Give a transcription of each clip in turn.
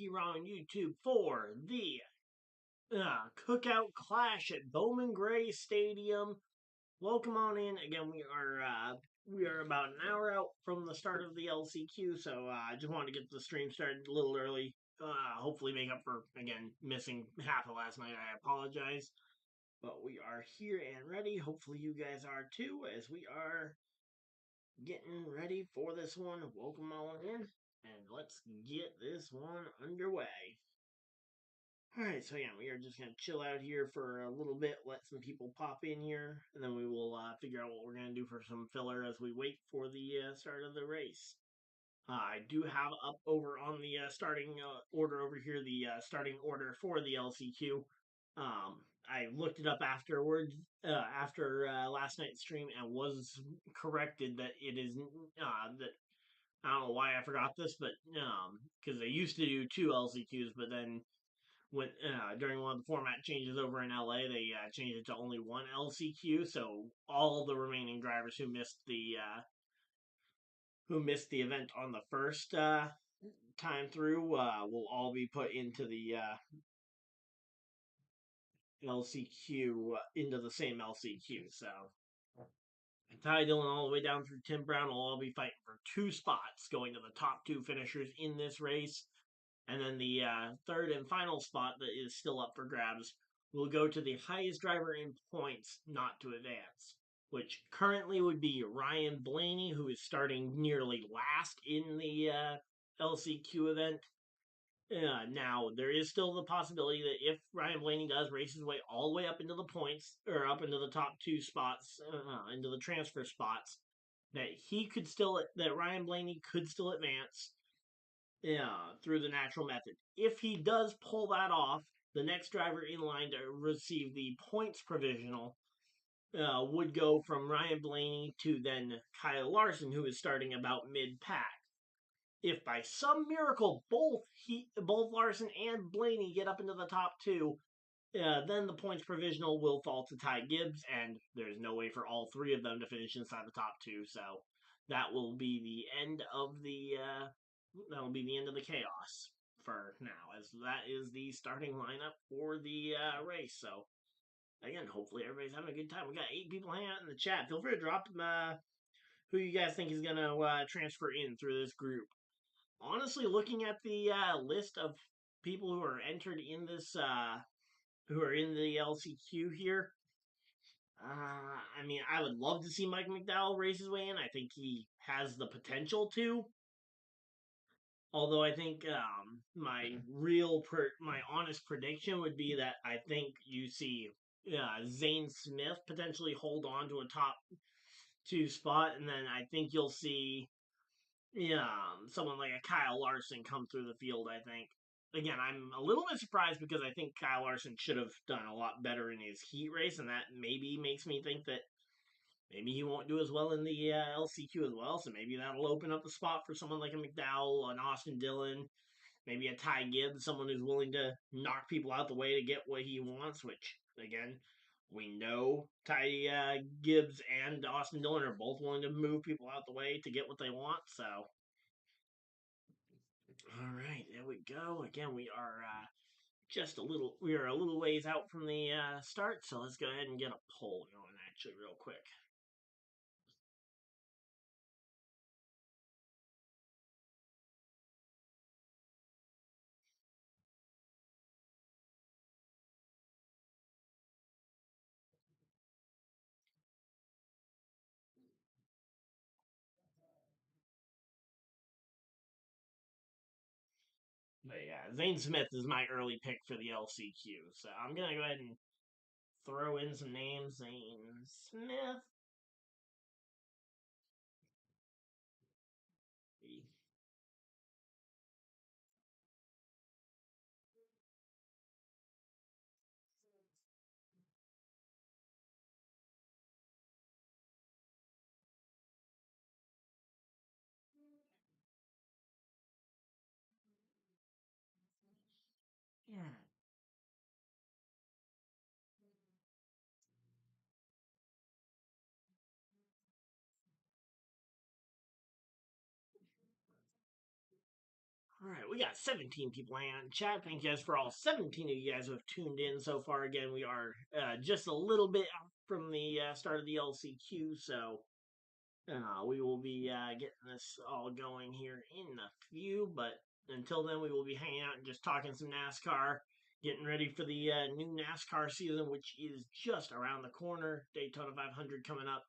here on YouTube for the Cookout Clash at Bowman Gray Stadium. Welcome on in. Again, we are about an hour out from the start of the LCQ, so I just wanted to get the stream started a little early. Hopefully make up for, again, missing half of last night. I apologize. But we are here and ready. Hopefully you guys are too, as we are getting ready for this one. Welcome on in, and let's get this one underway. Alright, so yeah, we are just going to chill out here for a little bit, let some people pop in here, and then we will figure out what we're going to do for some filler as we wait for the start of the race. I do have up over on the starting order over here, the starting order for the LCQ. I looked it up afterwards, after last night's stream, and was corrected that it is, that, I don't know why I forgot this, but, because they used to do 2 LCQs, but then when during one of the format changes over in LA, they changed it to only 1 LCQ. So all the remaining drivers who missed the event on the first time through will all be put into the LCQ, into the same LCQ. So Ty Dillon all the way down through Tim Brown will all be fighting for 2 spots, going to the top 2 finishers in this race. And then the third and final spot that is still up for grabs will go to the highest driver in points not to advance, which currently would be Ryan Blaney, who is starting nearly last in the LCQ event. Now, there is still the possibility that if Ryan Blaney does race his way all the way up into the points, or up into the top 2 spots, into the transfer spots, that Ryan Blaney could still advance through the natural method. If he does pull that off, the next driver in line to receive the points provisional would go from Ryan Blaney to then Kyle Larson, who is starting about mid-pack. If by some miracle both Larson and Blaney get up into the top 2, then the points provisional will fall to Ty Gibbs, and there's no way for all 3 of them to finish inside the top 2. So that will be the end of the chaos for now, as that is the starting lineup for the race. So again, hopefully everybody's having a good time. We got 8 people hanging out in the chat. Feel free to drop who you guys think is going to transfer in through this group. Honestly, looking at the list of people who are entered in this, who are in the LCQ here, I mean, I would love to see Mike McDowell race his way in. I think he has the potential to. Although I think my honest prediction would be that I think you see Zane Smith potentially hold on to a top 2 spot, and then I think you'll see someone like a Kyle Larson come through the field. I think. Again, I'm a little bit surprised because I think Kyle Larson should have done a lot better in his heat race, and that maybe makes me think that maybe he won't do as well in the LCQ as well, so maybe that'll open up a spot for someone like a McDowell, an Austin Dillon, maybe a Ty Gibbs, someone who's willing to knock people out the way to get what he wants, which, again, we know Ty Gibbs and Austin Dillon are both willing to move people out the way to get what they want, so. All right, there we go. Again, we are a little ways out from the start, so let's go ahead and get a poll going, actually, real quick. But yeah, Zane Smith is my early pick for the LCQ. So I'm going to go ahead and throw in some names. Zane Smith. Yeah. All right, we got 17 people hanging out in chat. Thank you guys for all 17 of you guys who have tuned in so far. Again, we are just a little bit out from the start of the LCQ, so we will be getting this all going here in a few. But until then, we will be hanging out and just talking some NASCAR, getting ready for the new NASCAR season, which is just around the corner. Daytona 500 coming up.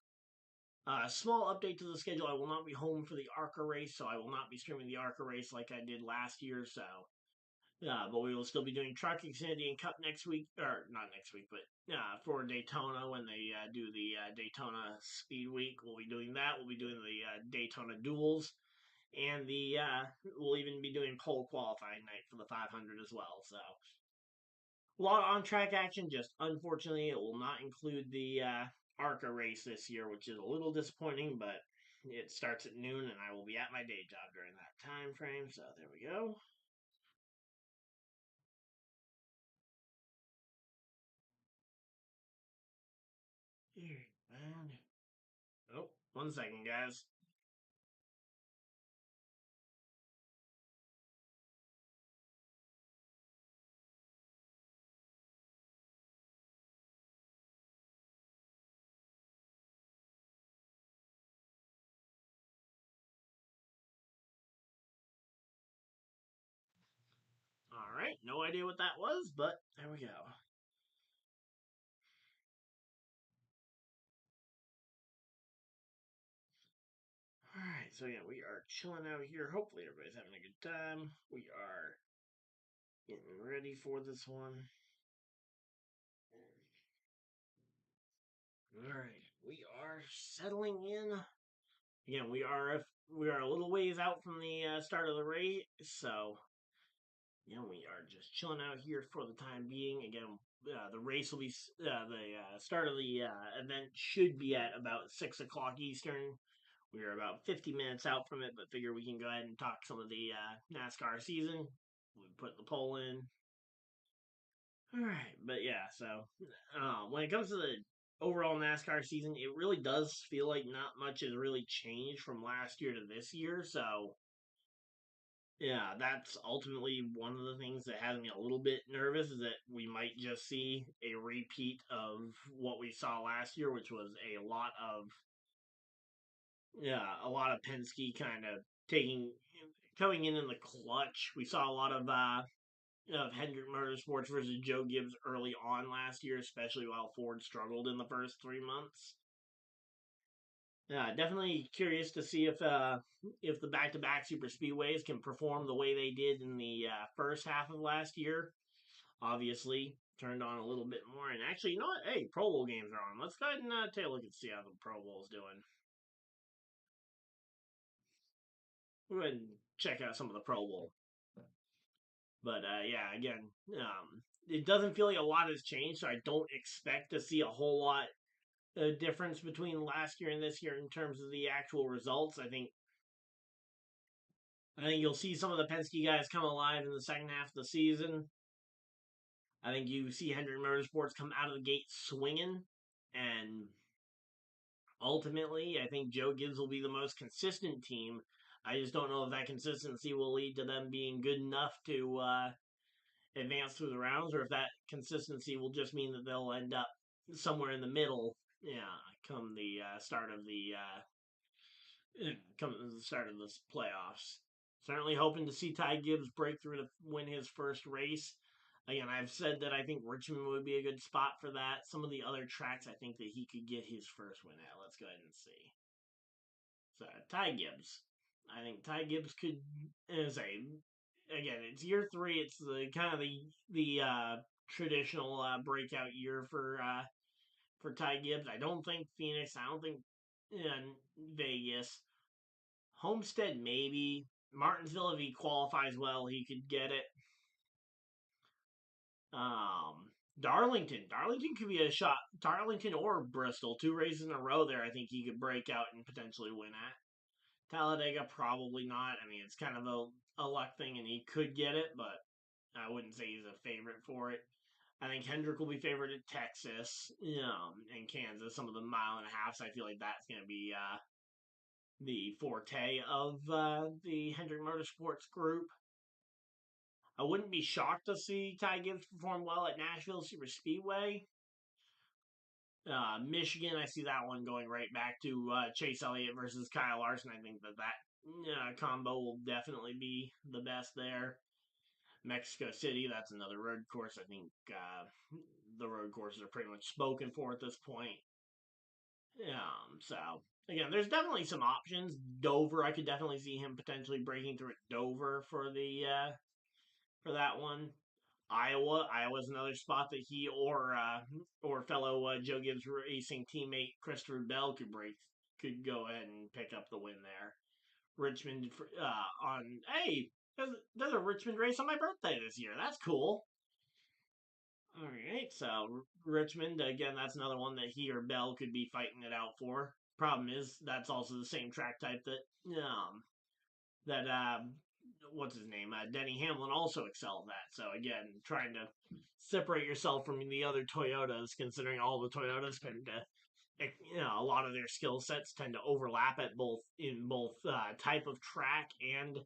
Small update to the schedule. I will not be home for the ARCA race, so I will not be streaming the ARCA race like I did last year. So, but we will still be doing Truck Xfinity and Cup next week, or not next week, but for Daytona when they do the Daytona Speed Week, we'll be doing that. We'll be doing the Daytona Duels, and we'll even be doing pole qualifying night for the 500 as well. So, a lot of on track action. Just unfortunately, it will not include the ARCA race this year, which is a little disappointing, but it starts at noon and I will be at my day job during that time frame. So there we go. Here, man. Oh, 1 second, guys. All right, no idea what that was, but there we go. All right, so yeah, we are chilling out here. Hopefully, everybody's having a good time. We are getting ready for this one. All right, we are settling in. Again, we are a little ways out from the start of the race, so we are just chilling out here for the time being. Again, the race will be the start of the event should be at about 6 o'clock Eastern. We are about 50 minutes out from it, but figure we can go ahead and talk some of the NASCAR season. We put the poll in. All right, but yeah, so when it comes to the overall NASCAR season, it really does feel like not much has really changed from last year to this year. So yeah, that's ultimately one of the things that has me a little bit nervous is that we might just see a repeat of what we saw last year, which was a lot of Penske kind of taking coming in the clutch. We saw a lot of Hendrick Motorsports versus Joe Gibbs early on last year, especially while Ford struggled in the first 3 months. Yeah, definitely curious to see if the back-to-back super speedways can perform the way they did in the first half of last year. Obviously, turned on a little bit more. And actually, you know what? Hey, Pro Bowl games are on. Let's go ahead and take a look and see how the Pro Bowl's doing. We'll go ahead and check out some of the Pro Bowl. But yeah, again, it doesn't feel like a lot has changed, so I don't expect to see a whole lot of difference between last year and this year in terms of the actual results. I think you'll see some of the Penske guys come alive in the second half of the season. I think you see Hendrick Motorsports come out of the gate swinging, and ultimately, I think Joe Gibbs will be the most consistent team. I just don't know if that consistency will lead to them being good enough to advance through the rounds, or if that consistency will just mean that they'll end up somewhere in the middle. Yeah, come the start of the come the start of the playoffs. Certainly hoping to see Ty Gibbs break through to win his first race. Again, I've said that I think Richmond would be a good spot for that. Some of the other tracks I think that he could get his first win at. Let's go ahead and see. So Ty Gibbs. I think Ty Gibbs could say again, it's year 3. It's the kind of the traditional breakout year for Ty Gibbs. I don't think Phoenix. I don't think Vegas. Homestead maybe. Martinsville, if he qualifies well, he could get it. Darlington could be a shot. Darlington or Bristol, 2 races in a row there. I think he could break out and potentially win at. Talladega, probably not. I mean, it's kind of a luck thing, and he could get it, but I wouldn't say he's a favorite for it. I think Hendrick will be favored at Texas, and Kansas. Some of the mile and a halfs, I feel like that's going to be the forte of the Hendrick Motorsports group. I wouldn't be shocked to see Ty Gibbs perform well at Nashville Super Speedway. Michigan, I see that one going right back to Chase Elliott versus Kyle Larson. I think that combo will definitely be the best there. Mexico City, that's another road course. I think the road courses are pretty much spoken for at this point. So again, there's definitely some options. Dover, I could definitely see him potentially breaking through at Dover for that one. Iowa's another spot that he or fellow Joe Gibbs racing teammate Christopher Bell could go ahead and pick up the win there. Richmond on hey, there's a Richmond race on my birthday this year. That's cool. All right, so Richmond again. That's another one that he or Bell could be fighting it out for. Problem is that's also the same track type that what's his name Denny Hamlin also excels at. So again, trying to separate yourself from the other Toyotas, considering all the Toyotas tend to a lot of their skill sets tend to overlap at both type of track and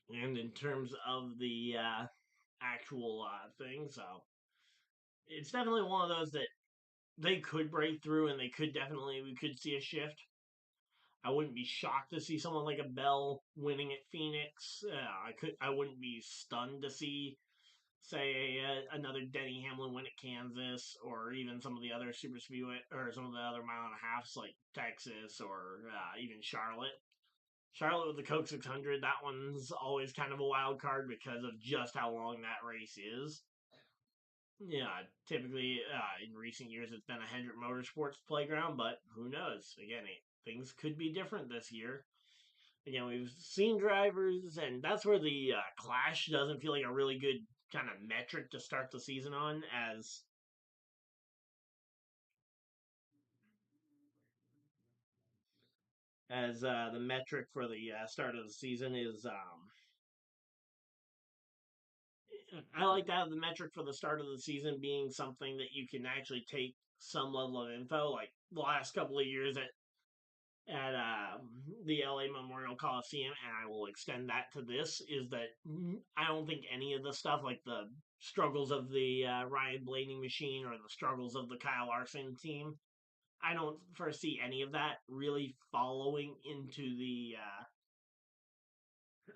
in terms of the actual thing. So it's definitely one of those that they could break through, and we could see a shift. I wouldn't be shocked to see someone like a Bell winning at Phoenix. I wouldn't be stunned to see, say, another Denny Hamlin win at Kansas, or even some of the other super speedway or some of the other mile and a halfs like Texas or even Charlotte. Charlotte with the Coke 600, that one's always kind of a wild card because of just how long that race is. Yeah, typically in recent years it's been a Hendrick Motorsports playground, but who knows? Again, things could be different this year. Again, we've seen drivers, and that's where the Clash doesn't feel like a really good kind of metric to start the season on, as the metric for the start of the season is. I like to have the metric for the start of the season being something that you can actually take some level of info. Like the last couple of years at the LA Memorial Coliseum, and I will extend that to this, is that I don't think any of the stuff like the struggles of the Ryan Blaney machine or the struggles of the Kyle Larson team, I don't foresee any of that really following into the.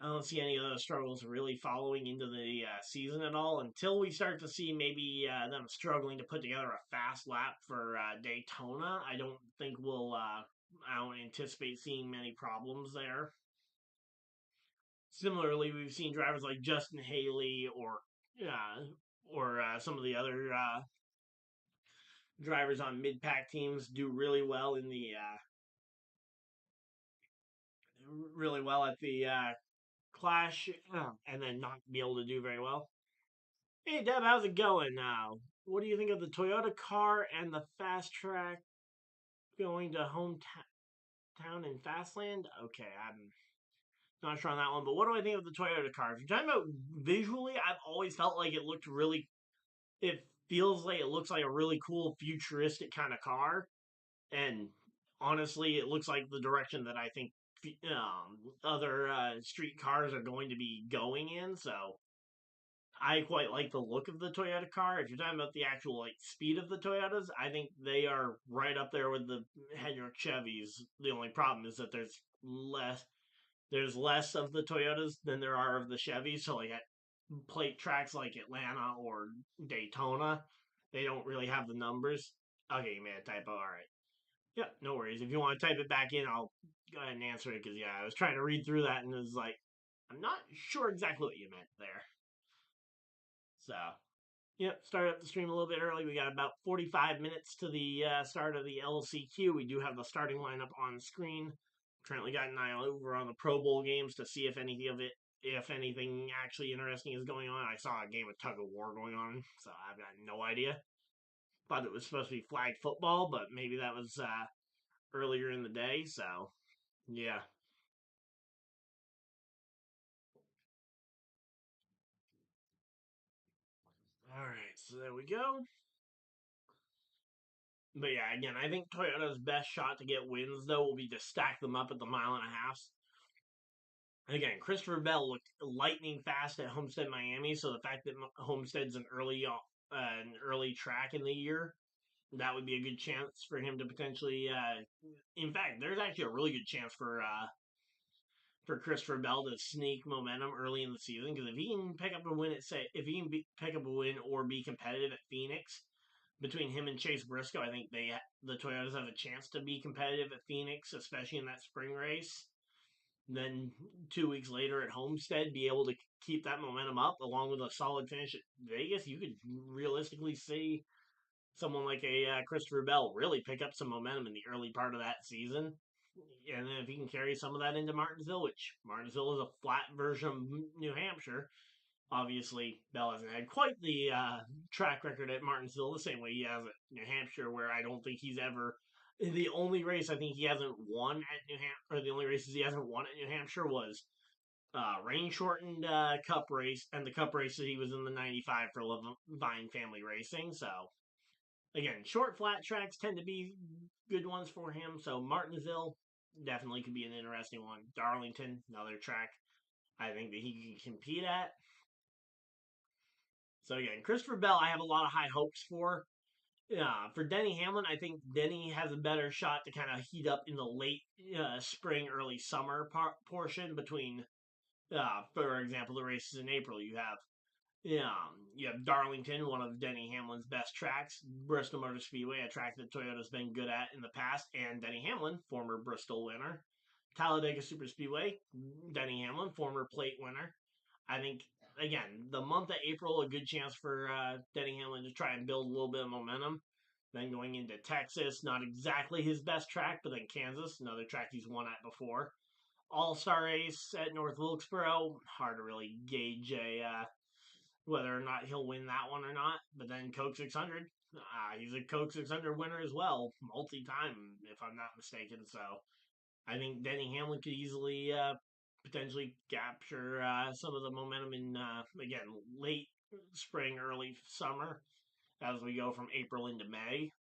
I don't see any of those struggles really following into the season at all until we start to see maybe them struggling to put together a fast lap for Daytona. I don't anticipate seeing many problems there. Similarly, we've seen drivers like Justin Haley or some of the other drivers on mid pack teams do really well at the Clash, and then not be able to do very well. Hey Deb, how's it going now? What do you think of the Toyota car and the fast track going to hometown in Fastland? Okay, I'm not sure on that one, but what do I think of the Toyota car? If you're talking about visually, I've always felt like it looked really. It feels like it looks like a really cool futuristic kind of car, and honestly, it looks like the direction that I think other street cars are going to be going in. So I quite like the look of the Toyota car. If you're talking about the actual like speed of the Toyotas, I think they are right up there with the Hendrick Chevys. The only problem is that there's less of the Toyotas than there are of the Chevys. So like at plate tracks like Atlanta or Daytona, they don't really have the numbers. Okay, you made a typo. All right. Yeah, no worries. If you want to type it back in, I'll go ahead and answer it because yeah, I was trying to read through that and it was like, I'm not sure exactly what you meant there. So yep, started up the stream a little bit early. We got about 45 minutes to the start of the LCQ. We do have the starting lineup on screen. Currently got an eye over on the Pro Bowl games to see if anything actually interesting is going on. I saw a game of tug of war going on, so I've got no idea. Thought it was supposed to be flag football, but maybe that was earlier in the day. So yeah. All right, so there we go. But yeah, again, I think Toyota's best shot to get wins though will be to stack them up at the mile and a half. Again, Christopher Bell looked lightning fast at Homestead, Miami. So the fact that Homestead's an early track in the year, that would be a good chance for him to potentially. In fact, there's actually a really good chance for Christopher Bell to sneak momentum early in the season because if he can pick up a win at if he can pick up a win or be competitive at Phoenix, between him and Chase Briscoe, I think the Toyotas have a chance to be competitive at Phoenix, especially in that spring race. Then 2 weeks later at Homestead, be able to keep that momentum up along with a solid finish at Vegas, you could realistically see someone like a Christopher Bell really pick up some momentum in the early part of that season. And then if he can carry some of that into Martinsville, which Martinsville is a flat version of New Hampshire, obviously Bell hasn't had quite the track record at Martinsville the same way he has at New Hampshire, where I don't think he's ever. The only race I think he hasn't won at New Hampshire, or the only races he hasn't won at New Hampshire was rain shortened Cup race and the Cup race that he was in the '95 for Levine Family Racing. So again, short flat tracks tend to be good ones for him. So Martinsville definitely could be an interesting one. Darlington, another track I think that he can compete at. So again, Christopher Bell, I have a lot of high hopes for. For Denny Hamlin, I think Denny has a better shot to kind of heat up in the late spring, early summer portion between, for example, the races in April. You have Darlington, one of Denny Hamlin's best tracks, Bristol Motor Speedway, a track that Toyota's been good at in the past, and Denny Hamlin, former Bristol winner. Talladega Superspeedway, Denny Hamlin, former plate winner. I think again the month of April a good chance for Denny Hamlin to try and build a little bit of momentum. Then going into Texas, not exactly his best track, but then Kansas, another track he's won at before. All Star Race at North Wilkesboro, hard to really gauge whether or not he'll win that one or not. But then Coke 600, he's a Coke 600 winner as well, multi-time if I'm not mistaken. So I think Denny Hamlin could easily potentially capture some of the momentum in again late spring, early summer as we go from April into May.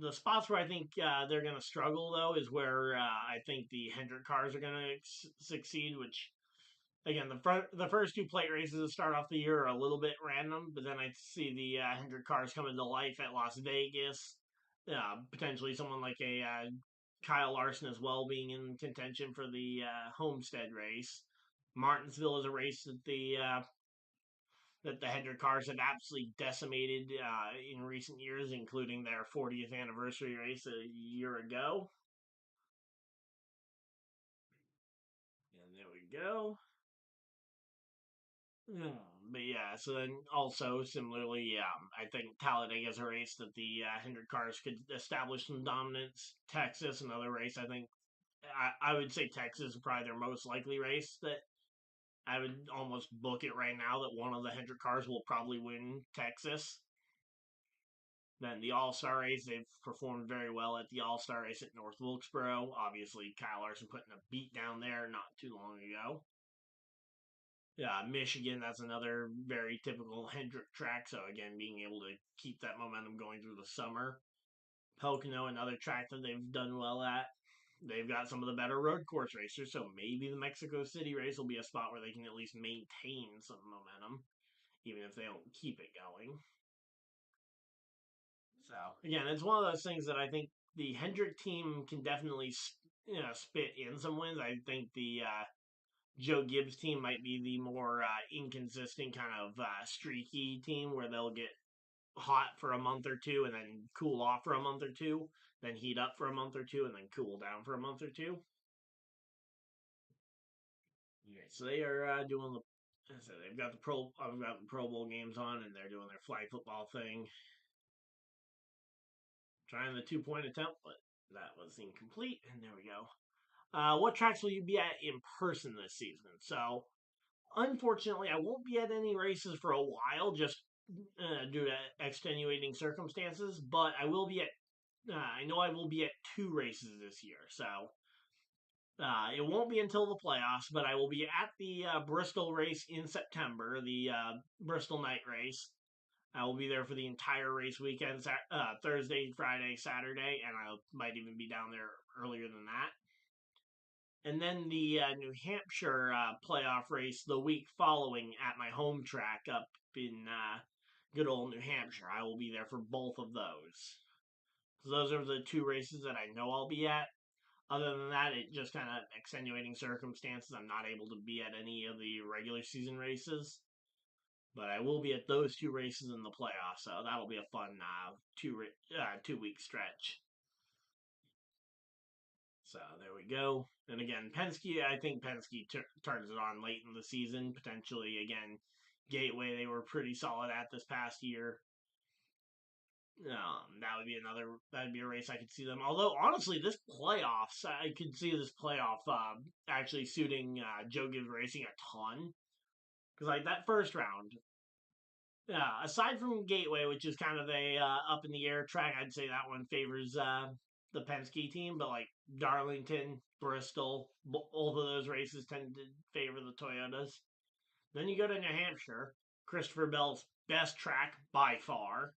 The spots where I think they're going to struggle though is where I think the Hendrick cars are going to succeed. Which again, the first two plate races to start off the year are a little bit random, but then I see the Hendrick cars coming to life at Las Vegas. Potentially someone like a Kyle Larson as well being in contention for the Homestead race. Martinsville is a race that the Hendrick cars have absolutely decimated in recent years, including their 40th anniversary race a year ago. And there we go. But yeah, so then also similarly, I think Talladega is a race that the Hendrick cars could establish some dominance. Texas, another race I think I would say Texas is probably their most likely race that I would almost book it right now that one of the Hendrick cars will probably win Texas. Then the All Star race, they've performed very well at the All Star race at North Wilkesboro. Obviously, Kyle Larson putting a beat down there not too long ago. Yeah, Michigan, that's another very typical Hendrick track. So, again, being able to keep that momentum going through the summer. Pocono, another track that they've done well at. They've got some of the better road course racers, so maybe the Mexico City race will be a spot where they can at least maintain some momentum, even if they don't keep it going. So, again, it's one of those things that I think the Hendrick team can definitely spit in some wins. I think the Joe Gibbs team might be the more inconsistent kind of streaky team where they'll get hot for a month or two and then cool off for a month or two, then heat up for a month or two and then cool down for a month or two. Okay, so they are doing the. So they've got the I've got the Pro Bowl games on, and they're doing their flag football thing. Trying the 2 point attempt, but that was incomplete. And there we go. What tracks will you be at in person this season? So, unfortunately, I won't be at any races for a while, just due to extenuating circumstances. But I will be at. I know I will be at 2 races this year, so it won't be until the playoffs, but I will be at the Bristol race in September, the Bristol night race. I will be there for the entire race weekend, Thursday, Friday, Saturday, and I might even be down there earlier than that. and then the New Hampshire playoff race the week following at my home track up in good old New Hampshire. I will be there for both of those. So those are the two races that I know I'll be at. Other than that, it just kind of extenuating circumstances. I'm not able to be at any of the regular season races, but I will be at those two races in the playoffs. So that'll be a fun 2 week stretch. So there we go. And again, Penske, I think Penske turns it on late in the season. Potentially, again, Gateway, they were pretty solid at this past year. That'd be a race I could see them. Although, honestly, this playoffs, I could see this playoff actually suiting Joe Gibbs Racing a ton. Because, like, that first round, aside from Gateway, which is kind of a up in the air track, I'd say that one favors the Penske team. But like Darlington, Bristol, both of those races tend to favor the Toyotas. Then you go to New Hampshire, Christopher Bell's best track by far.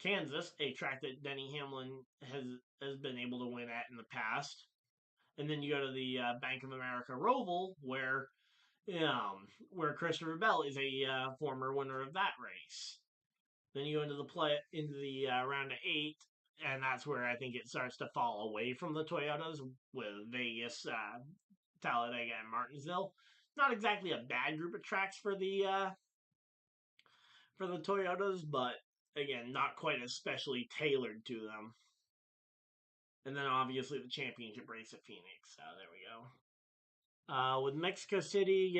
Kansas, a track that Denny Hamlin has been able to win at in the past. And then you go to the Bank of America Roval, where Christopher Bell is a former winner of that race. Then you go into the round of 8, and that's where I think it starts to fall away from the Toyotas with Vegas, Talladega, and Martinsville. Not exactly a bad group of tracks for the Toyotas, but again, not quite as specially tailored to them. And then obviously the championship race at Phoenix. So there we go. With Mexico City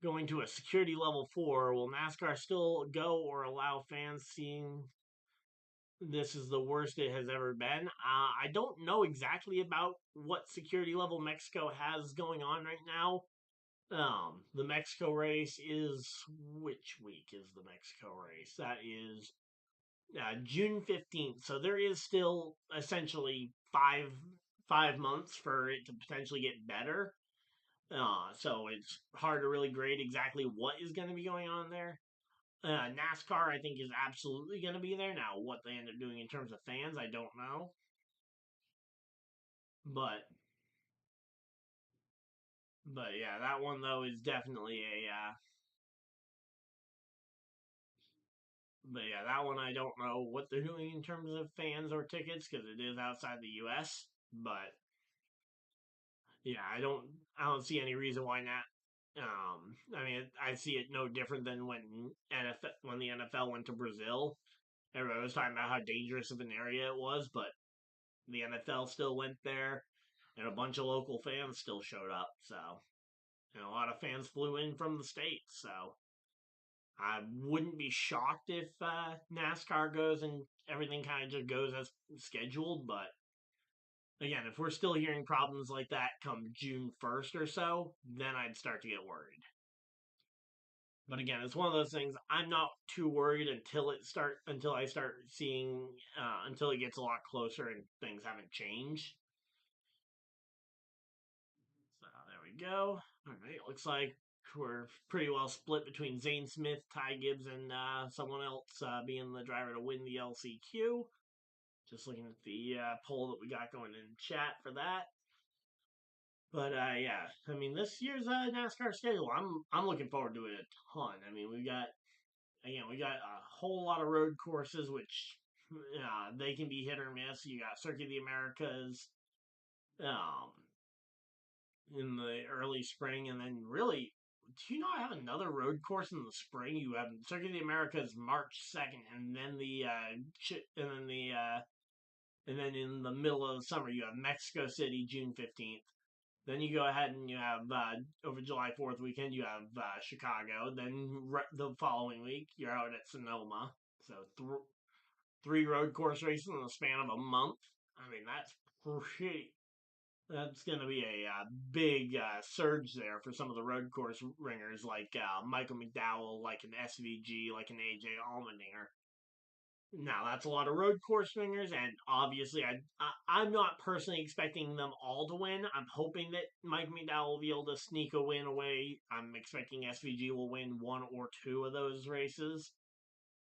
going to a security level 4, will NASCAR still go or allow fans seeing this is the worst it has ever been? I don't know exactly about what security level Mexico has going on right now. The Mexico race is, which week is the Mexico race? That is June 15th. So there is still essentially five months for it to potentially get better. So it's hard to really grade exactly what is going to be going on there. NASCAR, I think, is absolutely going to be there. Now, what they end up doing in terms of fans, I don't know. But yeah, that one though is definitely but yeah, that one I don't know what they're doing in terms of fans or tickets because it is outside the U.S. But yeah, I don't see any reason why not. I mean, I see it no different than when the NFL went to Brazil. Everybody was talking about how dangerous of an area it was, but the NFL still went there, and a bunch of local fans still showed up. So, and a lot of fans flew in from the states. So, I wouldn't be shocked if NASCAR goes and everything kind of just goes as scheduled. But again, if we're still hearing problems like that come June 1st or so, then I'd start to get worried. But again, it's one of those things. I'm not too worried until I start seeing until it gets a lot closer and things haven't changed. So there we go. All right, looks like we're pretty well split between Zane Smith, Ty Gibbs, and someone else being the driver to win the LCQ. Just looking at the poll that we got going in chat for that. But yeah, I mean this year's NASCAR schedule, I'm looking forward to it a ton. I mean we got a whole lot of road courses which they can be hit or miss. You got Circuit of the Americas, um, in the early spring, and then really, do you not have another road course in the spring? You have Circuit of the Americas March 2nd, and then and then in the middle of the summer you have Mexico City June 15th. Then you go ahead and you have over July 4th weekend you have Chicago. Then the following week you're out at Sonoma. So three road course races in the span of a month. I mean that's going to be a big surge there for some of the road course ringers like Michael McDowell, like an SVG, like an AJ Allmendinger. Now that's a lot of road course ringers, and obviously I'm not personally expecting them all to win. I'm hoping that Mike McDowell will be able to sneak a win away. I'm expecting SVG will win one or two of those races.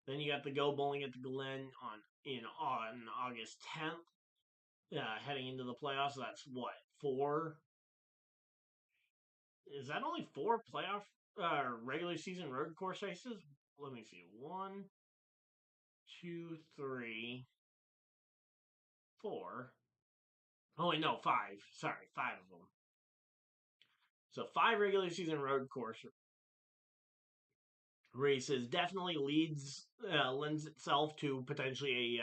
Then you got the Go Bowling at the Glen on August 10th. heading into the playoffs. So that's what, four? Is that only four playoff regular season road course races? Let me see. One, two, three, four. Oh wait, no, five. Sorry, five of them. So five regular season road course races definitely lends itself to potentially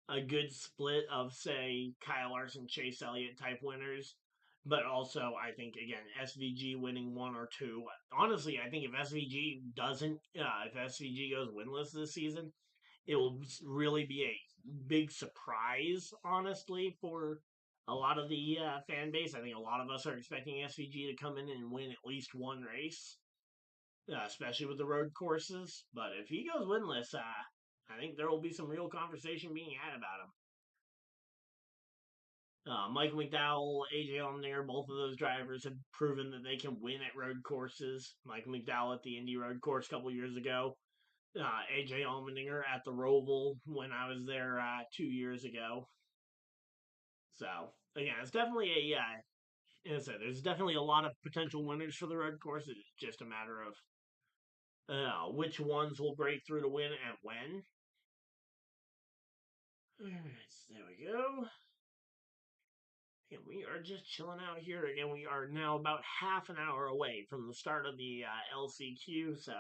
a good split of, say, Kyle Larson, Chase Elliott type winners. But also, I think again, SVG winning one or two. Honestly, I think if SVG doesn't, if SVG goes winless this season, it will really be a big surprise, honestly, for a lot of the fan base. I think a lot of us are expecting SVG to come in and win at least one race, especially with the road courses. But if he goes winless, I think there will be some real conversation being had about him. Michael McDowell, AJ Allmendinger, both of those drivers have proven that they can win at road courses. Michael McDowell at the Indy Road Course a couple years ago. AJ Allmendinger at the Roval when I was there 2 years ago. So again, it's definitely as I said, there's definitely a lot of potential winners for the road course. It's just a matter of which ones will break through to win and when. All right, so there we go. And we are just chilling out here. Again, we are now about half an hour away from the start of the LCQ. So,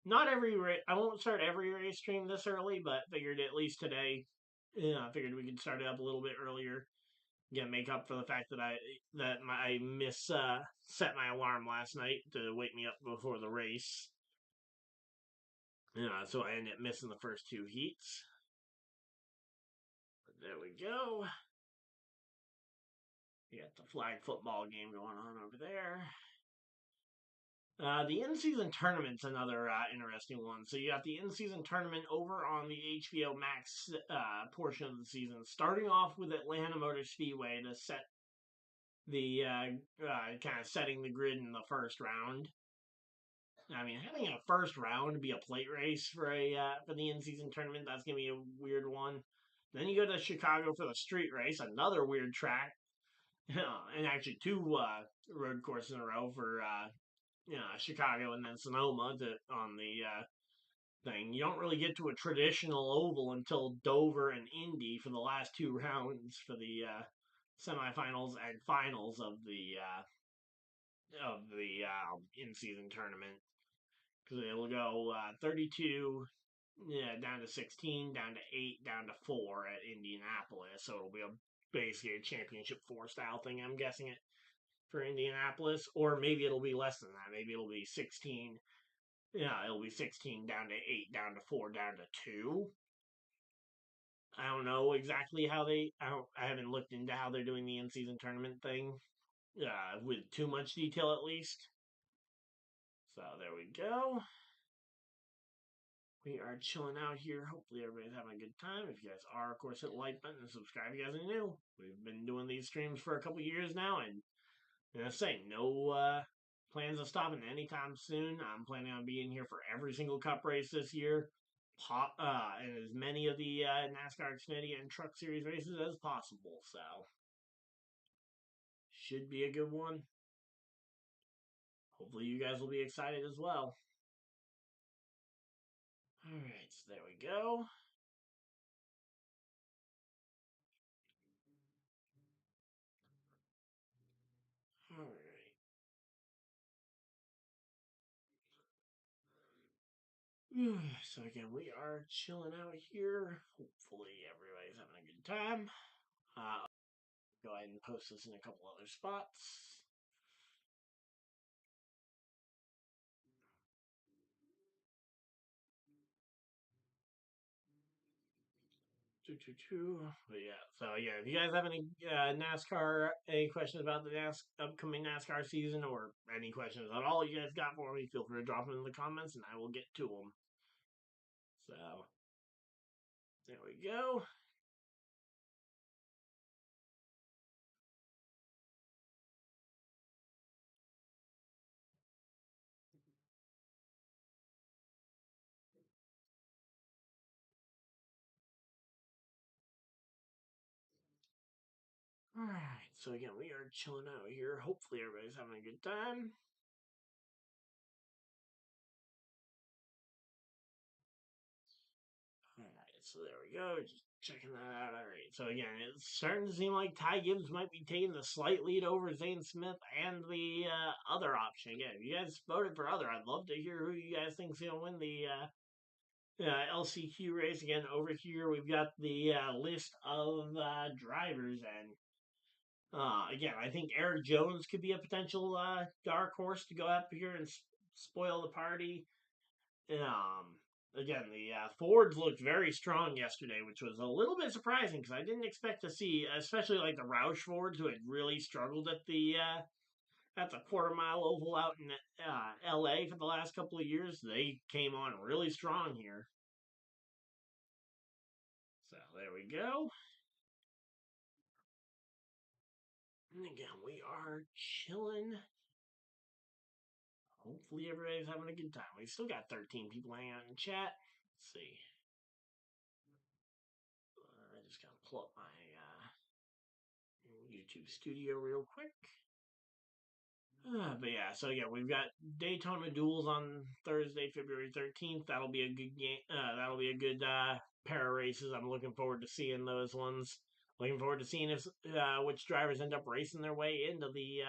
not every I won't start every race stream this early, but figured at least today, I figured we could start it up a little bit earlier. Again, make up for the fact that I set my alarm last night to wake me up before the race. So I ended up missing the first two heats. But there we go. We got the flag football game going on over there. The in-season tournament's another interesting one. So you got the in-season tournament over on the HBO Max portion of the season, starting off with Atlanta Motor Speedway to set the kind of setting the grid in the first round. I mean, having a first round be a plate race for the in-season tournament, that's gonna be a weird one. Then you go to Chicago for the street race, another weird track, and actually two road courses in a row for Chicago and then Sonoma on the thing. You don't really get to a traditional oval until Dover and Indy for the last two rounds for the semifinals and finals of the in-season tournament, because it'll go 32, down to 16, down to 8, down to 4 at Indianapolis. So it'll be basically a championship 4 style thing. I'm guessing it for Indianapolis, or maybe it'll be less than that. Maybe it'll be 16. Yeah, it'll be 16 down to 8, down to 4, down to 2. I don't know exactly how I haven't looked into how they're doing the in-season tournament thing with too much detail at least. So there we go. We are chilling out here. Hopefully everybody's having a good time. If you guys are, of course, hit the like button and subscribe if you guys are new. We've been doing these streams for a couple years now, and I say no plans of stopping anytime soon. I'm planning on being here for every single Cup race this year, and as many of the NASCAR Xfinity and Truck Series races as possible. So should be a good one. Hopefully you guys will be excited as well. All right, so there we go. All right. So again, we are chilling out here. Hopefully everybody's having a good time. Go ahead and post this in a couple other spots. 222. But yeah, so yeah, if you guys have any questions about the upcoming NASCAR season, or any questions at all you guys got for me, feel free to drop them in the comments and I will get to them. So there we go. Alright, so again, we are chilling out here. Hopefully everybody's having a good time. Alright, so there we go. Just checking that out. Alright, so again, it's starting to seem like Ty Gibbs might be taking the slight lead over Zane Smith and the other option. Again, if you guys voted for other, I'd love to hear who you guys think's going to win the LCQ race. Again, over here we've got the list of drivers, and again, I think Eric Jones could be a potential dark horse to go up here and spoil the party. Again, the Fords looked very strong yesterday, which was a little bit surprising because I didn't expect to see, especially like the Roush Fords, who had really struggled at the quarter mile oval out in LA for the last couple of years. They came on really strong here. So there we go. And again, we are chilling. Hopefully everybody's having a good time. We still got 13 people hanging out in chat. Let's see. I just gotta pull up my YouTube studio real quick. But yeah, so yeah, we've got Daytona duels on Thursday, February 13th. That'll be a good game. That'll be a good pair of races. I'm looking forward to seeing those ones. Looking forward to seeing if which drivers end up racing their way into the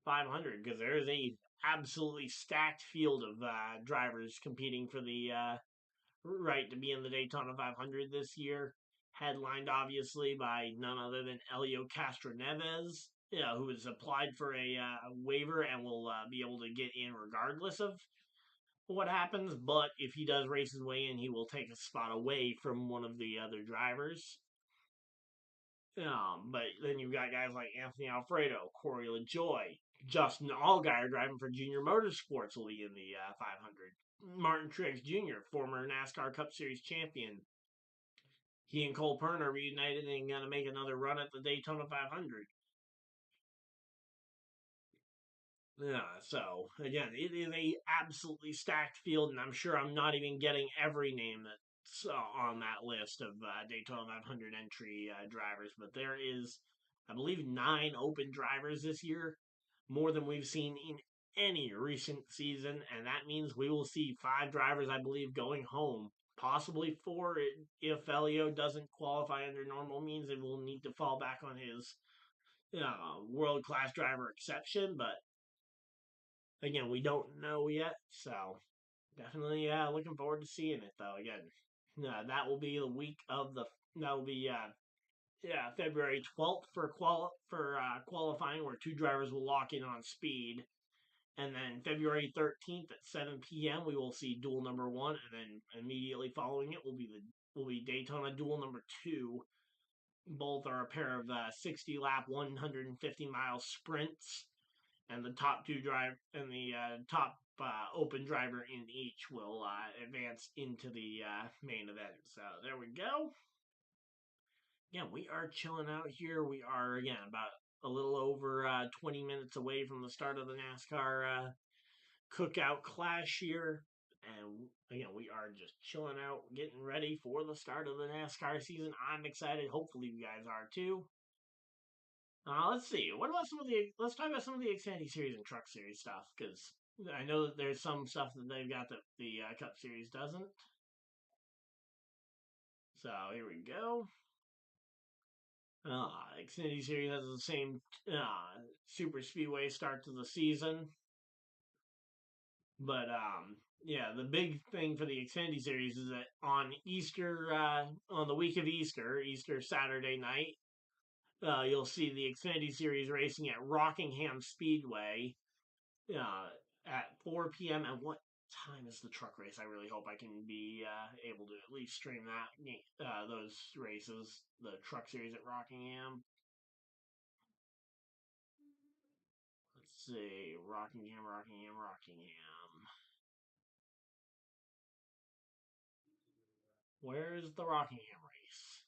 500, because there is a absolutely stacked field of drivers competing for the right to be in the Daytona 500 this year. Headlined obviously by none other than Elio Castroneves, who has applied for a waiver and will be able to get in regardless of what happens. But if he does race his way in, he will take a spot away from one of the other drivers. But then you've got guys like Anthony Alfredo, Corey LaJoy, Justin Allgaier driving for Junior Motorsports will be in the 500. Martin Truex Jr., former NASCAR Cup Series champion. He and Cole Pearn are reunited and going to make another run at the Daytona 500. Yeah, so again, it is a absolutely stacked field, and I'm sure I'm not even getting every name that's on that list of Daytona 500 entry drivers, but there is, I believe, 9 open drivers this year, more than we've seen in any recent season, and that means we will see 5 drivers, I believe, going home, possibly 4 if Elio doesn't qualify under normal means, and will need to fall back on his world class driver exception, but again, we don't know yet, so definitely looking forward to seeing it though. Again, that will be the week of the that will be February 12th for qualifying, where 2 drivers will lock in on speed, and then February 13th at 7 p.m. we will see duel number 1, and then immediately following it will be Daytona duel number 2. Both are a pair of 60 lap, 150-mile sprints, and the top 2 drive and the top open driver in each will advance into the main event. So there we go. Yeah, we are chilling out here. We are again about a little over 20 minutes away from the start of the NASCAR Cookout Clash here. And again, we are just chilling out, getting ready for the start of the NASCAR season. I'm excited. Hopefully, you guys are too. Let's see. What about some of the? Let's talk about some of the Xfinity Series and Truck Series stuff, because I know that there's some stuff that they've got that the Cup Series doesn't. So here we go. Xfinity Series has the same super speedway start to the season, but yeah, the big thing for the Xfinity Series is that on Easter, on the week of Easter Saturday night, you'll see the Xfinity Series racing at Rockingham Speedway at 4 p.m. And what time is the truck race? I really hope I can be able to at least stream those races, the truck series at Rockingham. Let's see, Rockingham. Where's the Rockingham race?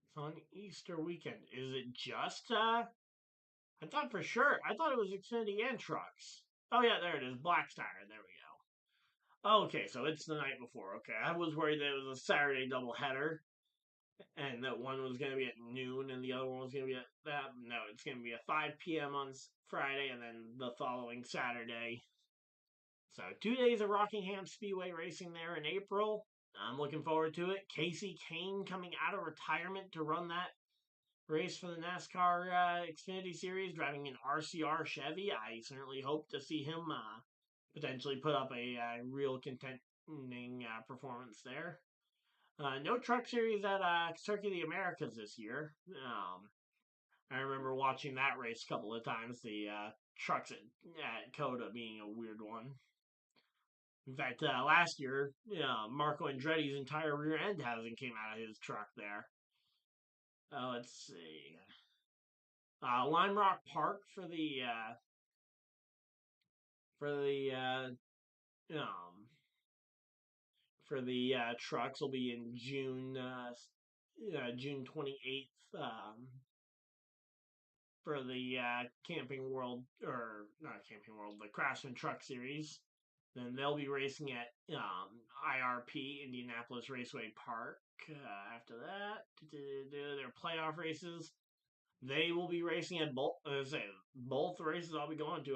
It's on Easter weekend. Is it just I thought for sure. I thought it was Xfinity and trucks. Oh yeah, there it is. Blackstar. There we go. Okay, so it's the night before. Okay, I was worried that it was a Saturday doubleheader. and that one was going to be at noon and the other one was going to be at that. No, it's going to be at 5 p.m. on Friday and then the following Saturday. So 2 days of Rockingham Speedway racing there in April. I'm looking forward to it. Casey Kane coming out of retirement to run that race for the NASCAR Xfinity Series, driving an RCR Chevy. I certainly hope to see him potentially put up a real contending performance there. No truck series at Circuit of the Americas this year. I remember watching that race a couple of times. The trucks at Coda being a weird one. In fact, last year, Marco Andretti's entire rear end housing came out of his truck there. Let's see. Lime Rock Park for the um, trucks will be in June June 28th for the Camping World or not Camping World, the Craftsman Truck Series. Then they'll be racing at IRP Indianapolis Raceway Park. After that, their playoff races. They will be racing at both races I'll be going to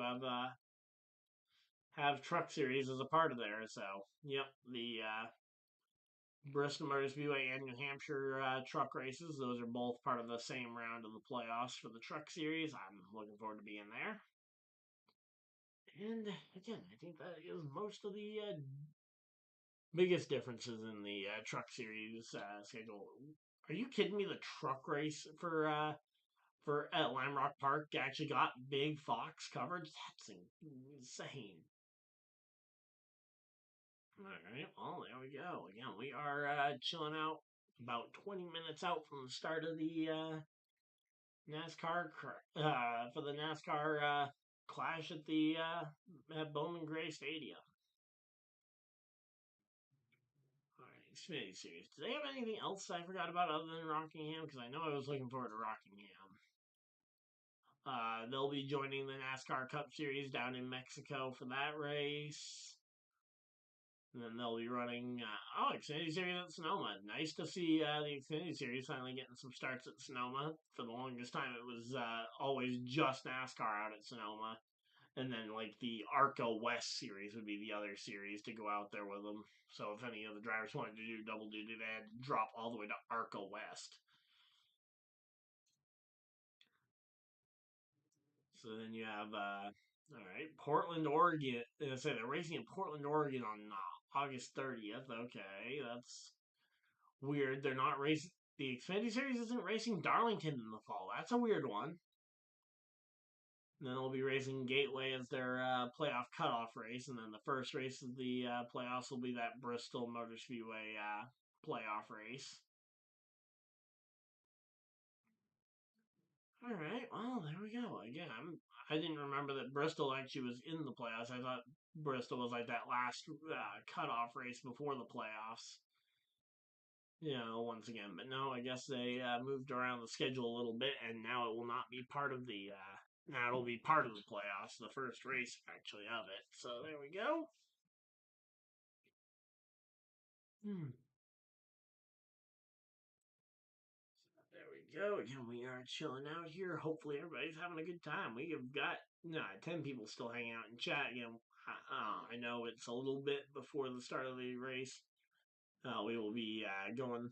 have Truck Series as a part of there. So, yep, the Bristol Motor Speedway and New Hampshire truck races. Those are both part of the same round of the playoffs for the Truck Series. I'm looking forward to being there. And again, I think that is most of the biggest differences in the Truck Series schedule. Are you kidding me? The truck race for at Lime Rock Park actually got big Fox coverage. That's insane. All right, well, there we go. Again, we are chilling out about 20 minutes out from the start of the NASCAR for the NASCAR clash at the at Bowman Gray Stadium. All right, Xfinity Series. Do they have anything else I forgot about other than Rockingham? Because I know I was looking forward to Rockingham. They'll be joining the NASCAR Cup Series down in Mexico for that race. And then they'll be running, Xfinity Series at Sonoma. Nice to see the Xfinity Series finally getting some starts at Sonoma. For the longest time, it was always just NASCAR out at Sonoma. And then, like, the ARCA West Series would be the other series to go out there with them. So if any of the drivers wanted to do double duty, they had to drop all the way to ARCA West. So then you have, all right, Portland, Oregon. I say they're racing in Portland, Oregon on August 30th. Okay, that's weird. They're not racing. The Xfinity Series isn't racing Darlington in the fall. That's a weird one. And then they'll be racing Gateway as their playoff cutoff race, and then the first race of the playoffs will be that Bristol Motor Speedway playoff race. All right, well there we go. Again, I didn't remember that Bristol actually was in the playoffs. I thought Bristol was like that last cutoff race before the playoffs. Once again. But no, I guess they moved around the schedule a little bit, and now it will not be part of the. Now it'll be part of the playoffs, the first race actually of it. So there we go. Hmm. There we go. Again, we are chilling out here. Hopefully, everybody's having a good time. We have got 10 people still hanging out in chat. I know it's a little bit before the start of the race. We will be going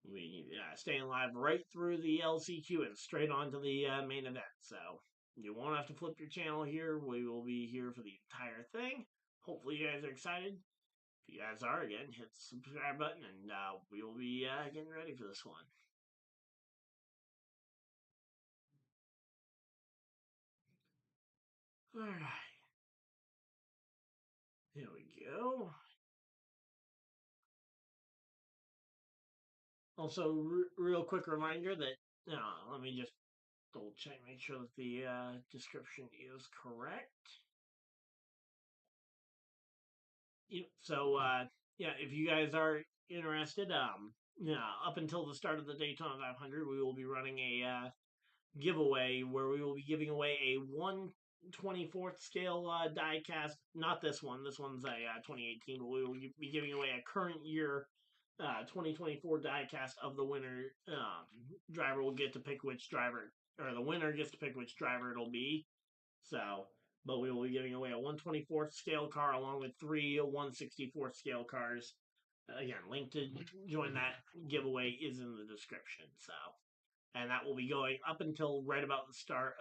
we staying live right through the LCQ and straight on to the main event. So you won't have to flip your channel here. We will be here for the entire thing. Hopefully you guys are excited. If you guys are, again, hit the subscribe button and we will be getting ready for this one. All right. Here we go. Also, real quick reminder that let me just double check, make sure that the description is correct. So if you guys are interested, up until the start of the Daytona 500, we will be running a giveaway where we will be giving away a 1/24th scale die cast. Not this one. This one's a 2018. But we will be giving away a current year 2024 diecast of the winner. Driver will get to pick which driver, or the winner gets to pick which driver it'll be. So, but we will be giving away a 1/24th scale car along with 3 1/64th scale cars. Again, link to join that giveaway is in the description. So, and that will be going up until right about the start,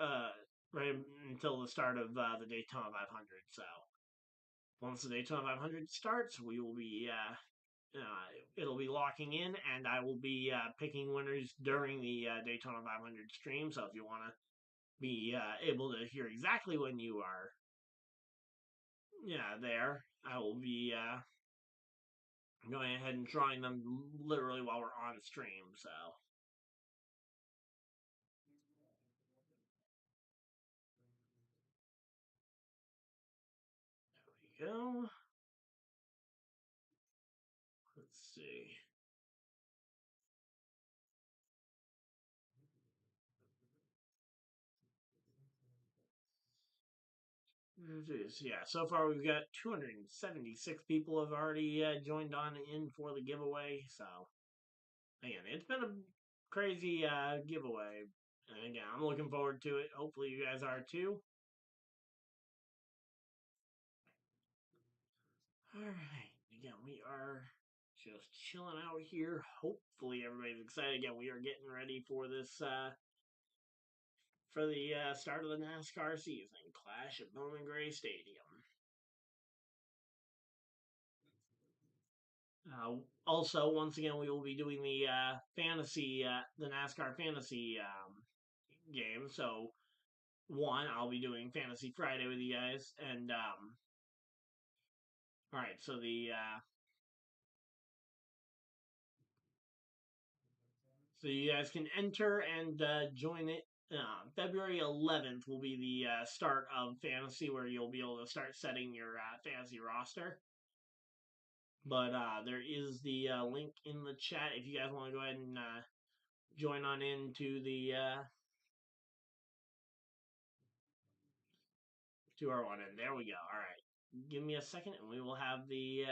right until the start of the Daytona 500. So, once the Daytona 500 starts, we will be it'll be locking in, and I will be picking winners during the Daytona 500 stream. So if you want to be able to hear exactly when you are, there, I will be going ahead and drawing them literally while we're on stream. So there we go. Let's see. Yeah, so far we've got 276 people have already joined on in for the giveaway. So again, it's been a crazy giveaway. And again, I'm looking forward to it. Hopefully, you guys are too. All right. Again, we are just chilling out here. Hopefully, everybody's excited. Again, we are getting ready for this for the start of the NASCAR season. Clash at Bowman Gray Stadium. Also, once again, we will be doing the the NASCAR fantasy game. So, I'll be doing Fantasy Friday with you guys, and all right. So so you guys can enter and join it. February 11th will be the start of fantasy, where you'll be able to start setting your fantasy roster. But there is the link in the chat if you guys want to go ahead and join on into the to our one. And there we go. All right, give me a second, and we will have the.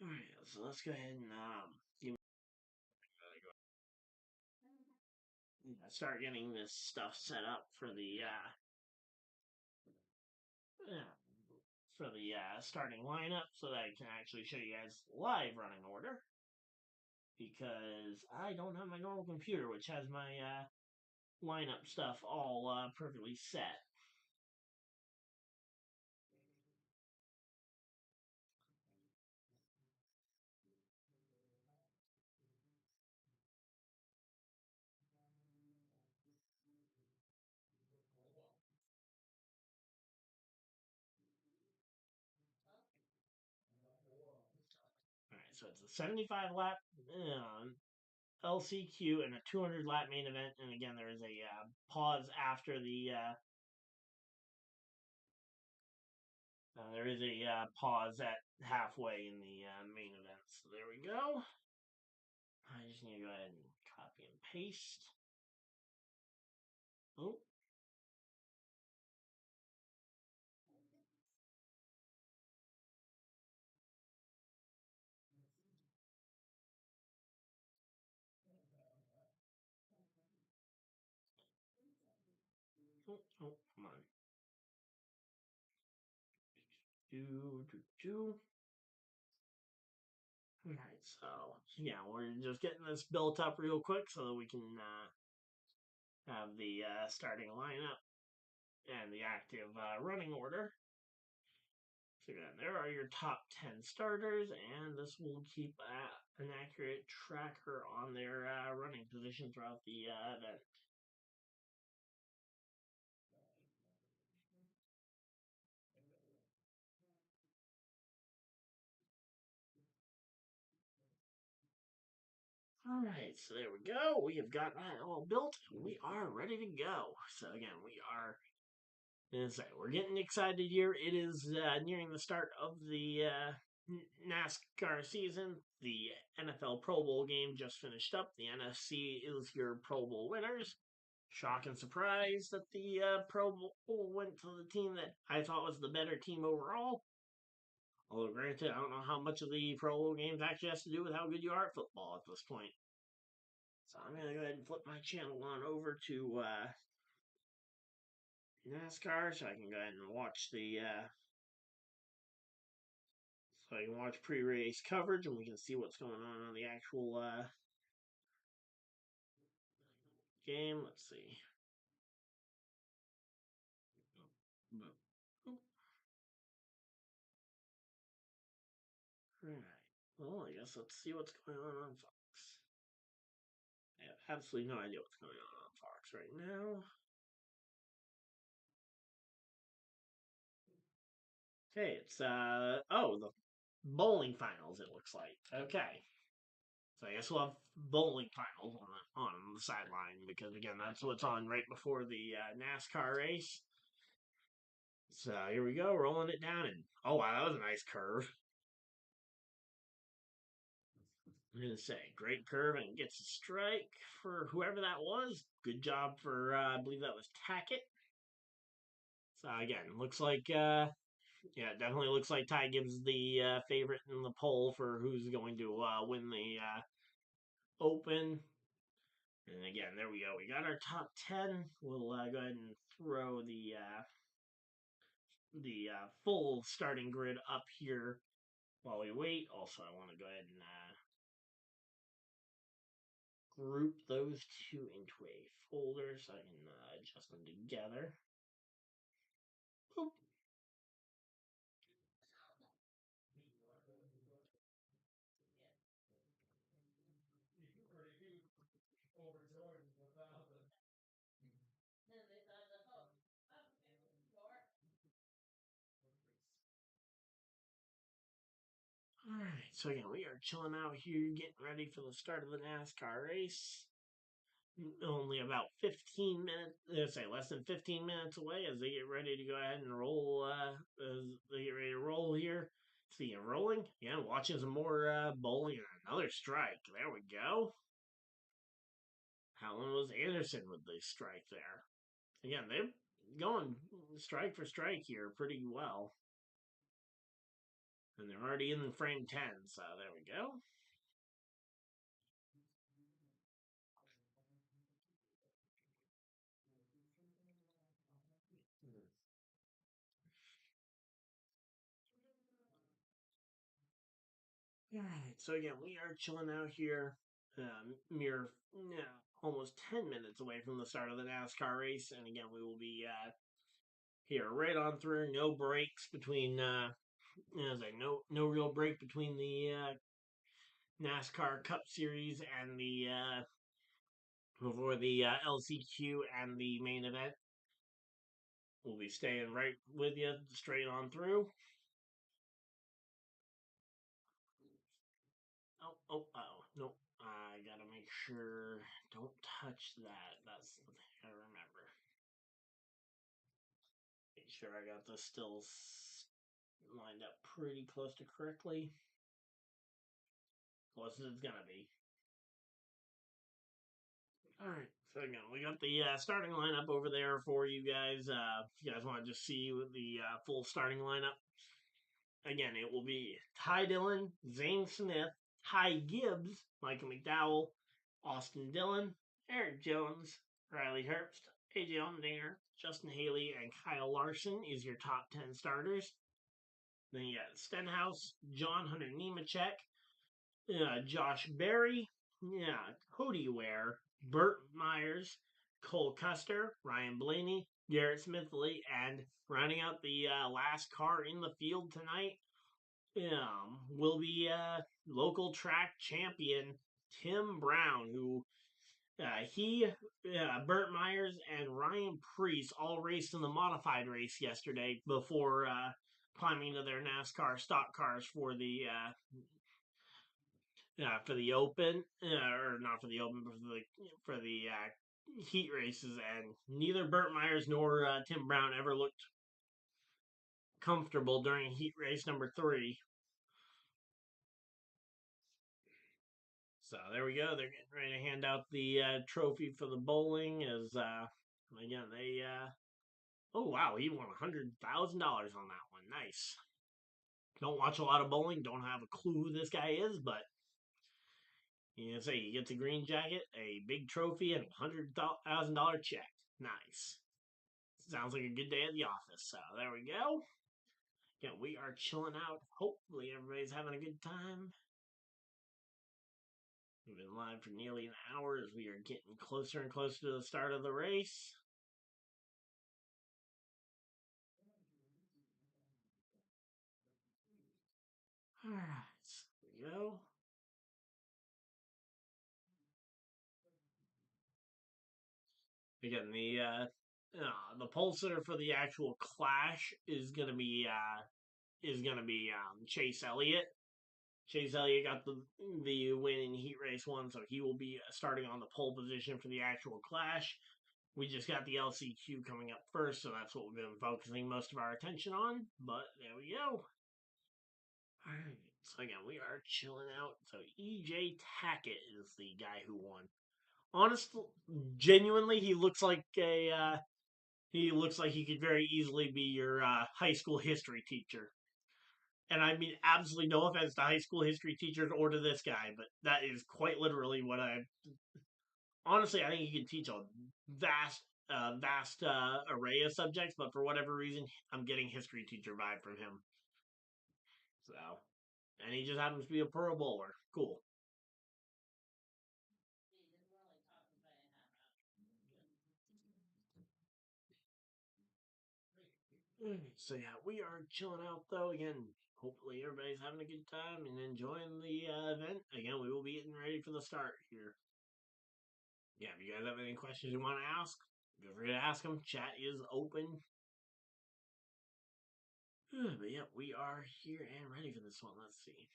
All right, so let's go ahead and start getting this stuff set up for the starting lineup so that I can actually show you guys live running order, because I don't have my normal computer, which has my lineup stuff all perfectly set. All right, so it's a 75 lap LCQ and a 200 lap main event, and again there is a pause after the there is a pause at halfway in the main event. So there we go. I just need to go ahead and copy and paste. Oh. Oh, come on. Do. Alright, so yeah, we're just getting this built up real quick so that we can have the starting lineup and the active running order. So again, there are your top 10 starters, and this will keep an accurate tracker on their running position throughout the event. Alright, so there we go. We have got that all built. We are ready to go. So again, we are we're getting excited here. It is nearing the start of the NASCAR season. The NFL Pro Bowl game just finished up. The NFC is your Pro Bowl winners. shock and surprise that the Pro Bowl went to the team that I thought was the better team overall. Although, granted, I don't know how much of the Pro Bowl games actually has to do with how good you are at football at this point. So I'm going to go ahead and flip my channel on over to NASCAR so I can go ahead and watch so I can watch pre-race coverage and we can see what's going on the actual game. Let's see. Alright. Well, I guess let's see what's going on Fox. I have absolutely no idea what's going on Fox right now. Okay, it's the bowling finals it looks like. Okay. So I guess we'll have bowling finals on the sideline because again that's what's on right before the NASCAR race. So here we go, rolling it down, and oh wow, that was a nice curve. I'm gonna say great curve and gets a strike for whoever that was. Good job for I believe that was Tackett. So again, looks like yeah, it definitely looks like Ty Gibbs the favorite in the poll for who's going to win the Open. And again, there we go. We got our top 10. We'll go ahead and throw the full starting grid up here while we wait. Also, I want to go ahead and group those two into a folder so I can adjust them together. Boop. Alright, so again, we are chilling out here, getting ready for the start of the NASCAR race. Only about 15 minutes, let's say less than 15 minutes away as they get ready to go ahead and roll, as they get ready to roll here. See, rolling, yeah, watching some more bowling and another strike. There we go. How long was Anderson with the strike there? Again, they're going strike for strike here pretty well. And they're already in frame 10, so there we go. Alright, so again, we are chilling out here, mere almost 10 minutes away from the start of the NASCAR race, and again, we will be here right on through, no breaks between, as I no real break between the NASCAR Cup Series and the before the LCQ and the main event. We'll be staying right with you straight on through. Oh, nope. I gotta make sure. Don't touch that. That's the thing I remember. Make sure I got this still lined up pretty close to correctly. Close as it's gonna be. Alright, so again, we got the starting lineup over there for you guys. If you guys want to just see the full starting lineup, again, it will be Ty Dillon, Zane Smith, Ty Gibbs, Michael McDowell, Austin Dillon, Eric Jones, Riley Herbst, AJ Allmendinger, Justin Haley, and Kyle Larson is your top 10 starters. Then you got Stenhouse, John Hunter Nemechek, Josh Berry, yeah, Cody Ware, Burt Myers, Cole Custer, Ryan Blaney, Garrett Smithley, and rounding out the last car in the field tonight will be local track champion Tim Brown, who Burt Myers, and Ryan Preece all raced in the modified race yesterday before climbing to their NASCAR stock cars for the Open, or not for the Open, but for the heat races. And neither Burt Myers nor Tim Brown ever looked comfortable during heat race number 3. So there we go. They're getting ready to hand out the trophy for the bowling. As again, they oh wow, he won $100,000 on that one. Nice. Don't watch a lot of bowling. Don't have a clue who this guy is, but you know, say he gets a green jacket, a big trophy, and $100,000 check. Nice. Sounds like a good day at the office. So there we go. Yeah, we are chilling out. Hopefully everybody's having a good time. We've been live for nearly an hour as we are getting closer and closer to the start of the race. All right, here we go. Again, the pole sitter for the actual clash is gonna be Chase Elliott. Chase Elliott got the win in Heat Race 1, so he will be starting on the pole position for the actual clash. We just got the LCQ coming up first, so that's what we've been focusing most of our attention on. But there we go. Alright, so again, we are chilling out. So EJ Tackett is the guy who won. Honestly, genuinely, he looks like he could very easily be your high school history teacher. And I mean, absolutely no offense to high school history teachers or to this guy, but that is quite literally what I. Honestly, I think he can teach a vast array of subjects, but for whatever reason, I'm getting history teacher vibe from him. So, and he just happens to be a pro bowler. Cool. So yeah, we are chilling out though. Again, hopefully everybody's having a good time and enjoying the event. Again, we will be getting ready for the start here. Yeah, if you guys have any questions you want to ask, feel free to ask them. Chat is open. But yeah, we are here and ready for this one. Let's see.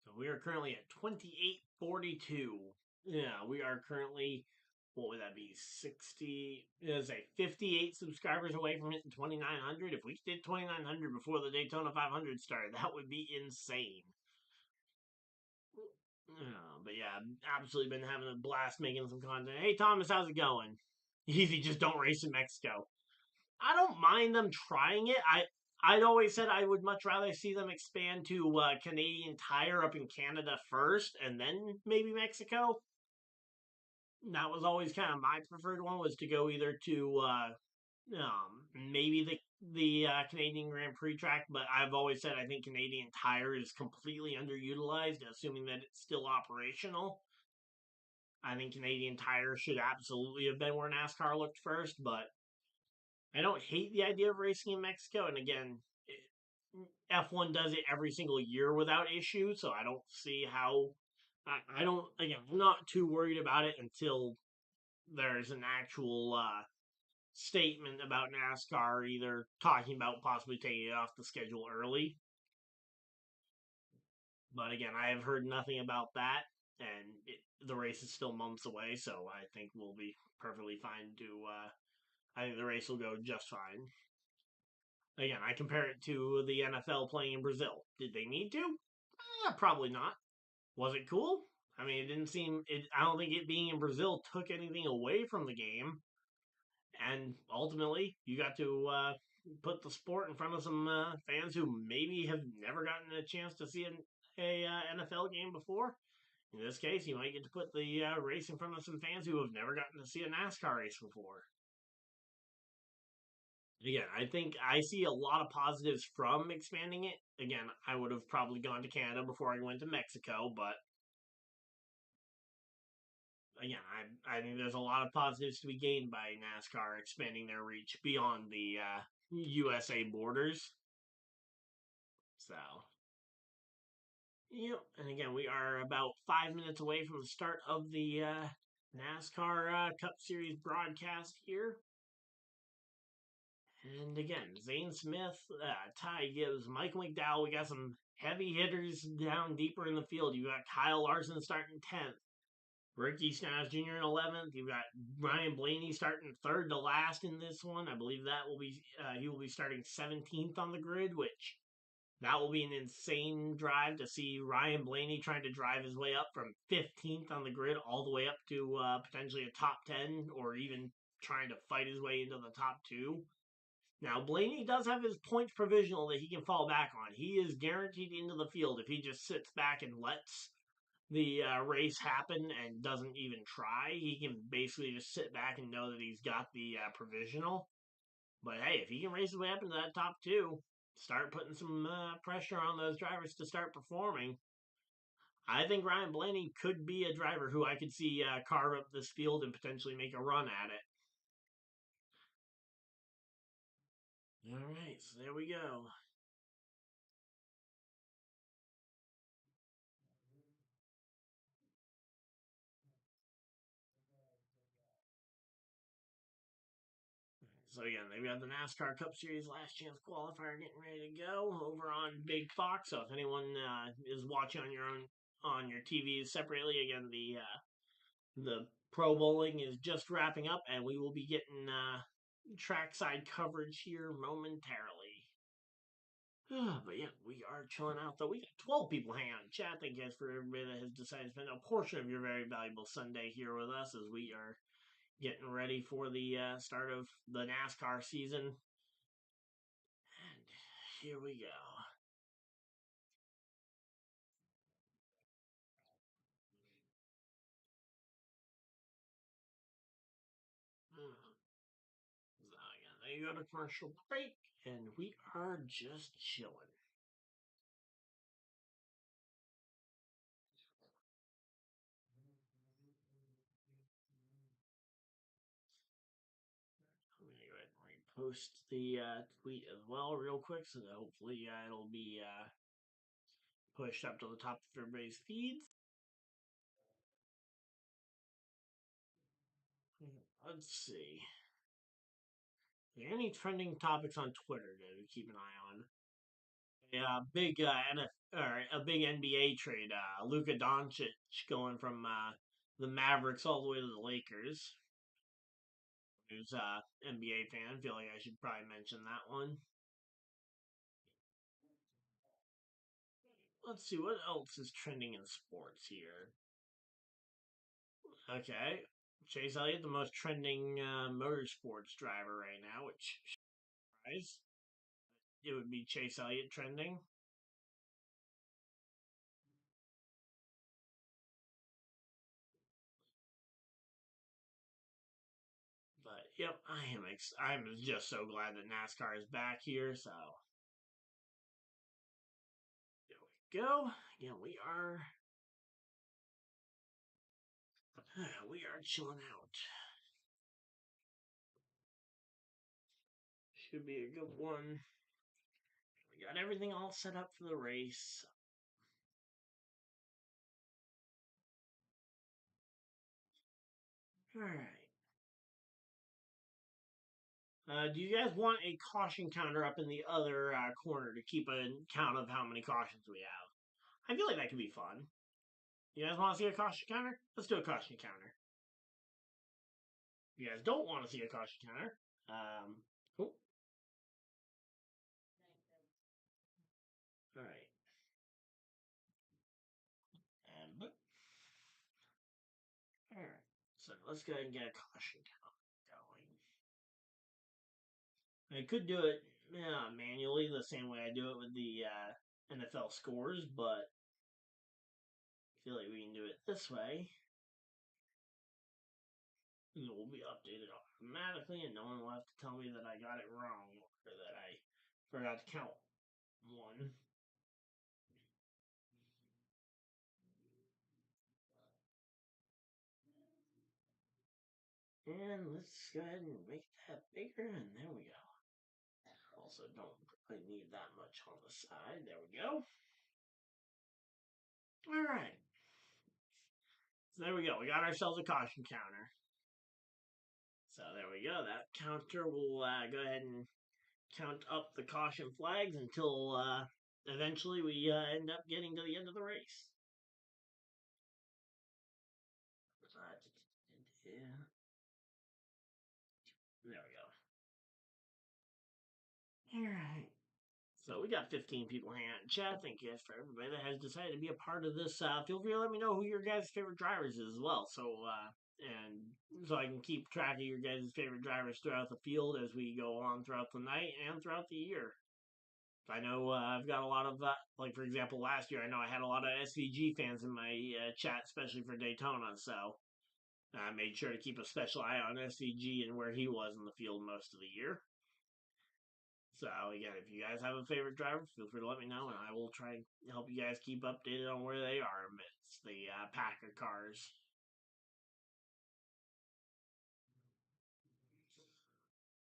So we are currently at 2842. Yeah, we are currently, what would that be? 60, is a 58 subscribers away from hitting 2,900. If we did 2,900 before the Daytona 500 started, that would be insane. But yeah, absolutely been having a blast making some content. Hey Thomas, how's it going? Easy, just don't race in Mexico. I don't mind them trying it. I'd always said I would much rather see them expand to Canadian Tire up in Canada first, and then maybe Mexico. That was always kind of my preferred one, was to go either to maybe the Canadian Grand Prix track, but I've always said I think Canadian Tire is completely underutilized, assuming that it's still operational. I think Canadian Tire should absolutely have been where NASCAR looked first, but I don't hate the idea of racing in Mexico. And again, F1 does it every single year without issue, so I don't see how. I don't, again, I'm not too worried about it until there's an actual statement about NASCAR either talking about possibly taking it off the schedule early. But again, I have heard nothing about that, and the race is still months away, so I think we'll be perfectly fine to. I think the race will go just fine. Again, I compare it to the NFL playing in Brazil. Did they need to? Probably not. Was it cool? I mean, it didn't seem. I don't think it being in Brazil took anything away from the game. And ultimately, you got to put the sport in front of some fans who maybe have never gotten a chance to see a NFL game before. In this case, you might get to put the race in front of some fans who have never gotten to see a NASCAR race before. Again, I think I see a lot of positives from expanding it. Again, I would have probably gone to Canada before I went to Mexico, but again, I think there's a lot of positives to be gained by NASCAR expanding their reach beyond the USA borders. So, yep. And again, we are about 5 minutes away from the start of the NASCAR Cup Series broadcast here. And again, Zane Smith, Ty Gibbs, Michael McDowell. We got some heavy hitters down deeper in the field. You got Kyle Larson starting 10th. Ricky Stenhouse Jr. in 11th. You've got Ryan Blaney starting third to last in this one. I believe that will be he will be starting 17th on the grid, which that will be an insane drive to see Ryan Blaney trying to drive his way up from 15th on the grid all the way up to potentially a top 10 or even trying to fight his way into the top two. Now, Blaney does have his points provisional that he can fall back on. He is guaranteed into the field if he just sits back and lets the race happen and doesn't even try. He can basically just sit back and know that he's got the provisional. But hey, if he can race his way up into that top two, start putting some pressure on those drivers to start performing. I think Ryan Blaney could be a driver who I could see carve up this field and potentially make a run at it. All right, so there we go. So again, they've got the NASCAR Cup Series Last Chance Qualifier getting ready to go over on Big Fox. So if anyone is watching on your own on your TVs separately, again the Pro Bowling is just wrapping up, and we will be getting trackside coverage here momentarily. But yeah, we are chilling out though. We got 12 people hanging out in chat. Thank you guys for everybody that has decided to spend a portion of your very valuable Sunday here with us as we are getting ready for the start of the NASCAR season. And here we go. So again, they go to commercial break, and we are just chilling. I'm gonna go ahead and repost the tweet as well, real quick, so that hopefully it'll be pushed up to the top of everybody's feeds. Let's see. Are there any trending topics on Twitter to keep an eye on? Yeah, big a big NBA trade. Luka Doncic going from the Mavericks all the way to the Lakers. Who's NBA fan? Feel like I should probably mention that one. Let's see what else is trending in sports here. Okay, Chase Elliott, the most trending motorsports driver right now, which surprise. It would be Chase Elliott trending. But yep, I'm just so glad that NASCAR is back here. So there we go. Yeah, we are chilling out. Should be a good one. We got everything all set up for the race. All right. Do you guys want a caution counter up in the other corner to keep a count of how many cautions we have? I feel like that could be fun. You guys want to see a caution counter? Let's do a caution counter. If you guys don't want to see a caution counter, cool. All right. And all right. So let's go ahead and get a caution counter going. I could do it manually the same way I do it with the NFL scores, but I feel like we can do it this way. It will be updated automatically, and no one will have to tell me that I got it wrong or that I forgot to count one. And let's go ahead and make that bigger, and there we go. Also, don't really need that much on the side. There we go. All right. So there we go. We got ourselves a caution counter. So there we go. That counter will go ahead and count up the caution flags until eventually we end up getting to the end of the race. All right. So we got 15 people hanging out in chat. Thank you guys for everybody that has decided to be a part of this. Feel free to let me know who your guys' favorite drivers is as well. And so I can keep track of your guys' favorite drivers throughout the field as we go on throughout the night and throughout the year. I know I've got a lot of, like for example, last year I know I had a lot of SVG fans in my chat, especially for Daytona. So I made sure to keep a special eye on SVG and where he was in the field most of the year. So again, if you guys have a favorite driver, feel free to let me know, and I will try and help you guys keep updated on where they are amidst the pack of cars.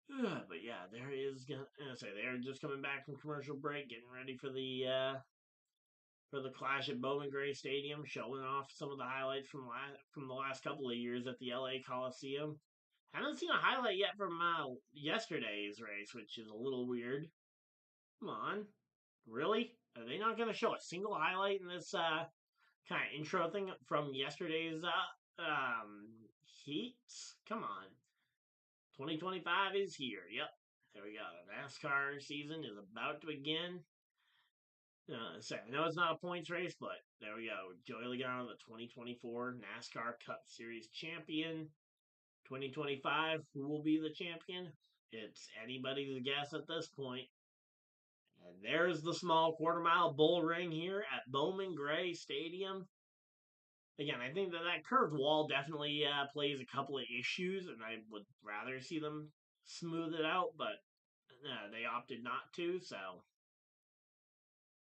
But yeah, there is gonna say they're just coming back from commercial break, getting ready for the clash at Bowman Gray Stadium, showing off some of the highlights from the last couple of years at the LA Coliseum. Haven't seen a highlight yet from yesterday's race, which is a little weird. Come on, really? Are they not going to show a single highlight in this kind of intro thing from yesterday's heats? Come on, 2025 is here. Yep, there we go. The NASCAR season is about to begin. So I know it's not a points race, but there we go. Joey Logano, the 2024 NASCAR Cup Series champion. 2025, who will be the champion? It's anybody's guess at this point. And there's the small quarter mile bull ring here at Bowman Gray Stadium. Again, I think that curved wall definitely plays a couple of issues, and I would rather see them smooth it out, but they opted not to, so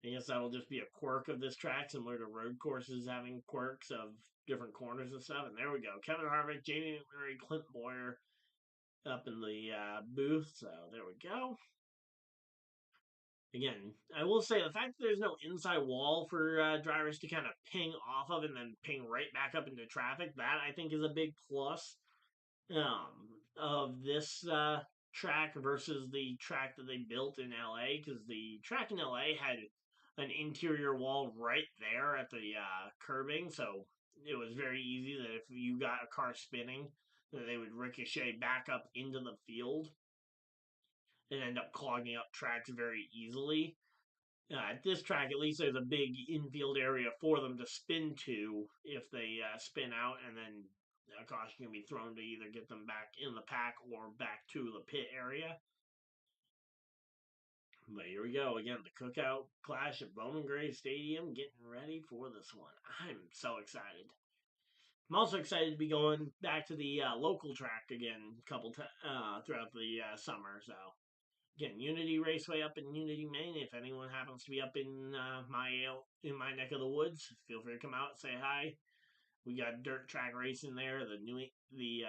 I guess that'll just be a quirk of this track, similar to road courses having quirks of different corners and stuff. And there we go. Kevin Harvick, Jamie McMurray, Clint Boyer up in the booth. So there we go. Again, I will say the fact that there's no inside wall for drivers to kind of ping off of and then ping right back up into traffic, that I think is a big plus of this track versus the track that they built in LA, because the track in LA had an interior wall right there at the curbing, so it was very easy that if you got a car spinning, that they would ricochet back up into the field and end up clogging up tracks very easily. At this track, at least there's a big infield area for them to spin to if they spin out, and then a caution can be thrown to either get them back in the pack or back to the pit area. But here we go again, the Cookout Clash at Bowman Gray Stadium, getting ready for this one. I'm so excited. I'm also excited to be going back to the local track again a couple throughout the summer. So again, Unity Raceway up in Unity, Maine. If anyone happens to be up in my neck of the woods, feel free to come out and say hi. We got dirt track racing there. The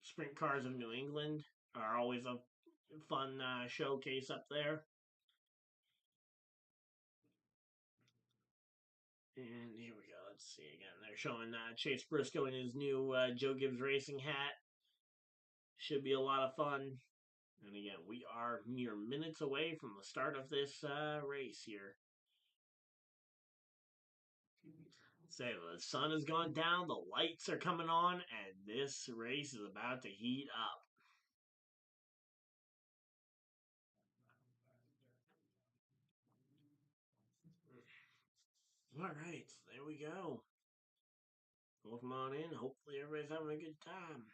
sprint cars of New England are always a fun showcase up there. And here we go. Let's see again. They're showing Chase Briscoe in his new Joe Gibbs Racing hat. Should be a lot of fun. And again, we are mere minutes away from the start of this race here. Say the sun has gone down, the lights are coming on, and this race is about to heat up. All right, there we go. Welcome on in. Hopefully everybody's having a good time.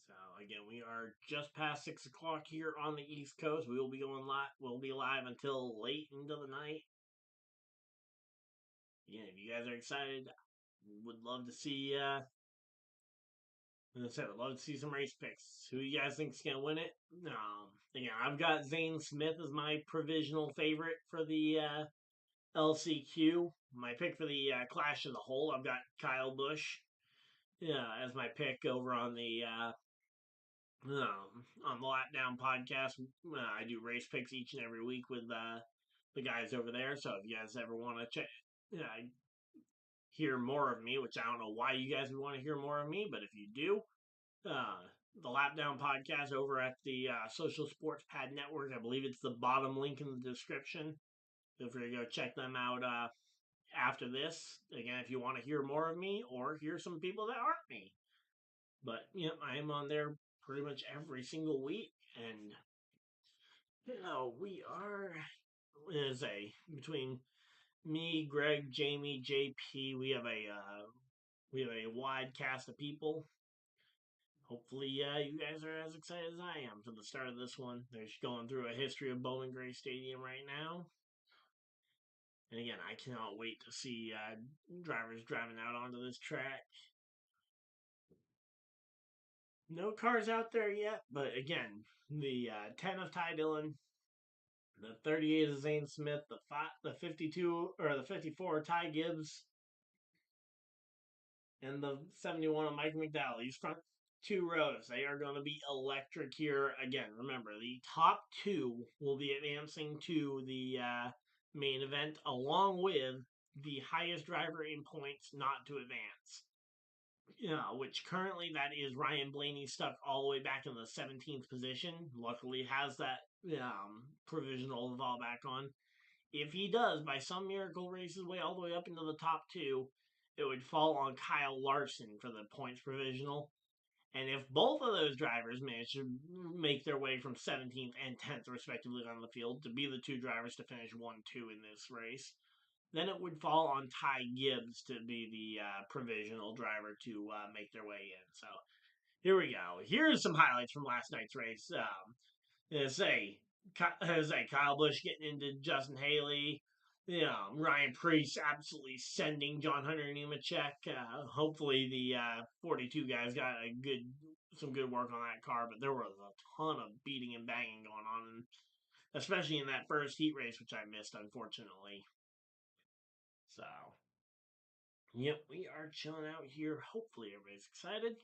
So again, we are just past 6 o'clock here on the East Coast. We will be going live. We'll be live until late into the night. Again, if you guys are excited, would love to see. As I said, I'd love to see some race picks. Who you guys think is gonna win it? Again, I've got Zane Smith as my provisional favorite for the LCQ. My pick for the Clash of the Whole, I've got Kyle Busch as my pick over on the Lap Down podcast. I do race picks each and every week with the guys over there. So if you guys ever want to hear more of me, which I don't know why you guys would want to hear more of me, but if you do, the Lap Down podcast over at the Social Sports Pad Network, I believe it's the bottom link in the description. Feel free to go check them out after this. Again, if you want to hear more of me or hear some people that aren't me. But, I am on there pretty much every single week. And we are is a between me, Greg, Jamie, JP. We have a wide cast of people. Hopefully, you guys are as excited as I am for the start of this one. They're going through a history of Bowman Gray Stadium right now. And again, I cannot wait to see drivers driving out onto this track. No cars out there yet, but again, the 10 of Ty Dillon, the 38 of Zane Smith, the 52 or the 54 of Ty Gibbs, and the 71 of Mike McDowell. These front two rows, they are going to be electric here. Again, remember, the top two will be advancing to the main event along with the highest driver in points not to advance. Which currently that is Ryan Blaney stuck all the way back in the 17th position. Luckily has that provisional to fall back on. If he does, by some miracle, race his way all the way up into the top two, it would fall on Kyle Larson for the points provisional. And if both of those drivers manage to make their way from 17th and 10th, respectively, on the field to be the two drivers to finish 1-2 in this race, then it would fall on Ty Gibbs to be the provisional driver to make their way in. So here we go. Here's some highlights from last night's race. Say Kyle Busch getting into Justin Haley. Ryan Preece absolutely sending John Hunter Nemechek. Hopefully the 42 guys got some good work on that car, but there was a ton of beating and banging going on, especially in that first heat race, which I missed, unfortunately. So, yep, we are chilling out here. Hopefully everybody's excited.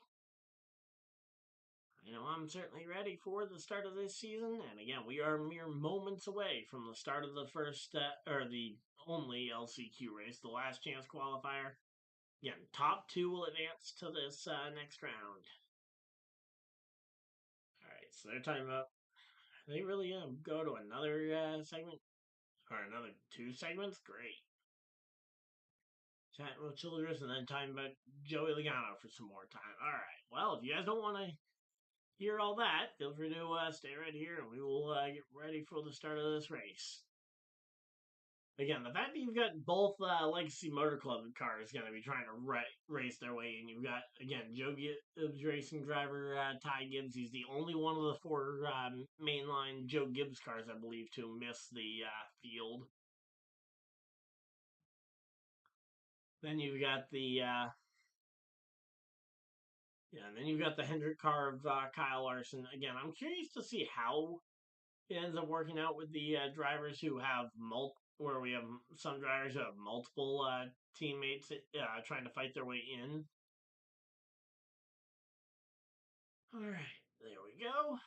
I'm certainly ready for the start of this season. And again, we are mere moments away from the start of the first, or the only LCQ race, the last chance qualifier. Again, top two will advance to this next round. All right, so they're talking about, are they really going to go to another segment? Or another two segments? Great. Chatting with Childress and then talking about Joey Logano for some more time. All right, well, if you guys don't want to hear all that, feel free to stay right here and we will get ready for the start of this race. Again, the fact that you've got both Legacy Motor Club cars going to be trying to race their way in. You've got, again, Joe Gibbs racing driver Ty Gibbs. He's the only one of the four mainline Joe Gibbs cars, I believe, to miss the field. Then you've got the and then you've got the Hendrick car of Kyle Larson. Again, I'm curious to see how it ends up working out with the drivers who have where we have some drivers who have multiple teammates trying to fight their way in. All right, there we go.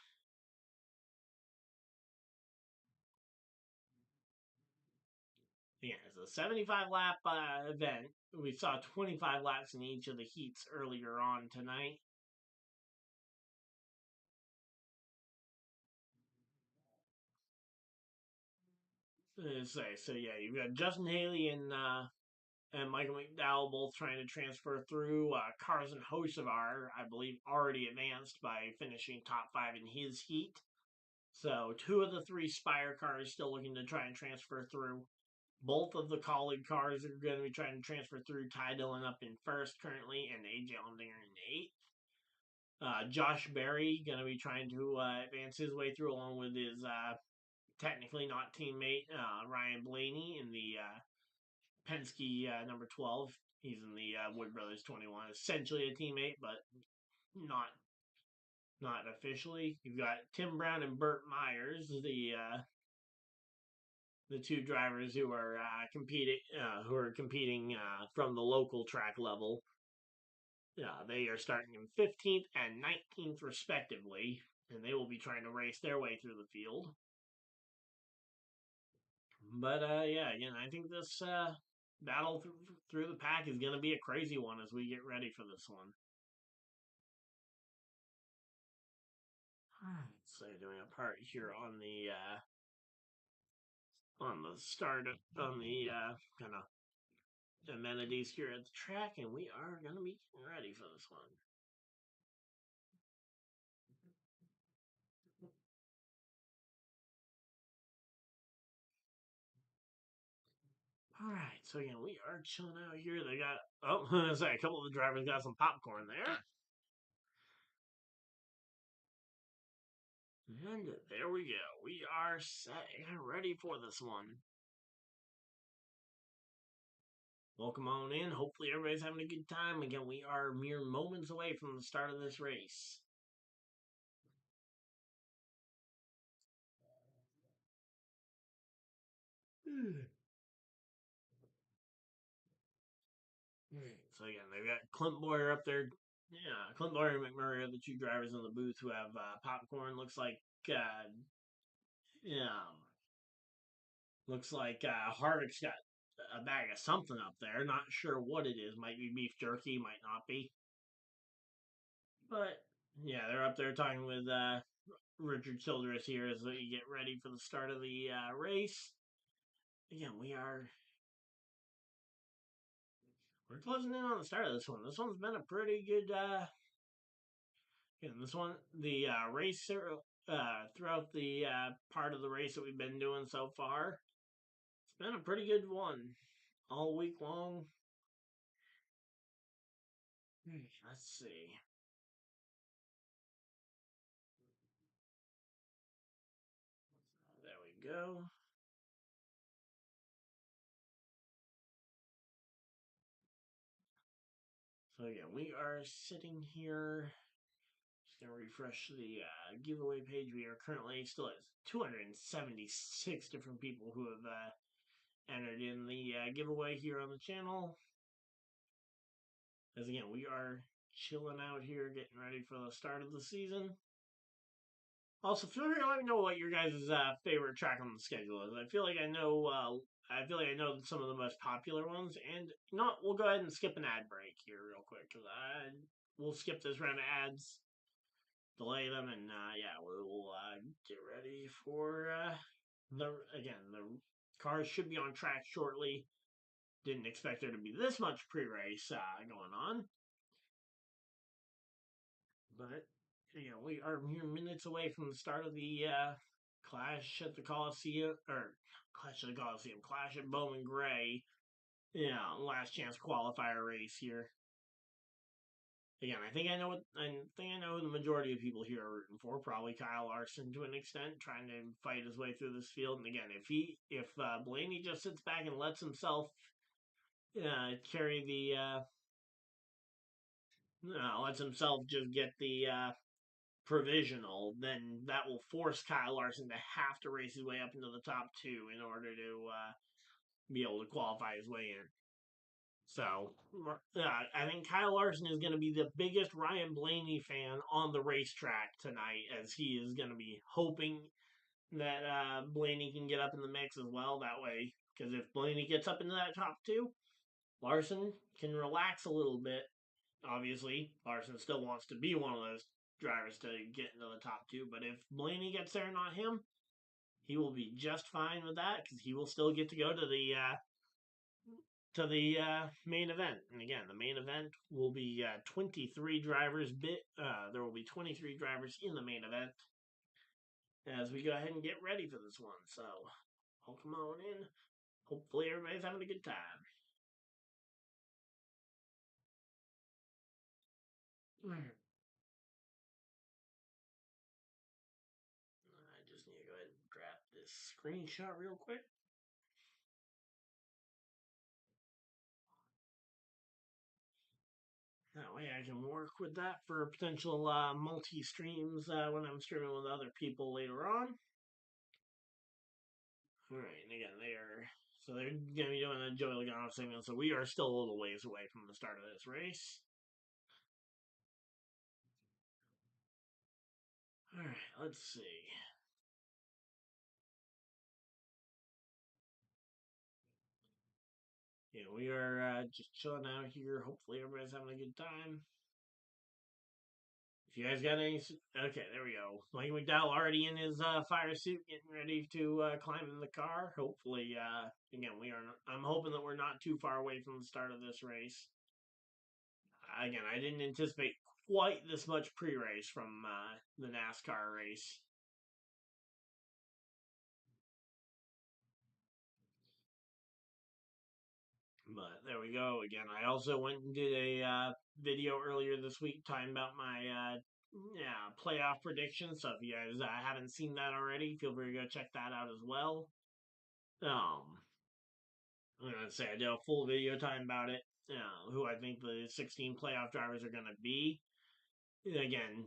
Yeah, it's a 75 lap event. We saw 25 laps in each of the heats earlier on tonight. So yeah, you've got Justin Haley and Michael McDowell both trying to transfer through. Carson Hocevar, I believe, already advanced by finishing top 5 in his heat. So two of the three Spire cars still looking to try and transfer through. Both of the College cars are going to be trying to transfer through. Ty Dillon up in first currently, and AJ Allmendinger in eighth. Josh Berry going to be trying to advance his way through along with his technically not teammate Ryan Blaney in the Penske number 12. He's in the Wood Brothers 21. Essentially a teammate, but not officially. You've got Tim Brown and Burt Myers, the two drivers who are competing from the local track level. They are starting in 15th and 19th respectively, and they will be trying to race their way through the field. But yeah, again, I think this battle through the pack is going to be a crazy one as we get ready for this one. So doing a part here on the start on the kind of amenities here at the track, and we are going to be ready for this one. All right, so again, we are chilling out here. They got oh, sorry, a couple of the drivers got some popcorn there, and there we go. We are set and ready for this one. Welcome on in. Hopefully, everybody's having a good time. Again, we are mere moments away from the start of this race. So again, they've got Clint Boyer up there. Yeah, Clint Boyer and McMurray are the two drivers in the booth who have popcorn. Yeah, looks like Harvick's got a bag of something up there. Not sure what it is. Might be beef jerky. Might not be. But yeah, they're up there talking with Richard Childress here as we get ready for the start of the race. Again, we're closing in on the start of this one. This one's been a pretty good. This one, the race throughout the part of the race that we've been doing so far, it's been a pretty good one all week long. Let's see. There we go. So again, we are sitting here. Just gonna refresh the giveaway page. We are currently still at 276 different people who have entered in the giveaway here on the channel. As again, we are chilling out here, getting ready for the start of the season. Also, feel free to let me know what your guys' favorite track on the schedule is. I feel like I know. I feel like I know some of the most popular ones, and you know what? We'll go ahead and skip an ad break here real quick because we'll skip this round of ads, delay them, and yeah, we'll get ready for the cars should be on track shortly. Didn't expect there to be this much pre-race going on, but we are mere minutes away from the start of the Clash at the Coliseum, or Clash at the Coliseum, Clash at Bowman Gray. Yeah, last chance qualifier race here. Again, I know who the majority of people here are rooting for. Probably Kyle Larson to an extent, trying to fight his way through this field. And again, if Blaney just sits back and lets himself carry the lets himself just get the provisional, then that will force Kyle Larson to have to race his way up into the top two in order to be able to qualify his way in. So I think Kyle Larson is going to be the biggest Ryan Blaney fan on the racetrack tonight, as he is going to be hoping that Blaney can get up in the mix as well. That way, because if Blaney gets up into that top two, Larson can relax a little bit. Obviously, Larson still wants to be one of those drivers to get into the top two, but if Blaney gets there and not him, he will be just fine with that because he will still get to go to the main event. And again, the main event will be 23 drivers. There will be 23 drivers in the main event as we go ahead and get ready for this one. So, welcome on in. Hopefully, everybody's having a good time. I just need to go ahead and grab this screenshot real quick. That way I can work with that for potential multi-streams when I'm streaming with other people later on. Alright, and again, they're going to be doing a Joey Logano segment, so we are still a little ways away from the start of this race. Alright, let's see. Yeah, we are just chilling out here. Hopefully everybody's having a good time. If you guys got any... Okay, there we go. Mike McDowell already in his fire suit, getting ready to climb in the car. Hopefully, again, I'm hoping that we're not too far away from the start of this race. Again, I didn't anticipate quite this much pre-race from the NASCAR race. there we go again. I also went and did a video earlier this week talking about my playoff predictions. So if you guys haven't seen that already, feel free to go check that out as well. I'm gonna say I did a full video talking about it. Who I think the 16 playoff drivers are gonna be. Again,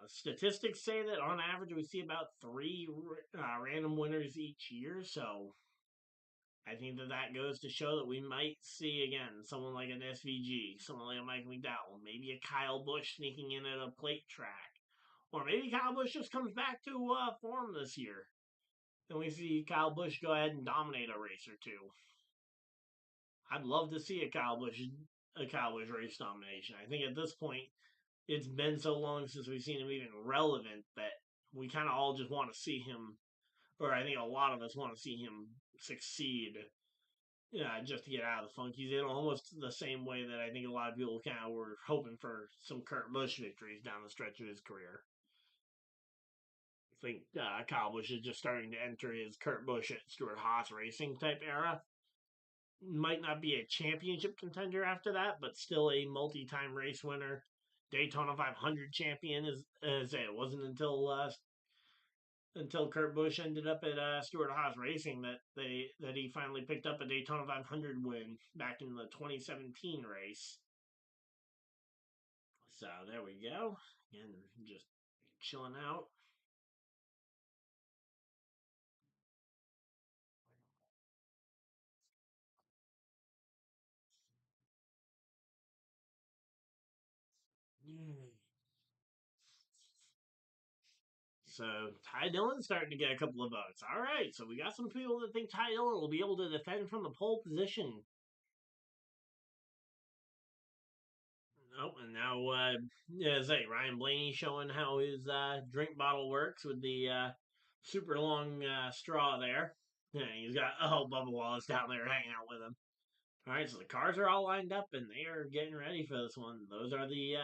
statistics say that on average we see about 3 random winners each year. So I think that goes to show that we might see, again, someone like an SVG, someone like a Mike McDowell, maybe a Kyle Busch sneaking in at a plate track. Or maybe Kyle Busch just comes back to form this year. And we see Kyle Busch go ahead and dominate a race or two. I'd love to see a Kyle Busch race domination. I think at this point, it's been so long since we've seen him even relevant that we kind of all just want to see him, or I think a lot of us want to see him succeed. Yeah, just to get out of the funk. He's in almost the same way that I think a lot of people kind of were hoping for some Kurt Busch victories down the stretch of his career. I think Kyle Busch is just starting to enter his Kurt Busch at Stewart-Haas racing type era. Might not be a championship contender after that, but still a multi-time race winner. Daytona 500 champion as it wasn't until Kurt Busch ended up at Stewart-Haas Racing that he finally picked up a Daytona 500 win back in the 2017 race. So there we go. Again, just chilling out. So Ty Dillon's starting to get a couple of votes. All right, so we got some people that think Ty Dillon will be able to defend from the pole position. Oh, and now, Ryan Blaney showing how his drink bottle works with the super long straw there. Yeah, he's got Bubba Wallace down there hanging out with him. All right, so the cars are all lined up and they are getting ready for this one. Those are the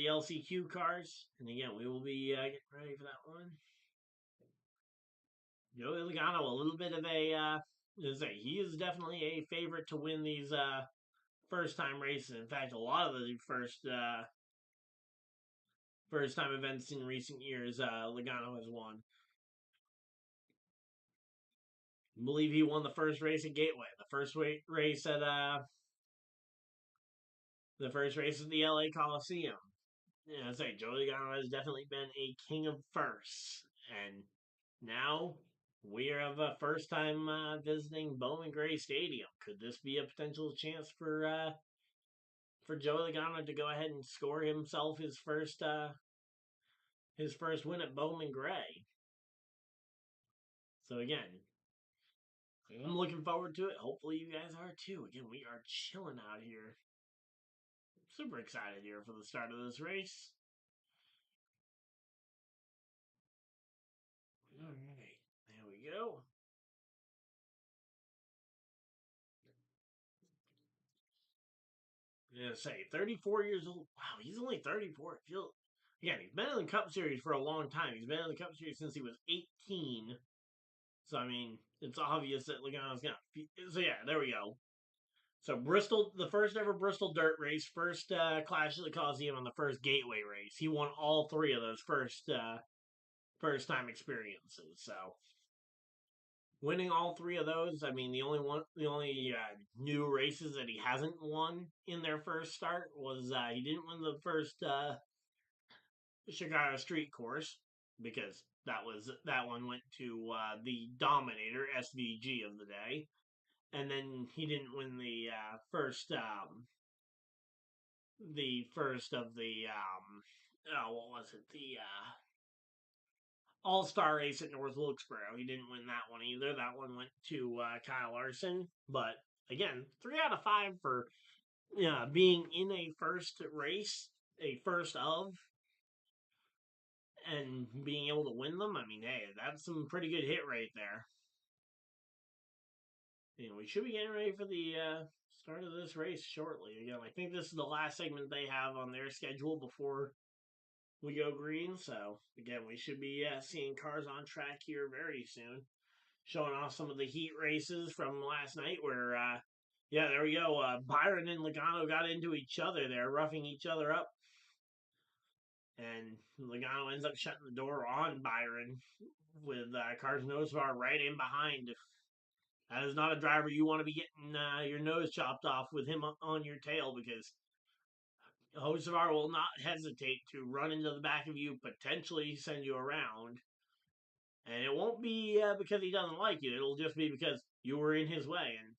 LCQ cars, and again, we will be getting ready for that one. Joey Logano, a little bit of he is definitely a favorite to win these first time races. In fact, a lot of the first time events in recent years, Logano has won. I believe he won the first race at Gateway, the first race at the LA Coliseum. Yeah, I say Joey Logano has definitely been a king of firsts, and now we have a first time visiting Bowman Gray Stadium. Could this be a potential chance for Joey Logano to go ahead and score himself his first win at Bowman Gray? So again, I'm looking forward to it. Hopefully you guys are too. Again, we are chilling out here. Super excited here for the start of this race. All right, there we go. Yeah, say 34 years old. Wow, he's only 34. Again, he's been in the Cup Series for a long time. He's been in the Cup Series since he was 18. So I mean, it's obvious that Logano's gonna. So yeah, there we go. So Bristol, the first ever Bristol dirt race, first Clash of the Coliseum, and the first Gateway race. He won all three of those first time experiences. So winning all three of those, I mean, the only new races that he hasn't won in their first start was he didn't win the first Chicago Street Course because that one went to the Dominator SVG of the day, and then he didn't win the first of the what was it, the All-Star race at North Wilkesboro. He didn't win that one either. That one went to Kyle Larson. But again, 3 out of 5 for being in a first race, a first of, and being able to win them. I mean, hey, that's some pretty good hit rate there. We should be getting ready for the start of this race shortly. Again, I think this is the last segment they have on their schedule before we go green. So again, we should be seeing cars on track here very soon, showing off some of the heat races from last night where Yeah, there we go. Byron and Logano got into each other there, roughing each other up. And Logano ends up shutting the door on Byron with Car's nose bar right in behind. That is not a driver you want to be getting your nose chopped off with him on your tail, because Hocevar will not hesitate to run into the back of you, potentially send you around. And it won't be because he doesn't like you. It'll just be because you were in his way and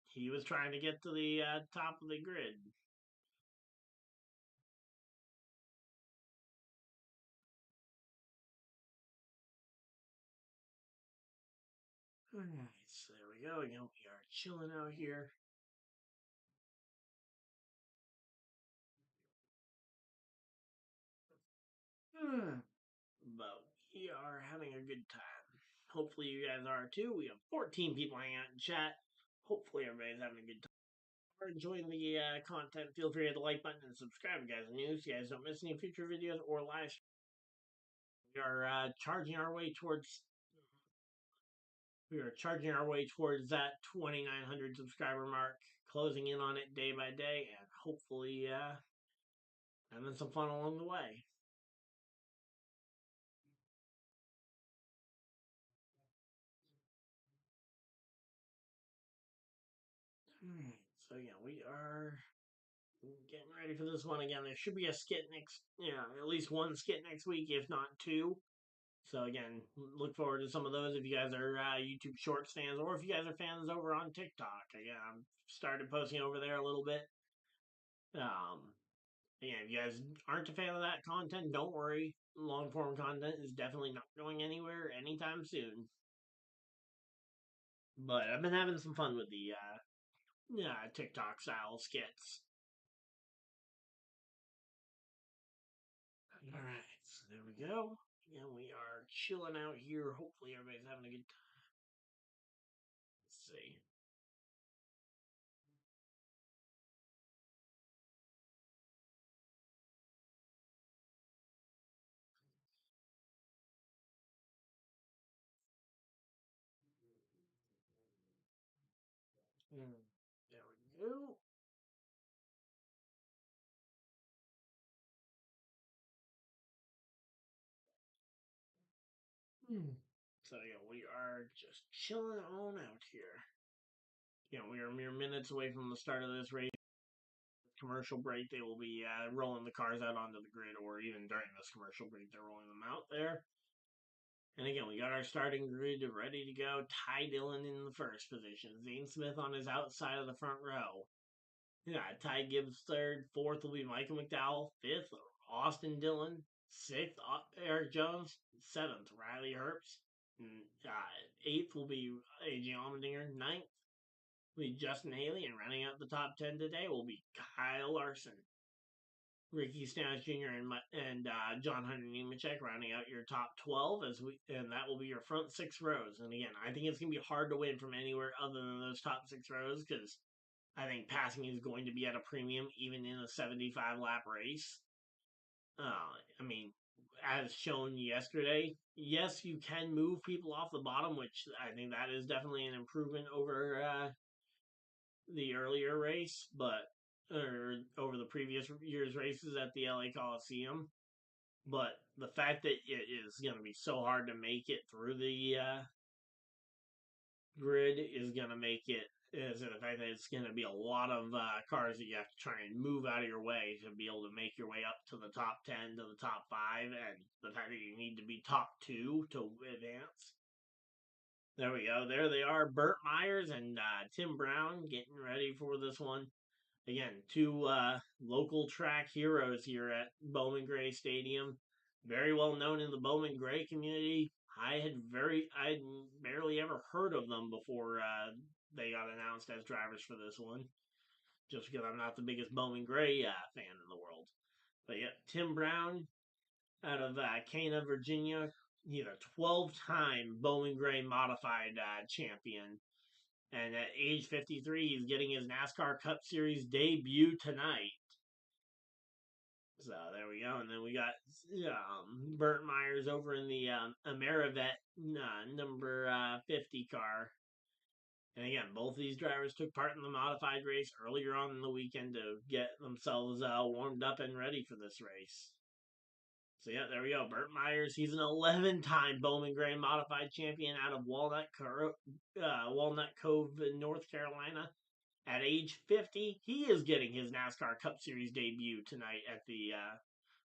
he was trying to get to the top of the grid. Alright, so there we go. Again, we are chilling out here. But we are having a good time. Hopefully you guys are too. We have 14 people hanging out in chat. Hopefully everybody's having a good time. If you're enjoying the content, feel free to hit the like button and subscribe if you guys are new so you guys don't miss any future videos or live streams. We are charging our way towards that 2,900 subscriber mark, closing in on it day by day, and hopefully having some fun along the way. Alright, so yeah, we are getting ready for this one again. There should be a skit next, at least one skit next week, if not two. So again, look forward to some of those if you guys are YouTube Shorts fans, or if you guys are fans over on TikTok. Again, I've started posting over there a little bit. Again, if you guys aren't a fan of that content, don't worry. Long form content is definitely not going anywhere anytime soon. But I've been having some fun with the TikTok style skits. All right, so there we go. Again, we are chilling out here. Hopefully, everybody's having a good time. Let's see. There we go. So yeah, we are just chilling on out here. We are mere minutes away from the start of this race. Commercial break, they will be rolling the cars out onto the grid, or even during this commercial break, they're rolling them out there. And again, we got our starting grid ready to go. Ty Dillon in the first position. Zane Smith on his outside of the front row. Yeah, Ty Gibbs third. Fourth will be Michael McDowell. Fifth, Austin Dillon. Sixth, Eric Jones. Seventh, Riley Herbst. Eighth will be AJ Allmendinger. Ninth will be Justin Haley. And rounding out the top 10 today will be Kyle Larson. Ricky Stenhouse Jr. and John Hunter Nemechek rounding out your top 12 and that will be your front six rows. And again, I think it's gonna be hard to win from anywhere other than those top six rows, because I think passing is going to be at a premium even in a 75 lap race. I mean, as shown yesterday, yes, you can move people off the bottom, which I think that is definitely an improvement over the earlier race, but or over the previous year's races at the LA Coliseum. But the fact that it is going to be so hard to make it through the grid is going to make it. Is the fact that it's going to be a lot of cars that you have to try and move out of your way to be able to make your way up to the top 10, to the top 5, and the fact that you need to be top 2 to advance. There we go. There they are, Burt Myers and Tim Brown, getting ready for this one. Again, two local track heroes here at Bowman Gray Stadium. Very well known in the Bowman Gray community. I had barely ever heard of them before they got announced as drivers for this one. Just because I'm not the biggest Bowman Gray fan in the world. But yeah, Tim Brown out of Cana, Virginia. He's a 12-time Bowman Gray modified champion. And at age 53, he's getting his NASCAR Cup Series debut tonight. So there we go. And then we got Burt Myers over in the Amerivet number 50 car. And again, both of these drivers took part in the modified race earlier on in the weekend to get themselves warmed up and ready for this race. So yeah, there we go. Burt Myers, he's an 11-time Bowman Gray Modified champion out of Walnut Cove, North Carolina. At age 50, he is getting his NASCAR Cup Series debut tonight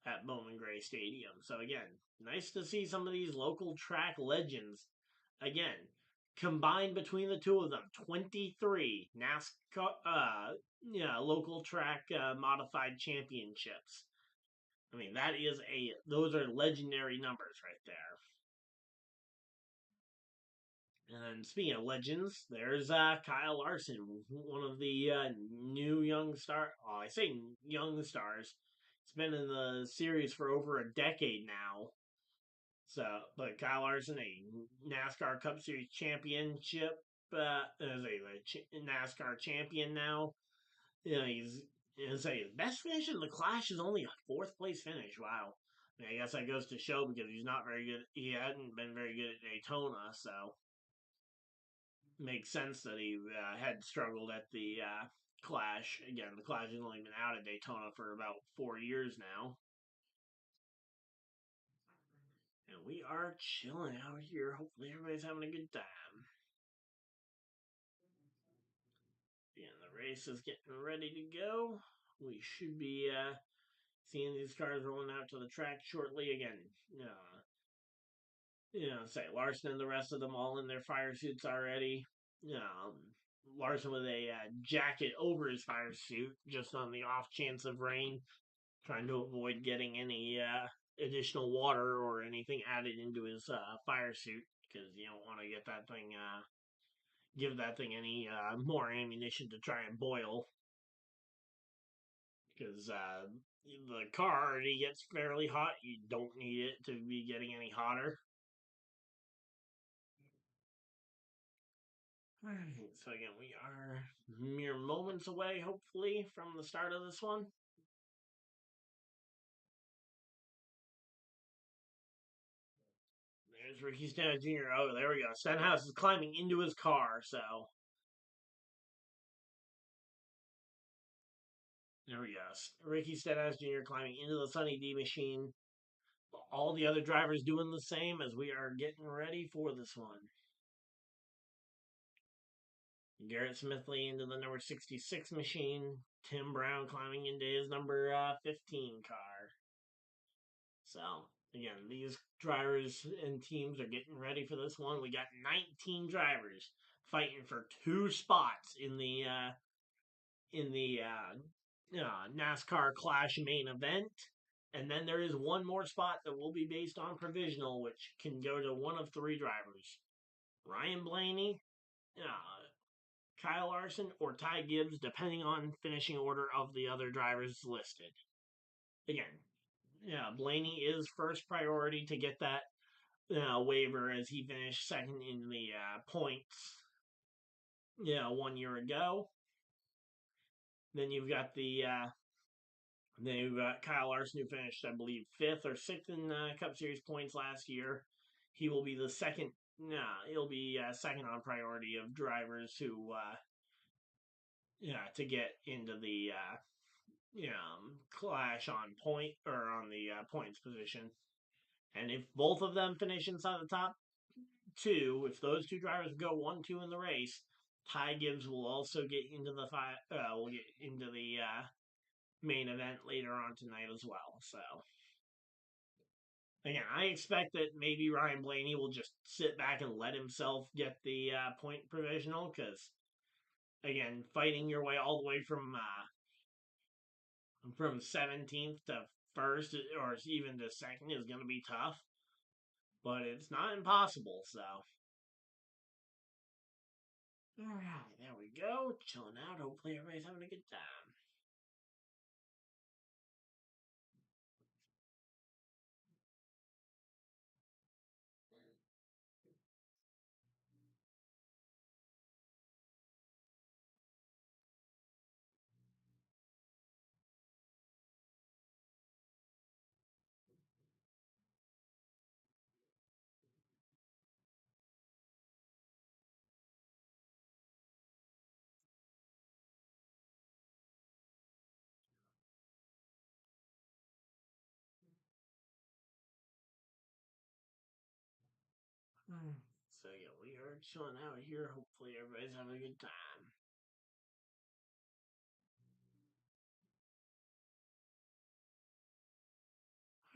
at Bowman Gray Stadium. So again, nice to see some of these local track legends. Again, combined between the two of them, 23 NASCAR, local track modified championships. I mean, those are legendary numbers right there. And speaking of legends, there's Kyle Larson, one of the new young star. Oh, I say young stars. He's been in the series for over a decade now. So, but Kyle Larson, a NASCAR Cup Series championship, is a NASCAR champion now. You know, his best finish in the Clash is only a fourth place finish. Wow. I mean, I guess that goes to show because he's not very good. He hadn't been very good at Daytona, so makes sense that he had struggled at the Clash. Again, the Clash has only been out at Daytona for about 4 years now. And we are chilling out here. Hopefully, everybody's having a good time. And the race is getting ready to go. We should be seeing these cars rolling out to the track shortly. Again, say Larson and the rest of them all in their fire suits already. Larson with a jacket over his fire suit, just on the off chance of rain, trying to avoid getting any additional water or anything added into his fire suit because you don't want to get that thing, give that thing any more ammunition to try and boil. Because the car already gets fairly hot. You don't need it to be getting any hotter. Alright, so again, we are mere moments away, hopefully, from the start of this one. There's Ricky Stenhouse Jr. Oh, there we go. Stenhouse is climbing into his car, so. There we go. Ricky Stenhouse Jr. climbing into the Sunny D machine. All the other drivers doing the same as we are getting ready for this one. Garrett Smithley into the number 66 machine. Tim Brown climbing into his number 15 car. So, again, these drivers and teams are getting ready for this one. We got 19 drivers fighting for 2 spots in the NASCAR Clash main event. And then there is one more spot that will be based on provisional, which can go to one of 3 drivers: Ryan Blaney, Kyle Larson, or Ty Gibbs, depending on finishing order of the other drivers listed. Again, Blaney is first priority to get that waiver as he finished second in the points 1 year ago. Then you've got Kyle Larson, who finished, I believe, 5th or 6th in Cup Series points last year. He will be the second. He'll be second on priority of drivers who to get into the Clash on point or on the points position. And if both of them finish inside the top 2, if those 2 drivers go 1-2 in the race, Ty Gibbs will also get into the main event later on tonight as well. So again, I expect that maybe Ryan Blaney will just sit back and let himself get the point provisional because again, fighting your way all the way from 17th to 1st or even to 2nd is going to be tough, but it's not impossible. So, all right, there we go, chilling out. Hopefully, everybody's having a good time. So yeah, we are chilling out here. Hopefully everybody's having a good time.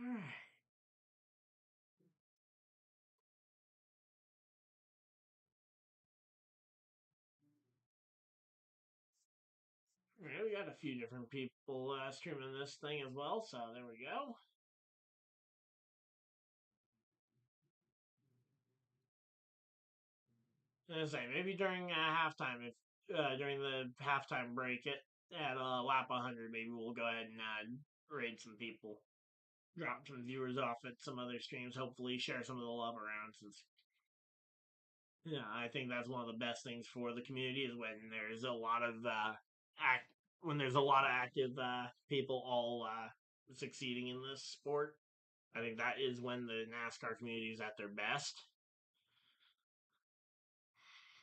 Alright. Alright, we got a few different people streaming this thing as well, so there we go. As I say, maybe during halftime, if during the halftime break at lap 100, maybe we'll go ahead and raid some people, drop some viewers off at some other streams. Hopefully, share some of the love around. Since yeah, I think that's one of the best things for the community is when there's a lot of act when there's a lot of active people all succeeding in this sport. I think that is when the NASCAR community is at their best.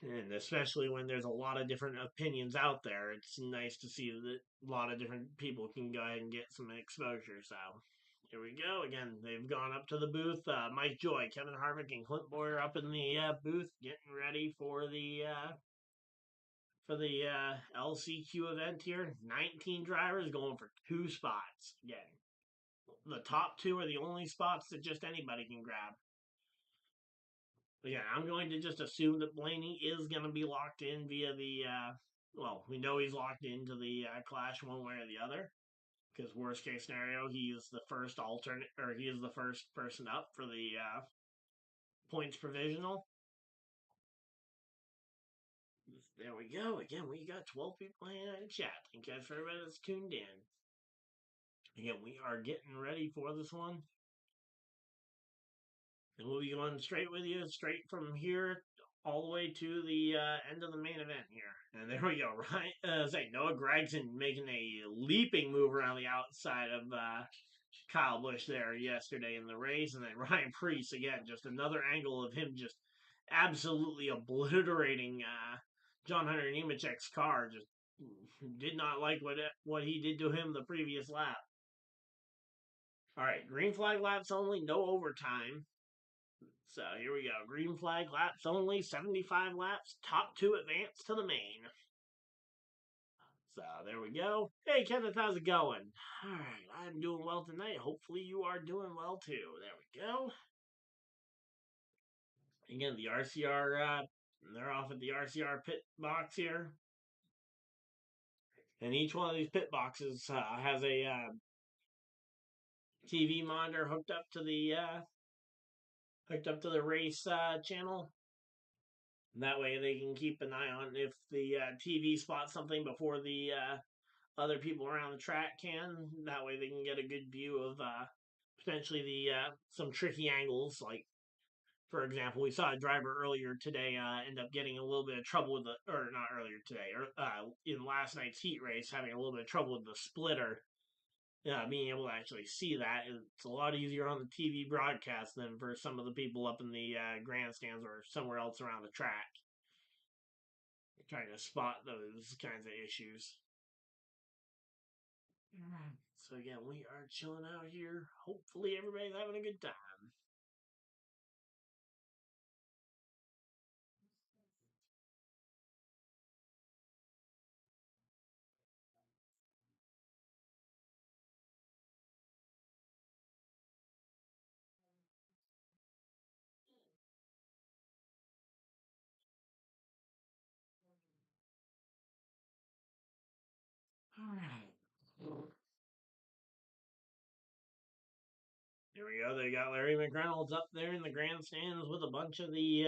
And especially when there's a lot of different opinions out there, it's nice to see that a lot of different people can go ahead and get some exposure. So here we go. Again, they've gone up to the booth. Mike Joy, Kevin Harvick, and Clint Boyer up in the booth getting ready for the LCQ event here. 19 drivers going for 2 spots. Again, the top 2 are the only spots that just anybody can grab. Yeah, I'm going to just assume that Blaney is going to be locked in via the. Well, we know he's locked into the Clash one way or the other. Because worst case scenario, he is the first alternate, or he is the first person up for the points provisional. There we go. Again, we got 12 people hanging out in chat. Thank you guys for everybody that's tuned in. Again, we are getting ready for this one. And we'll be going straight with you, straight from here all the way to the end of the main event here. And there we go, right? Noah Gragson making a leaping move around the outside of Kyle Busch there yesterday in the race. And then Ryan Preece, again, just another angle of him just absolutely obliterating John Hunter Nemechek's car. Just did not like what he did to him the previous lap. All right, green flag laps only, no overtime. So here we go. Green flag laps only, 75 laps. Top 2 advance to the main. So there we go. Hey Kenneth, how's it going? Alright, I'm doing well tonight. Hopefully you are doing well too. There we go. Again, the RCR, they're off at the RCR pit box here. And each one of these pit boxes has a TV monitor hooked up to the race channel. That way they can keep an eye on if the TV spots something before the other people around the track can. That way they can get a good view of potentially the some tricky angles. Like, for example, we saw a driver earlier today end up getting a little bit of trouble with or not earlier today, or in last night's heat race, having a little bit of trouble with the splitter. Being able to actually see that, it's a lot easier on the TV broadcast than for some of the people up in the grandstands or somewhere else around the track trying to spot those kinds of issues. So again, we are chilling out here. Hopefully everybody's having a good time. Alright. There we go. They got Larry McReynolds up there in the grandstands with a bunch of the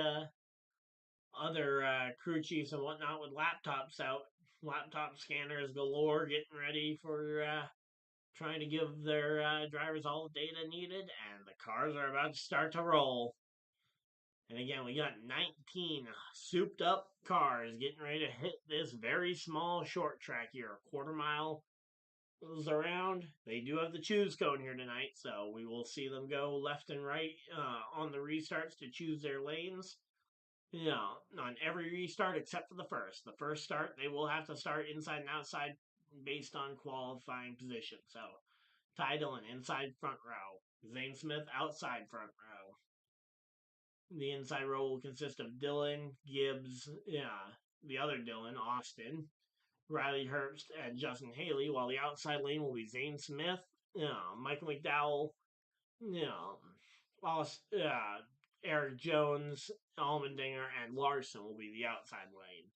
other crew chiefs and whatnot with laptops out. Laptop scanners galore, getting ready for trying to give their drivers all the data needed, and the cars are about to start to roll. And again, we got 19 souped up cars getting ready to hit this very small short track here, a quarter mile around. They do have the choose cone here tonight, so we will see them go left and right on the restarts to choose their lanes. On every restart except for the first. The first start, they will have to start inside and outside based on qualifying position. So, Ty Dillon, inside front row. Zane Smith, outside front row. The inside row will consist of Dylan, Gibbs, the other Dylan, Austin, Riley Herbst, and Justin Haley, while the outside lane will be Zane Smith, Michael McDowell, you know, Eric Jones, Allmendinger, and Larson will be the outside lane.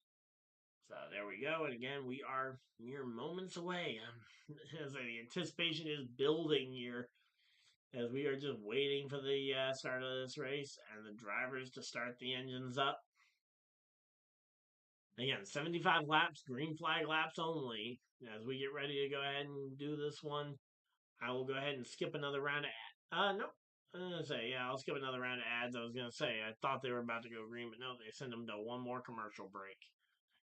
So there we go. And again, we are mere moments away. As the anticipation is building here, as we are just waiting for the start of this race and the drivers to start the engines up. Again, 75 laps, green flag laps only. As we get ready to go ahead and do this one, I will go ahead and skip another round of nope. I was gonna say, yeah, I'll skip another round of ads. I was gonna say, I thought they were about to go green, but no, they send them to one more commercial break.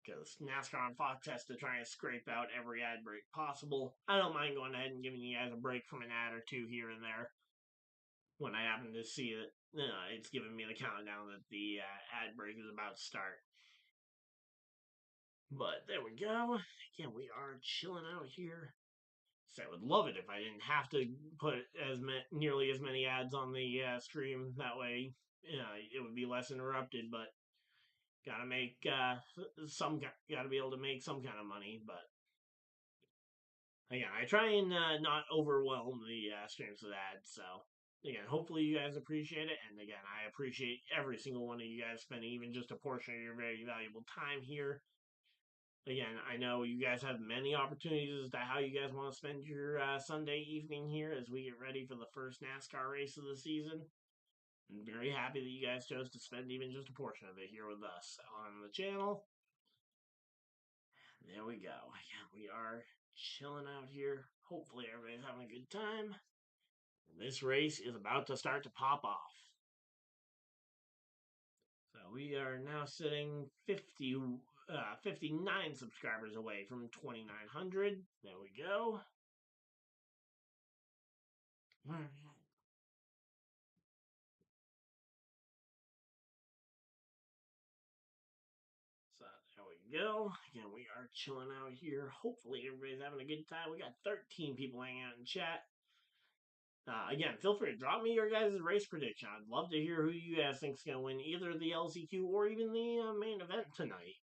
Because NASCAR and Fox has to try and scrape out every ad break possible. I don't mind going ahead and giving you guys a break from an ad or two here and there when I happen to see that it's giving me the countdown that the ad break is about to start. But there we go. Again, we are chilling out here. So I would love it if I didn't have to put nearly as many ads on the stream. That way, it would be less interrupted. But gotta make gotta be able to make some kind of money. But again, I try and not overwhelm the streams with ads. So again, hopefully you guys appreciate it. And again, I appreciate every single one of you guys spending even just a portion of your very valuable time here. Again, I know you guys have many opportunities as to how you guys want to spend your Sunday evening here as we get ready for the first NASCAR race of the season. I'm very happy that you guys chose to spend even just a portion of it here with us on the channel. There we go. Again, we are chilling out here. Hopefully everybody's having a good time. This race is about to start to pop off. So we are now sitting 59 subscribers away from 2,900. There we go. So there we go. Again, we are chilling out here. Hopefully everybody's having a good time. We got 13 people hanging out in chat. Again, feel free to drop me your guys' race prediction. I'd love to hear who you guys think is going to win either the LCQ or even the main event tonight.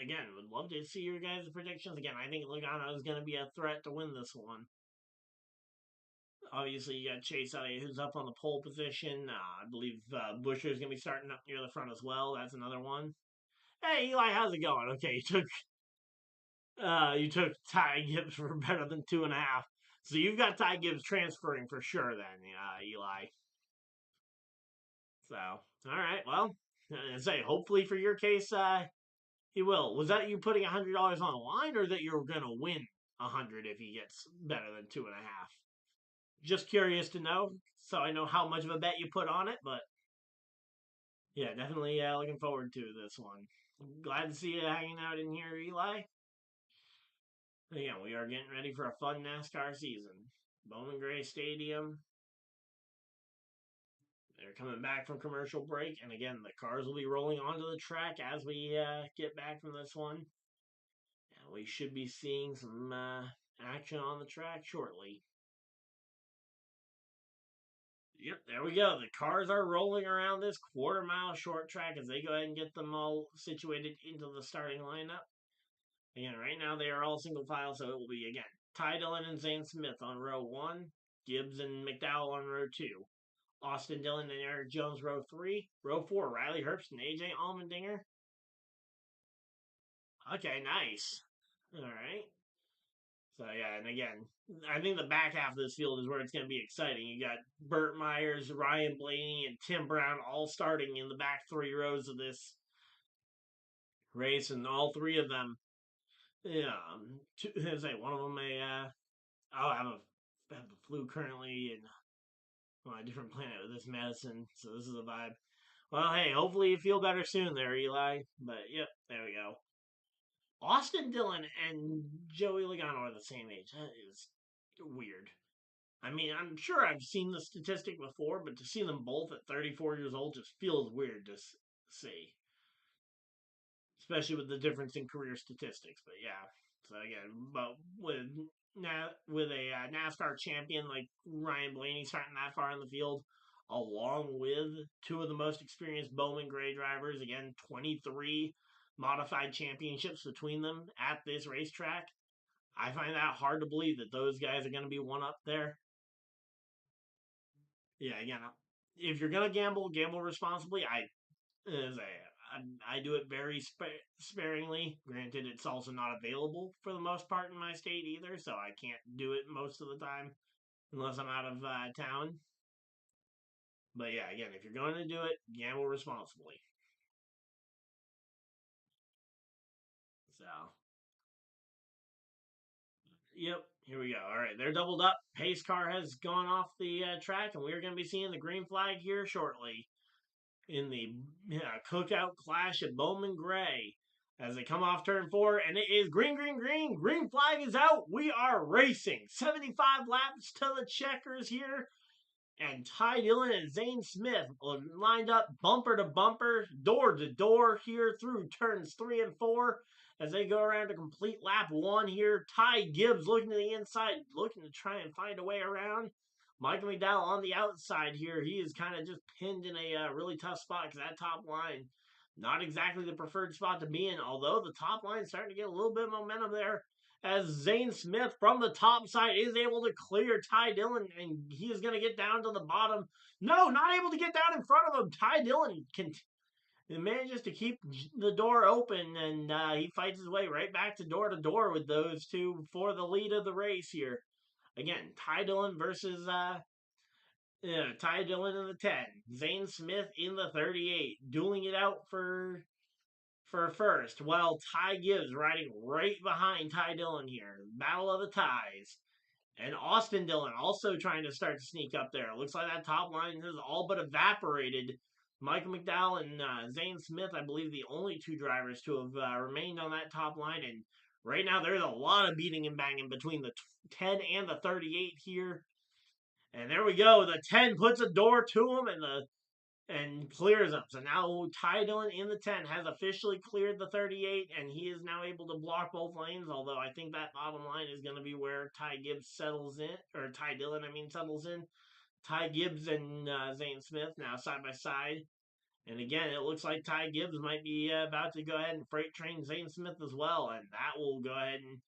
Again, would love to see your guys' predictions. Again, I think Logano is going to be a threat to win this one. Obviously, you got Chase Elliott, who's up on the pole position. I believe Buescher is going to be starting up near the front as well. That's another one. Hey, Eli, how's it going? Okay, you took Ty Gibbs for better than 2.5. So you've got Ty Gibbs transferring for sure then, Eli. So, all right, well, I say, hopefully for your case, he will. Was that you putting $100 on the line, or that you're going to win 100 if he gets better than 2.5? Just curious to know, so I know how much of a bet you put on it, but yeah, definitely looking forward to this one. Glad to see you hanging out in here, Eli. Again, we are getting ready for a fun NASCAR season. Bowman Gray Stadium. They're coming back from commercial break, and again, the cars will be rolling onto the track as we get back from this one. And we should be seeing some action on the track shortly. Yep, there we go. The cars are rolling around this quarter-mile short track as they go ahead and get them all situated into the starting lineup. Again, right now they are all single file, so it will be, again, Ty Dillon and Zane Smith on row 1, Gibbs and McDowell on row 2, Austin Dillon and Eric Jones row 3, row 4, Riley Herbst and AJ Allmendinger. Okay, nice. All right. So, yeah, and again, I think the back half of this field is where it's going to be exciting. You got Burt Myers, Ryan Blaney, and Tim Brown all starting in the back 3 rows of this race, and all 3 of them, one of them may, I'll have the flu currently and on a different planet with this medicine, so this is a vibe. Well, hey, hopefully you feel better soon there, Eli. But, yep, there we go. Austin Dillon and Joey Logano are the same age. That is weird. I mean, I'm sure I've seen the statistic before, but to see them both at 34 years old just feels weird to see. Especially with the difference in career statistics. But yeah, so again, but with a NASCAR champion like Ryan Blaney starting that far in the field, along with two of the most experienced Bowman Gray drivers. Again, 23 modified championships between them at this racetrack. I find that hard to believe that those guys are going to be one up there. Yeah, again, if you're going to gamble, gamble responsibly. I do it very sparingly. Granted, it's also not available for the most part in my state either, so I can't do it most of the time unless I'm out of town. But yeah, again, if you're going to do it, gamble responsibly. So, yep, here we go. All right, they're doubled up. Pace car has gone off the track, and we're going to be seeing the green flag here shortly in the cookout clash at Bowman Gray as they come off turn 4, and it is green, green, green. Green flag is out. We are racing. 75 laps to the checkers here. And Ty Dillon and Zane Smith lined up bumper to bumper, door to door here through turns 3 and 4 as they go around to complete lap 1 here. Ty Gibbs looking to the inside, looking to try and find a way around. Michael McDowell on the outside here. He is kind of just pinned in a really tough spot because that top line, not exactly the preferred spot to be in, although the top line is starting to get a little bit of momentum there as Zane Smith from the top side is able to clear Ty Dillon, and he is going to get down to the bottom. No, not able to get down in front of him. Ty Dillon manages to keep the door open, and he fights his way right back to door with those two for the lead of the race here. Again, Ty Dillon versus Ty Dillon in the 10. Zane Smith in the 38. Dueling it out for first, while Ty Gibbs riding right behind Ty Dillon here. Battle of the Ties. And Austin Dillon also trying to start to sneak up there. Looks like that top line has all but evaporated. Michael McDowell and Zane Smith, I believe, the only two drivers to have remained on that top line. And right now, there's a lot of beating and banging between the 10 and the 38 here. And there we go. The 10 puts a door to him, and clears them. So now Ty Dillon in the 10 has officially cleared the 38, and he is now able to block both lanes, although I think that bottom line is going to be where Ty Gibbs settles in, or Ty Dillon, settles in. Ty Gibbs and Zane Smith now side by side. And again, it looks like Ty Gibbs might be about to go ahead and freight train Zane Smith as well, and that will go ahead and,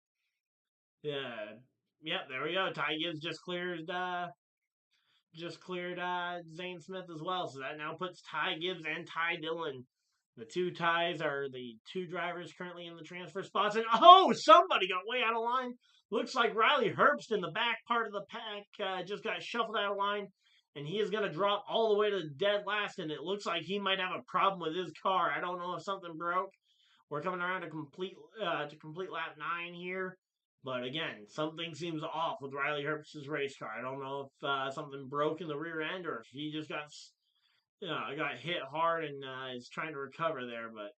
yep, there we go. Ty Gibbs just cleared Zane Smith as well. So that now puts Ty Gibbs and Ty Dillon. The two ties are the two drivers currently in the transfer spots. And somebody got way out of line. Looks like Riley Herbst in the back part of the pack just got shuffled out of line. And he is going to drop all the way to dead last. And it looks like he might have a problem with his car. I don't know if something broke. We're coming around to complete lap 9 here. But again, something seems off with Riley Herbst's race car. I don't know if something broke in the rear end or if he just got hit hard and is trying to recover there. But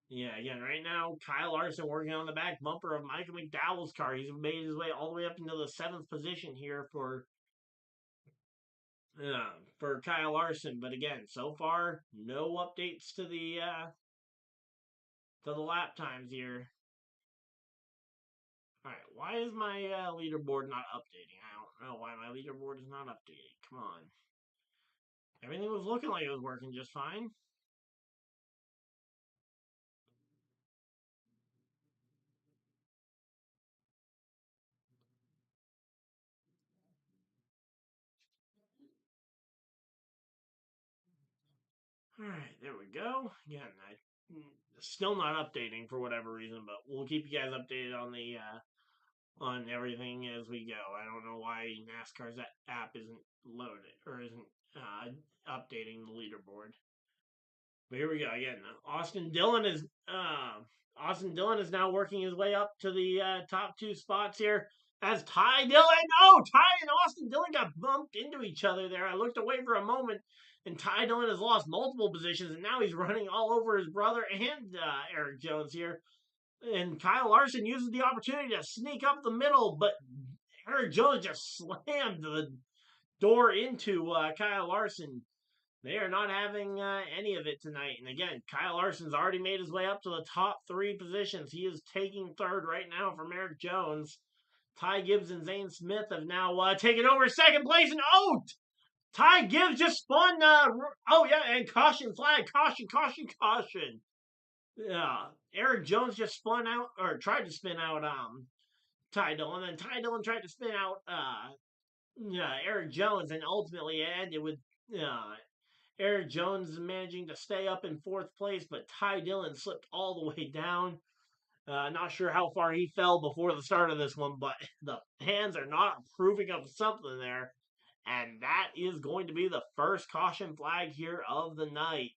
yeah, again, right now, Kyle Larson working on the back bumper of Michael McDowell's car. He's made his way all the way up into the 7th position here for Kyle Larson. But again, so far, no updates to the lap times here. All right, why is my leaderboard not updating? I don't know why my leaderboard is not updating. Come on. Everything was looking like it was working just fine. All right, there we go. Again, still not updating for whatever reason, but we'll keep you guys updated on the on everything as we go. I don't know why NASCAR's app isn't loaded or isn't updating the leaderboard. But here we go again. Austin Dillon is now working his way up to the top 2 spots here. As Ty Dillon, Ty and Austin Dillon got bumped into each other there. I looked away for a moment, and Ty Dillon has lost multiple positions, and now he's running all over his brother and Eric Jones here. And Kyle Larson uses the opportunity to sneak up the middle, but Eric Jones just slammed the door into Kyle Larson. They are not having any of it tonight. And again, Kyle Larson's already made his way up to the top 3 positions. He is taking 3rd right now from Eric Jones. Ty Gibbs and Zane Smith have now taken over 2nd place. And Ty Gibbs just spun. Oh yeah, and caution flag, caution, caution, caution. Yeah, Eric Jones just spun out or tried to spin out Ty Dillon, and then Ty Dillon tried to spin out Eric Jones, and ultimately it ended with uh, Eric Jones managing to stay up in fourth place, but Ty Dillon slipped all the way down. Not sure how far he fell before the start of this one, but the fans are not approving of something there. And that is going to be the first caution flag here of the night.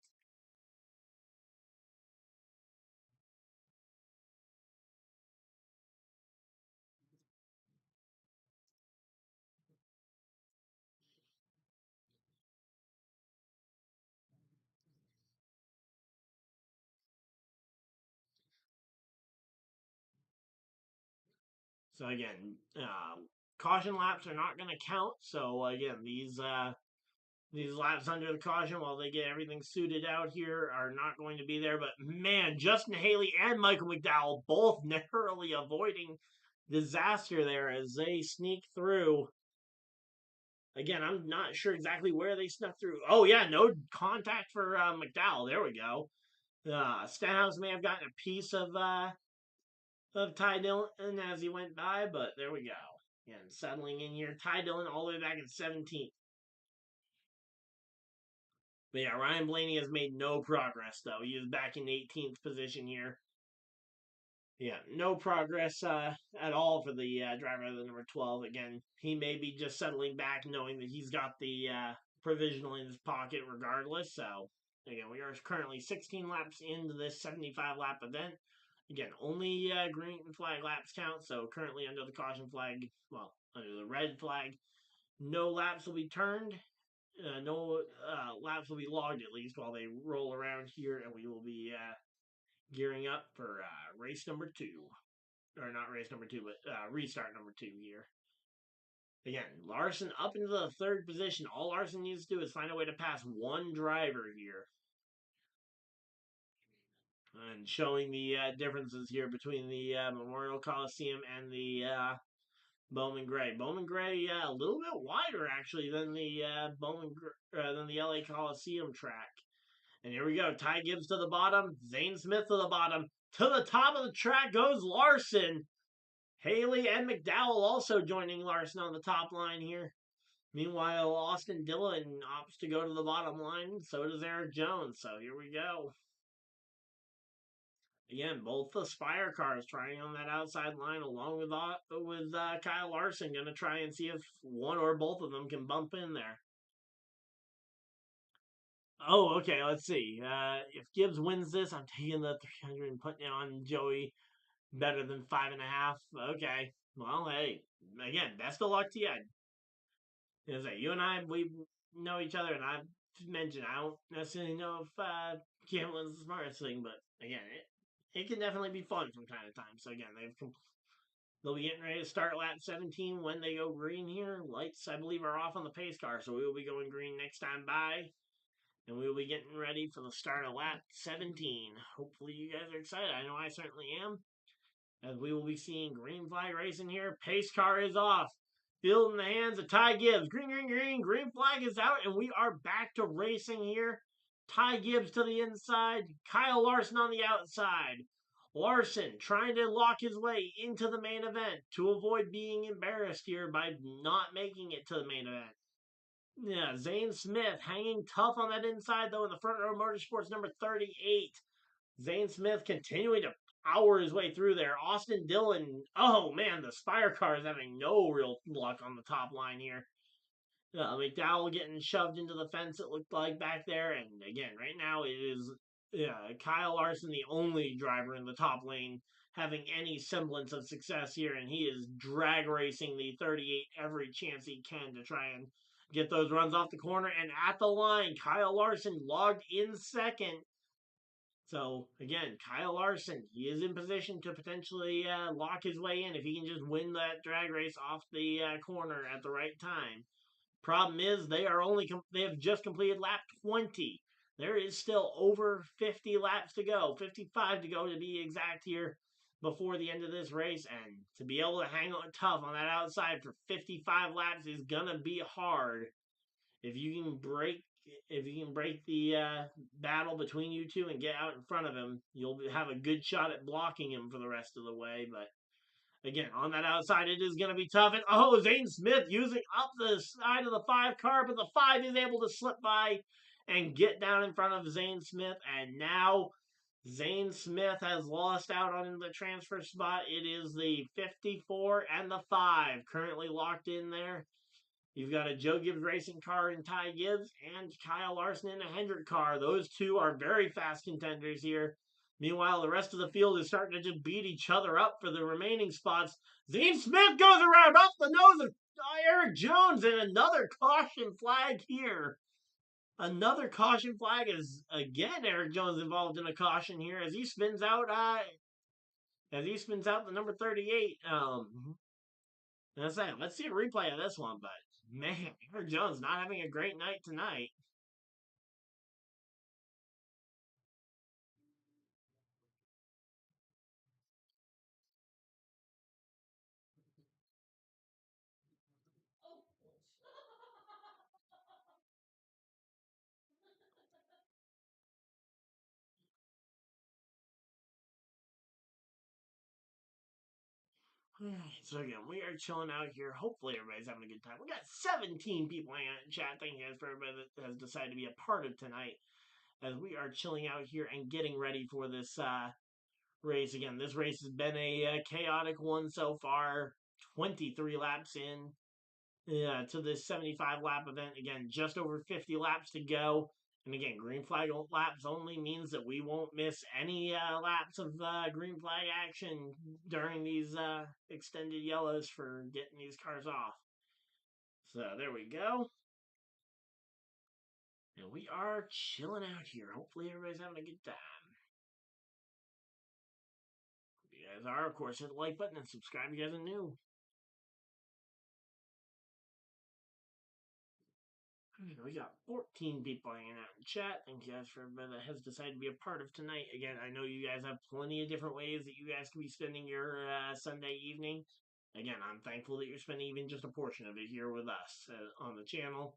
So again, caution laps are not going to count. So again, these laps under the caution, while they get everything suited out here, are not going to be there. But man, Justin Haley and Michael McDowell both narrowly avoiding disaster there as they sneak through. Again, I'm not sure exactly where they snuck through. Oh yeah, no contact for McDowell. There we go. Stenhouse may have gotten a piece of Ty Dillon as he went by, but there we go. Again, settling in here. Ty Dillon all the way back in 17th. But yeah, Ryan Blaney has made no progress though. He is back in 18th position here. Yeah, no progress at all for the driver of the number 12. Again, he may be just settling back, knowing that he's got the provisional in his pocket regardless. So, again, we are currently 16 laps into this 75 lap event. Again, only green flag laps count. So, currently under the caution flag, well, under the red flag, no laps will be turned. No laps will be logged at least while they roll around here, and we will be gearing up for race number 2. Or not race number 2, but restart number 2 here. Again, Larson up into the third position. All Larson needs to do is find a way to pass one driver here. And showing the differences here between the Memorial Coliseum and the Bowman Gray. Bowman Gray a little bit wider actually than the than the LA Coliseum track. And here we go. Ty Gibbs to the bottom. Zane Smith to the bottom. To the top of the track goes Larson. Haley and McDowell also joining Larson on the top line here. Meanwhile, Austin Dillon opts to go to the bottom line. So does Eric Jones. So here we go. Again, both the Spire cars trying on that outside line, along with Kyle Larson, going to try and see if one or both of them can bump in there. Oh, okay. Let's see. If Gibbs wins this, I'm taking the 300 and putting it on Joey. Better than 5.5. Okay. Well, hey, again, best of luck to you. As you and I, we know each other, and I've mentioned I don't necessarily know if gambling's the smartest thing, but again, it can definitely be fun from time to time. So again, they'll be getting ready to start lap 17 when they go green here. Lights, I believe, are off on the pace car, so we will be going green next time by. And we will be getting ready for the start of lap 17. Hopefully you guys are excited. I know I certainly am. As we will be seeing green flag racing here. Pace car is off. Field in the hands of Ty Gibbs. Green, green, green. Green flag is out, and we are back to racing here. Ty Gibbs to the inside. Kyle Larson on the outside. Larson trying to lock his way into the main event to avoid being embarrassed here by not making it to the main event. Yeah, Zane Smith hanging tough on that inside, though, in the front row motorsports number 38. Zane Smith continuing to power his way through there. Austin Dillon, oh man, the Spire car is having no real luck on the top line here. McDowell getting shoved into the fence, it looked like back there. And again, right now it is Kyle Larson, the only driver in the top lane, having any semblance of success here. And he is drag racing the 38 every chance he can to try and get those runs off the corner. And at the line, Kyle Larson logged in second. So again, Kyle Larson, he is in position to potentially lock his way in if he can just win that drag race off the corner at the right time. Problem is, they have just completed lap 20. There is still over 50 laps to go, 55 to go to be exact here before the end of this race, and to be able to hang on tough on that outside for 55 laps is gonna be hard. if you can break the battle between you two and get out in front of him, you'll have a good shot at blocking him for the rest of the way. But again, on that outside, it is going to be tough. And Zane Smith using up the side of the 5 car, but the 5 is able to slip by and get down in front of Zane Smith. And now Zane Smith has lost out on the transfer spot. It is the 54 and the 5 currently locked in there. You've got a Joe Gibbs racing car in Ty Gibbs and Kyle Larson in a Hendrick car. Those two are very fast contenders here. Meanwhile, the rest of the field is starting to just beat each other up for the remaining spots. Zane Smith goes around off the nose of Eric Jones, and another caution flag here. Another caution flag is again Eric Jones involved in a caution here as he spins out the number 38. Let's see a replay of this one, but man, Eric Jones not having a great night tonight. So again, we are chilling out here. Hopefully everybody's having a good time. We got 17 people hanging out in chat. Thank you guys for everybody that has decided to be a part of tonight as we are chilling out here and getting ready for this race. Again, this race has been a chaotic one so far. 23 laps in to this 75 lap event. Again, just over 50 laps to go. And again, green flag laps only means that we won't miss any laps of green flag action during these extended yellows for getting these cars off. So there we go. And we are chilling out here. Hopefully everybody's having a good time. If you guys are, of course, hit the like button and subscribe if you guys are new. We got 14 people hanging out in chat. Thank you guys for everybody that has decided to be a part of tonight. Again, I know you guys have plenty of different ways that you guys can be spending your Sunday evening. Again, I'm thankful that you're spending even just a portion of it here with us on the channel.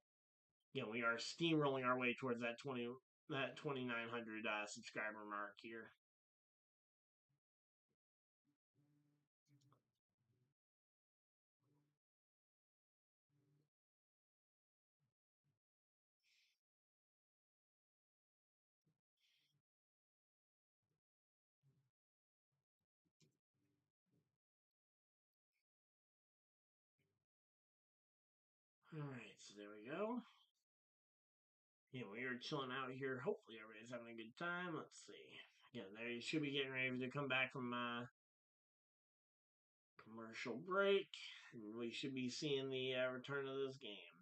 Again, we are steamrolling our way towards that 2,900 subscriber mark here. Alright, so there we go. Yeah, we are chilling out here. Hopefully everybody's having a good time. Let's see. Again, they should be getting ready to come back from commercial break. And we should be seeing the return of this game.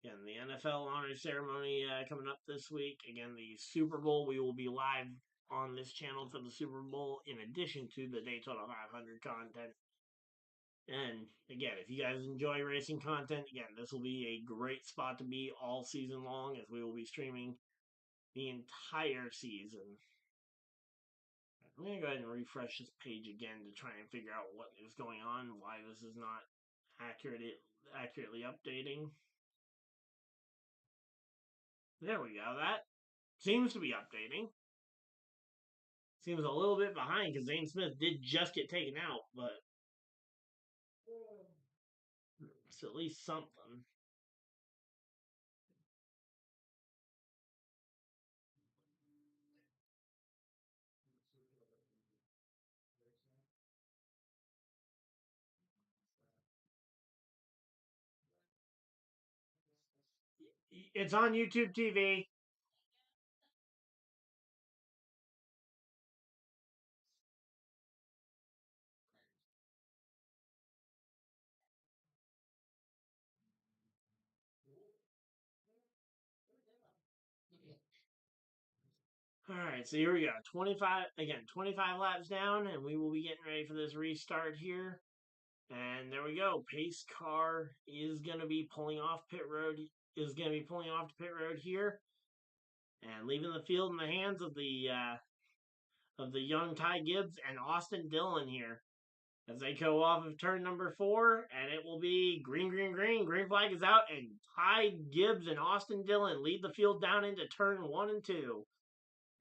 Again, the NFL honor ceremony coming up this week. Again, the Super Bowl. We will be live on this channel for the Super Bowl in addition to the Daytona 500 content. And again, if you guys enjoy racing content, again, this will be a great spot to be all season long as we will be streaming the entire season. I'm going to go ahead and refresh this page again to try and figure out what is going on, why this is not accurately updating. There we go. That seems to be updating. Seems a little bit behind because Zane Smith did just get taken out, but it's at least something. It's on YouTube TV. All right, so here we go. 25 laps down, and we will be getting ready for this restart here. And there we go. Pace car is going to be pulling off pit road. Is going to be pulling off to pit road here, and leaving the field in the hands of the young Ty Gibbs and Austin Dillon here. as they go off of turn number 4, and it will be green, green, green. Green flag is out, and Ty Gibbs and Austin Dillon lead the field down into turn 1 and 2.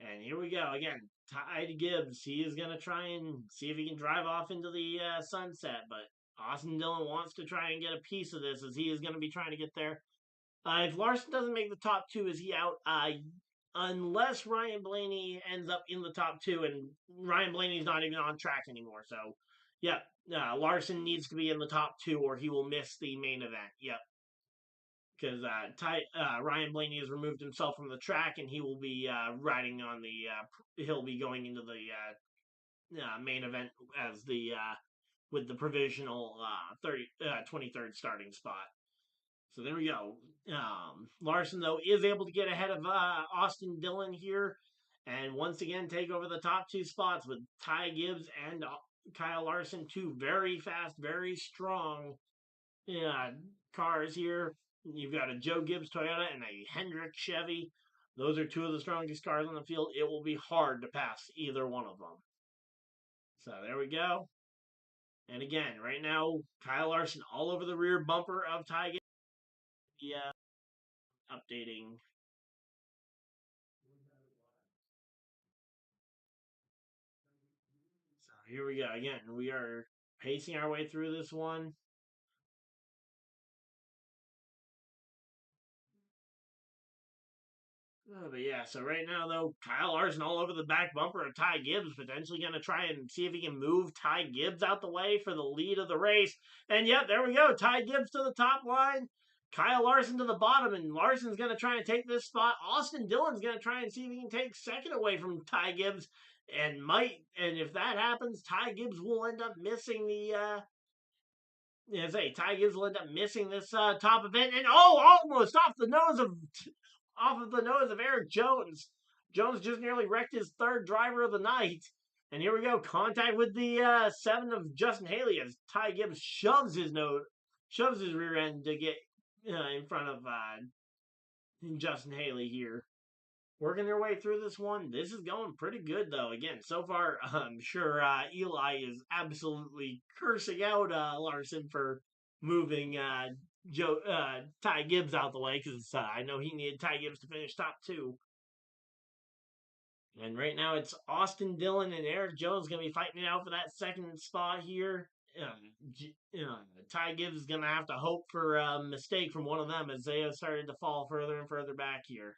And here we go again. Ty Gibbs, he is going to try and see if he can drive off into the sunset, but Austin Dillon wants to try and get a piece of this as he is going to be trying to get there. If Larson doesn't make the top 2, is he out? Unless Ryan Blaney ends up in the top 2, and Ryan Blaney's not even on track anymore. So, yeah, Larson needs to be in the top 2, or he will miss the main event. Yep, because Ryan Blaney has removed himself from the track, and he will be riding on the. He'll be going into the main event as the with the provisional 23rd starting spot. So there we go. Larson, though, is able to get ahead of Austin Dillon here and once again take over the top 2 spots with Ty Gibbs and Kyle Larson, 2 very fast, very strong cars here. You've got a Joe Gibbs Toyota and a Hendrick Chevy. Those are 2 of the strongest cars on the field. It will be hard to pass either one of them. So there we go. And again, right now, Kyle Larson all over the rear bumper of Ty Gibbs. Yeah, updating. So here we go. Again, we are pacing our way through this one. But yeah, so right now though, Kyle Larson all over the back bumper of Ty Gibbs, potentially going to try and see if he can move Ty Gibbs out the way for the lead of the race. And yep, there we go. Ty Gibbs to the top line, Kyle Larson to the bottom, and Larson's going to try and take this spot. Austin Dillon's going to try and see if he can take second away from Ty Gibbs, and if that happens, Ty Gibbs will end up missing the. Ty Gibbs will end up missing this top event, and almost off of the nose of Eric Jones. Jones just nearly wrecked his 3rd driver of the night. And here we go, contact with the 7 of Justin Haley as Ty Gibbs shoves his rear end to get in front of Justin Haley here. Working their way through this one. This is going pretty good, though. Again, so far, I'm sure Eli is absolutely cursing out Larson for moving Ty Gibbs out the way because I know he needed Ty Gibbs to finish top 2. And right now it's Austin Dillon and Eric Jones going to be fighting it out for that second spot here. Ty Gibbs is going to have to hope for a mistake from one of them as they have started to fall further and further back here.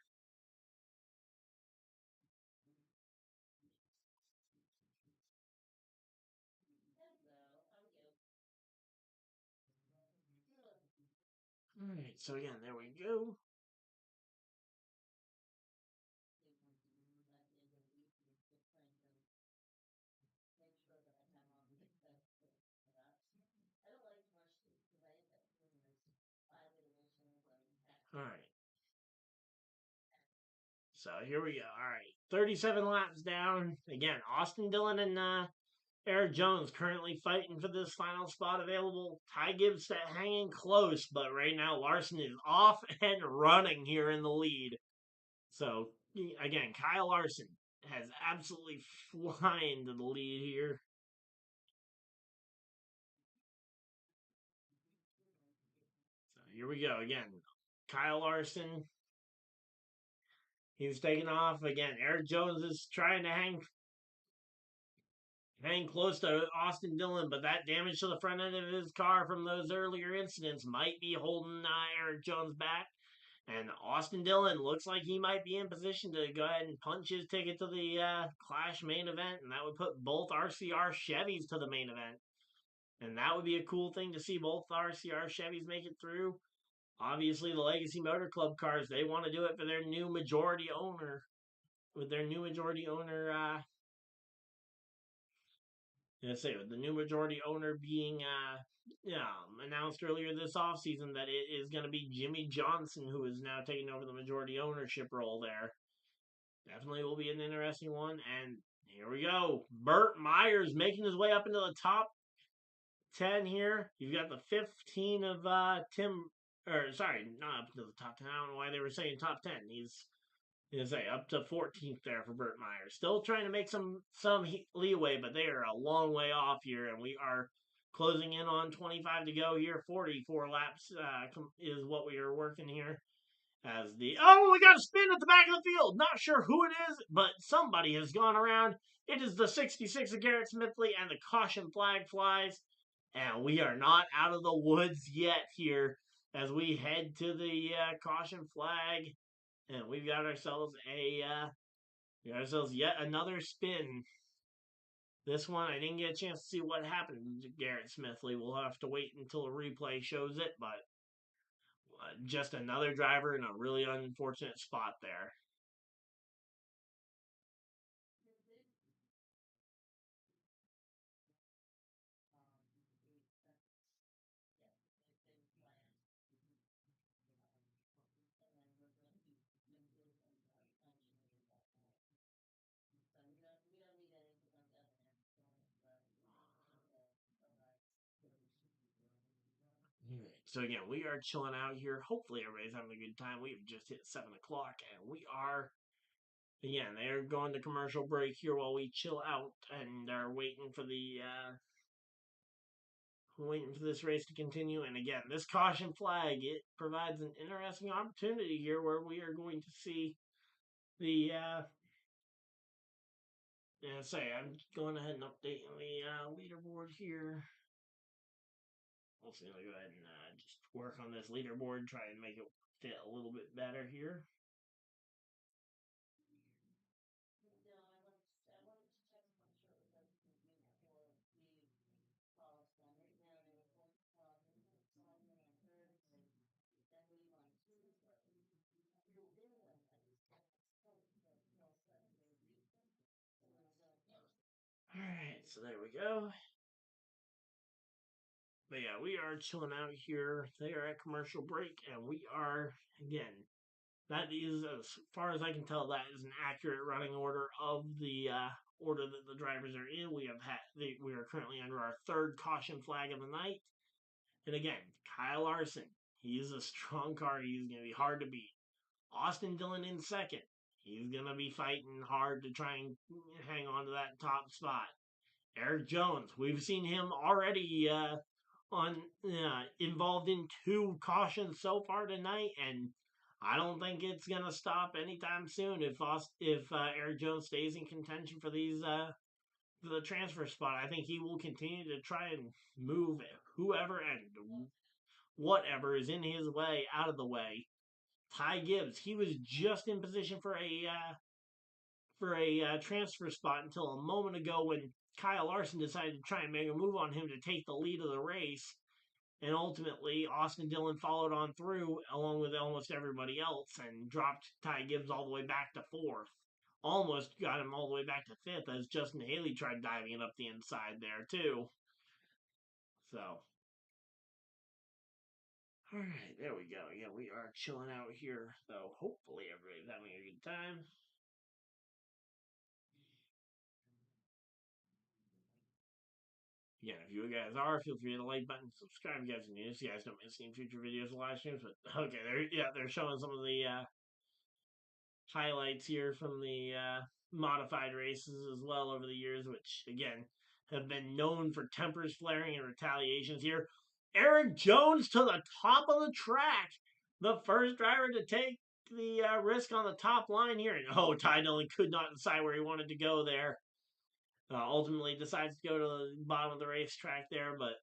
All right, so again, there we go. All right. So here we go. All right. 37 laps down. Again, Austin Dillon and Eric Jones currently fighting for this final spot available. Ty Gibbs hanging close, but right now Larson is off and running here in the lead. So again, Kyle Larson has absolutely flying to the lead here. So here we go again. Kyle Larson. He's taking off again. Eric Jones is trying to hang close to Austin Dillon, but that damage to the front end of his car from those earlier incidents might be holding Eric Jones back. And Austin Dillon looks like he might be in position to go ahead and punch his ticket to the Clash main event, and that would put both RCR Chevys to the main event. And that would be a cool thing to see both RCR Chevys make it through. Obviously, the Legacy Motor Club cars, they want to do it for their new majority owner. With their new majority owner, with the new majority owner being announced earlier this offseason that it is going to be Jimmy Johnson who is now taking over the majority ownership role there. Definitely will be an interesting one. And here we go. Burt Myers making his way up into the top 10 here. You've got the 15 of not up into the top 10. I don't know why they were saying top 10. He's say up to 14th there for Burt Myers. Still trying to make some leeway, but they are a long way off here, and we are closing in on 25 to go here. 44 laps is what we are working here. As we got a spin at the back of the field. Not sure who it is, but somebody has gone around. It is the 66 of Garrett Smithley, and the caution flag flies. And we are not out of the woods yet here as we head to the caution flag, and we've got ourselves yet another spin. This one I didn't get a chance to see what happened to Garrett Smithley. We'll have to wait until a replay shows it, but just another driver in a really unfortunate spot there. So again, we are chilling out here. Hopefully everybody's having a good time. We've just hit 7 o'clock, and we are again. They're going to commercial break here while we chill out and are waiting for this race to continue. And again, this caution flag, it provides an interesting opportunity here where we are going to see the I'm going ahead and updating the leaderboard here. We'll see. I'll go ahead and just work on this leaderboard, try and make it fit a little bit better here. All right, so there we go. But yeah, we are chilling out here. They are at commercial break, and we are again. That is, as far as I can tell, that is an accurate running order of the order that the drivers are in. We are currently under our third caution flag of the night, and again, Kyle Larson. He's a strong car. He's going to be hard to beat. Austin Dillon in second. He's going to be fighting hard to try and hang on to that top spot. Eric Jones, we've seen him already on involved in 2 cautions so far tonight, and I don't think it's gonna stop anytime soon if Eric Jones stays in contention for these for the transfer spot. I think he will continue to try and move whoever and whatever is in his way out of the way. Ty Gibbs, he was just in position for a transfer spot until a moment ago when Kyle Larson decided to try and make a move on him to take the lead of the race. And ultimately, Austin Dillon followed on through along with almost everybody else and dropped Ty Gibbs all the way back to 4th. Almost got him all the way back to 5th as Justin Haley tried diving it up the inside there, too. So, all right, there we go. Yeah, we are chilling out here. So, hopefully, everybody's having a good time. Again, if you guys are, feel free to like button, subscribe. You guys are new, so you guys don't miss any future videos or live streams. But okay, they're showing some of the highlights here from the modified races as well over the years, which again have been known for tempers flaring and retaliations here. Eric Jones to the top of the track, the first driver to take the risk on the top line here. And Ty Dillon could not decide where he wanted to go there. Ultimately decides to go to the bottom of the racetrack there, but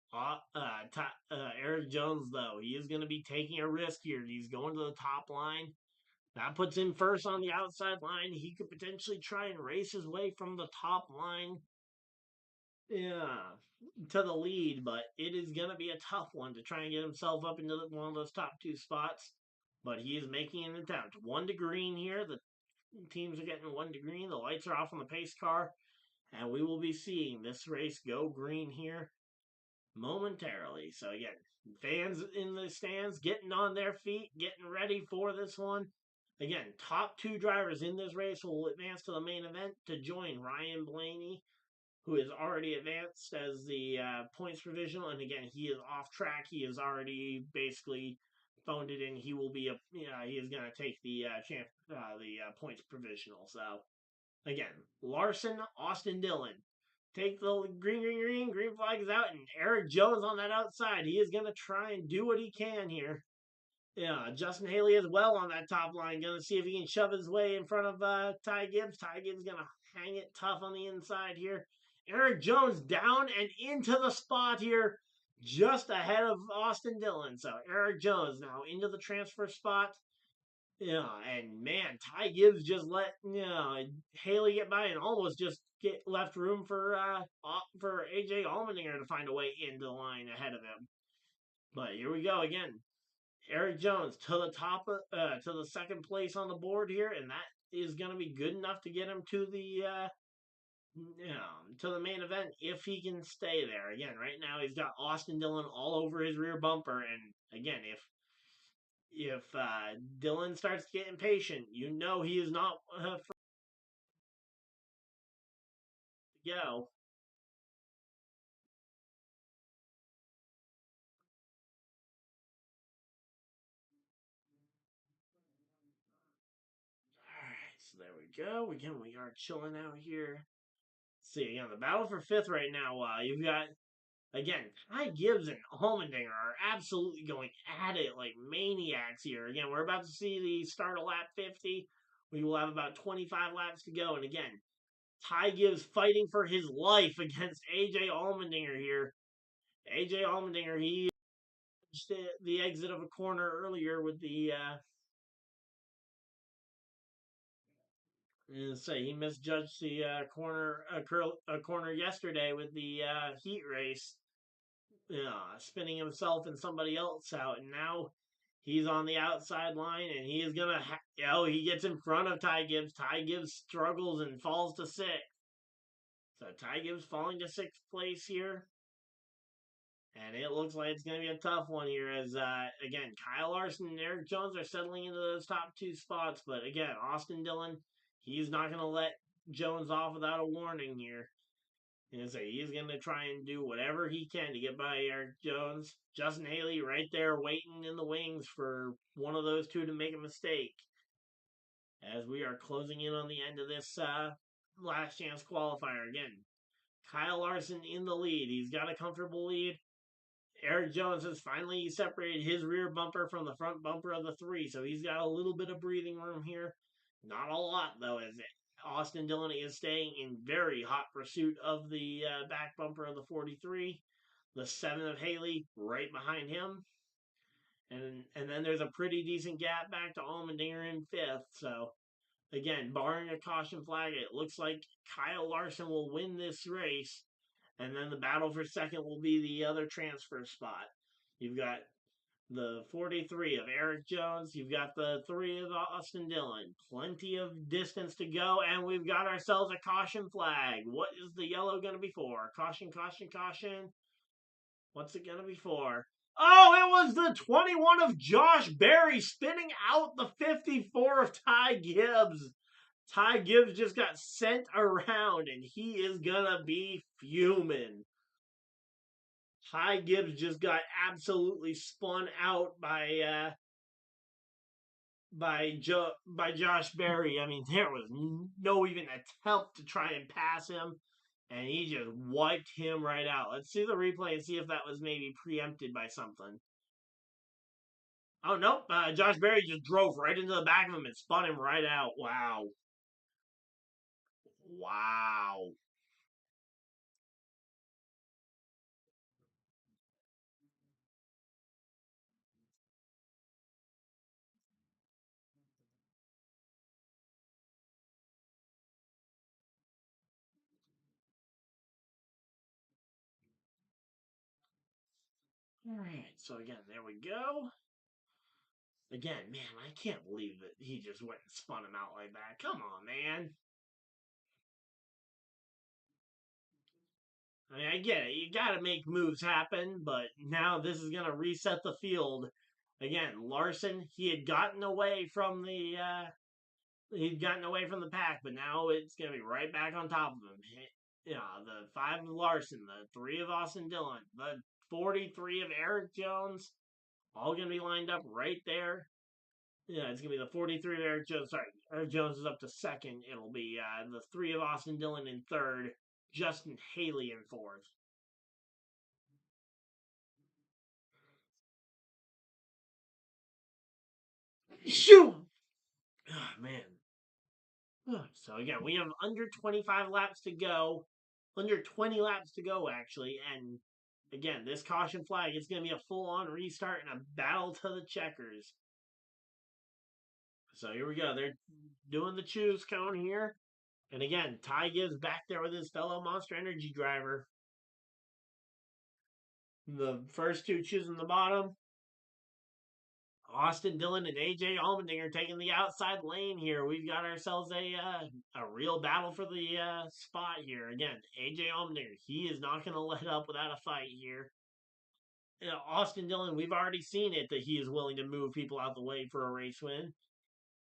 Eric Jones, though, he is going to be taking a risk here. He's going to the top line. That puts him first on the outside line. He could potentially try and race his way from the top line to the lead, but it is going to be a tough one to try and get himself up into one of those top 2 spots. But he is making an attempt. 1 to green here. The teams are getting 1 to green. The lights are off on the pace car. And we will be seeing this race go green here momentarily. So again, fans in the stands getting on their feet, getting ready for this one. Again, top 2 drivers in this race will advance to the main event to join Ryan Blaney, who is already advanced as the points provisional. And again, he is off track. He is already basically phoned it in. He will be he is going to take the points provisional. So again, Larson, Austin Dillon. Take the green flag is out, and Eric Jones on that outside. He is going to try and do what he can here. Yeah, Justin Haley as well on that top line. Going to see if he can shove his way in front of Ty Gibbs. Ty Gibbs going to hang it tough on the inside here. Eric Jones down and into the spot here, just ahead of Austin Dillon. So Eric Jones now into the transfer spot. Yeah, and man, Ty Gibbs just let Haley get by and almost just get left room for AJ Allmendinger to find a way into the line ahead of him. But here we go again. Eric Jones to the top, to the second place on the board here, and that is going to be good enough to get him to the main event if he can stay there. Again, right now he's got Austin Dillon all over his rear bumper, and again, if Dillon starts getting impatient, he is not for to go. All right, so there we go. Again, we are chilling out here. See, again, the battle for fifth right now. You've got again, Ty Gibbs and Allmendinger are absolutely going at it like maniacs here. Again, we're about to see the start of lap 50. We will have about 25 laps to go. And again, Ty Gibbs fighting for his life against AJ Allmendinger here. AJ Allmendinger, he the exit of a corner earlier with the he misjudged the corner yesterday with the heat race, spinning himself and somebody else out, and now he's on the outside line, and he is gonna, he gets in front of Ty Gibbs. Ty Gibbs struggles and falls to sixth. So Ty Gibbs falling to sixth place here, and it looks like it's gonna be a tough one here. As again, Kyle Larson and Eric Jones are settling into those top two spots, but again, Austin Dillon, he's not gonna let Jones off without a warning here. And so he's going to try and do whatever he can to get by Eric Jones. Justin Haley right there waiting in the wings for one of those two to make a mistake. As we are closing in on the end of this last chance qualifier. Again, Kyle Larson in the lead. He's got a comfortable lead. Eric Jones has finally separated his rear bumper from the front bumper of the three, so he's got a little bit of breathing room here. Not a lot, though, as Austin Dillon is staying in very hot pursuit of the back bumper of the 43. The 7 of Haley right behind him. And then there's a pretty decent gap back to Allmendinger in fifth. So, again, barring a caution flag, it looks like Kyle Larson will win this race. And then the battle for second will be the other transfer spot. You've got the 43 of Eric Jones. You've got the 3 of Austin Dillon. Plenty of distance to go, and we've got ourselves a caution flag. What is the yellow going to be for? Caution, caution, caution. What's it going to be for? Oh, it was the 21 of Josh Berry spinning out the 54 of Ty Gibbs. Ty Gibbs just got sent around, and he is going to be fuming. Ty Gibbs just got absolutely spun out by Josh Berry. I mean, there was no even attempt to try and pass him, and he just wiped him right out. Let's see the replay and see if that was maybe preempted by something. Oh, nope. Josh Berry just drove right into the back of him and spun him right out. Wow. Wow. All right. So, again, there we go. Again, man, I can't believe that he just went and spun him out like that. Come on, man. I mean, I get it. You got to make moves happen, but now this is going to reset the field. Again, Larson, he had gotten away from the pack, but now it's going to be right back on top of him. The 5 of Larson, the 3 of Austin Dillon, the 43 of Eric Jones. All going to be lined up right there. Yeah, it's going to be the 43 of Eric Jones. Sorry, Eric Jones is up to second. It'll be the 3 of Austin Dillon in third. Justin Haley in fourth. Shoot! Oh, man. So again, we have under 25 laps to go, under 20 laps to go actually, and again, this caution flag is going to be a full-on restart and a battle to the checkers. So here we go. They're doing the choose cone here, and again, Ty Gibbs back there with his fellow Monster Energy driver. The first two choosing the bottom. Austin Dillon and AJ Allmendinger taking the outside lane here. We've got ourselves a real battle for the spot here. Again, AJ Allmendinger, he is not going to let up without a fight here. You know, Austin Dillon, we've already seen it that he is willing to move people out the way for a race win.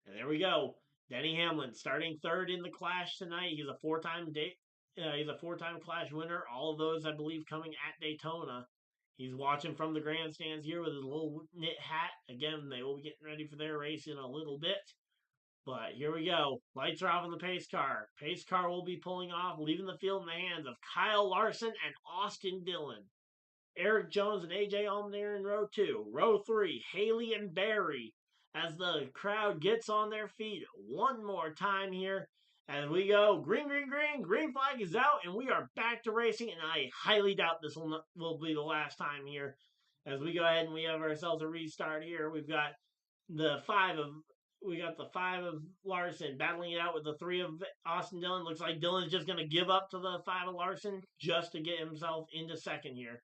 And there we go. Denny Hamlin starting third in the Clash tonight. He's a four-time Clash winner. All of those, I believe, coming at Daytona. He's watching from the grandstands here with his little knit hat. Again, they will be getting ready for their race in a little bit. But here we go. Lights are off on the pace car. Pace car will be pulling off, leaving the field in the hands of Kyle Larson and Austin Dillon. Eric Jones and AJ Allmendinger in row 2. Row 3, Haley and Barry as the crowd gets on their feet one more time here. As we go, green, green, green, green flag is out, and we are back to racing, and I highly doubt this will be the last time here. As we go ahead and we have ourselves a restart here, the 5 of Larson battling it out with the 3 of Austin Dillon. Looks like Dillon's just going to give up to the 5 of Larson just to get himself into second here.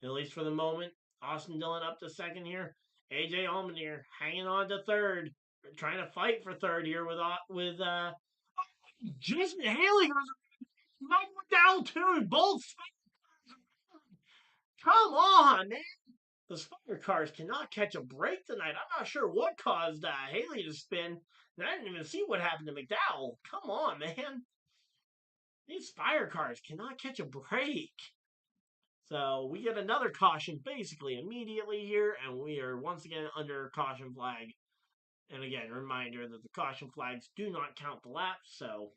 At least for the moment. Austin Dillon up to second here. AJ Allmendinger hanging on to third, trying to fight for third here with Justin Haley goes Mike McDowell too. Both. Come on, man. The Spider cars cannot catch a break tonight. I'm not sure what caused Haley to spin. And I didn't even see what happened to McDowell. Come on, man. These Spire cars cannot catch a break. So we get another caution basically immediately here, and we are once again under caution flag. And again, reminder that the caution flags do not count the laps. So,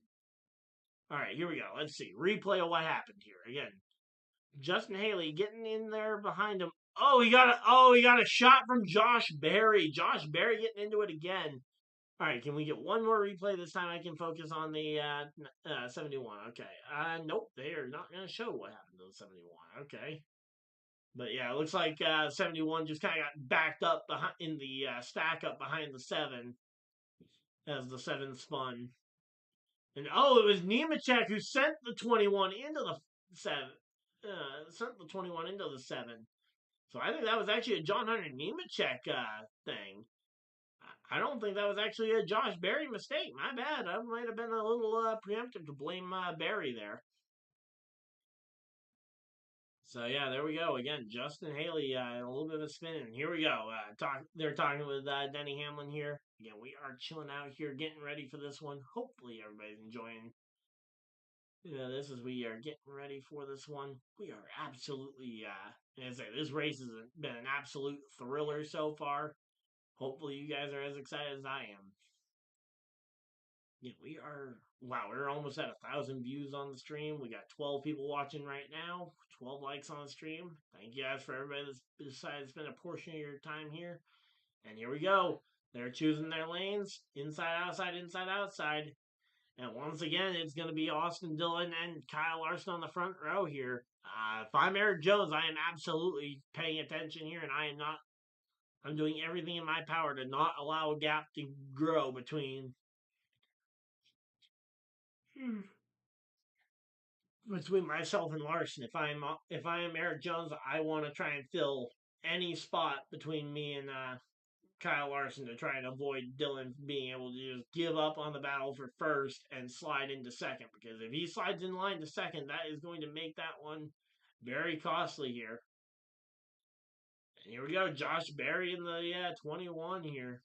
all right, here we go. Let's see. Replay of what happened here. Again, Justin Haley getting in there behind him. He got a shot from Josh Berry. Josh Berry getting into it again. All right, can we get one more replay this time? I can focus on the 71. Okay. Nope, they are not going to show what happened to the 71. Okay. But yeah, it looks like 71 just kind of got backed up in the stack up behind the 7 as the 7 spun. And it was Nemechek who sent the 21 into the 7. Sent the 21 into the 7. So I think that was actually a John Hunter Nemechek thing. I don't think that was actually a Josh Berry mistake. My bad. I might have been a little preemptive to blame Berry there. So yeah, there we go. Again, Justin Haley, a little bit of a spin. And here we go. They're talking with Denny Hamlin here. Again, we are chilling out here, getting ready for this one. Hopefully, everybody's enjoying. This as we are getting ready for this one. We are absolutely, as I say, this race has been an absolute thriller so far. Hopefully, you guys are as excited as I am. Yeah, we're almost at 1,000 views on the stream. We got 12 people watching right now, 12 likes on the stream. Thank you guys for everybody that's decided to spend a portion of your time here. And here we go. They're choosing their lanes, inside, outside, inside, outside. And once again, it's going to be Austin Dillon and Kyle Larson on the front row here. If I'm Eric Jones, I am absolutely paying attention here, and I'm doing everything in my power to not allow a gap to grow between myself and Larson. If I am Eric Jones, I want to try and fill any spot between me and Kyle Larson to try and avoid Dillon being able to just give up on the battle for first and slide into second. Because if he slides in line to second, that is going to make that one very costly here. And here we go, Josh Berry in the 21 here.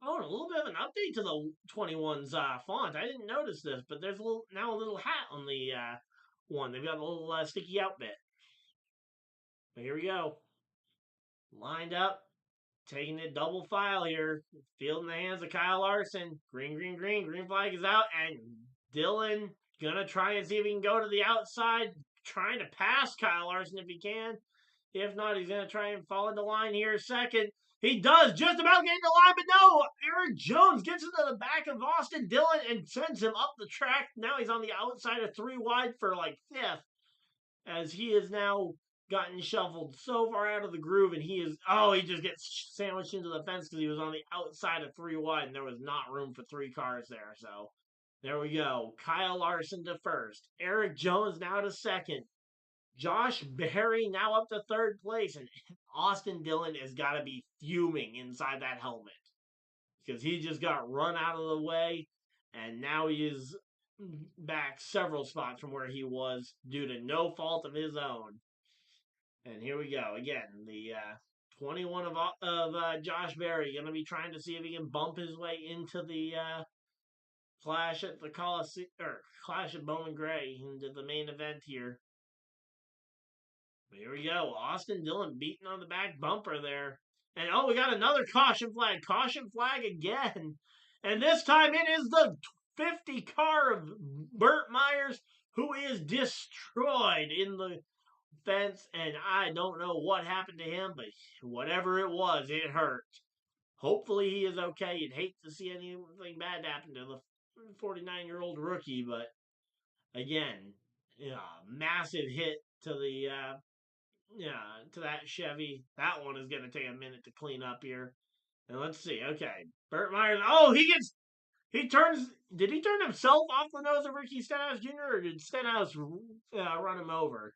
Oh, and a little bit of an update to the 21's font. I didn't notice this, but there's now a little hat on the one. They've got a little sticky out bit. But here we go. lined up, taking it double file here, fielding the hands of Kyle Larson. Green flag is out, and Dillon gonna try and see if he can go to the outside, trying to pass Kyle Larson if he can. If not, he's gonna try and fall into line here second. He does just about get into line, but no! Eric Jones gets into the back of Austin Dillon and sends him up the track. Now he's on the outside of 3 wide for like 5th, as he is now gotten shuffled so far out of the groove, and he just gets sandwiched into the fence because he was on the outside of 3 wide, and there was not room for 3 cars there. So there we go. Kyle Larson to first. Eric Jones now to second. Josh Berry now up to third place, and Austin Dillon has got to be fuming inside that helmet because he just got run out of the way, and now he is back several spots from where he was due to no fault of his own. And here we go again. The 21 of Josh Berry going to be trying to see if he can bump his way into the Clash at the Coliseum or Clash at Bowman Gray into the main event here. But here we go. Austin Dillon beating on the back bumper there. And we got another caution flag. Caution flag again. And this time it is the 50 car of Burt Myers, who is destroyed in the fence. And I don't know what happened to him, but whatever it was, it hurt. Hopefully he is okay. You'd hate to see anything bad happen to the 49-year-old rookie, but again, massive hit to the to that Chevy. That one is going to take a minute to clean up here. And let's see. Okay, Burt Myers. Oh, did he turn himself off the nose of Ricky Stenhouse Jr., or did Stenhouse run him over?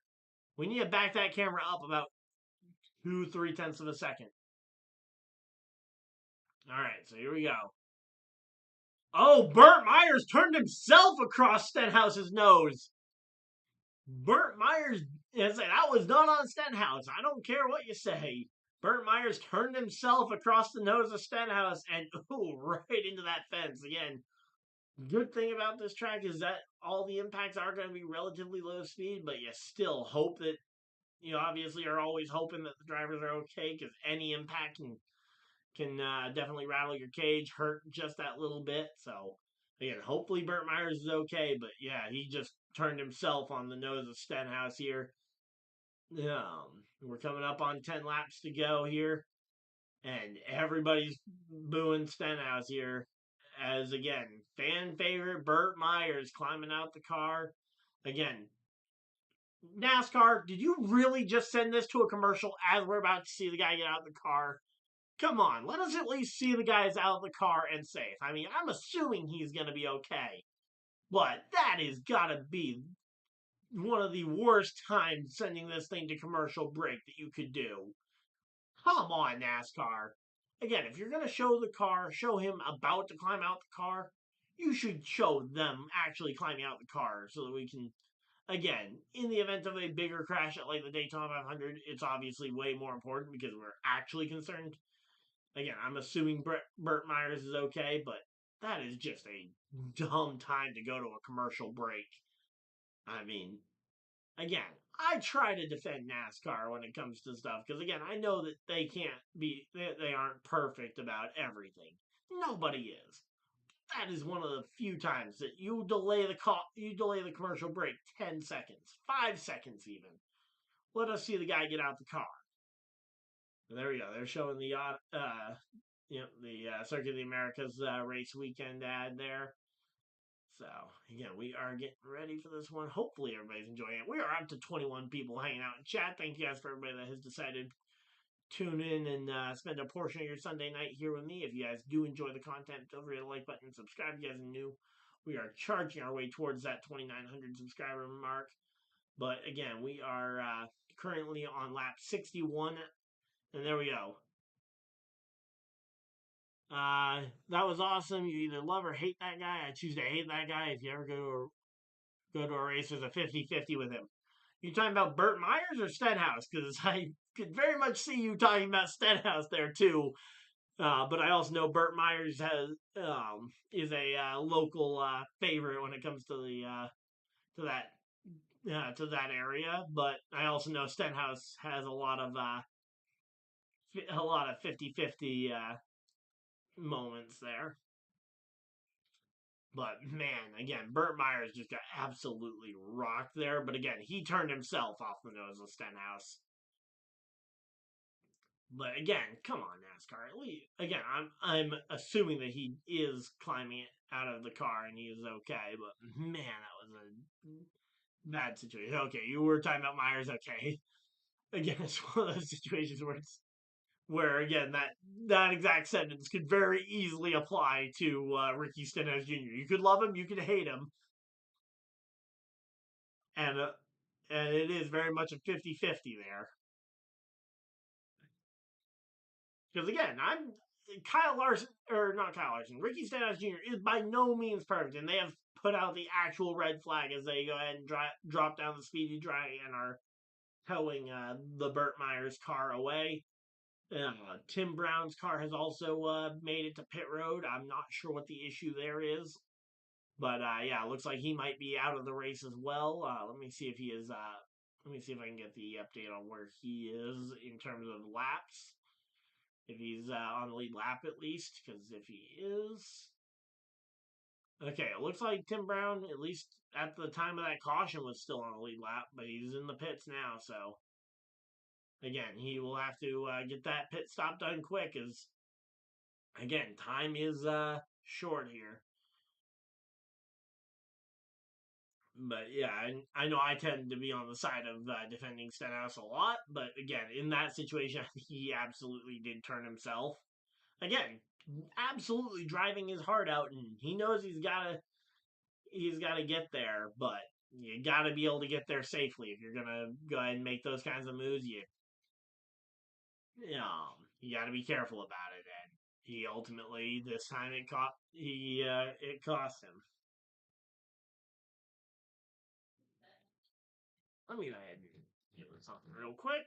We need to back that camera up about 2-3 tenths of a second. All right, so here we go. Oh, Burt Myers turned himself across Stenhouse's nose. Burt Myers, that was not on Stenhouse. I don't care what you say. Burt Myers turned himself across the nose of Stenhouse and right into that fence. Again, good thing about this track is that all the impacts are going to be relatively low speed, but you still hope that, obviously are always hoping that the drivers are okay, because any impact can definitely rattle your cage, hurt just that little bit. So again, hopefully Burt Myers is okay, but yeah, he just turned himself on the nose of Stenhouse here. We're coming up on 10 laps to go here, and everybody's booing Stenhouse here, as again, fan favorite Burt Myers climbing out the car. Again, NASCAR, did you really just send this to a commercial as we're about to see the guy get out of the car? Come on, let us at least see the guys out of the car and safe. I mean, I'm assuming he's going to be okay, but that has got to be one of the worst times sending this thing to commercial break that you could do. Come on, NASCAR. Again, if you're going to show the car, show him about to climb out the car, you should show them actually climbing out the car so that we can, again, in the event of a bigger crash at like the Daytona 500, it's obviously way more important because we're actually concerned. Again, I'm assuming Burt Myers is okay, but that is just a dumb time to go to a commercial break. I mean, again, I try to defend NASCAR when it comes to stuff because, again, I know that they aren't perfect about everything. Nobody is. That is one of the few times that you delay the commercial break 10 seconds, 5 seconds even. Let us see the guy get out the car. And there we go. They're showing the Circuit of the Americas race weekend ad there. So, again, we are getting ready for this one. Hopefully everybody's enjoying it. We are up to 21 people hanging out in chat. Thank you guys for everybody that has decided to tune in and spend a portion of your Sunday night here with me. If you guys do enjoy the content, feel free to like button and subscribe if you guys are new. We are charging our way towards that 2,900 subscriber mark. But, again, we are currently on lap 61. And there we go. That was awesome. You either love or hate that guy. I choose to hate that guy. If you ever go to a race, there's a 50-50 with him. You talking about Burt Myers or Stenhouse? Because I could very much see you talking about Stenhouse there too. But I also know Burt Myers is a local favorite when it comes to that area. But I also know Stenhouse has a lot of a lot of 50-50 moments there. But man, again, Burt Myers just got absolutely rocked there. But again, he turned himself off the nose of Stenhouse. But again, come on, NASCAR. At least, again, I'm assuming that he is climbing out of the car and he is okay. But man, that was a bad situation. Okay, you were talking about Myers. Okay, again, it's one of those situations where again that exact sentence could very easily apply to Ricky Stenhouse Jr. You could love him, you could hate him, and uh, and it is very much a 50-50 there. Because again, I'm Kyle Larson, or not Kyle Larson, Ricky Stenhouse Jr. is by no means perfect, and they have put out the actual red flag as they go ahead and drop down the speedy dry and are towing the Burt Myers car away. Tim Brown's car has also made it to pit road. I'm not sure what the issue there is, but yeah, it looks like he might be out of the race as well. Let me see if he is. Let me see if I can get the update on where he is in terms of laps. If he's on the lead lap at least, because if he is, okay, it looks like Tim Brown, at least at the time of that caution, was still on the lead lap, but he's in the pits now. So again, he will have to get that pit stop done quick, as again, time is short here. But yeah, I know I tend to be on the side of defending Stenhouse a lot, but again, in that situation, he absolutely did turn himself. Again, absolutely driving his heart out, and he knows he's got to get there, but you got to be able to get there safely if you're gonna go ahead and make those kinds of moves. You got to be careful about it, and he ultimately this time it cost him. Let me go ahead and give it something real quick.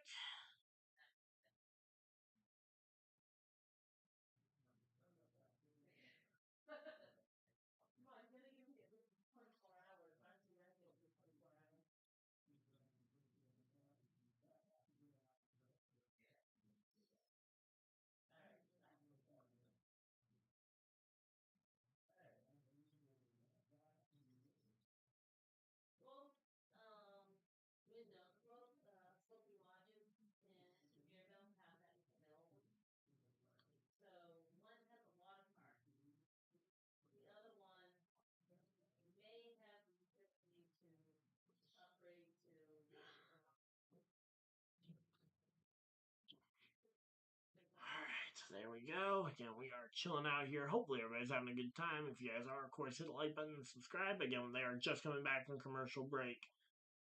Alright, so there we go. Again, we are chilling out here. Hopefully, everybody's having a good time. If you guys are, of course, hit the like button and subscribe. Again, they are just coming back from commercial break.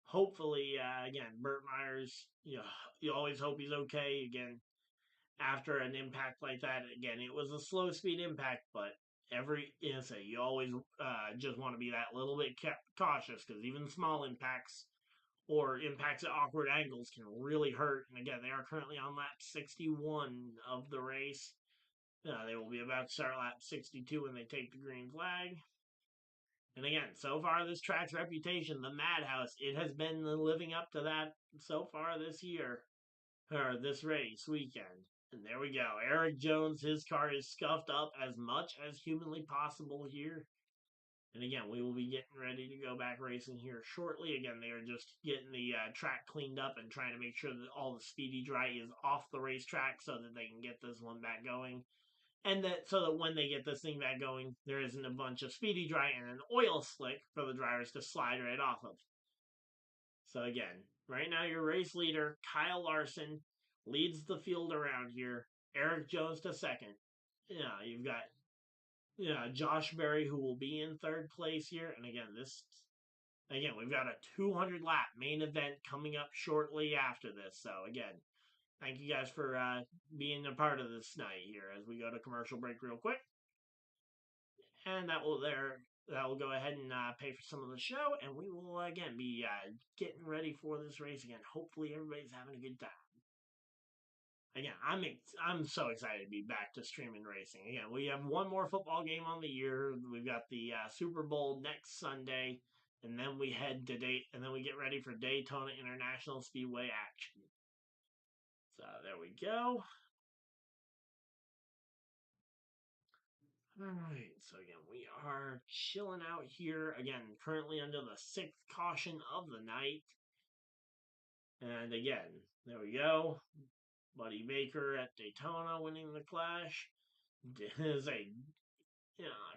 Hopefully, again, Burt Myers, you always hope he's okay. Again, after an impact like that, again, it was a slow speed impact, but you always just want to be that little bit cautious because even small impacts or impacts at awkward angles can really hurt. And again, they are currently on lap 61 of the race. They will be about to start lap 62 when they take the green flag. And again, so far this track's reputation, the Madhouse, it has been living up to that so far this year, or this race weekend. And there we go. Eric Jones, his car is scuffed up as much as humanly possible here. And again, we will be getting ready to go back racing here shortly. Again, they are just getting the track cleaned up and trying to make sure that all the speedy dry is off the racetrack so that they can get this one back going. And that so that when they get this thing back going, there isn't a bunch of speedy dry and an oil slick for the drivers to slide right off of. So again, right now your race leader, Kyle Larson, leads the field around here. Eric Jones to second. You've got Josh Berry, who will be in third place here. And again, we've got a 200 lap main event coming up shortly after this. So again, thank you guys for being a part of this night here as we go to commercial break real quick. And that will go ahead and pay for some of the show, and we will again be getting ready for this race again. Hopefully, everybody's having a good time. Again, I'm so excited to be back to streaming racing. Again, we have one more football game on the year. We've got the Super Bowl next Sunday, and then we and then we get ready for Daytona International Speedway action. So there we go. Alright, so again, we are chilling out here. Again, currently under the 6th caution of the night. And again, there we go. Buddy Baker at Daytona winning the Clash. Is a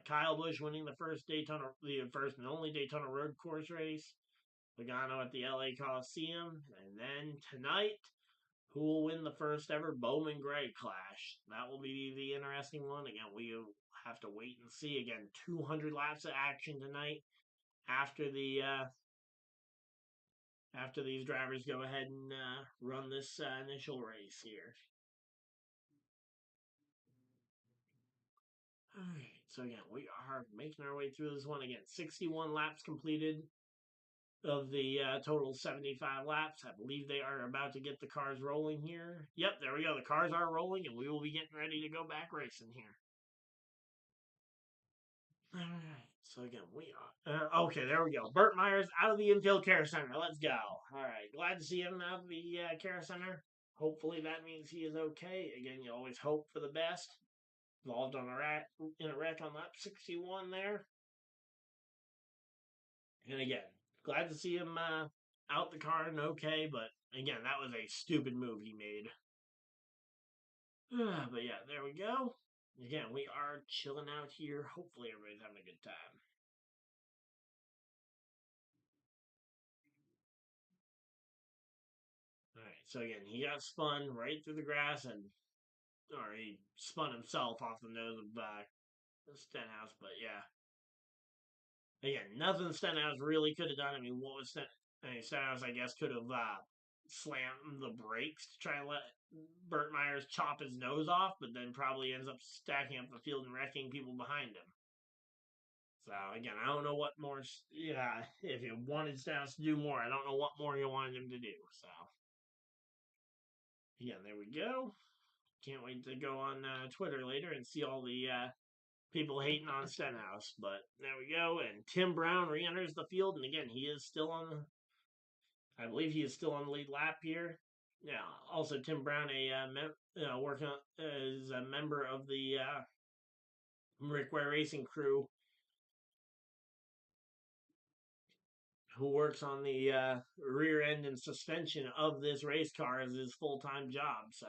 Kyle Busch winning the first and only Daytona road course race. Logano at the LA Coliseum. And then tonight, who will win the first ever Bowman Gray Clash? That will be the interesting one. Again, we have to wait and see. Again, 200 laps of action tonight after after these drivers go ahead and run this initial race here. Alright, so again, we are making our way through this one. Again, 61 laps completed of the total 75 laps. I believe they are about to get the cars rolling here. Yep, there we go. The cars are rolling, and we will be getting ready to go back racing here. Alright, so again, we are... okay, there we go. Burt Myers out of the infield care center. Let's go. Alright, glad to see him out of the care center. Hopefully that means he is okay. Again, you always hope for the best. Involved in a wreck on lap 61 there. And again, glad to see him out the car and okay, but again, that was a stupid move he made. But yeah, there we go. Again, we are chilling out here. Hopefully everybody's having a good time. Alright, so again, he got spun right through the grass or he spun himself off the nose of Stenhouse, but yeah. Again, nothing Stenhouse really could have done. I mean, what was Stenhouse, I guess, could have slammed the brakes to try and let Burt Myers chop his nose off, but then probably ends up stacking up the field and wrecking people behind him. So again, I don't know what more. Yeah, if you wanted Stenhouse to do more, I don't know what more you wanted him to do. So yeah, there we go. Can't wait to go on Twitter later and see all the people hating on Stenhouse. But there we go. And Tim Brown re-enters the field, and again, he is still on the. I believe he is still on the lead lap here. Yeah. Also, Tim Brown, working as a member of the Rick Ware Racing crew, who works on the rear end and suspension of this race car as his full time job. So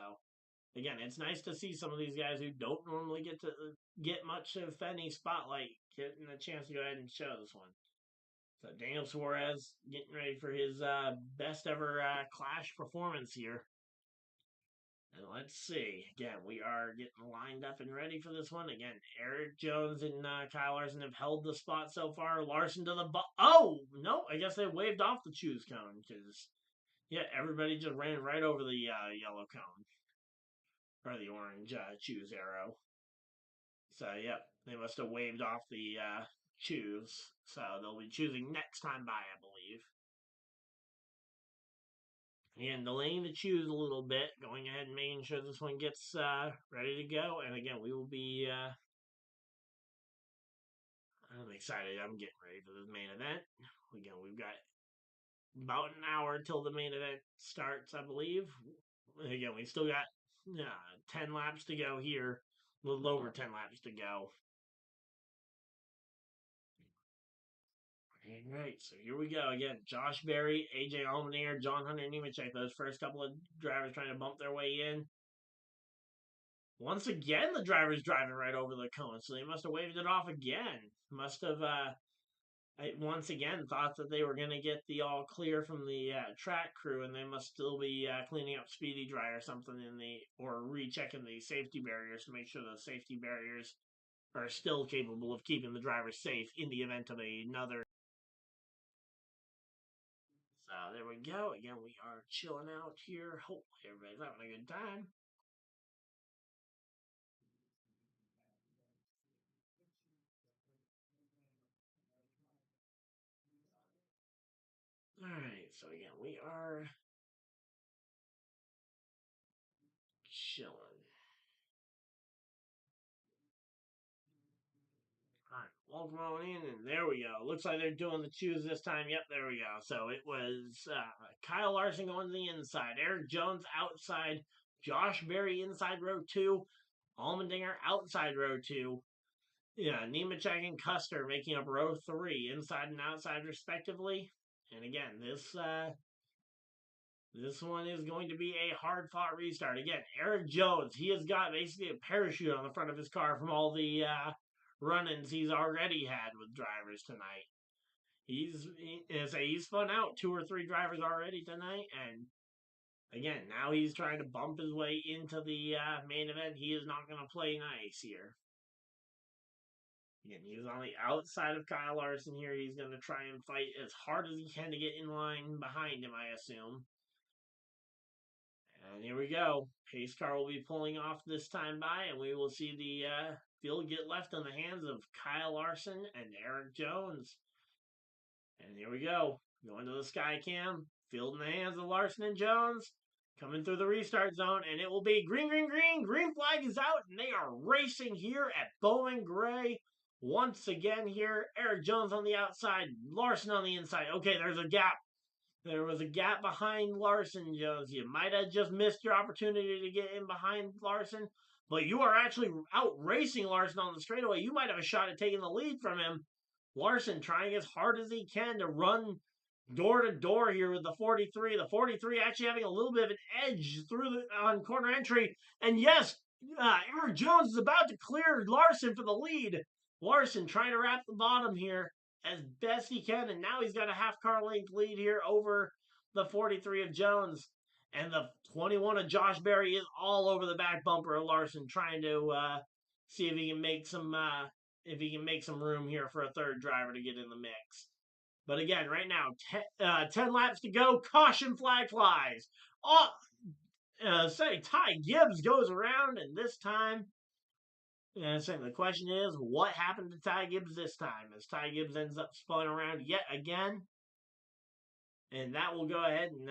again, it's nice to see some of these guys who don't normally get to get much of any spotlight getting a chance to go ahead and show this one. So Daniel Suarez getting ready for his best ever Clash performance here. And let's see. Again, we are getting lined up and ready for this one. Again, Eric Jones and Kyle Larson have held the spot so far. Larson to the oh no! I guess they waved off the choose cone because yeah, everybody just ran right over the yellow cone or the orange choose arrow. So yep, they must have waved off the choose. So they'll be choosing next time by, I believe. Again, delaying the choose a little bit, going ahead and making sure this one gets ready to go. And again, we will be. I'm excited. I'm getting ready for the main event. Again, we've got about an hour till the main event starts, I believe. Again, we still got 10 laps to go here, a little over 10 laps to go. All right, so here we go again. Josh Berry, AJ Allmendinger, John Hunter Nemechek. Those first couple of drivers trying to bump their way in. Once again, the driver's driving right over the cone, so they must have waved it off again. Must have once again thought that they were going to get the all clear from the track crew, and they must still be cleaning up Speedy Dry or something or rechecking the safety barriers to make sure the safety barriers are still capable of keeping the driver safe in the event of another. So there we go. Again, we are chilling out here. Hopefully everybody's having a good time. Alright, so again, we are chilling. Alright, welcome on in, and there we go. Looks like they're doing the choose this time. Yep, there we go. So it was Kyle Larson going to the inside, Eric Jones outside, Josh Berry inside row 2, Allmendinger outside row 2, Yeah, Nemechek and Custer making up row 3, inside and outside respectively. And again, this one is going to be a hard fought restart. Again, Eric Jones, he has got basically a parachute on the front of his car from all the run-ins he's already had with drivers tonight. He's spun out 2 or 3 drivers already tonight, and again, now he's trying to bump his way into the main event. He is not going to play nice here. Again, he's on the outside of Kyle Larson here. He's going to try and fight as hard as he can to get in line behind him, I assume. And here we go. Pace car will be pulling off this time by, and we will see the field get left in the hands of Kyle Larson and Eric Jones. And here we go. Going to the sky cam. Field in the hands of Larson and Jones. Coming through the restart zone, and it will be green, green, green. Green flag is out, and they are racing here at Bowman Gray. Once again here, Eric Jones on the outside, Larson on the inside. Okay, there's a gap. There was a gap behind Larson, Jones. You might have just missed your opportunity to get in behind Larson, but you are actually out racing Larson on the straightaway. You might have a shot at taking the lead from him. Larson trying as hard as he can to run door to door here with the 43. The 43 actually having a little bit of an edge on corner entry. And yes, Eric Jones is about to clear Larson for the lead. Larson trying to wrap the bottom here as best he can, and now he's got a half car length lead here over the 43 of Jones. And the 21 of Josh Berry is all over the back bumper of Larson, trying to see if he can make some room here for a third driver to get in the mix. But again, right now, 10 laps to go. Caution flag flies. Ty Gibbs goes around, and this time, the question is, what happened to Ty Gibbs this time? As Ty Gibbs ends up spun around yet again. And that will go ahead and,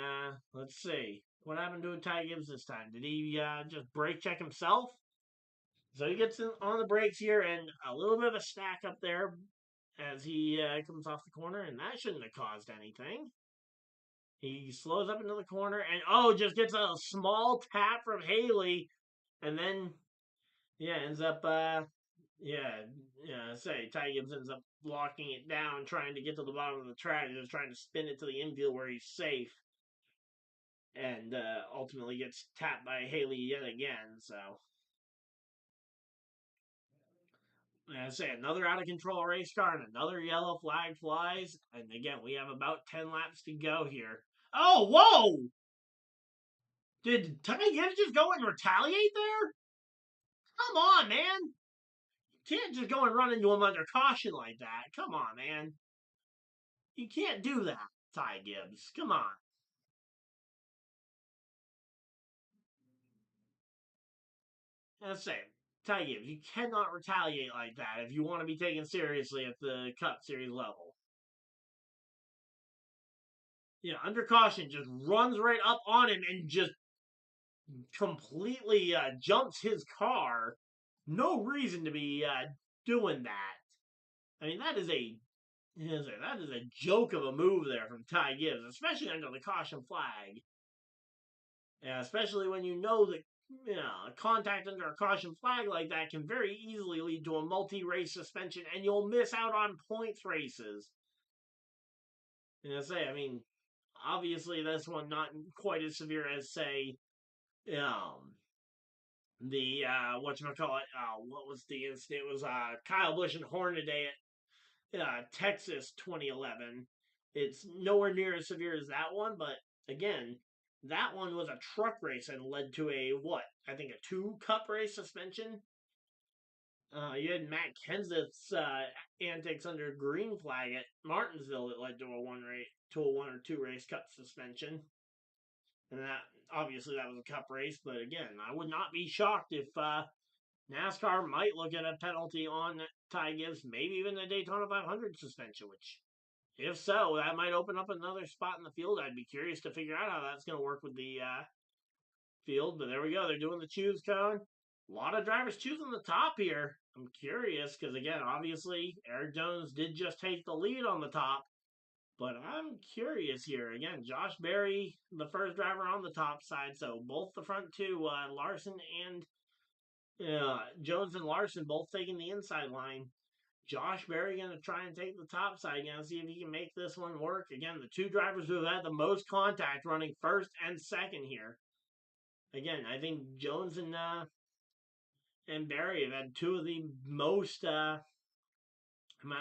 let's see. What happened to Ty Gibbs this time? Did he just brake check himself? So he gets on the brakes here, and a little bit of a stack up there as he comes off the corner, and that shouldn't have caused anything. He slows up into the corner and just gets a small tap from Haley, and then ends up Ty Gibbs ends up locking it down, trying to get to the bottom of the track, just trying to spin it to the infield where he's safe, and ultimately gets tapped by Haley yet again. So another out of control race car and another yellow flag flies. And again, we have about 10 laps to go here. Oh, whoa! Did Ty Gibbs just go and retaliate there? Come on, man. You can't just go and run into him under caution like that. Come on, man. You can't do that, Ty Gibbs. Come on. That's it. Ty Gibbs, you cannot retaliate like that if you want to be taken seriously at the Cup Series level. Under caution, just runs right up on him and just completely jumps his car. No reason to be doing that. I mean, that is a joke of a move there from Ty Gibbs, especially under the caution flag. Yeah, especially when you know that contact under a caution flag like that can very easily lead to a multi-race suspension, and you'll miss out on points races. Obviously this one not quite as severe as say the whatchamacallit, what was the incident? It was Kyle Busch and Hornaday at Texas 2011. It's nowhere near as severe as that one, but again, that one was a truck race and led to a 2 cup race suspension. You had Matt Kenseth's antics under green flag at Martinsville that led to a 1 or 2 race cup suspension. And that obviously that was a cup race, but again, I would not be shocked if NASCAR might look at a penalty on Ty Gibbs, maybe even a Daytona 500 suspension, which, if so, that might open up another spot in the field. I'd be curious to figure out how that's going to work with the field, but there we go. They're doing the choose cone. A lot of drivers choosing the top here. I'm curious because, again, obviously, Eric Jones did just take the lead on the top. But I'm curious here. Again, Josh Berry, the first driver on the top side. So both the front two, Larson and Jones and Larson both taking the inside line. Josh Berry going to try and take the top side again, see if he can make this one work. Again, the two drivers who have had the most contact running first and second here. Again, I think Jones and Berry have had two of the most amount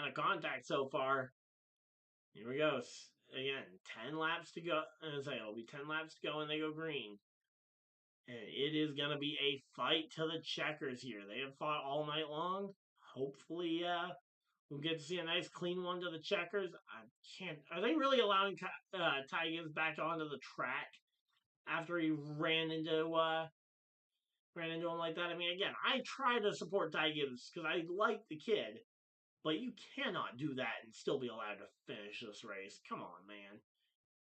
of contact so far. Here we go. Again, 10 laps to go. It'll be 10 laps to go and they go green. And it is going to be a fight to the checkers here. They have fought all night long. Hopefully, we'll get to see a nice clean one to the checkers. I can't. Are they really allowing Ty Gibbs back onto the track after he ran into him like that? I mean, again, I try to support Ty Gibbs because I like the kid, but you cannot do that and still be allowed to finish this race. Come on, man.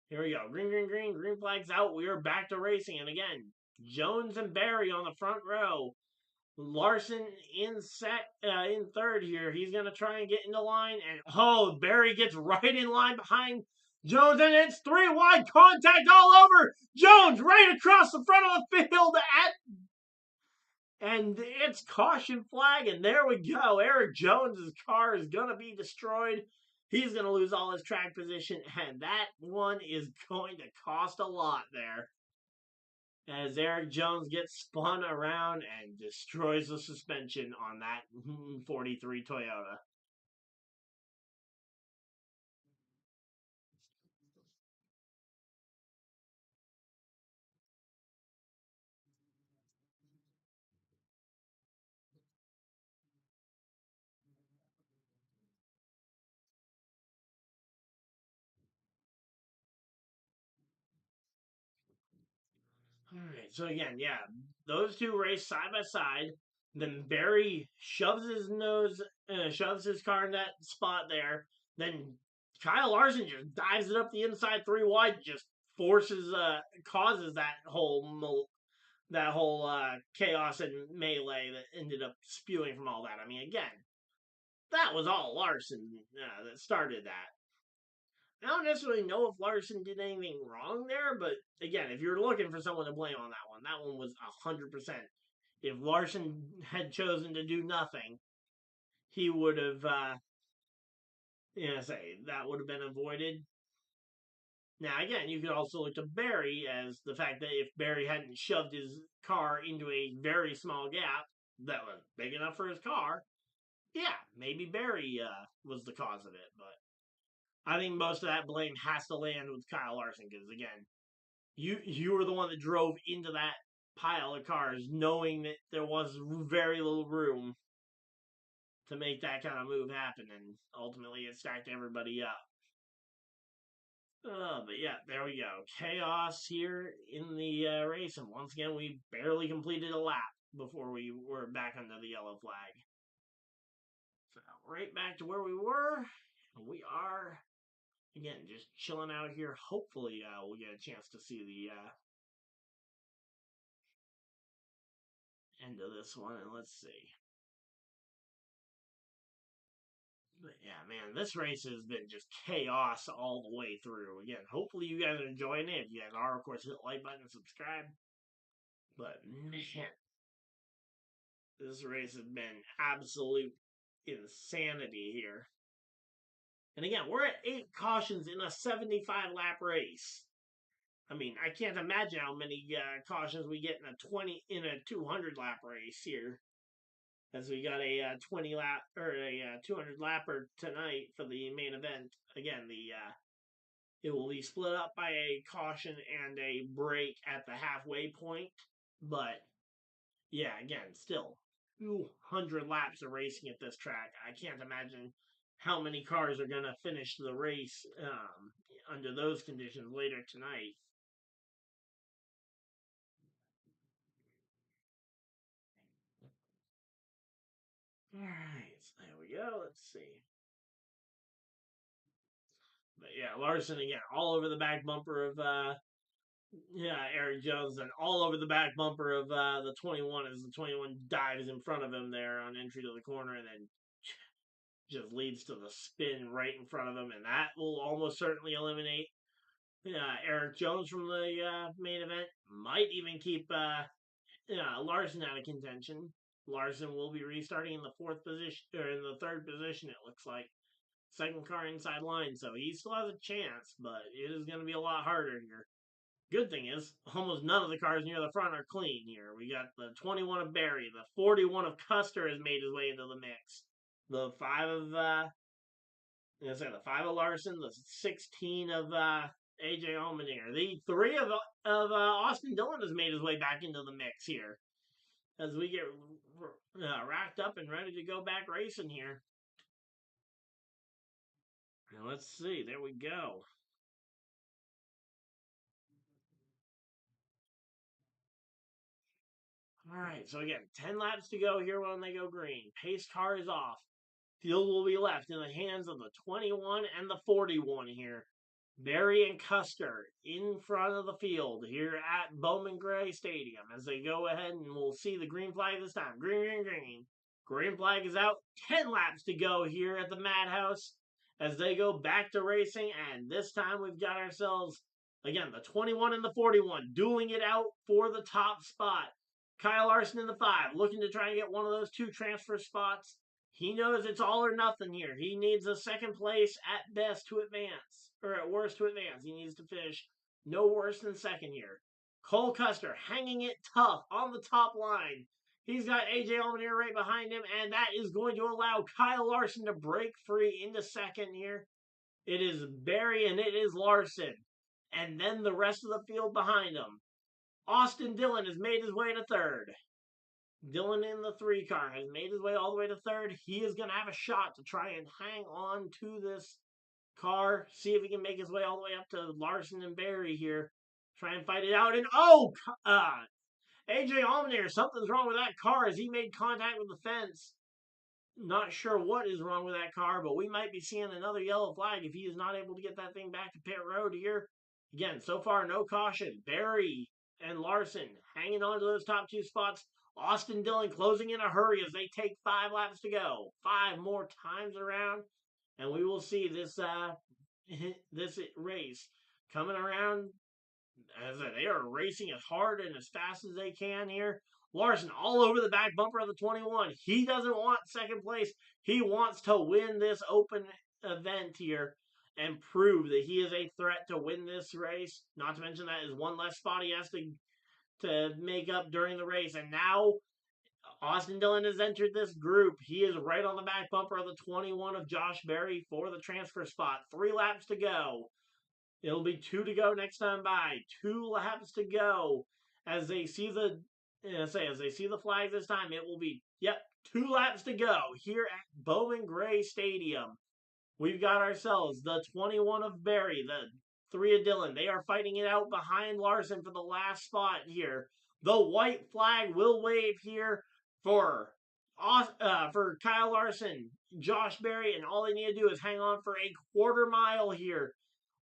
Here we go. Green, green, green. Green flag's out. We are back to racing. And again, Jones and Berry on the front row. Larson in third here. He's gonna try and get into line, and Berry gets right in line behind Jones, and it's three wide contact all over Jones, right across the front of the field and it's caution flag, and there we go. Eric Jones's car is gonna be destroyed. He's gonna lose all his track position, and that one is going to cost a lot there as Eric Jones gets spun around and destroys the suspension on that 43 Toyota. All right, so again, yeah, those two race side by side. Then Barry shoves his car in that spot there. Then Kyle Larson just dives it up the inside three wide, just causes that whole chaos and melee that ended up spewing from all that. I mean, again, that was all Larson that started that. I don't necessarily know if Larson did anything wrong there, but again, if you're looking for someone to blame on that one was 100%. If Larson had chosen to do nothing, he would have, that would have been avoided. Now, again, you could also look to Barry as the fact that if Barry hadn't shoved his car into a very small gap that was big enough for his car, yeah, maybe Barry was the cause of it. But I think most of that blame has to land with Kyle Larson because, again, you were the one that drove into that pile of cars knowing that there was very little room to make that kind of move happen, and ultimately it stacked everybody up. But yeah, there we go. Chaos here in the race, and once again, we barely completed a lap before we were back under the yellow flag. So right back to where we were. We are again just chilling out here. Hopefully, we'll get a chance to see the end of this one, and let's see. But yeah, man, this race has been just chaos all the way through. Again, hopefully you guys are enjoying it. If you guys are, of course, hit the like button and subscribe. But man, this race has been absolute insanity here. And again, we're at 8 cautions in a 75 lap race. I mean, I can't imagine how many cautions we get in a 200 lap race here. As we got a 20 lap or a 200 lapper tonight for the main event. Again, it will be split up by a caution and a break at the halfway point. But yeah, again, still 200 laps of racing at this track. I can't imagine how many cars are going to finish the race under those conditions later tonight. All right, so there we go. Let's see. But yeah, Larson again, all over the back bumper of Eric Jones, and all over the back bumper of the 21 as the 21 dives in front of him there on entry to the corner, and then just leads to the spin right in front of him, and that will almost certainly eliminate Eric Jones from the main event. Might even keep Larson out of contention. Larson will be restarting in the fourth position, or in the third position, it looks like. Second car inside line, so he still has a chance, but it is going to be a lot harder here. Good thing is, almost none of the cars near the front are clean here. We got the 21 of Barry, the 41 of Custer has made his way into the mix. The 5 of the 5 of Larson, the 16 of AJ Allmendinger. The 3 of Austin Dillon has made his way back into the mix here as we get racked up and ready to go back racing here. Now let's see. There we go. All right, so again, 10 laps to go here when they go green. Pace car is off. Field will be left in the hands of the 21 and the 41 here. Barry and Custer in front of the field here at Bowman Gray Stadium as they go ahead, and we'll see the green flag this time. Green, green, green. Green flag is out. 10 laps to go here at the Madhouse as they go back to racing, and this time we've got ourselves, again, the 21 and the 41 dueling it out for the top spot. Kyle Larson in the 5 looking to try and get one of those 2 transfer spots. He knows it's all or nothing here. He needs a second place at best to advance, or at worst to advance. He needs to finish no worse than second here. Cole Custer hanging it tough on the top line. He's got AJ Allmendinger right behind him, and that is going to allow Kyle Larson to break free into second here. It is Barry and it is Larson, and then the rest of the field behind him. Austin Dillon has made his way to third. Dillon in the 3 car has made his way all the way to third. He is going to have a shot to try and hang on to this car, see if he can make his way all the way up to Larson and Barry here. Try and fight it out. And AJ Allmendinger, something's wrong with that car as he made contact with the fence. Not sure what is wrong with that car, but we might be seeing another yellow flag if he is not able to get that thing back to pit road here. Again, so far, no caution. Barry and Larson hanging on to those top 2 spots. Austin Dillon closing in a hurry as they take 5 laps to go. 5 more times around, and we will see this this race coming around. As they are racing as hard and as fast as they can here. Larson all over the back bumper of the 21. He doesn't want second place. He wants to win this open event here and prove that he is a threat to win this race. Not to mention that is one less spot he has to make up during the race. And now Austin Dillon has entered this group. He is right on the back bumper of the 21 of Josh Berry for the transfer spot. 3 laps to go. It'll be 2 to go next time by. 2 laps to go. As they see the flag this time, it will be 2 laps to go here at Bowman Gray Stadium. We've got ourselves the 21 of Barry, the 3 of Dillon. They are fighting it out behind Larson for the last spot here. The white flag will wave here for Kyle Larson, Josh Berry, and all they need to do is hang on for a quarter mile here.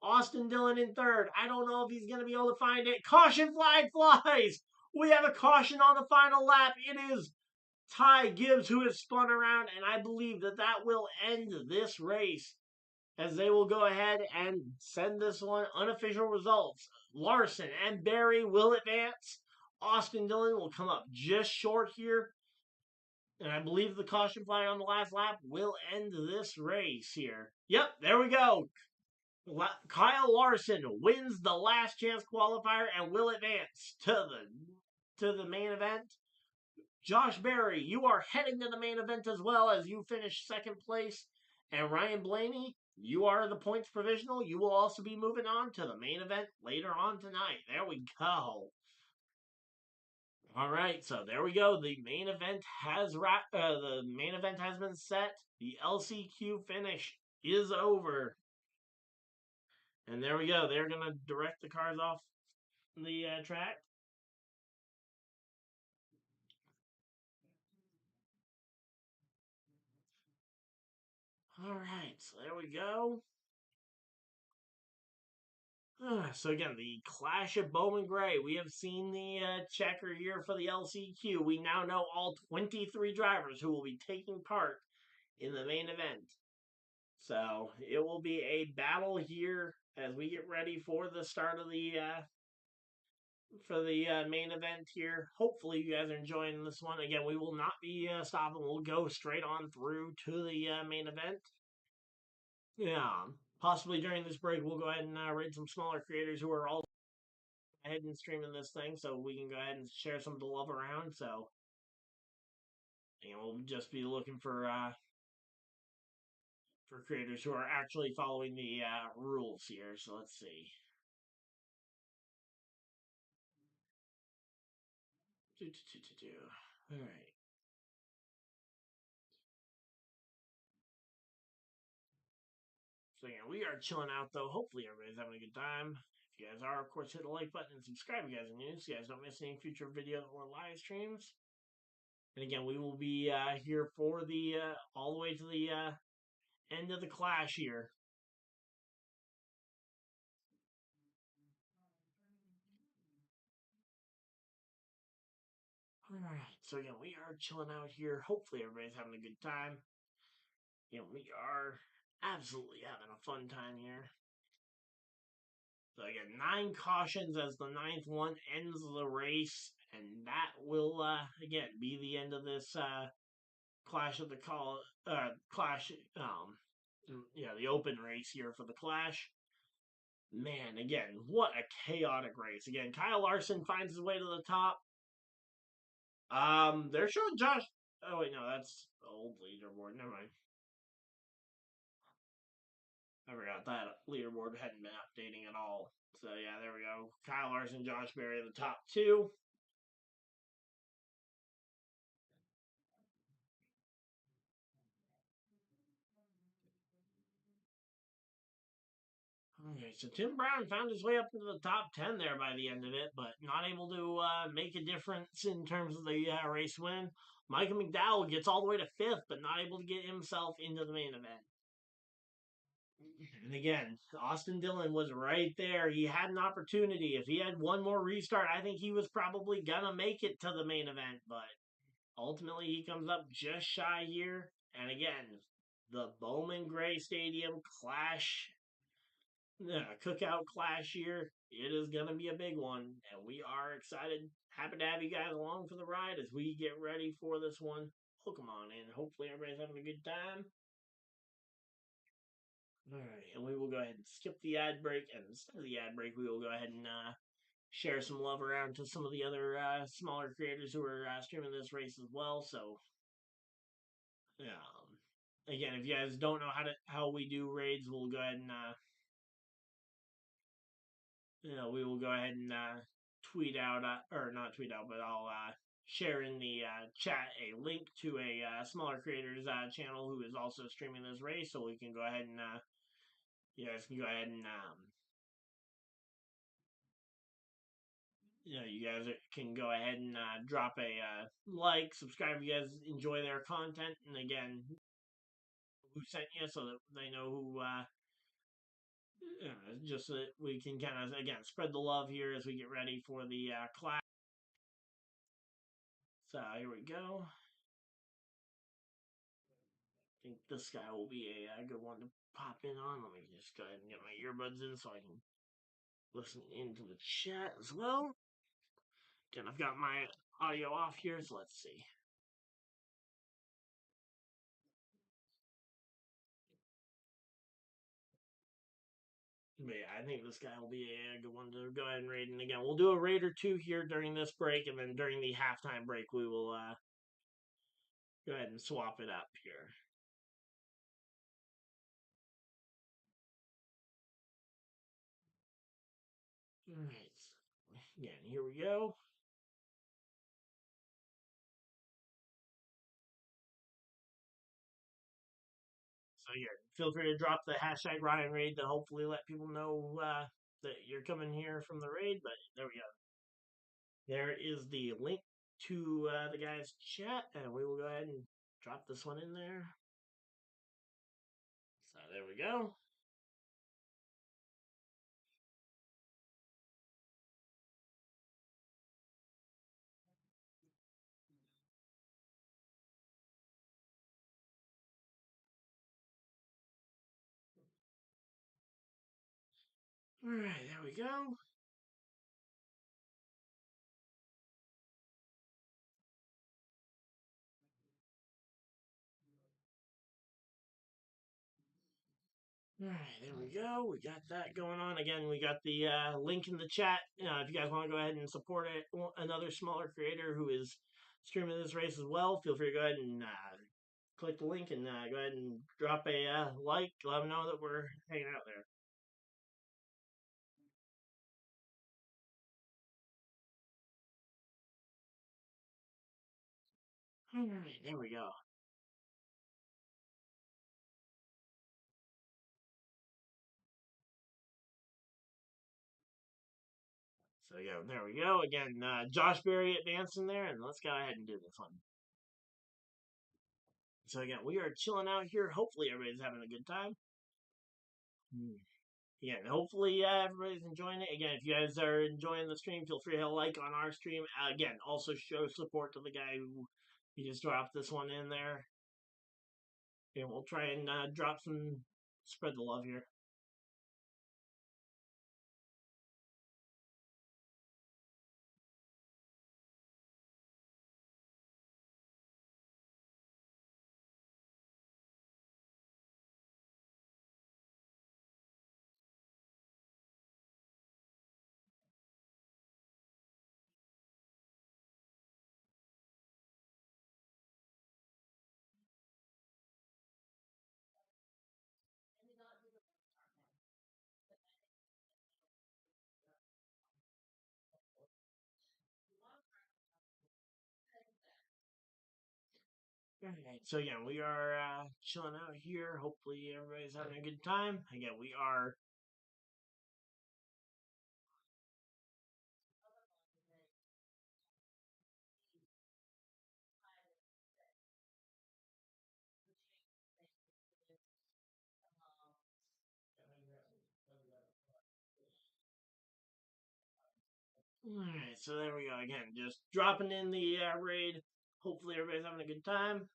Austin Dillon in third. I don't know if he's going to be able to find it. Caution flag flies. We have a caution on the final lap. It is Ty Gibbs who has spun around, and I believe that will end this race as they will go ahead and send this one unofficial results. Larson and Barry will advance. Austin Dillon will come up just short here. And I believe the caution flag on the last lap will end this race here. Yep, there we go. Kyle Larson wins the last chance qualifier and will advance to the main event. Josh Berry, you are heading to the main event as well as you finish second place. And Ryan Blaney, you are the points provisional. You will also be moving on to the main event later on tonight. There we go. All right, so there we go. The main event has been set. The LCQ finish is over. And there we go. They're going to direct the cars off the track. All right, so there we go. So again, the Clash of Bowman Gray. We have seen the checker here for the LCQ. We now know all 23 drivers who will be taking part in the main event. So it will be a battle here as we get ready for the start of the for the main event here. Hopefully, you guys are enjoying this one. Again, we will not be stopping. We'll go straight on through to the main event. Yeah, possibly during this break, we'll go ahead and raid some smaller creators who are all ahead and streaming this thing, so we can go ahead and share some of the love around. So, we'll just be looking for creators who are actually following the rules here. So let's see. All right. So yeah, we are chilling out though. Hopefully everybody's having a good time. If you guys are, of course, hit the like button and subscribe. If you guys are new, so you guys don't miss any future videos or live streams. And again, we will be here for the all the way to the end of the clash here. All right. So again, we are chilling out here. Hopefully everybody's having a good time. We are absolutely having a fun time here. So again, 9 cautions as the ninth one ends the race, and that will again be the end of this Clash of the Clash the open race here for the Clash. Man, again, what a chaotic race. Again, Kyle Larson finds his way to the top. They're showing Josh. Oh wait, no, that's the old leaderboard. Never mind. I forgot that leaderboard hadn't been updating at all. So yeah, there we go. Kyle Larson, Josh Berry, the top two. Okay, so Tim Brown found his way up into the top 10 there by the end of it, but not able to make a difference in terms of the race win. Micah McDowell gets all the way to 5th, but not able to get himself into the main event. And again, Austin Dillon was right there. He had an opportunity. If he had one more restart, I think he was probably going to make it to the main event, but ultimately he comes up just shy here. And again, the Bowman Gray Stadium clash cookout clash here. It is going to be a big one, and we are excited. Happy to have you guys along for the ride as we get ready for this one. Welcome on in. Hopefully, everybody's having a good time. All right, and we will go ahead and skip the ad break. And instead of the ad break, we will go ahead and share some love around to some of the other smaller creators who are streaming this race as well. So, yeah. Again, if you guys don't know how we do raids, we'll go ahead and we will go ahead and tweet out, or not tweet out, but I'll share in the chat a link to a smaller creators channel who is also streaming this race, so we can go ahead and you guys can go ahead and you guys can go ahead and drop a like, subscribe if you guys enjoy their content, and again, who sent you, so that they know who. Just so that we can kind of again spread the love here as we get ready for the class. So here we go. I think this guy will be a good one to pop in on. Let me just go ahead and get my earbuds in so I can listen into the chat as well. Again, I've got my audio off here, so let's see. But yeah, I think this guy will be a good one to go ahead and raid. And again, we'll do a raid or two here during this break, and then during the halftime break, we will go ahead and swap it up here. All right. Again, here we go. So yeah, feel free to drop the hashtag Ryan Raid to hopefully let people know that you're coming here from the raid. But there we go. There is the link to the guy's chat, and we will go ahead and drop this one in there. So there we go. All right, there we go. All right, there we go. We got that going on. Again, we got the link in the chat. If you guys want to go ahead and support another smaller creator who is streaming this race as well, feel free to go ahead and click the link and go ahead and drop a like. Let them know that we're hanging out there. All right, there we go. So yeah, there we go. Again, Josh Berry advancing there, and let's go ahead and do this one. So again, we are chilling out here. Hopefully, everybody's having a good time. Yeah, and hopefully everybody's enjoying it. Again, if you guys are enjoying the stream, feel free to like on our stream. Again, also show support to the guy who he just dropped this one in there. And we'll try and drop some, spread the love here. Alright, so again, we are chilling out here. Hopefully everybody's having a good time. Again, we are. Alright, so there we go. Again, just dropping in the raid. Hopefully everybody's having a good time.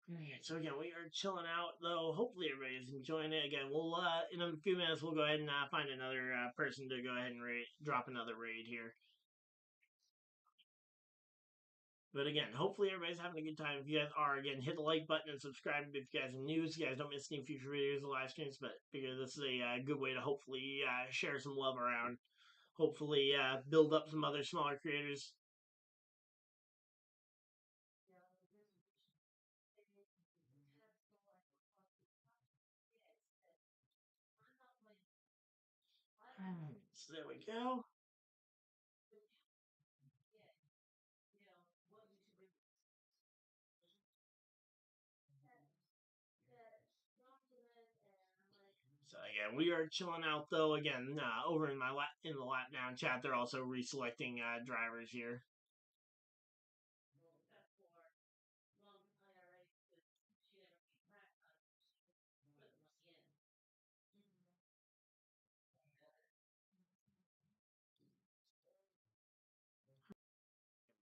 Alright, so again, we are chilling out though. Hopefully everybody's enjoying it. Again, we'll in a few minutes we'll go ahead and find another person to go ahead and drop another raid here. But again, hopefully everybody's having a good time. If you guys are, again, hit the like button and subscribe if you guys are new, so you guys don't miss any future videos or live streams. But I figure this is a good way to hopefully share some love around. Hopefully build up some other smaller creators. So there we go. So again, we are chilling out though. Again, over in in the lap down chat, they're also reselecting drivers here.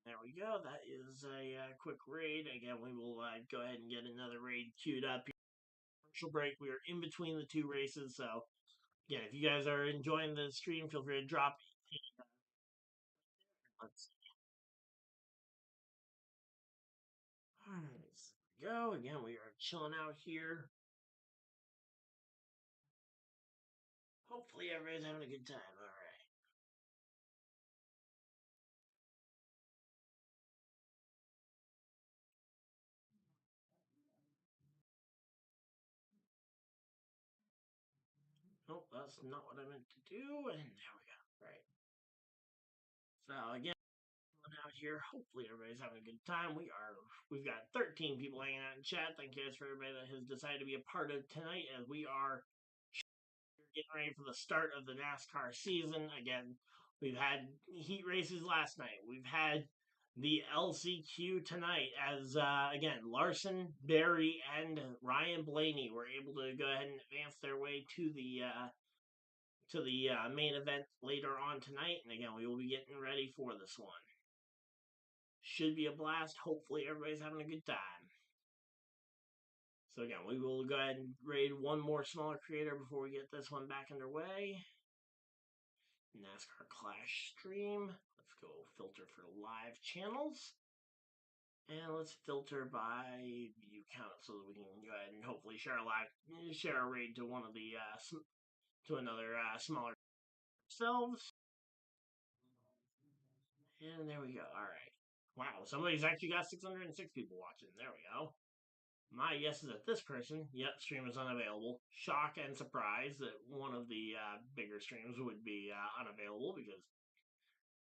There we go. That is a quick raid. Again, we will go ahead and get another raid queued up. Commercial break. We are in between the two races, so again, if you guys are enjoying the stream, feel free to drop. Let's go. Again, we are chilling out here. Hopefully, everybody's having a good time. All right. Nope, that's not what I meant to do. And there we go. Right. So again, out here. Hopefully everybody's having a good time. We've got 13 people hanging out in chat. Thank you guys for everybody that has decided to be a part of tonight as we are getting ready for the start of the NASCAR season. Again, we've had heat races last night. We've had the LCQ tonight as, again, Larson, Berry, and Ryan Blaney were able to go ahead and advance their way to the main event later on tonight. And again, we will be getting ready for this one. Should be a blast. Hopefully, everybody's having a good time. So again, we will go ahead and raid one more smaller creator before we get this one back underway. NASCAR Clash stream. Let's go filter for live channels. And let's filter by view count so that we can go ahead and hopefully share a raid to one of the to another smaller selves. And there we go. All right. Wow, somebody's actually got 606 people watching. There we go. My guess is that this person, yep, stream is unavailable. Shock and surprise that one of the bigger streams would be unavailable because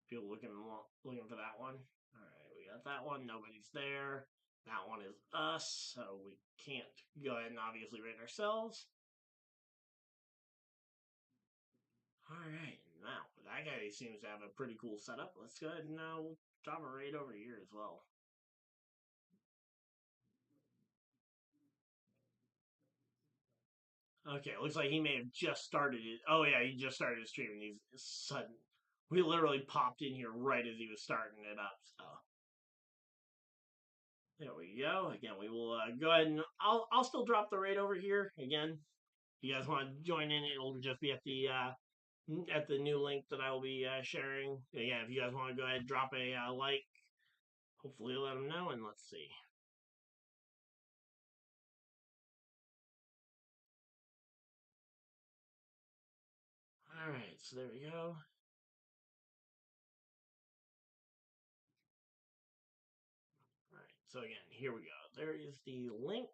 people looking for that one. All right, we got that one. Nobody's there. That one is us, so we can't go ahead and obviously rate ourselves. All right, now that guy seems to have a pretty cool setup. Let's go ahead and we'll drop a raid over here as well. Okay, looks like he may have just started it. Oh yeah, he just started streaming. He's sudden. We literally popped in here right as he was starting it up. So there we go. Again, we will go ahead and I'll still drop the raid over here. Again, if you guys want to join in, it'll just be at the new link that I will be sharing. Again, if you guys want to go ahead and drop a like, hopefully let them know. And let's see. All right, so there we go. All right, so again, here we go. There is the link.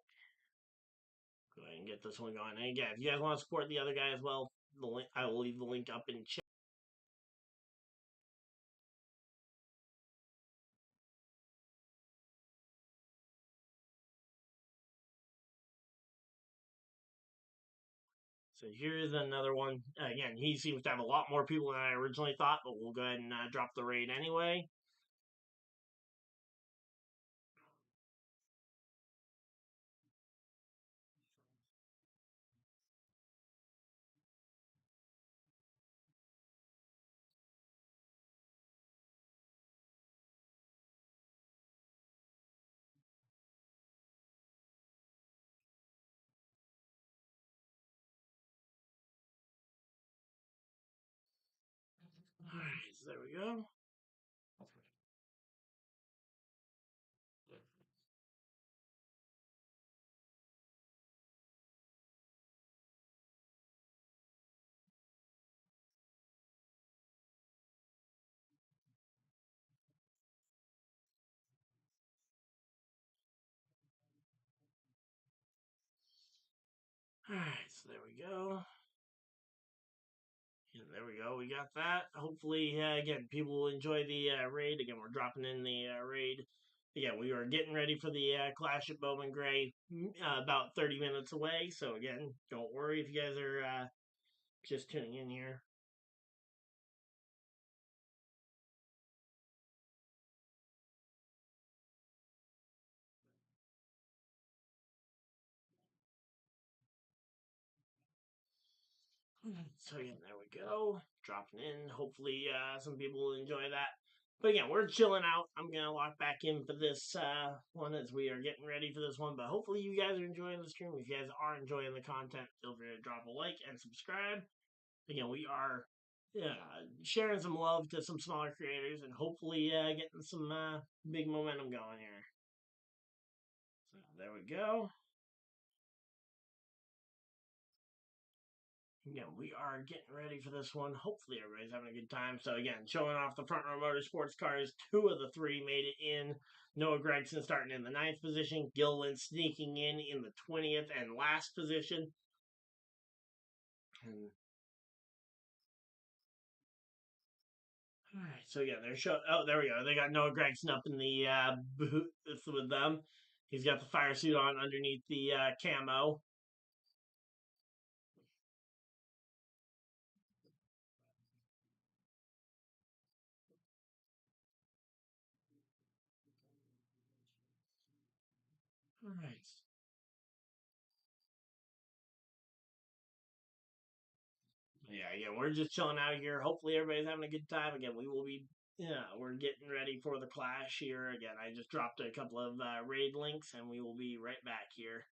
Go ahead and get this one going. And again, if you guys want to support the other guy as well, the link I will leave the link up in chat. So here's another one. Again, he seems to have a lot more people than I originally thought, but we'll go ahead and drop the raid anyway. All right, so there we go. All right, so there we go. And there we go. We got that. Hopefully, again, people will enjoy the raid. Again, we're dropping in the raid. Again, we are getting ready for the Clash at Bowman Gray about 30 minutes away. So, again, don't worry if you guys are just tuning in here. So again, there we go. Dropping in. Hopefully, some people will enjoy that. But again, we're chilling out. I'm gonna lock back in for this one as we are getting ready for this one. But hopefully, you guys are enjoying the stream. If you guys are enjoying the content, feel free to drop a like and subscribe. Again, we are sharing some love to some smaller creators and hopefully getting some big momentum going here. So there we go. Again, we are getting ready for this one. Hopefully, everybody's having a good time. So, again, showing off the front row motorsports cars. 2 of the 3 made it in. Noah Gragson starting in the 9th position. Gillen sneaking in the 20th and last position. And, all right, so yeah, they're showing. Oh, there we go. They got Noah Gragson up in the booth with them. He's got the fire suit on underneath the camo. All right. Yeah, again, we're just chilling out here. Hopefully, everybody's having a good time. Again, we will be, yeah, we're getting ready for the clash here. Again, I just dropped a couple of raid links, and we will be right back here.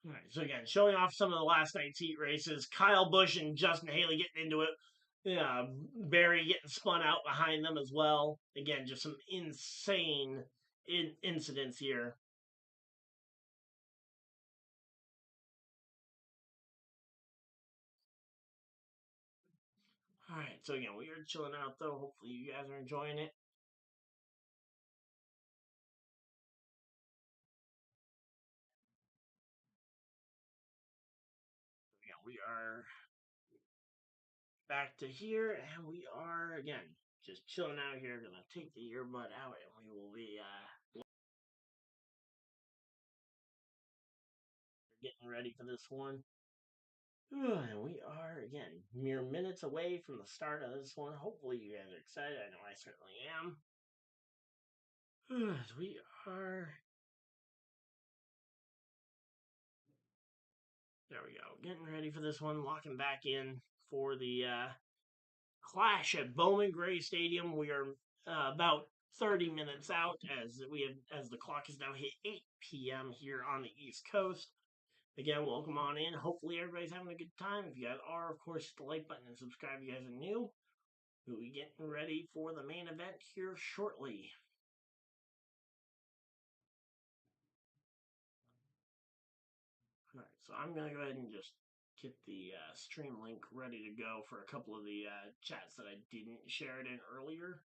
All right, so again, showing off some of the last night's heat races. Kyle Busch and Justin Haley getting into it. Yeah, Barry getting spun out behind them as well. Again, just some insane incidents here. All right, so again, we are chilling out though. Hopefully, you guys are enjoying it. Again, we are back to here, and we are again just chilling out here. Gonna take the earbud out, and we will be getting ready for this one. And we are again mere minutes away from the start of this one. Hopefully, you guys are excited. I know I certainly am. As we are. There we go. Getting ready for this one. Locking back in for the clash at Bowman Gray Stadium. We are about 30 minutes out as the clock is now hit 8 p.m. here on the East Coast. Again, welcome on in. Hopefully everybody's having a good time. If you guys are, of course, hit the like button and subscribe if you guys are new. We'll be getting ready for the main event here shortly. All right, so I'm gonna go ahead and just get the stream link ready to go for a couple of the chats that I didn't share it in earlier.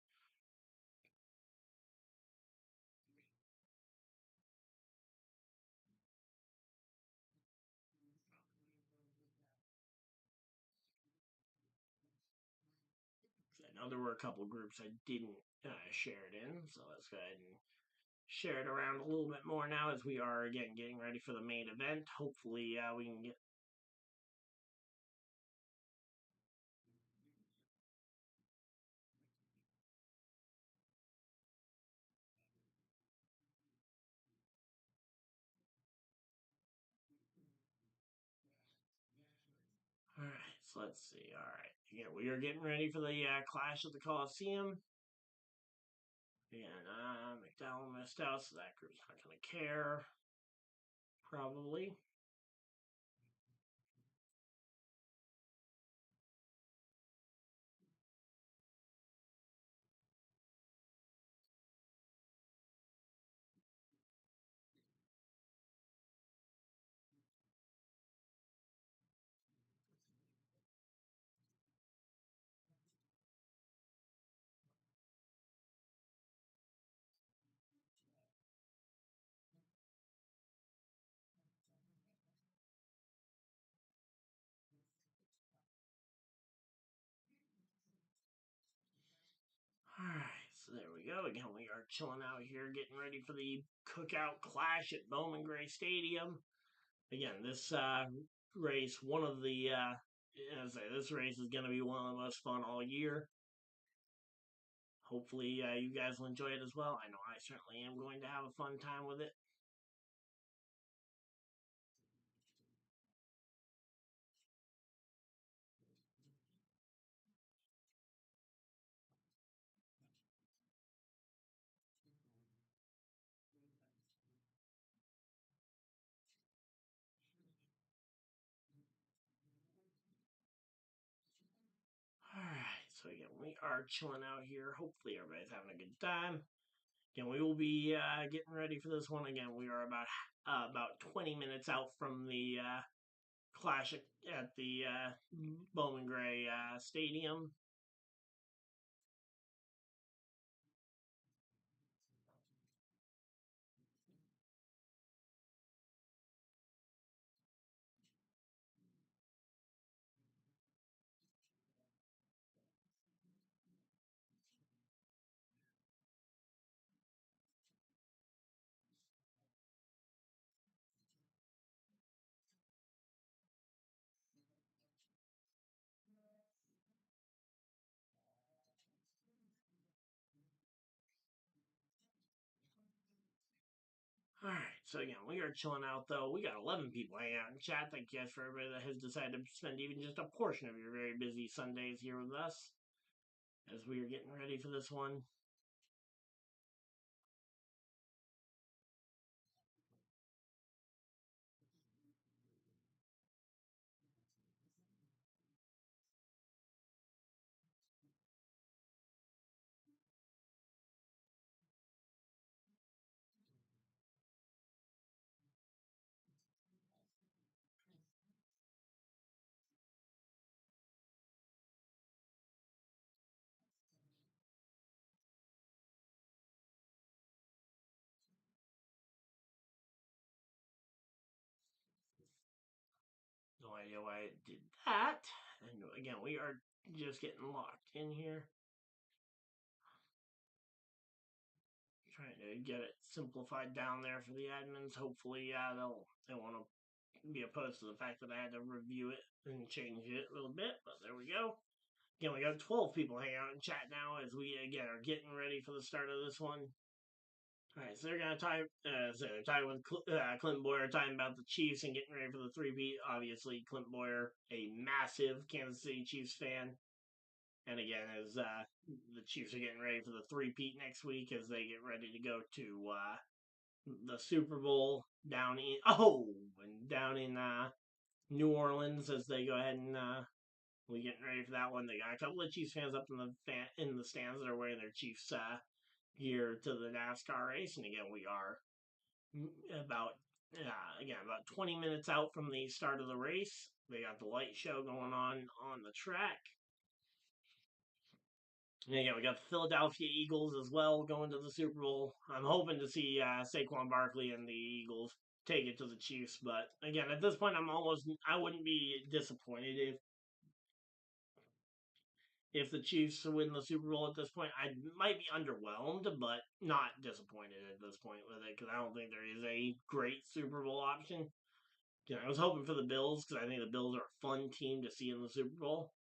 I know there were a couple of groups I didn't share it in, so let's go ahead and share it around a little bit more now as we are again getting ready for the main event. Hopefully, we can get. All right, so let's see. All right, again, we are getting ready for the Clash at the Coliseum. And McDowell missed out, so that group's not going to care. Probably. Alright, so there we go. Again, we are chilling out here, getting ready for the cookout clash at Bowman Gray Stadium. Again, this race, one of the, as I say, this race is going to be one of the most fun all year. Hopefully, you guys will enjoy it as well. I know I certainly am going to have a fun time with it. Alright, so again, we are chilling out here. Hopefully, everybody's having a good time. Again, we will be getting ready for this one. Again, we are about 20 minutes out from the clash at the Bowman Gray Stadium. So again, we are chilling out though. We got 11 people hanging out in chat. Thank you guys for everybody that has decided to spend even just a portion of your very busy Sundays here with us as we are getting ready for this one. No idea why it did that. And again, we are just getting locked in here. Trying to get it simplified down there for the admins. Hopefully, they won't be opposed to the fact that I had to review it and change it a little bit. But there we go. Again, we got 12 people hanging out in chat now as we again are getting ready for the start of this one. All right, so they're gonna tie. So they're tying with Clint Boyer, talking about the Chiefs and getting ready for the three-peat. Obviously, Clint Boyer, a massive Kansas City Chiefs fan, and again, as the Chiefs are getting ready for the three-peat next week, as they get ready to go to the Super Bowl down in New Orleans, as they go ahead and we getting ready for that one. They got a couple of Chiefs fans up in the stands that are wearing their Chiefs gear to the NASCAR race, and again, we are about about 20 minutes out from the start of the race. They got the light show going on the track. And again, we got the Philadelphia Eagles as well going to the Super Bowl. I'm hoping to see Saquon Barkley and the Eagles take it to the Chiefs, but again, at this point, I wouldn't be disappointed if the Chiefs win the Super Bowl at this point. I might be underwhelmed, but not disappointed at this point with it because I don't think there is a great Super Bowl option. I was hoping for the Bills because I think the Bills are a fun team to see in the Super Bowl.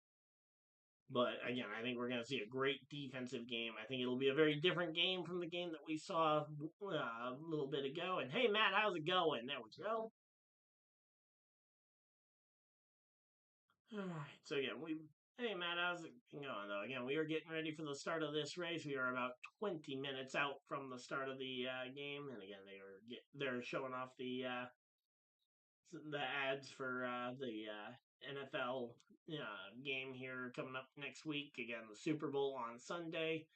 But again, I think we're going to see a great defensive game. I think it'll be a very different game from the game that we saw a little bit ago. And hey, Matt, how's it going? There we go. All right. So again, hey Matt, how's it going though? Again, we are getting ready for the start of this race. We are about 20 minutes out from the start of the game, and again, they're showing off the ads for the NFL game here coming up next week. Again, the Super Bowl on Sunday.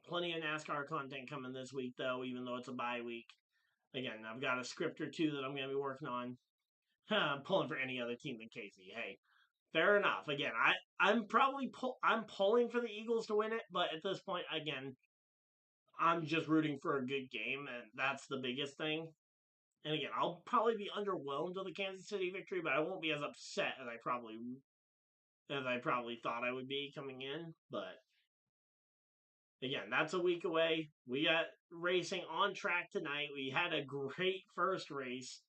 Plenty of NASCAR content coming this week, though, even though it's a bye week. Again, I've got a script or two that I'm going to be working on. I'm pulling for any other team than Casey. Hey, fair enough. Again, I'm pulling for the Eagles to win it, but at this point, again, I'm just rooting for a good game, and that's the biggest thing. And again, I'll probably be underwhelmed with the Kansas City victory, but I won't be as upset as I probably thought I would be coming in. But again, that's a week away. We got racing on track tonight. We had a great first race.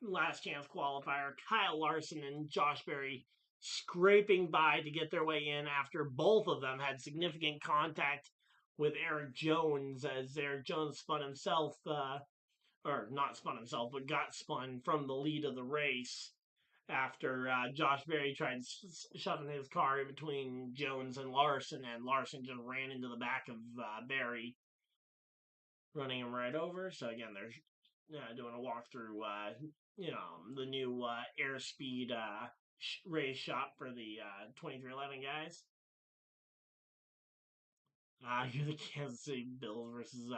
Last chance qualifier. Kyle Larson and Josh Berry scraping by to get their way in after both of them had significant contact with Eric Jones as Eric Jones spun himself, or not spun himself, but got spun from the lead of the race after Josh Berry tried shoving his car in between Jones and Larson just ran into the back of Berry, running him right over. So again, they're doing a walkthrough, the new airspeed race shop for the 2311 guys. You're the Kansas City Bills versus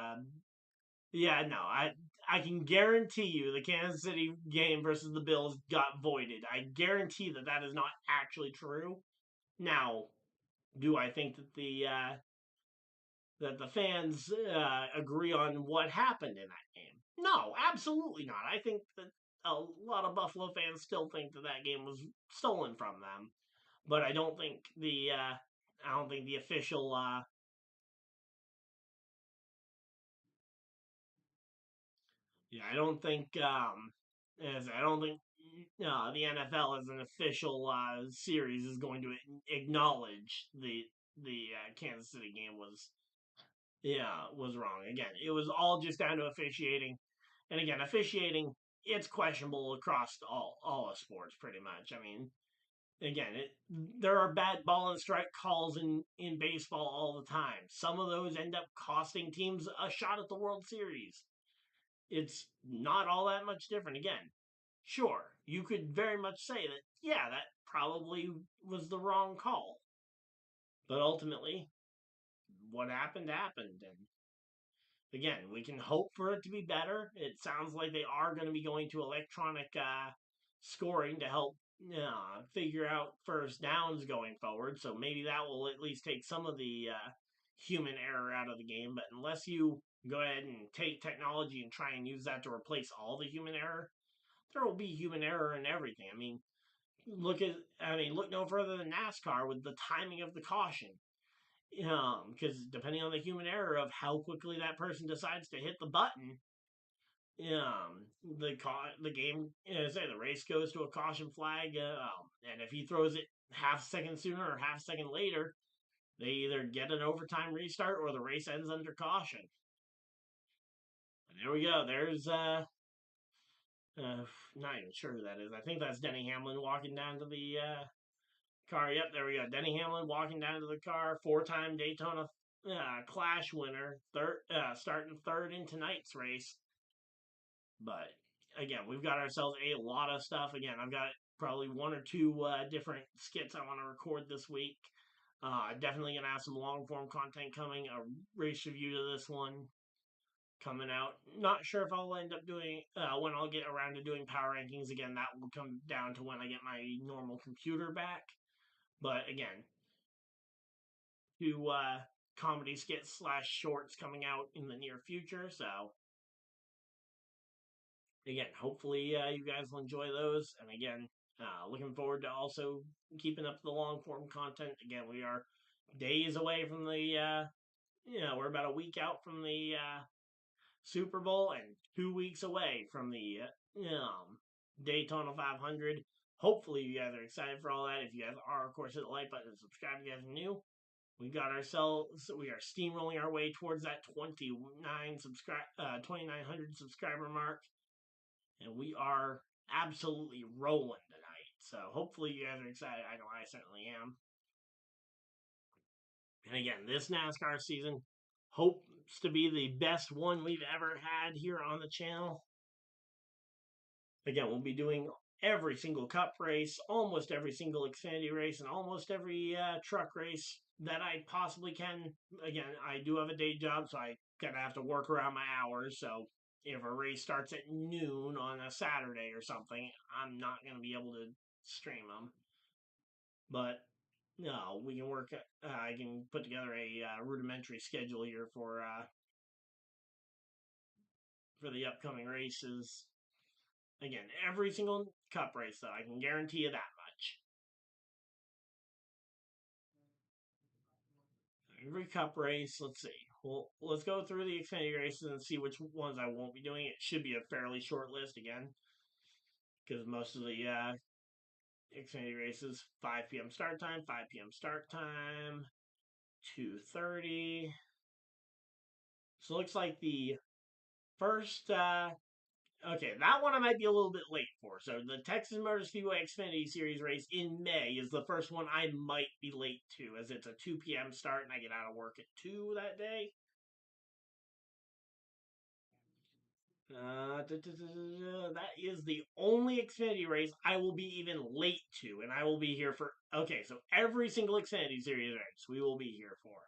yeah, no, I can guarantee you the Kansas City game versus the Bills got voided. I guarantee that is not actually true. Now, do I think that the fans agree on what happened in that game? No, absolutely not. I think that a lot of Buffalo fans still think that game was stolen from them, but I don't think the official yeah, I don't think the NFL as an official series is going to acknowledge the Kansas City game yeah, was wrong. Again, it was all just down to officiating. And again, officiating, it's questionable across all of sports pretty much. I mean, again, there are bad ball and strike calls in baseball all the time. Some of those end up costing teams a shot at the World Series. It's not all that much different. Again, sure, you could very much say that, yeah, that probably was the wrong call. But ultimately, what happened happened. And again, we can hope for it to be better. It sounds like they are going to be going to electronic scoring to help figure out first downs going forward. So maybe that will at least take some of the human error out of the game. But unless you go ahead and take technology and try and use that to replace all the human error, there will be human error in everything. Look no further than NASCAR with the timing of the caution. Because depending on the human error of how quickly that person decides to hit the button, the game, say the race goes to a caution flag, and if he throws it half a second sooner or half a second later, they either get an overtime restart or the race ends under caution. And there we go. There's not even sure who that is. I think that's Denny Hamlin walking down to the car. Yep, there we go. Denny Hamlin walking down to the car. Four-time Daytona Clash winner. Starting third in tonight's race. But again, we've got ourselves a lot of stuff. Again, I've got probably one or two different skits I want to record this week. Definitely gonna have some long form content coming. A race review to this one coming out. Not sure if I'll end up doing when I'll get around to doing power rankings again. That will come down to when I get my normal computer back. But again, two comedy skits / shorts coming out in the near future. So again, hopefully you guys will enjoy those. And again, looking forward to also keeping up the long form content. Again, we are days away from the, we're about a week out from the Super Bowl and 2 weeks away from the Daytona 500. Hopefully, you guys are excited for all that. If you guys are, of course, hit the like button and subscribe if you guys are new. We are steamrolling our way towards that 2,900 subscriber mark, and we are absolutely rolling tonight. So hopefully you guys are excited. I know I certainly am. And again, this NASCAR season hopes to be the best one we've ever had here on the channel. Again, we'll be doing every single cup race, almost every single Xfinity race, and almost every truck race that I possibly can. Again, I do have a day job, so I kind of have to work around my hours. So if a race starts at noon on a Saturday or something, I'm not going to be able to stream them. But no, we can work. I can put together a rudimentary schedule here for the upcoming races. Again, every single cup race, though, I can guarantee you that much. Every cup race, let's see. Well, let's go through the Xfinity races and see which ones I won't be doing. It should be a fairly short list again, because most of the Xfinity races 5 p.m. start time, 5 p.m. start time, 2:30. So it looks like the first okay, that one I might be a little bit late for. So the Texas Motor Speedway Xfinity Series race in May is the first one I might be late to, as it's a 2 p.m. start and I get out of work at 2 that day. That is the only Xfinity race I will be even late to, and I will be here for. Okay, so every single Xfinity Series race we will be here for.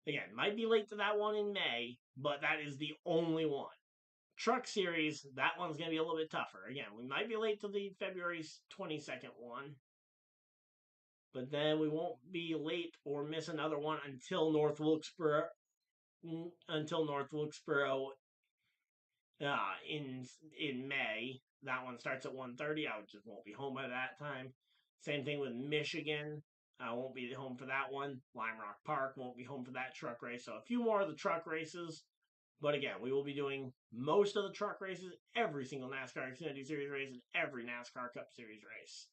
Again, might be late to that one in May, but that is the only one. Truck Series, that one's going to be a little bit tougher. Again, we might be late to the February 22nd one, but then we won't be late or miss another one until North Wilkesboro. Until North Wilkesboro in May. That one starts at 1:30. I just won't be home by that time. Same thing with Michigan. I won't be home for that one. Lime Rock Park won't be home for that truck race. So a few more of the truck races. But again, we will be doing most of the truck races, every single NASCAR Xfinity Series race, and every NASCAR Cup Series race.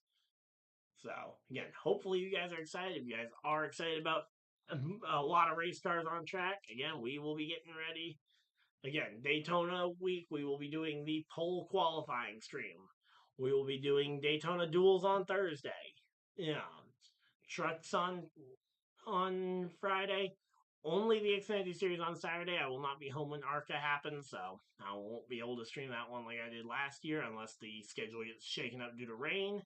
So again, hopefully you guys are excited. If you guys are excited about a lot of race cars on track. Again, we will be getting ready. Again, Daytona week, we will be doing the pole qualifying stream. We will be doing Daytona duels on Thursday. Yeah, trucks on Friday. Only the Xfinity Series on Saturday. I will not be home when ARCA happens, so I won't be able to stream that one like I did last year unless the schedule gets shaken up due to rain.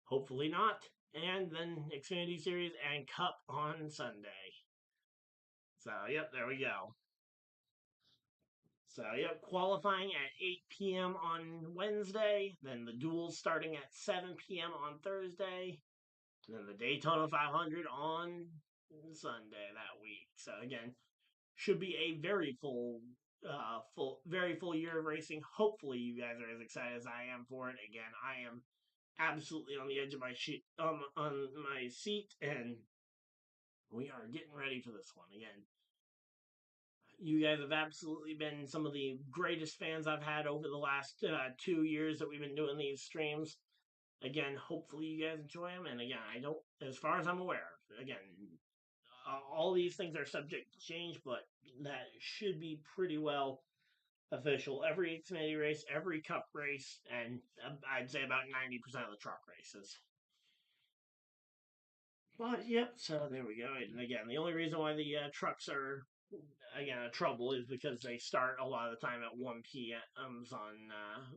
Hopefully not. And then Xfinity Series and Cup on Sunday. So, yep, there we go. So, yep, qualifying at 8 p.m. on Wednesday. Then the duels starting at 7 p.m. on Thursday. And then the Daytona 500 on Sunday that week. So, again, should be a very full year of racing. Hopefully, you guys are as excited as I am for it. Again, I am absolutely on the edge of my on my seat, and we are getting ready for this one again. You guys have absolutely been some of the greatest fans I've had over the last 2 years that we've been doing these streams. Again, hopefully you guys enjoy them. And again, I don't, as far as I'm aware, again, all these things are subject to change, but that should be pretty well official. Every Xfinity race, every Cup race, and I'd say about 90% of the truck races. But yep, so there we go. And again, the only reason why the trucks are again a trouble is because they start a lot of the time at 1 p.m. on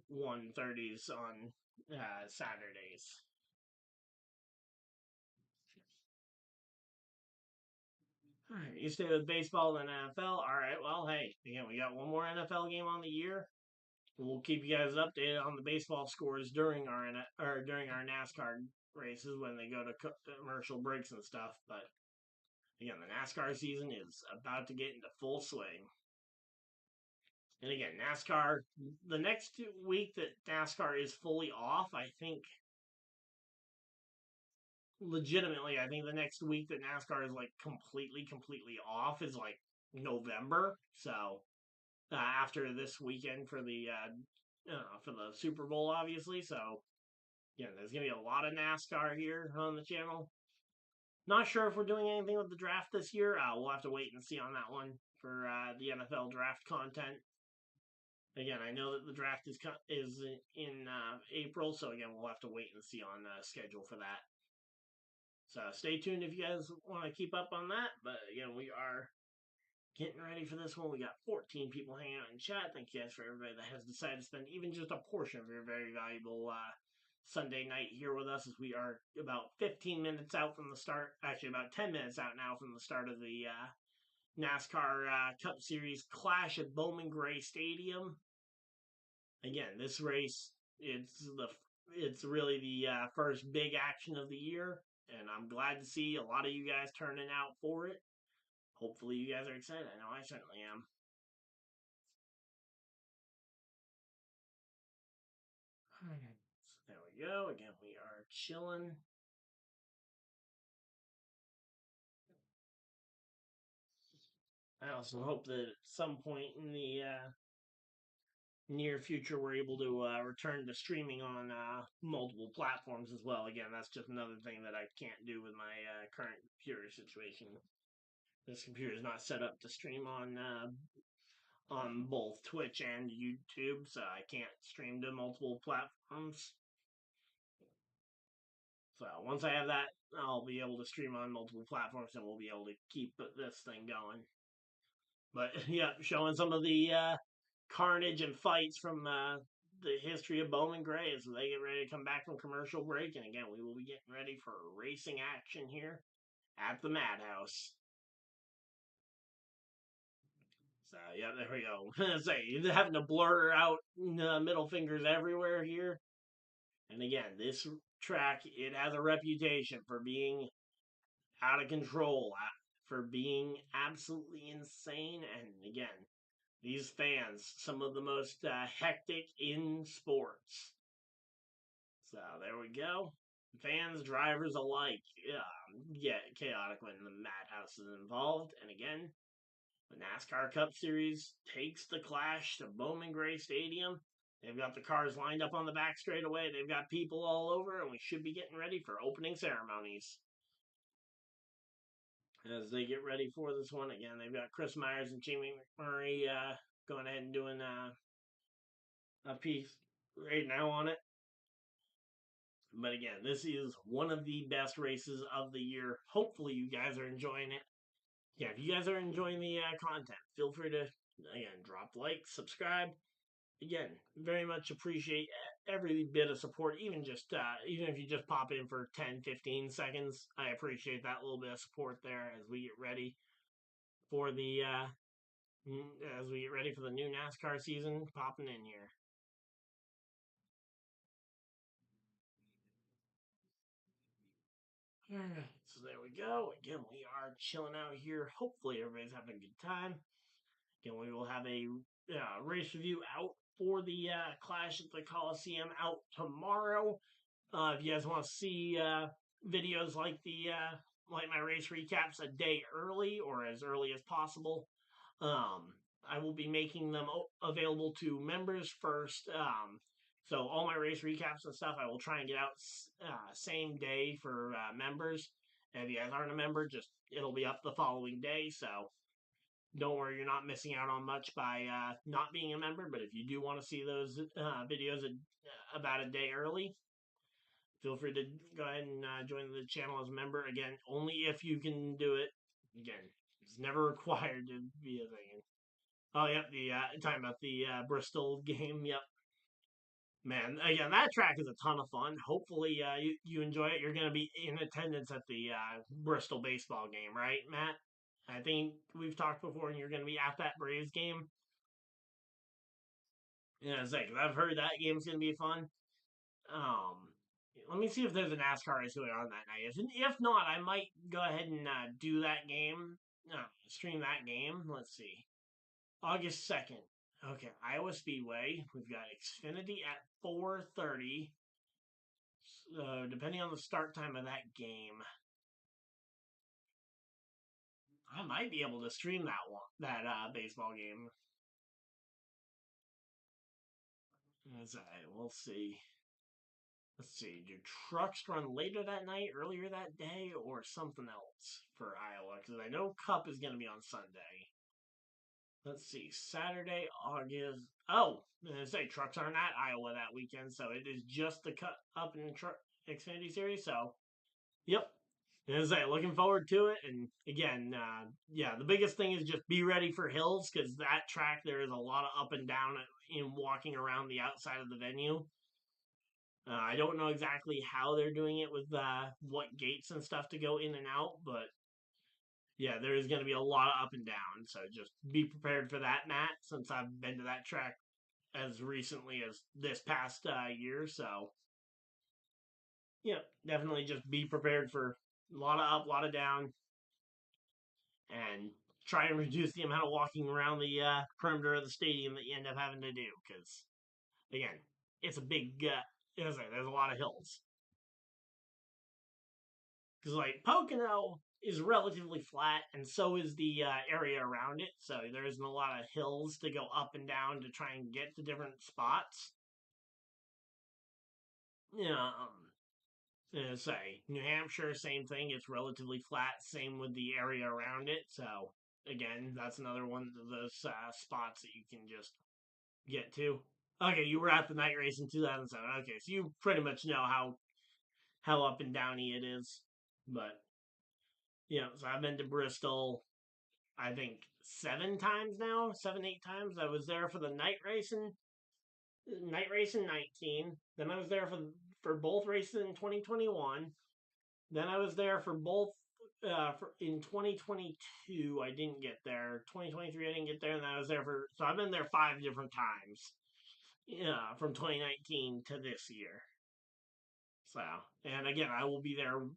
1:30s on Saturdays. All right, you stay with baseball and NFL. All right, well, hey, again, we got one more NFL game on the year. We'll keep you guys updated on the baseball scores during our NASCAR races when they go to commercial breaks and stuff. But again, the NASCAR season is about to get into full swing. And again, NASCAR, the next week that NASCAR is fully off, I think, legitimately, I think the next week that NASCAR is like completely off is like November. So after this weekend for the Super Bowl, obviously. So yeah, there's gonna be a lot of NASCAR here on the channel. Not sure if we're doing anything with the draft this year. We'll have to wait and see on that one for the NFL draft content. Again, I know that the draft is in April, so again, we'll have to wait and see on the schedule for that. So stay tuned if you guys want to keep up on that. But again, we are getting ready for this one. We got 14 people hanging out in chat. Thank you guys for everybody that has decided to spend even just a portion of your very valuable Sunday night here with us, as we are about 15 minutes out from the start. Actually, about 10 minutes out now from the start of the NASCAR Cup Series Clash at Bowman Gray Stadium. Again, this race it's really the first big action of the year, and I'm glad to see a lot of you guys turning out for it. Hopefully, you guys are excited. I know I certainly am. Okay. So there we go. Again, we are chilling. I also hope that at some point in the near future we're able to return to streaming on multiple platforms as well. Again, that's just another thing that I can't do with my current computer situation. This computer is not set up to stream on both Twitch and YouTube, so I can't stream to multiple platforms. So once I have that, I'll be able to stream on multiple platforms, and we'll be able to keep this thing going. But yeah, showing some of the carnage and fights from the history of Bowman Gray as they get ready to come back from commercial break. And again, we will be getting ready for racing action here at the Madhouse. So yeah, there we go. Say having to blur out middle fingers everywhere here. And again, this track, it has a reputation for being out of control, for being absolutely insane. And again, these fans, some of the most hectic in sports. So there we go. Fans, drivers alike, get chaotic when the Madhouse is involved. And again, the NASCAR Cup Series takes the Clash to Bowman Gray Stadium. They've got the cars lined up on the back straightaway. They've got people all over, and we should be getting ready for opening ceremonies. as they get ready for this one. Again, they've got Chris Myers and Jamie McMurray going ahead and doing a piece right now on it. But again, this is one of the best races of the year. Hopefully, you guys are enjoying it. Yeah, if you guys are enjoying the content, feel free to, again, drop the like, subscribe. Again, very much appreciate every bit of support, even if you just pop in for 10, 15 seconds. I appreciate that little bit of support there as we get ready for the new NASCAR season popping in here. All right, so there we go. Again, we are chilling out here. Hopefully, everybody's having a good time. Again, we will have a race review out for the Clash at the Coliseum out tomorrow. If you guys want to see videos like my race recaps a day early or as early as possible, I will be making them available to members first. So all my race recaps and stuff, I will try and get out same day for members. And if you guys aren't a member, just it'll be up the following day. So don't worry, you're not missing out on much by not being a member. But if you do want to see those videos about a day early, feel free to go ahead and join the channel as a member. Again, only if you can do it. Again, it's never required to be a thing. Oh, yep, the talking about the Bristol game. Yep, man. Again, that track is a ton of fun. Hopefully, you enjoy it. You're going to be in attendance at the Bristol baseball game, right, Matt? I think we've talked before, and you're going to be at that Braves game. Yeah, it's like I've heard that game's going to be fun. Um, Let me see if there's a NASCAR race going on that night. If not, I might go ahead and do that game. Stream that game. Let's see. August 2nd. Okay, Iowa Speedway. We've got Xfinity at 4:30. So depending on the start time of that game, I might be able to stream that baseball game. We'll see. Let's see. Do trucks run later that night, earlier that day, or something else for Iowa? Because I know Cup is going to be on Sunday. Let's see. Saturday, August. Oh, I say trucks aren't at Iowa that weekend, so it is just the Cup up in truck Xfinity Series. So, yep. As I say, looking forward to it. And again, yeah, the biggest thing is just be ready for hills because that track there is a lot of up and down in walking around the outside of the venue. I don't know exactly how they're doing it with what gates and stuff to go in and out, but yeah, there is going to be a lot of up and down. So just be prepared for that, Matt, since I've been to that track as recently as this past year. So, yeah, definitely just be prepared for a lot of up, a lot of down, and try and reduce the amount of walking around the perimeter of the stadium that you end up having to do. Because, again, it's a big, there's a lot of hills. Because like Pocono is relatively flat, and so is the area around it. So there isn't a lot of hills to go up and down to try and get to different spots. Yeah, say New Hampshire, same thing. It's relatively flat. Same with the area around it. So again, that's another one of those spots that you can just get to. Okay, you were at the night race in 2007. Okay, so you pretty much know how up and downy it is. But yeah, so I've been to Bristol, I think 7 times now, 7, 8 times. I was there for the night race in 19. Then I was there for both races in 2021. Then I was there for both in 2022. I didn't get there. 2023 I didn't get there, and I was there so I've been there 5 different times. Yeah, from 2019 to this year. So, and again, I will be there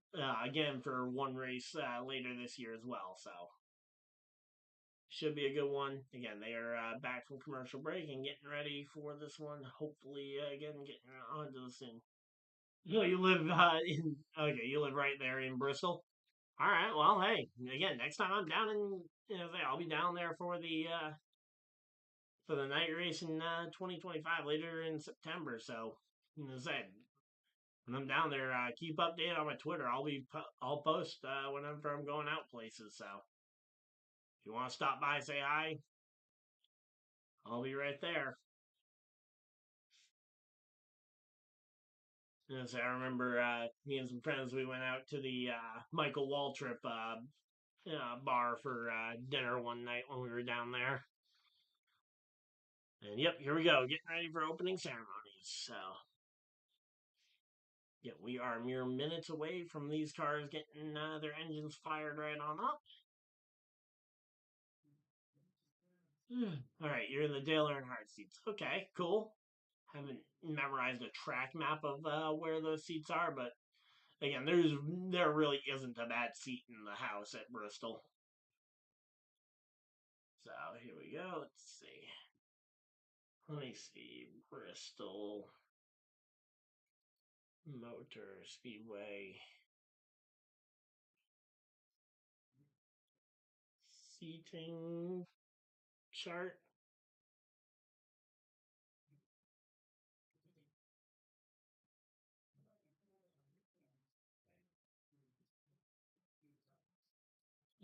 again for one race later this year as well. So, should be a good one. Again, they are back from commercial break and getting ready for this one. Hopefully, again, getting onto the soon. No, you live in okay. You live right there in Bristol. All right. Well, hey, again, next time I'm down in, I'll be down there for the night race in 2025 later in September. So, say when I'm down there, keep updated on my Twitter. I'll post whenever I'm going out places. So if you want to stop by, say hi. I'll be right there. Yes, I remember me and some friends. We went out to the Michael Waltrip bar for dinner one night when we were down there. And yep, here we go, getting ready for opening ceremonies. So yeah, we are mere minutes away from these cars getting their engines fired right on up. All right, you're in the Dale Earnhardt seats. Okay, cool. Haven't memorized a track map of where those seats are, but again, there really isn't a bad seat in the house at Bristol. So here we go. Let's see. Let me see. Bristol Motor Speedway seating chart.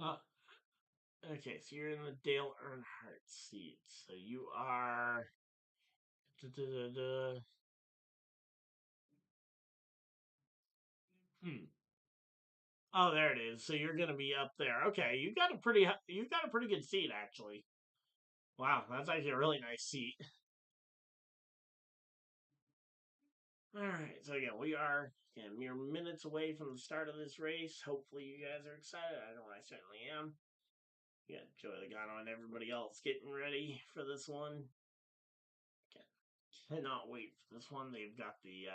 Uh, okay, so you're in the Dale Earnhardt seat. So you are. Da, da, da, da. Hmm. Oh, there it is. So you're gonna be up there. Okay, you got a pretty good seat actually. Wow, that's actually a really nice seat. All right, so again, we are mere minutes away from the start of this race. Hopefully, you guys are excited. I know I certainly am. We got Joey Logano and everybody else getting ready for this one. Cannot wait for this one. They've got the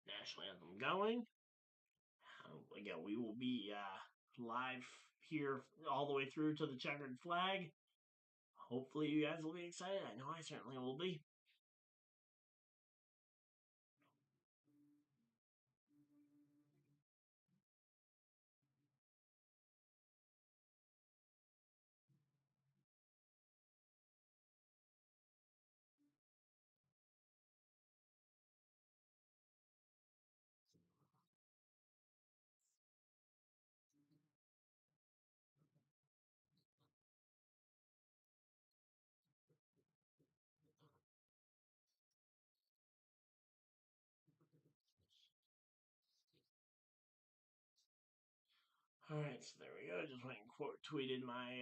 national anthem going. Again, we will be live here all the way through to the checkered flag. Hopefully, you guys will be excited. I know I certainly will be. All right, so there we go. Just went and quote tweeted my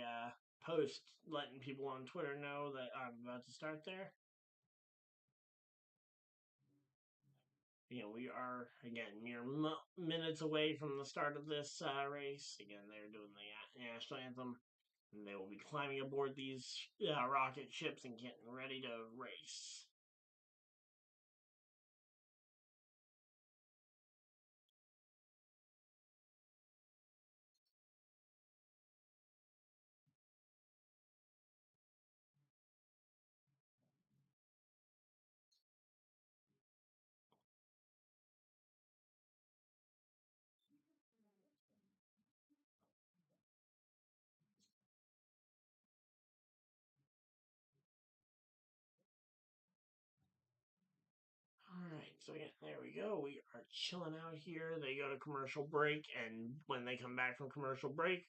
post, letting people on Twitter know that I'm about to start there. We are again mere minutes away from the start of this race. Again, they're doing the national anthem, and they will be climbing aboard these rocket ships and getting ready to race. All right, so yeah, there we go. We are chilling out here. They go to commercial break, and when they come back from commercial break,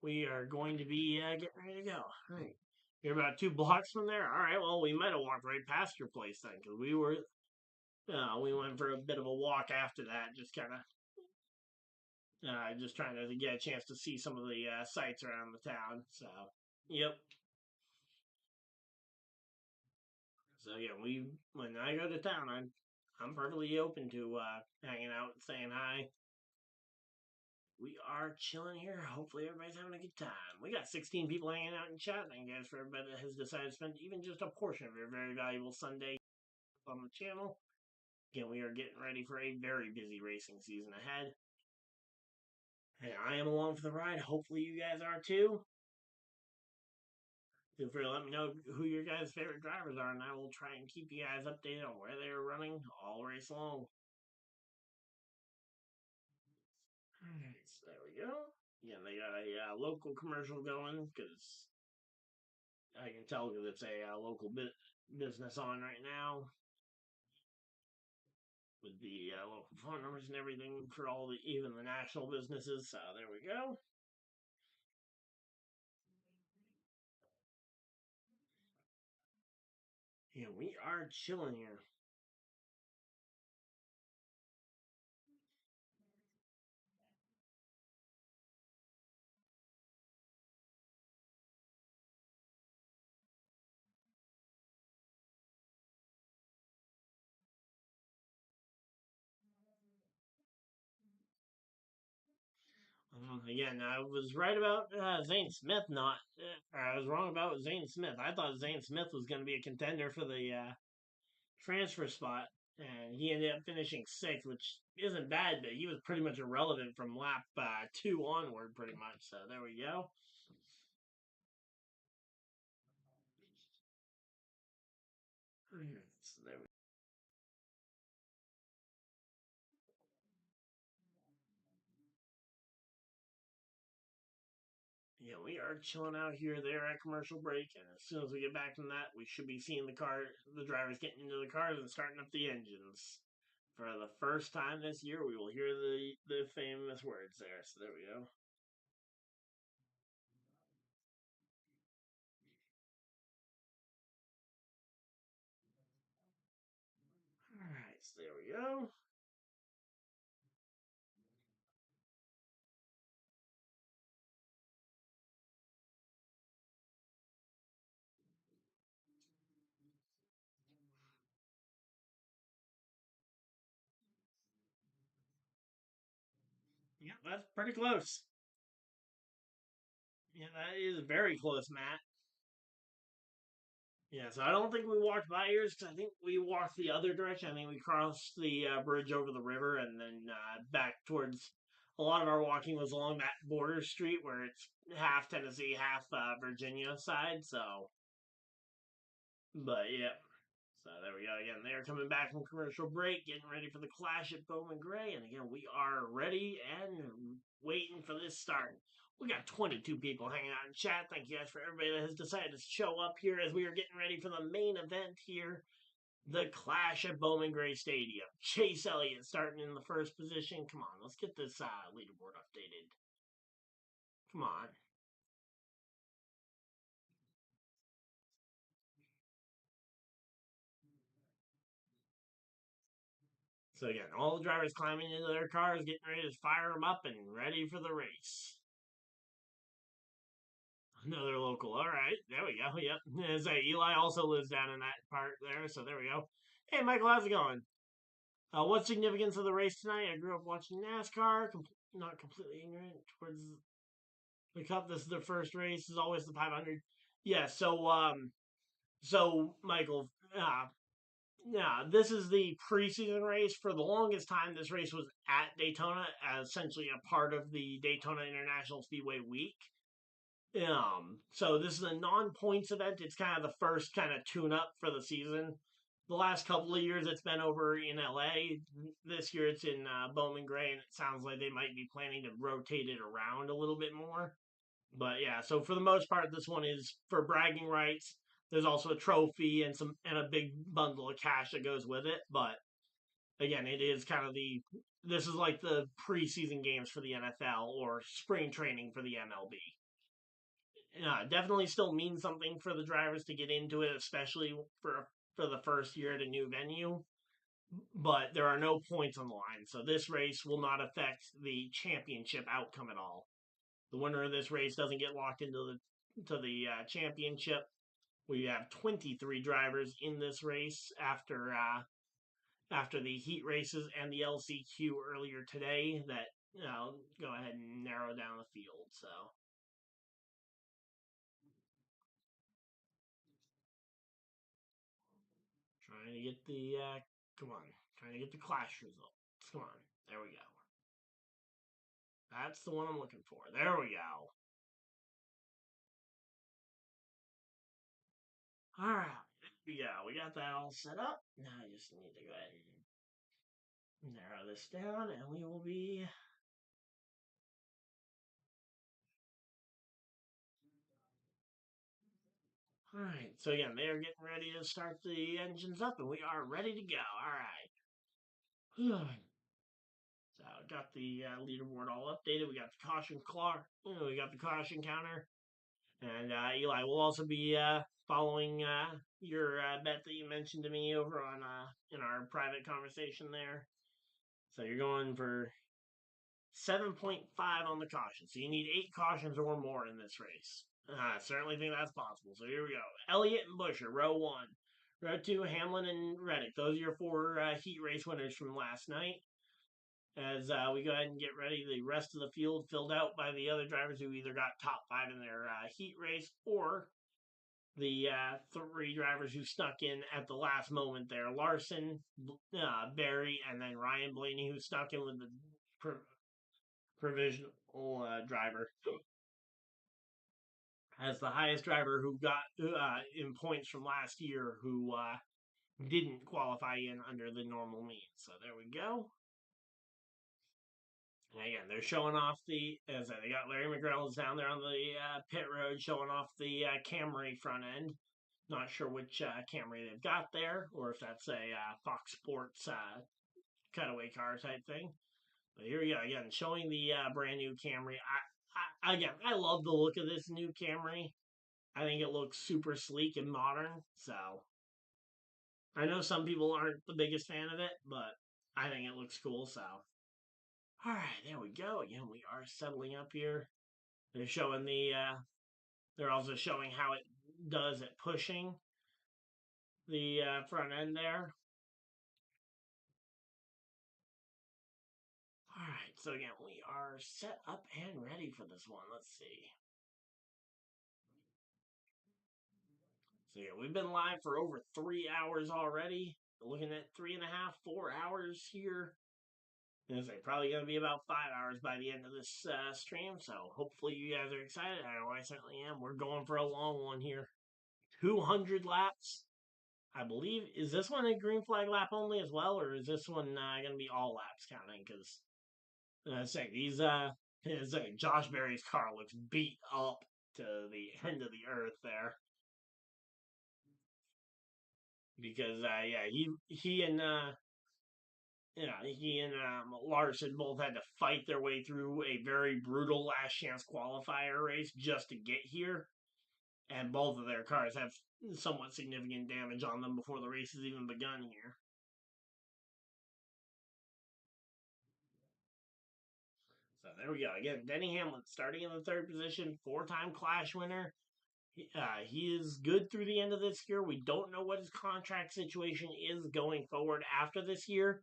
we are going to be getting ready to go. All right, you're about 2 blocks from there. All right, well, we might have walked right past your place then, because we went for a bit of a walk after that, just kind of just trying to get a chance to see some of the sights around the town. So, yep. So yeah, when I go to town, I'm perfectly open to hanging out and saying hi. We are chilling here. Hopefully, everybody's having a good time. We got 16 people hanging out in chat. Thank you guys for everybody that has decided to spend even just a portion of your very valuable Sunday on the channel. Again, we are getting ready for a very busy racing season ahead. And I am along for the ride. Hopefully, you guys are too. Feel free to let me know who your guys' favorite drivers are, and I will try and keep you guys updated on where they are running all race long. Alright, so there we go. Yeah, they got a local commercial going because I can tell because it's a local business on right now. with the local phone numbers and everything for all the even the national businesses. So there we go. Yeah, we are chilling here. Again, I was right about Zane Smith. Not, I was wrong about Zane Smith. I thought Zane Smith was going to be a contender for the transfer spot, and he ended up finishing sixth, which isn't bad, but he was pretty much irrelevant from lap two onward, pretty much. So there we go. So there we Yeah, we are chilling out here there at commercial break, and as soon as we get back from that, we should be seeing the drivers getting into the cars and starting up the engines. For the first time this year, we will hear the famous words there. So there we go. All right, so there we go. Yeah, that's pretty close. Yeah, that is very close, Matt. Yeah, so I don't think we walked by yours because I think we walked the other direction. I think we crossed the bridge over the river and then back towards. A lot of our walking was along that border street where it's half Tennessee, half Virginia side. So, but yeah. So there we go. Again, they're coming back from commercial break, getting ready for the clash at Bowman Gray. And again, we are ready and waiting for this start. We got 22 people hanging out in chat. Thank you guys for everybody that has decided to show up here as we are getting ready for the main event here, the clash at Bowman Gray Stadium. Chase Elliott starting in the first position. Come on, let's get this leaderboard updated. Come on. So again, all the drivers climbing into their cars, getting ready to fire them up and ready for the race. Another local. All right, there we go. Yep. So Eli also lives down in that part there. So there we go. Hey, Michael, how's it going? What significance of the race tonight? I grew up watching NASCAR. Not completely ignorant towards the Cup. This is their first race. Is always the 500. Yeah. So Michael, yeah, this is the preseason race. For the longest time, this race was at Daytona, essentially a part of the Daytona International Speedway Week. So this is a non-points event. It's kind of the first kind of tune-up for the season. The last couple of years, it's been over in LA. This year, it's in Bowman Gray, and it sounds like they might be planning to rotate it around a little bit more. But yeah, so for the most part, this one is for bragging rights. There's also a trophy and a big bundle of cash that goes with it. But again, it is kind of this is like the preseason games for the NFL or spring training for the MLB. Definitely still means something for the drivers to get into it, especially for the first year at a new venue. But there are no points on the line, so this race will not affect the championship outcome at all. The winner of this race doesn't get locked into the championship. We have 23 drivers in this race after the heat races and the LCQ earlier today. That go ahead and narrow down the field. So trying to get the come on, trying to get the clash results. Come on, there we go. That's the one I'm looking for. There we go. All right, yeah, we got that all set up. Now I just need to go ahead and narrow this down, and we will be. All right, so again, they are getting ready to start the engines up, and we are ready to go. All right. So got the leaderboard all updated. We got the caution clock. We got the caution counter, and Eli will also be following your bet that you mentioned to me over on in our private conversation there. So you're going for 7.5 on the caution. So you need 8 cautions or more in this race. I certainly think that's possible. So here we go. Elliott and Busher, row 1. Row 2, Hamlin and Reddick. Those are your 4 heat race winners from last night. As we go ahead and get ready, the rest of the field filled out by the other drivers who either got top 5 in their heat race or the 3 drivers who snuck in at the last moment there. Larson, Barry, and then Ryan Blaney, who snuck in with the provisional driver as the highest driver who got in points from last year who didn't qualify in under the normal means. So there we go. And again, they're showing off as they got Larry McReynolds down there on the pit road showing off the Camry front end. Not sure which Camry they've got there, or if that's a Fox Sports cutaway car type thing. But here we go again, showing the brand new Camry. I love the look of this new Camry. I think it looks super sleek and modern. So I know some people aren't the biggest fan of it, but I think it looks cool. So all right, there we go. Again, we are settling up here. They're showing they're also showing how it does at pushing the front end there. All right, so again, we are set up and ready for this one. Let's see. So yeah, we've been live for over 3 hours already. We're looking at 3.5, 4 hours here. And it's probably going to be about 5 hours by the end of this stream. So hopefully you guys are excited. I know I certainly am. We're going for a long one here. 200 laps. I believe, is this one a green flag lap only as well, or is this one going to be all laps counting? Because I say these, Josh Berry's car looks beat up to the end of the earth there. Because he and Larson both had to fight their way through a very brutal last chance qualifier race just to get here, and both of their cars have somewhat significant damage on them before the race has even begun here. So there we go. Again, Denny Hamlin starting in the 3rd position, 4-time Clash winner. He is good through the end of this year. We don't know what his contract situation is going forward after this year.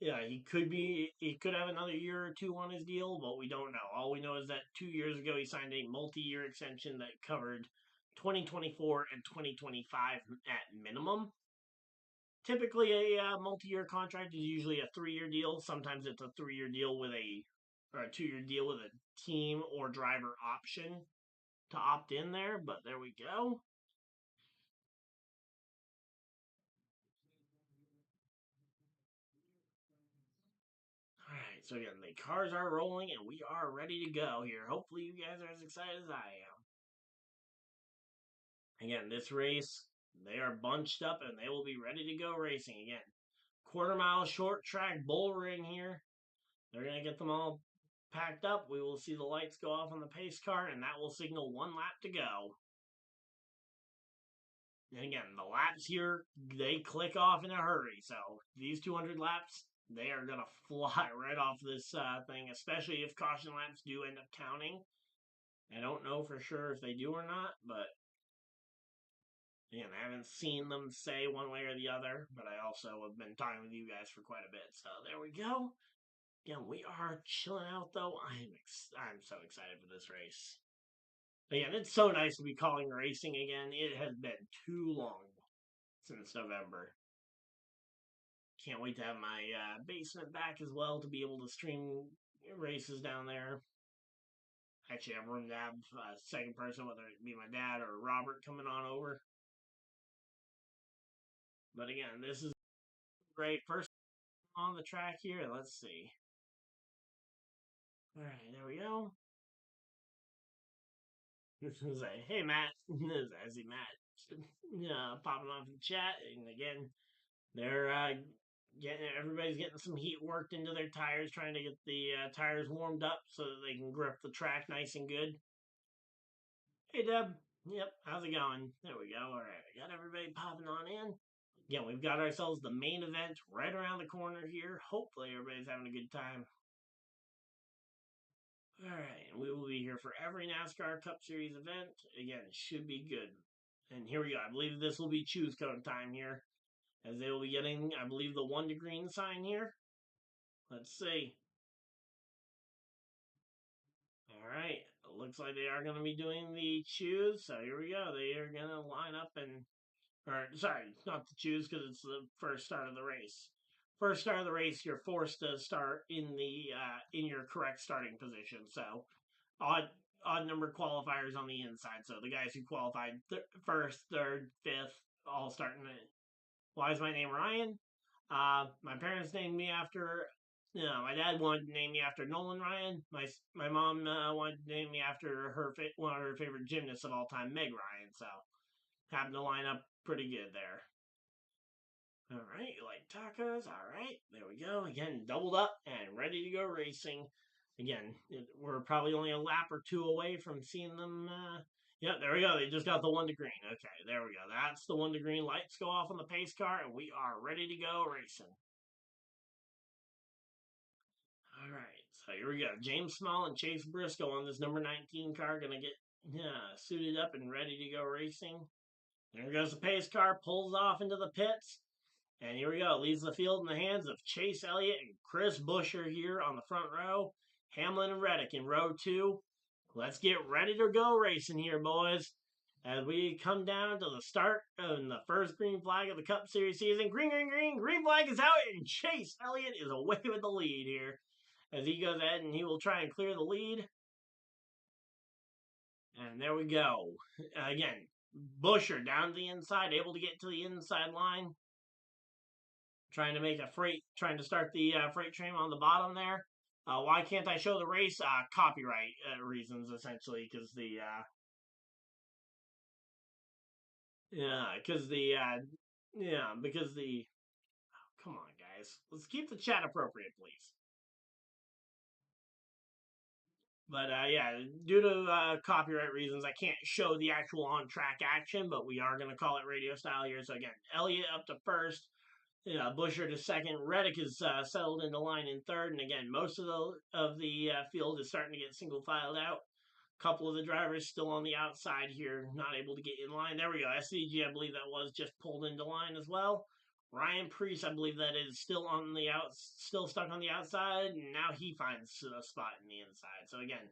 Yeah, he could have another year or 2 on his deal, but we don't know. All we know is that 2 years ago he signed a multi-year extension that covered 2024 and 2025 at minimum. Typically, a multi-year contract is usually a 3-year deal. Sometimes it's a 3-year deal or a 2-year deal with a team or driver option to opt in there. But there we go. All right, so again, the cars are rolling and we are ready to go here. Hopefully, you guys are as excited as I am. Again, this race, they are bunched up and they will be ready to go racing again. 1/4 mile short track bull ring here. They're going to get them all packed up. We will see the lights go off on the pace car, and that will signal 1 lap to go. And again, the laps here, they click off in a hurry. So these 200 laps, they are going to fly right off this thing, especially if caution laps do end up counting. I don't know for sure if they do or not, but again, I haven't seen them say one way or the other, but I also have been talking with you guys for quite a bit. So there we go. Again, we are chilling out though. I'm so excited for this race. Again, it's so nice to be calling racing again. It has been too long since November. Can't wait to have my basement back as well to be able to stream races down there. Actually, I have room to have a second person, whether it be my dad or Robert coming on over. But again, this is great. First on the track here. Let's see. All right, there we go. Say, hey Matt, I see Matt popping off in the chat, and again, they're everybody's getting some heat worked into their tires, trying to get the tires warmed up so that they can grip the track nice and good. Hey, Deb. Yep, how's it going? There we go. All right, we got everybody popping on in. Again, we've got ourselves the main event right around the corner here. Hopefully, everybody's having a good time. All right, and we will be here for every NASCAR Cup Series event. Again, it should be good. And here we go. I believe this will be choose code time here, as they will be getting, I believe, the 1 to green sign here. Let's see. All right, looks like they are going to be doing the choose. So here we go. They are going to line up and, or sorry, not the choose because it's the first start of the race. First start of the race, you're forced to start in your correct starting position. So odd number qualifiers on the inside. So the guys who qualified first, third, fifth, all starting it. Why is my name Ryan? My parents named me after. My dad wanted to name me after Nolan Ryan. My mom wanted to name me after one of her favorite gymnasts of all time, Meg Ryan. So happened to line up pretty good there. All right, you like tacos? All right, there we go. Again, doubled up and ready to go racing. Again, we're probably only a lap or two away from seeing them. Yep, there we go. They just got the 1 to green. Okay, there we go. That's the 1 to green. Lights go off on the pace car, and we are ready to go racing. All right, so here we go. James Small and Chase Briscoe on this number 19 car going to get suited up and ready to go racing. There goes the pace car, pulls off into the pits. And here we go. Leaves the field in the hands of Chase Elliott and Chris Buescher here on the front row. Hamlin and Reddick in row 2. Let's get ready to go racing here, boys. As we come down to the start of the first green flag of the Cup Series season. Green, green, green. Green flag is out, and Chase Elliott is away with the lead here. As he goes ahead and he will try and clear the lead. And there we go. Again, Buescher down to the inside, able to get to the inside line. Trying to start the freight train on the bottom there. Why can't I show the race? Copyright reasons, essentially, because come on, guys, let's keep the chat appropriate, please. But due to copyright reasons, I can't show the actual on-track action, but we are going to call it radio style here. So again, Elliott up to first. Buescher to second. Reddick is settled into line in third, and again, most of the field is starting to get single filed out. A couple of the drivers still on the outside here, not able to get in line. There we go. SVG, I believe that was just pulled into line as well. Ryan Preece, I believe that is still stuck on the outside, and now he finds a spot in the inside. So again,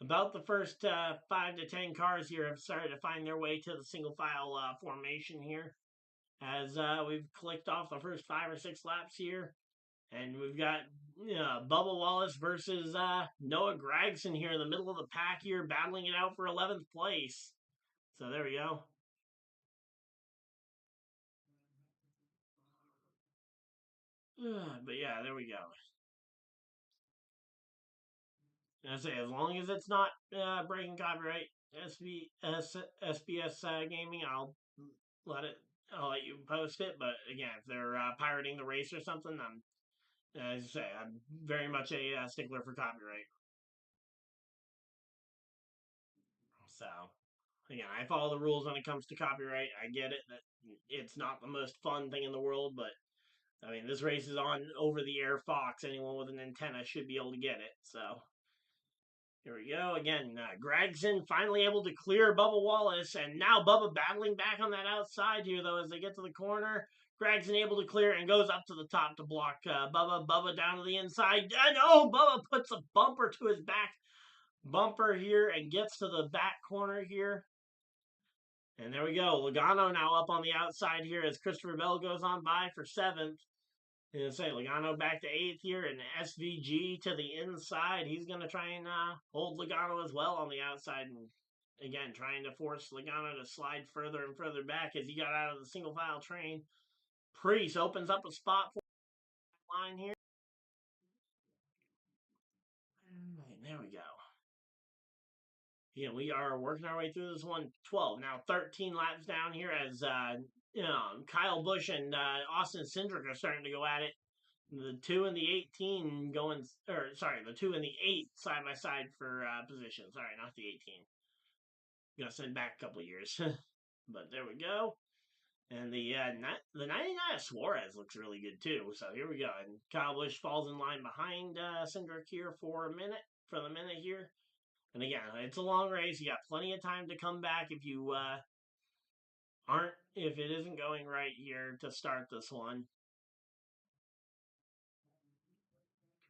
about the first 5 to 10 cars here have started to find their way to the single file formation here. As we've clicked off the first 5 or 6 laps here. And we've got Bubba Wallace versus Noah Gragson here in the middle of the pack here, battling it out for 11th place. So there we go. But yeah, there we go. And I say, as long as it's not breaking copyright, SBS Gaming, I'll let you post it. But again, if they're pirating the race or something, as I say, I'm very much a stickler for copyright. So, again, I follow the rules when it comes to copyright. I get it that it's not the most fun thing in the world, but I mean, this race is on over-the-air Fox. Anyone with an antenna should be able to get it. So, here we go. Again, Gragson finally able to clear Bubba Wallace, and now Bubba battling back on that outside here, though, as they get to the corner. Gragson able to clear and goes up to the top to block Bubba. Bubba down to the inside. And Bubba puts a bumper to his back bumper here and gets to the back corner here. And there we go. Logano now up on the outside here as Christopher Bell goes on by for 7th. And say Logano back to 8th here, and SVG to the inside. He's going to try and hold Logano as well on the outside. And again, trying to force Logano to slide further and further back as he got out of the single file train. Preece opens up a spot for the line here. And there we go. Yeah, we are working our way through this one. 12. Now 13 laps down here as Kyle Busch and Austin Cindric are starting to go at it. The 2 and the 18 going, or sorry, the 2 and the 8 side by side for position. Sorry, not the 18. Gonna send back a couple years. But there we go. And the 99 of Suarez looks really good too. So here we go. And Kyle Busch falls in line behind Cindric here for the minute here. And again, it's a long race. You got plenty of time to come back if it isn't going right here to start this one.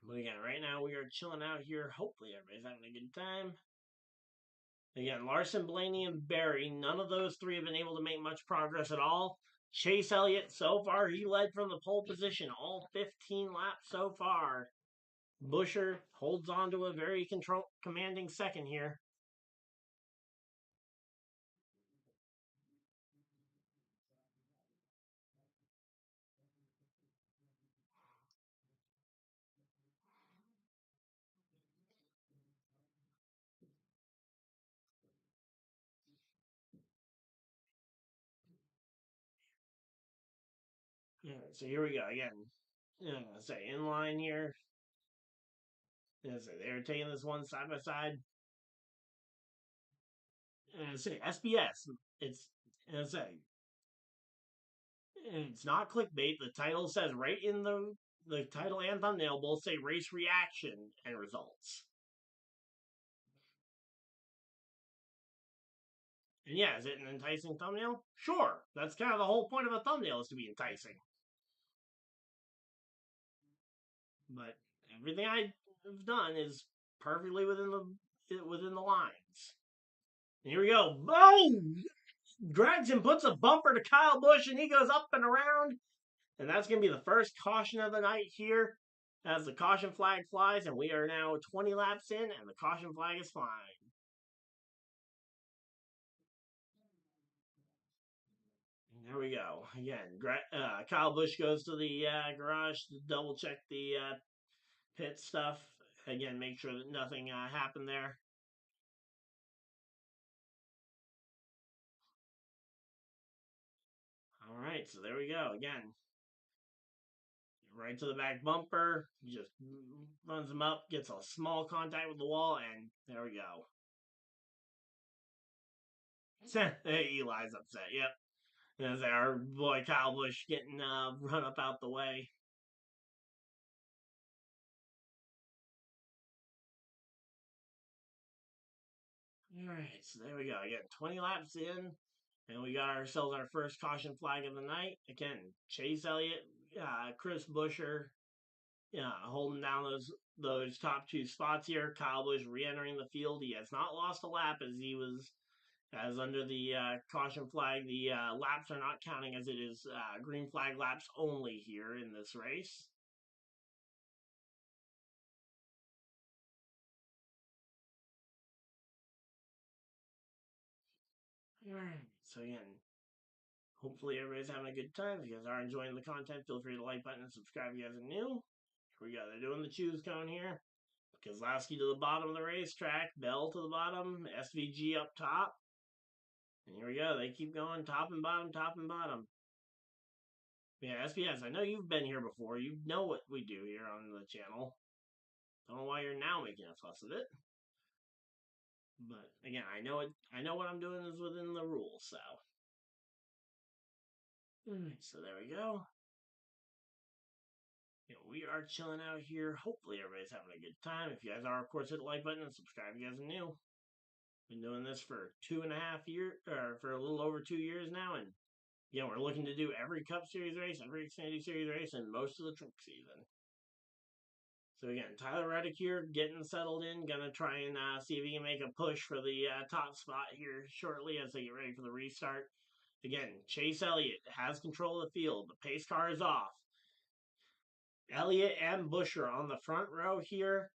But again, right now we are chilling out here. Hopefully everybody's having a good time. Again, Larson, Blaney, and Barry, none of those three have been able to make much progress at all. Chase Elliott, so far, he led from the pole position all 15 laps so far. Buescher holds on to a very commanding second here. So here we go again. Say in line here. They're taking this one side by side. Say SBS. Say it's not clickbait. The title says right in the title and thumbnail both say race reaction and results. And yeah, is it an enticing thumbnail? Sure. That's kind of the whole point of a thumbnail is to be enticing. But everything I've done is perfectly within the lines. And here we go. Boom! Drags and puts a bumper to Kyle Busch, and he goes up and around. And that's going to be the first caution of the night here as the caution flag flies. And we are now 20 laps in, and the caution flag is flying. And there we go. Again, Kyle Busch goes to the garage to double check the pit stuff. Again, make sure that nothing happened there. All right, so there we go. Again, right to the back bumper, just runs him up, gets a small contact with the wall, and there we go. Eli's upset. Yep. There's our boy Kyle Busch getting run up out the way. All right, so there we go. Again, 20 laps in, and we got ourselves our first caution flag of the night. Again, Chase Elliott, Chris Buescher, holding down those top two spots here. Kyle Busch re-entering the field. He has not lost a lap as under the caution flag. The laps are not counting as it is green flag laps only here in this race. All right, so again, hopefully everybody's having a good time. If you guys are enjoying the content, feel free to like button and subscribe if you guys are new. Here we go. They're doing the choose cone here. Kozlowski to the bottom of the racetrack. Bell to the bottom. SVG up top. And here we go. They keep going top and bottom, top and bottom. Yeah, SBS, I know you've been here before. You know what we do here on the channel. Don't know why you're now making a fuss of it. But again, I know what I'm doing is within the rules, so. So there we go. We are chilling out here. Hopefully everybody's having a good time. If you guys are, of course, hit the like button and subscribe if you guys are new. Been doing this for 2.5 years, or for a little over 2 years now, and we're looking to do every Cup Series race, every Xfinity Series race, and most of the Truck season. So again, Tyler Reddick here, getting settled in, gonna try and see if he can make a push for the top spot here shortly as they get ready for the restart. Again, Chase Elliott has control of the field. The pace car is off. Elliott and Buescher on the front row here.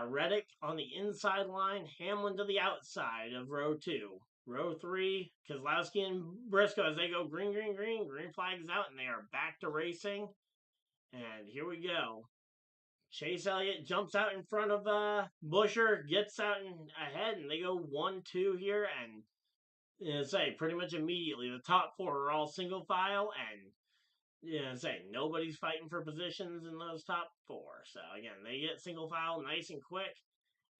Reddick on the inside line. Hamlin to the outside of row 2. Row 3, Kozlowski and Briscoe as they go green, green, green. Green flag is out, and they are back to racing. And here we go. Chase Elliott jumps out in front of Buescher, gets out ahead, and they go 1-2 here. And say pretty much immediately the top four are all single file, and say nobody's fighting for positions in those top four. So again, they get single file nice and quick,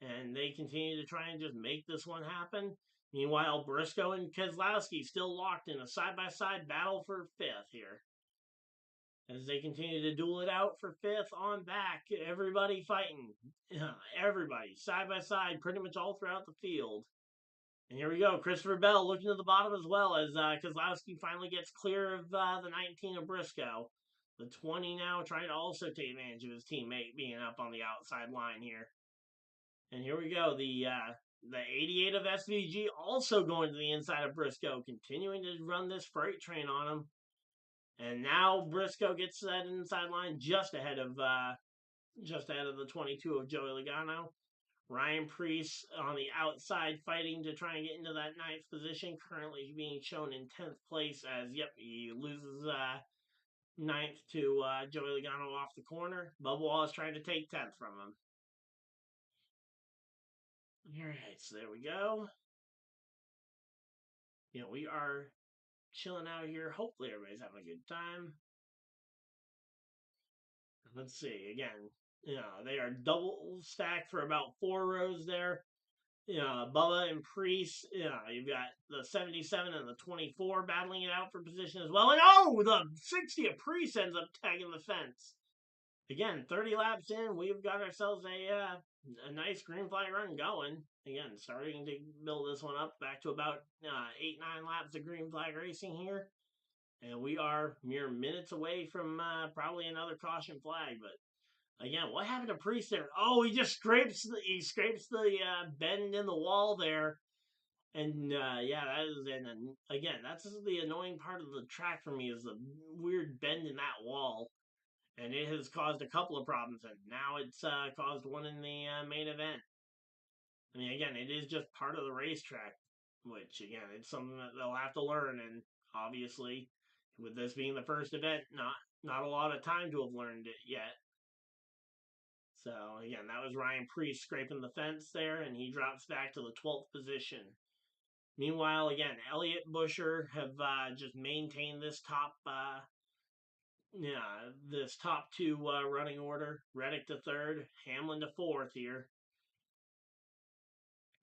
and they continue to try and just make this one happen. Meanwhile, Briscoe and Keselowski still locked in a side-by-side battle for fifth here. As they continue to duel it out for fifth on back, everybody fighting. Everybody, side by side, pretty much all throughout the field. And here we go, Christopher Bell looking to the bottom as well as Keselowski finally gets clear of the 19 of Briscoe. The 20 now trying to also take advantage of his teammate being up on the outside line here. And here we go, the 88 of SVG also going to the inside of Briscoe, continuing to run this freight train on him. And now Briscoe gets that inside line just ahead of the 22 of Joey Logano. Ryan Preece on the outside fighting to try and get into that ninth position, currently being shown in 10th place as, he loses ninth to Joey Logano off the corner. Bubba Wallace trying to take 10th from him. All right, so there we go. We are chilling out here. Hopefully everybody's having a good time. Let's see, again, they are double stacked for about 4 rows there. Bubba and Preece, you've got the 77 and the 24 battling it out for position as well. And the 60 of Preece ends up tagging the fence. Again, 30 laps in, we've got ourselves a nice green flag run going. Again, starting to build this one up back to about 8-9 laps of green flag racing here. And we are mere minutes away from probably another caution flag. But again, what happened to Preece there? Oh, he just scrapes the bend in the wall there. And that is again, that's the annoying part of the track for me is the weird bend in that wall. And it has caused a couple of problems, and now it's caused one in the main event. I mean, again, it is just part of the racetrack, which, again, it's something that they'll have to learn, and obviously, with this being the first event, not a lot of time to have learned it yet. So, again, that was Ryan Preece scraping the fence there, and he drops back to the 12th position. Meanwhile, again, Elliott Busher have just maintained this top two running order. Reddick to third, Hamlin to fourth here.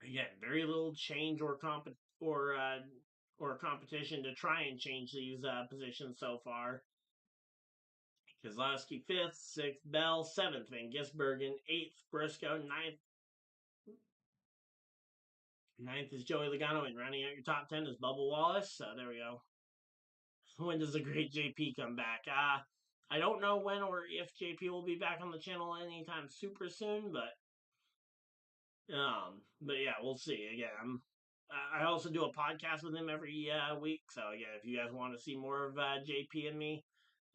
Again, very little change or competition to try and change these positions so far. Keselowski 5th, 6th Bell, 7th Van Gisbergen, 8th Briscoe, 9th is Joey Logano, and rounding out your top 10 is Bubba Wallace. So there we go. When does the great JP come back? I don't know when or if JP will be back on the channel anytime super soon, but yeah, we'll see. Again, I also do a podcast with him every week. So again, if you guys want to see more of JP and me,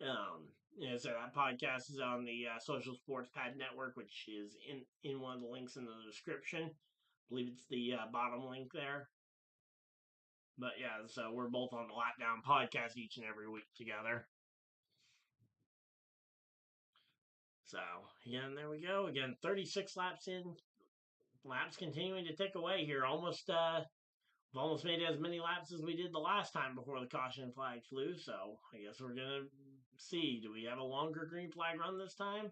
so that podcast is on the Social Sports Pad Network, which is in one of the links in the description. I believe it's the bottom link there. But yeah, so we're both on the Lap Down podcast each and every week together. So again, there we go. Again, 36 laps in. Laps continuing to tick away here. We've almost made as many laps as we did the last time before the caution flag flew. So I guess we're gonna see. Do we have a longer green flag run this time?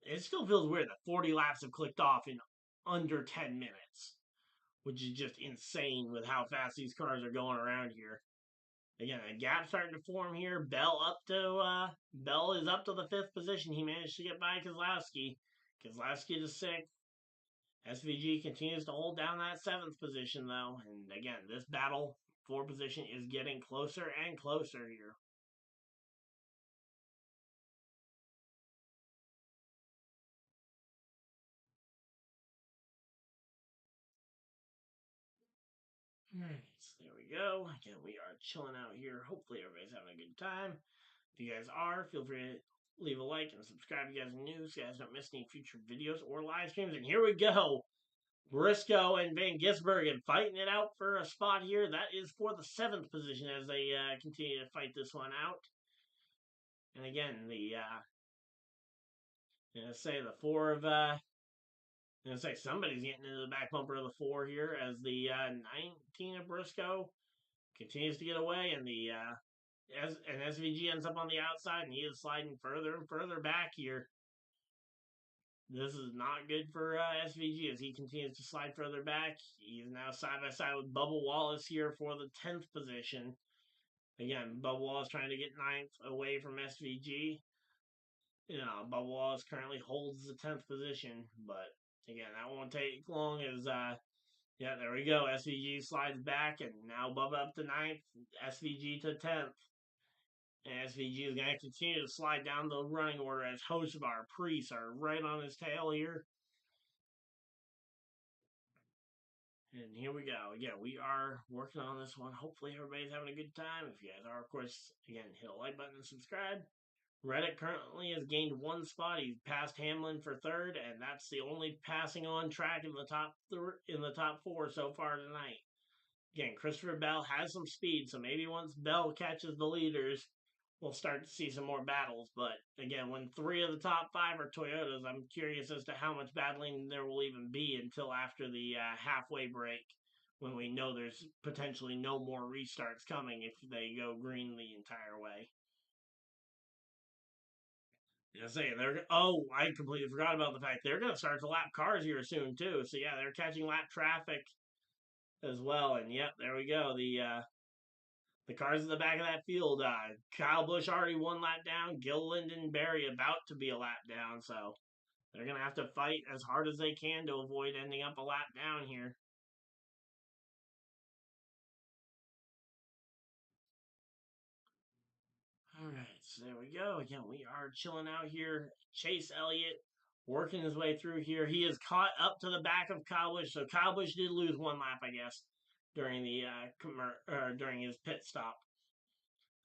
It still feels weird that 40 laps have clicked off in under 10 minutes, which is just insane with how fast these cars are going around here. Again, a gap starting to form here. Bell is up to the 5th position. He managed to get by Keselowski. Keselowski to 6th. SVG continues to hold down that 7th position, though. And again, this battle for position is getting closer and closer here. Alright, so there we go. Again, we are chilling out here. Hopefully everybody's having a good time. If you guys are, feel free to leave a like and subscribe if you guys are new so you guys don't miss any future videos or live streams. And here we go. Briscoe and Van Gisbergen fighting it out for a spot here. That is for the 7th position as they continue to fight this one out. And again, the 4 of gonna say somebody's getting into the back bumper of the 4 here as the 19 of Briscoe continues to get away, and the and SVG ends up on the outside, and he is sliding further and further back here. This is not good for SVG as he continues to slide further back. He's now side by side with Bubba Wallace here for the 10th position. Again, Bubba Wallace trying to get 9th away from SVG. Bubba Wallace currently holds the 10th position, but again, that won't take long as yeah, there we go. SVG slides back, and now Bubba up to 9th, SVG to 10th. And SVG is going to continue to slide down the running order as Hocevar, Priest are right on his tail here. And here we go. Again, we are working on this one. Hopefully everybody's having a good time. If you guys are, of course, again, hit a like button and subscribe. Reddick currently has gained 1 spot. He's passed Hamlin for 3rd, and that's the only passing on track in the top 4 so far tonight. Again, Christopher Bell has some speed, so maybe once Bell catches the leaders, we'll start to see some more battles. But again, when 3 of the top 5 are Toyotas, I'm curious as to how much battling there will even be until after the halfway break, when we know there's potentially no more restarts coming if they go green the entire way. Yeah, saying they're I completely forgot about the fact they're going to start to lap cars here soon too. So yeah, they're catching lap traffic as well. And yep, there we go. The cars in the back of that field. Kyle Busch already 1 lap down. Gil Linden Berry about to be a lap down. So they're going to have to fight as hard as they can to avoid ending up a lap down here. All right, so there we go. Again, we are chilling out here. Chase Elliott working his way through here. He is caught up to the back of Kyle Busch. So Kyle Busch did lose 1 lap, I guess, during the during his pit stop.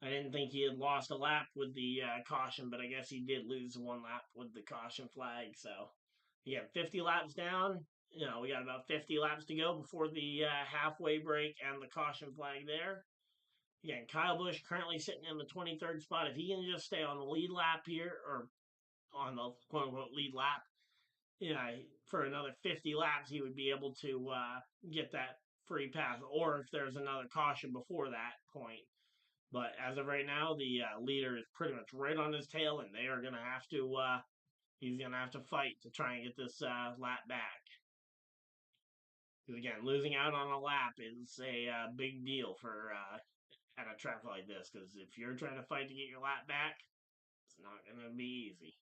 I didn't think he had lost a lap with the caution, but I guess he did lose 1 lap with the caution flag. So, yeah, 50 laps down. We got about 50 laps to go before the halfway break and the caution flag there. Again, Kyle Busch currently sitting in the 23rd spot. If he can just stay on the lead lap here, or on the quote unquote lead lap, for another 50 laps, he would be able to get that free pass. Or if there's another caution before that point. But as of right now, the leader is pretty much right on his tail, and they are going to have to, he's going to have to fight to try and get this lap back. Because again, losing out on a lap is a big deal for at a track like this. Because if you're trying to fight to get your lap back, it's not going to be easy.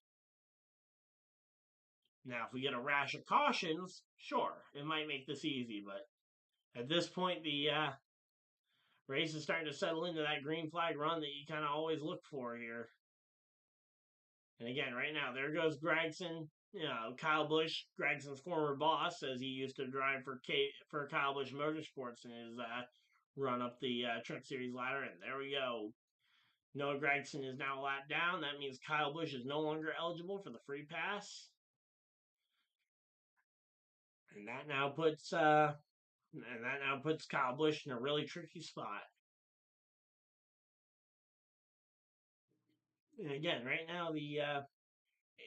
Now, if we get a rash of cautions, sure, it might make this easy. But at this point, the race is starting to settle into that green flag run that you kind of always look for here. And again, right now, there goes Gregson. Kyle Busch, Gregson's former boss, as he used to drive for Kyle Busch Motorsports in his run up the Truck Series ladder. And there we go. Noah Gragson is now a lap down. That means Kyle Busch is no longer eligible for the free pass. And that now puts Kyle Busch in a really tricky spot. And again, right now the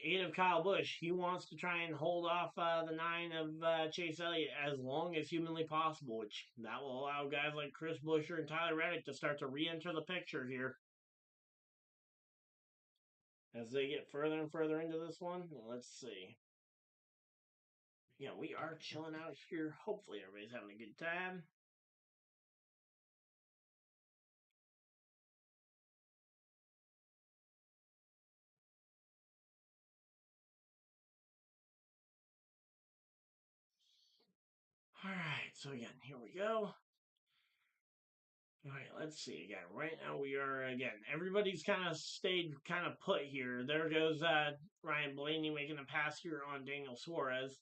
8 of Kyle Busch, he wants to try and hold off the 9 of Chase Elliott as long as humanly possible, which that will allow guys like Chris Buescher and Tyler Reddick to start to re-enter the picture here. As they get further and further into this one, let's see. Yeah, we are chilling out here. Hopefully everybody's having a good time. Alright, so again, here we go. Alright, let's see again. Right now we are, again, everybody's kind of stayed kind of put here. There goes Ryan Blaney making a pass here on Daniel Suarez.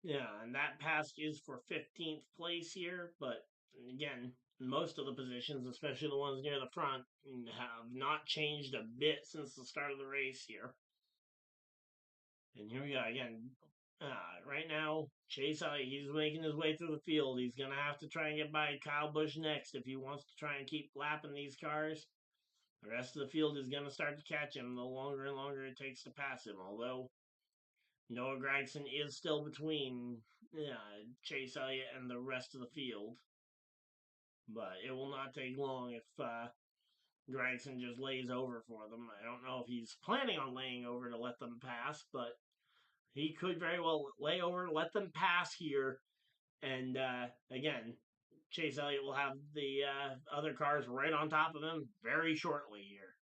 Yeah, and that pass is for 15th place here, but again, most of the positions, especially the ones near the front, have not changed a bit since the start of the race here. And here we go again. Right now, Chase Elliott, he's making his way through the field. He's going to have to try and get by Kyle Busch next if he wants to try and keep lapping these cars. The rest of the field is going to start to catch him the longer and longer it takes to pass him. Although Noah Gragson is still between Chase Elliott and the rest of the field. But it will not take long if Gragson just lays over for them. I don't know if he's planning on laying over to let them pass, but he could very well lay over, let them pass here, and again, Chase Elliott will have the other cars right on top of him very shortly here.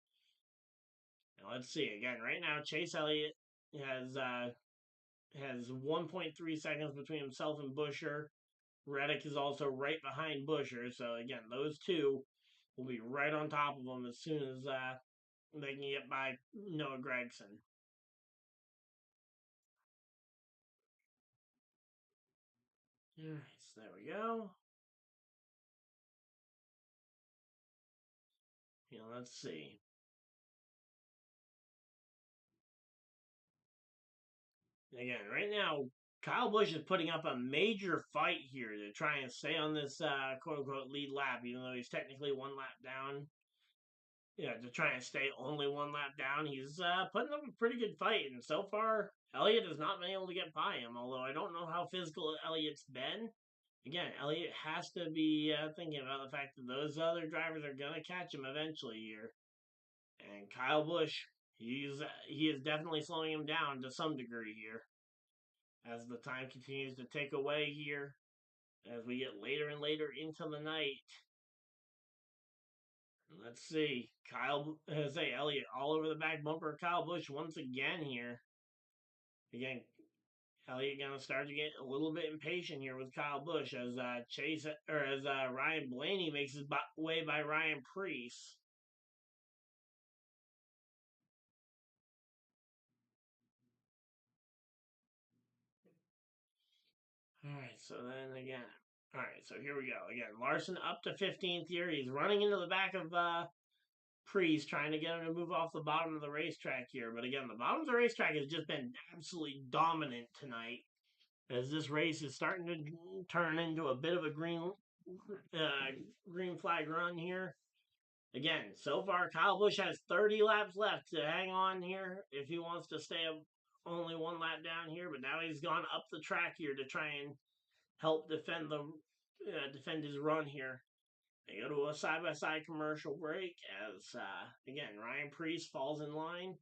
Now let's see again. Right now, Chase Elliott has 1.3 seconds between himself and Buescher. Reddick is also right behind Buescher, so again, those two will be right on top of him as soon as they can get by Noah Gragson. All right, so there we go. Let's see. Again, right now, Kyle Busch is putting up a major fight here to try and stay on this quote unquote lead lap, even though he's technically one lap down. To try and stay only one lap down, he's putting up a pretty good fight. And so far, Elliott has not been able to get by him, although I don't know how physical Elliott's been. Again, Elliott has to be thinking about the fact that those other drivers are going to catch him eventually here. And Kyle Busch, he is definitely slowing him down to some degree here as the time continues to tick away here as we get later and later into the night. Let's see. Elliott all over the back bumper of Kyle Busch once again here. Again, Elliott gonna start to get a little bit impatient here with Kyle Busch as Ryan Blaney makes his way by Ryan Preece. All right, so then again. All right, so here we go. Again, Larson up to 15th here. He's running into the back of Preece, trying to get him to move off the bottom of the racetrack here. But again, the bottom of the racetrack has just been absolutely dominant tonight as this race is starting to turn into a bit of a green flag run here. Again, so far, Kyle Busch has 30 laps left to hang on here if he wants to stay only one lap down here. But now he's gone up the track here to try and help defend his run here. They go to a side-by-side commercial break as, again, Ryan Preece falls in line.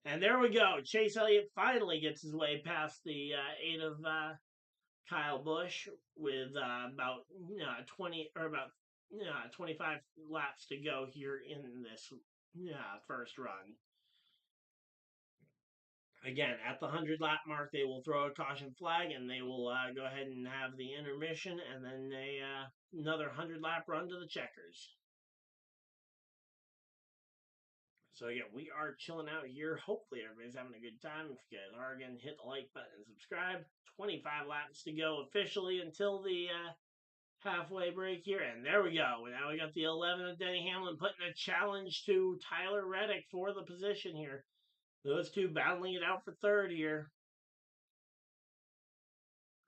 And there we go. Chase Elliott finally gets his way past the 8 of Kyle Busch with about 20 or about 25 laps to go here in this first run. Again, at the 100 lap mark, they will throw a caution flag and they will go ahead and have the intermission and then another 100 lap run to the checkers. So again, we are chilling out here. Hopefully everybody's having a good time. If you guys are, again, hit the like button and subscribe. 25 laps to go officially until the halfway break here. And there we go. Now we got the 11 of Denny Hamlin putting a challenge to Tyler Reddick for the position here. Those two battling it out for third here.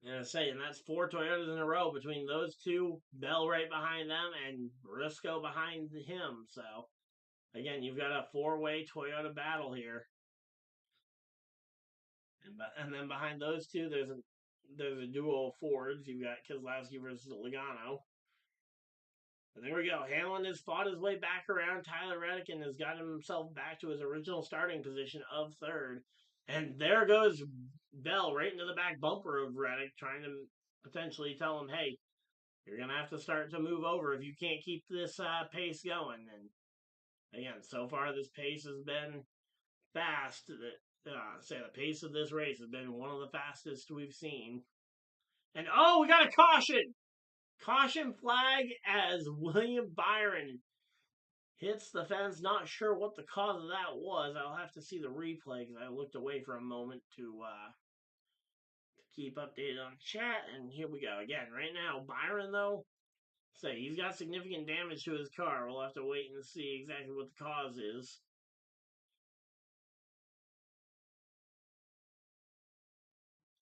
And that's 4 Toyotas in a row between those two. Bell right behind them and Briscoe behind him. So, again, you've got a 4-way Toyota battle here. And then behind those two, there's a duo of Fords. You've got Keselowski versus Logano. And there we go. Hamlin has fought his way back around Tyler Reddick and has gotten himself back to his original starting position of third. And there goes Bell right into the back bumper of Reddick, trying to potentially tell him, hey, you're going to have to start to move over if you can't keep this pace going. And again, so far this pace has been fast. The pace of this race has been one of the fastest we've seen. And we got a caution! Caution flag as William Byron hits the fence. Not sure what the cause of that was. I'll have to see the replay because I looked away for a moment to keep updated on chat. And here we go again. Right now, Byron though, he's got significant damage to his car. We'll have to wait and see exactly what the cause is.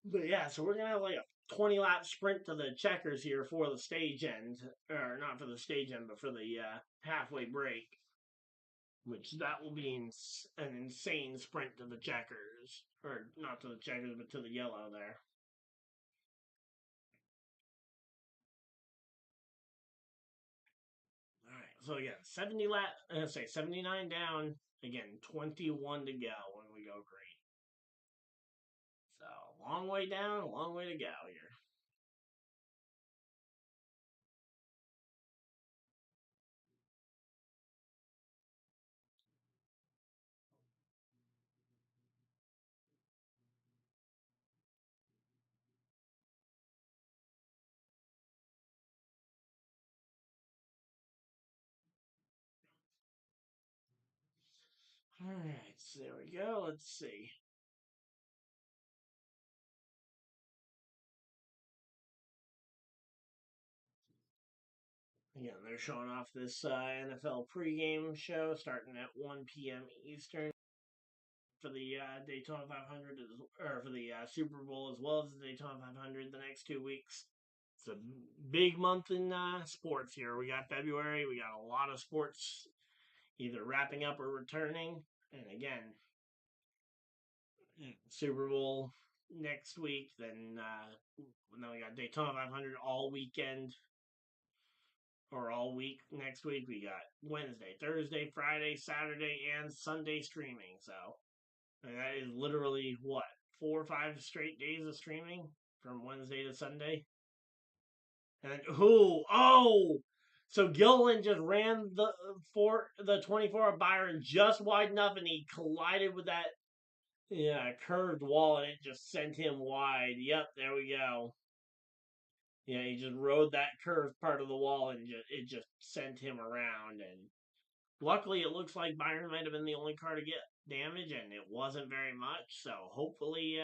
But yeah, so we're gonna have like a 20 lap sprint to the checkers here for the stage end, or not for the stage end, but for the halfway break. which that will be an insane sprint to the checkers. Or not to the checkers, but to the yellow there. All right, so again, 79 down. Again, 21 to go when we go green. So long way down, a long way to go here. All right, so there we go. Let's see. Again, they're showing off this NFL pregame show starting at 1 p.m. Eastern for the Daytona 500, or for the Super Bowl, as well as the Daytona 500 the next 2 weeks. It's a big month in sports here. We got February. We got a lot of sports either wrapping up or returning. And again, Super Bowl next week. Then we got Daytona 500 all weekend or all week next week. We got Wednesday, Thursday, Friday, Saturday, and Sunday streaming. So that is literally what 4 or 5 straight days of streaming from Wednesday to Sunday. And who? Oh, so Gilliland just ran the 24 of Byron just wide enough, and he collided with that curved wall, and it just sent him wide. Yep, there we go. Yeah, he just rode that curved part of the wall, and it just sent him around. And luckily, it looks like Byron might have been the only car to get damage, and it wasn't very much. So hopefully,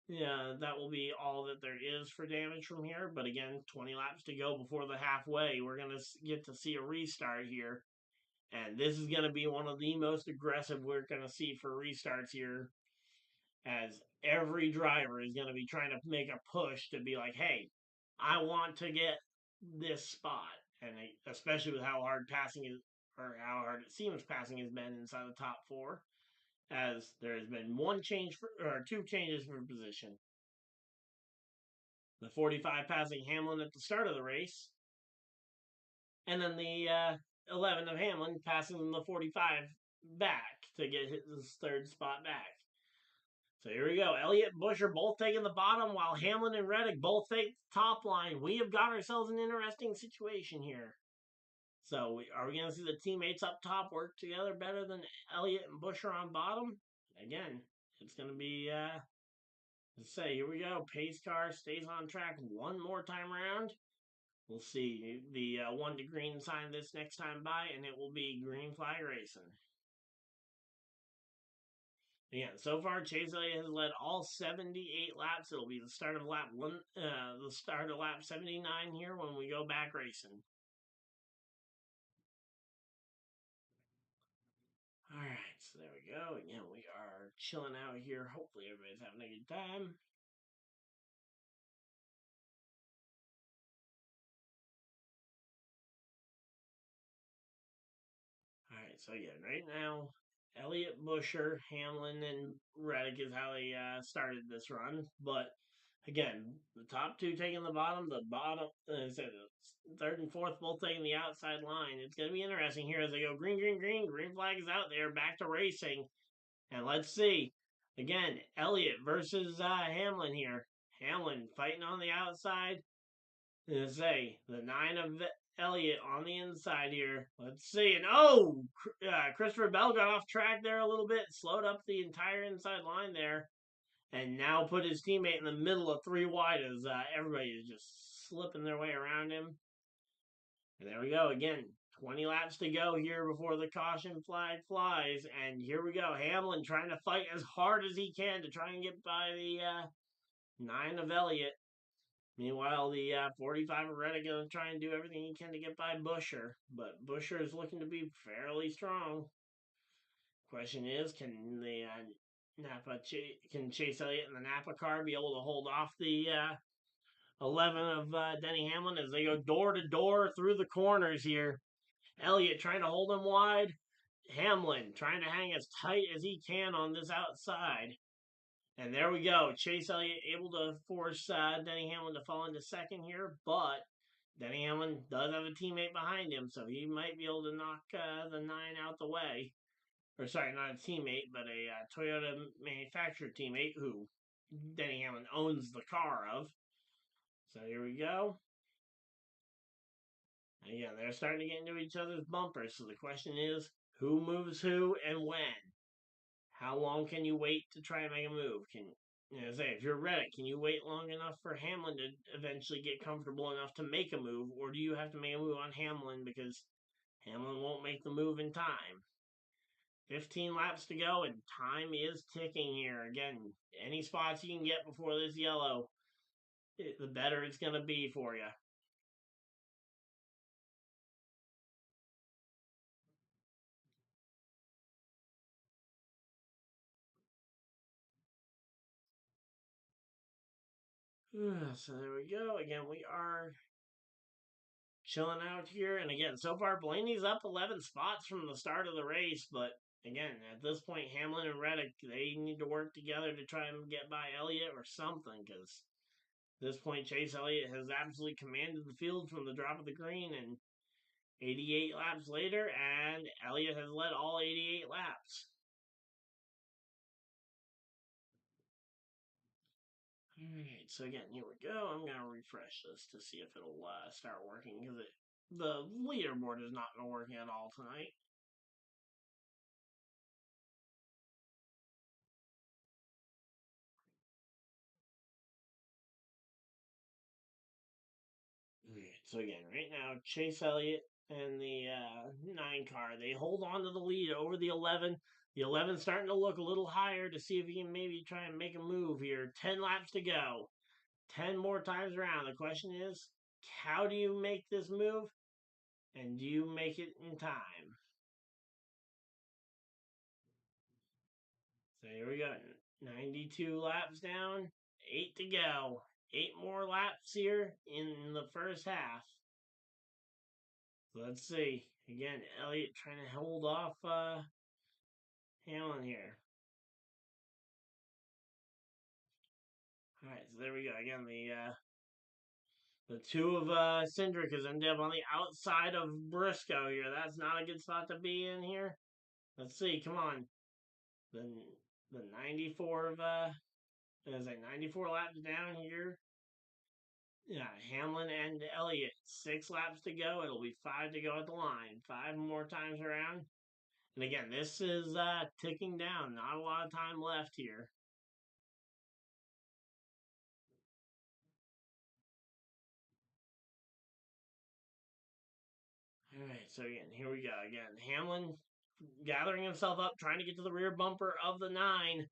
yeah, that will be all that there is for damage from here. But again, 20 laps to go before the halfway. We're going to get to see a restart here. And this is going to be one of the most aggressive we're going to see for restarts here, as every driver is going to be trying to make a push to be like, hey, I want to get this spot. And especially with how hard passing is, or how hard it seems passing has been inside the top four, as there has been two changes for position. The 45 passing Hamlin at the start of the race, and then the 11 of Hamlin passing the 45 back to get his third spot back. So here we go. Elliott and Buescher both taking the bottom, while Hamlin and Reddick both take the top line. We have got ourselves an interesting situation here. So are we going to see the teammates up top work together better than Elliott and Buescher on bottom? Again, it's going to be, let's say, here we go. Pace car stays on track one more time around. We'll see the 1 to green sign this next time by, and it will be green flag racing. Yeah, so far Chase Elliott has led all 78 laps. It'll be the start of lap 79 here when we go back racing. All right, so there we go. Again, we are chilling out here. Hopefully everybody's having a good time. All right, so again, right now, Elliott, Buescher, Hamlin, and Reddick is how they started this run. But again, the top two taking the bottom, the third and fourth both taking the outside line. It's going to be interesting here as they go green, green, green. Green flag is out there, back to racing. And let's see. Again, Elliott versus Hamlin here. Hamlin fighting on the outside. Let's say the 9 of Elliott on the inside here. Let's see. And Christopher Bell got off track there a little bit, slowed up the entire inside line there, and now put his teammate in the middle of 3 wide as everybody is just slipping their way around him. And there we go again. 20 laps to go here before the caution flag flies. And here we go. Hamlin trying to fight as hard as he can to try and get by the 9 of Elliott. Meanwhile, the 45 of Reddick going to try and do everything he can to get by Buescher. But Buescher is looking to be fairly strong. Question is, can the can Chase Elliott and the Napa car be able to hold off the 11 of Denny Hamlin as they go door to door through the corners here? Elliott trying to hold him wide. Hamlin trying to hang as tight as he can on this outside. And there we go. Chase Elliott able to force Denny Hamlin to fall into second here, but Denny Hamlin does have a teammate behind him, so he might be able to knock the 9 out the way. Or sorry, not a teammate, but a Toyota manufacturer teammate who Denny Hamlin owns the car of. So here we go. Again, they're starting to get into each other's bumpers. So the question is, who moves who and when? How long can you wait to try and make a move? If you're Reddick, can you wait long enough for Hamlin to eventually get comfortable enough to make a move, or do you have to make a move on Hamlin because Hamlin won't make the move in time? 15 laps to go, and time is ticking here. Again, any spots you can get before this yellow, the better it's going to be for you. So there we go. Again, we are chilling out here. And again, so far, Blaney's up 11 spots from the start of the race. But again, at this point, Hamlin and Reddick, they need to work together to try and get by Elliott or something. Because at this point, Chase Elliott has absolutely commanded the field from the drop of the green. And 88 laps later, and Elliott has led all 88 laps. Alright, so again, here we go. I'm going to refresh this to see if it'll start working, because the leaderboard is not going to work at all tonight. Alright, so again, right now, Chase Elliott and the 9 car, they hold on to the lead over the 11. The 11 starting to look a little higher to see if he can maybe try and make a move here. 10 laps to go. 10 more times around. The question is, how do you make this move? And do you make it in time? So here we go. 92 laps down, 8 to go. 8 more laps here in the first half. So let's see. Again, Elliott trying to hold off Hamlin here. Alright, so there we go. Again, the two of Cindric has ended up on the outside of Briscoe here. That's not a good spot to be in here. Let's see. Come on. The 94 of is like 94 laps down here. Yeah, Hamlin and Elliott, 6 laps to go. It'll be 5 to go at the line. 5 more times around. And again, this is ticking down. Not a lot of time left here. All right, so again, here we go. Again, Hamlin gathering himself up, trying to get to the rear bumper of the 9.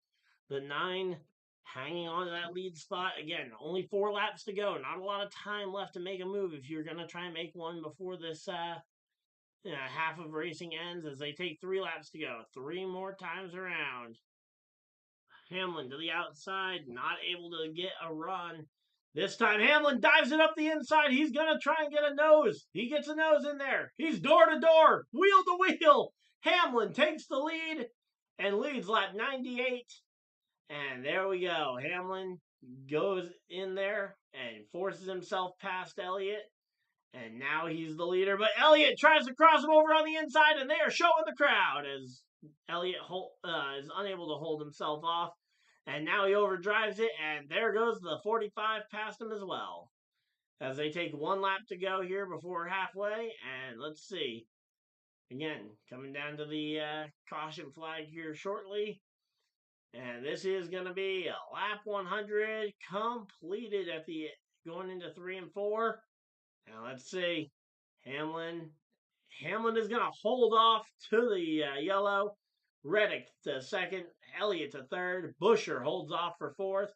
The 9 hanging on to that lead spot. Again, only 4 laps to go. Not a lot of time left to make a move if you're going to try and make one before this half of racing ends as they take 3 laps to go. 3 more times around. Hamlin to the outside, not able to get a run. This time Hamlin dives it up the inside. He's going to try and get a nose. He gets a nose in there. He's door to door, wheel to wheel. Hamlin takes the lead and leads lap 98. And there we go. Hamlin goes in there and forces himself past Elliott. And now he's the leader. But Elliott tries to cross him over on the inside, and they are showing the crowd as Elliott is unable to hold himself off. And now he overdrives it, and there goes the 45 past him as well. As they take 1 lap to go here before halfway. And let's see. Again, coming down to the caution flag here shortly. And this is going to be a lap 100 completed at the going into 3 and 4. Now let's see. Hamlin is going to hold off to the yellow. Reddick to second. Elliott to third. Busher holds off for fourth.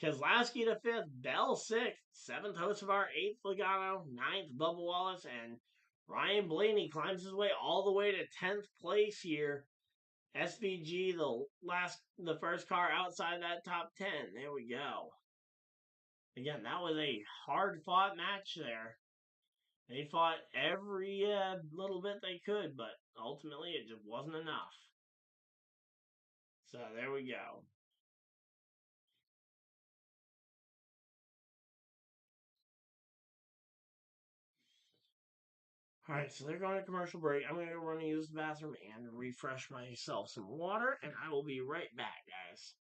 Keselowski to fifth. Bell sixth. Seventh, Hocevar. Eighth, Logano. Ninth, Bubba Wallace. And Ryan Blaney climbs his way all the way to 10th place here. SVG, the first car outside that top 10. There we go. Again, that was a hard-fought match there. They fought every little bit they could, but ultimately it just wasn't enough. So there we go. All right, so they're going to commercial break. I'm going to go run and use the bathroom and refresh myself some water, and I will be right back, guys.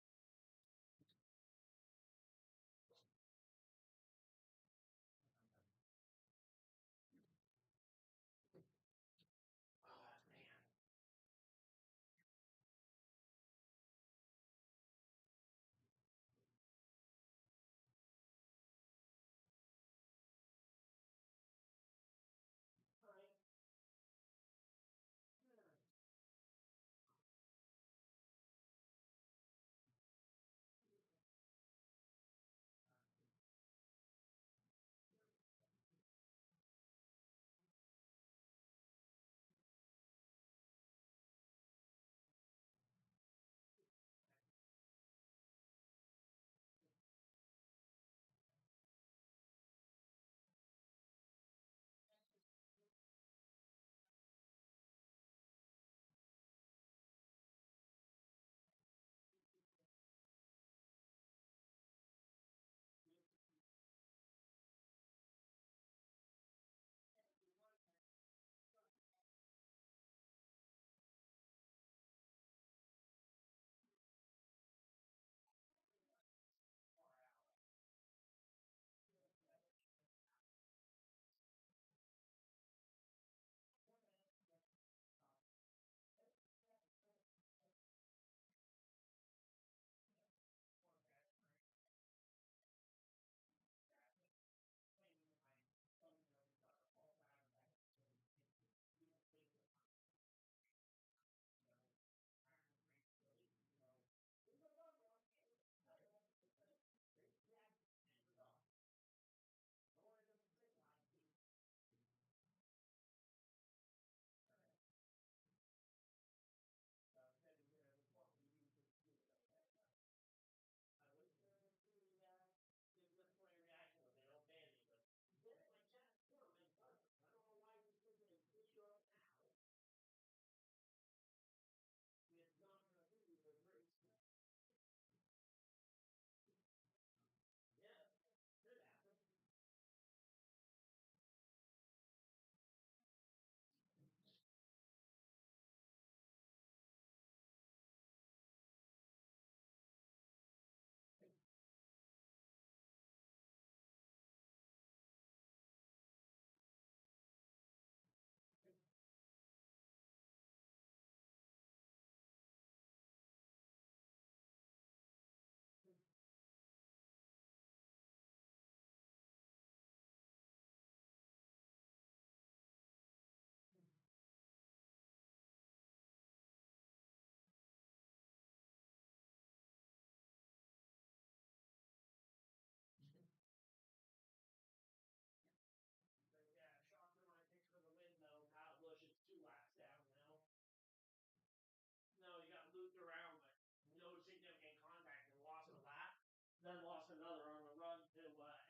No, he got looped around, but no significant contact and lost a lap. Then lost another on the run to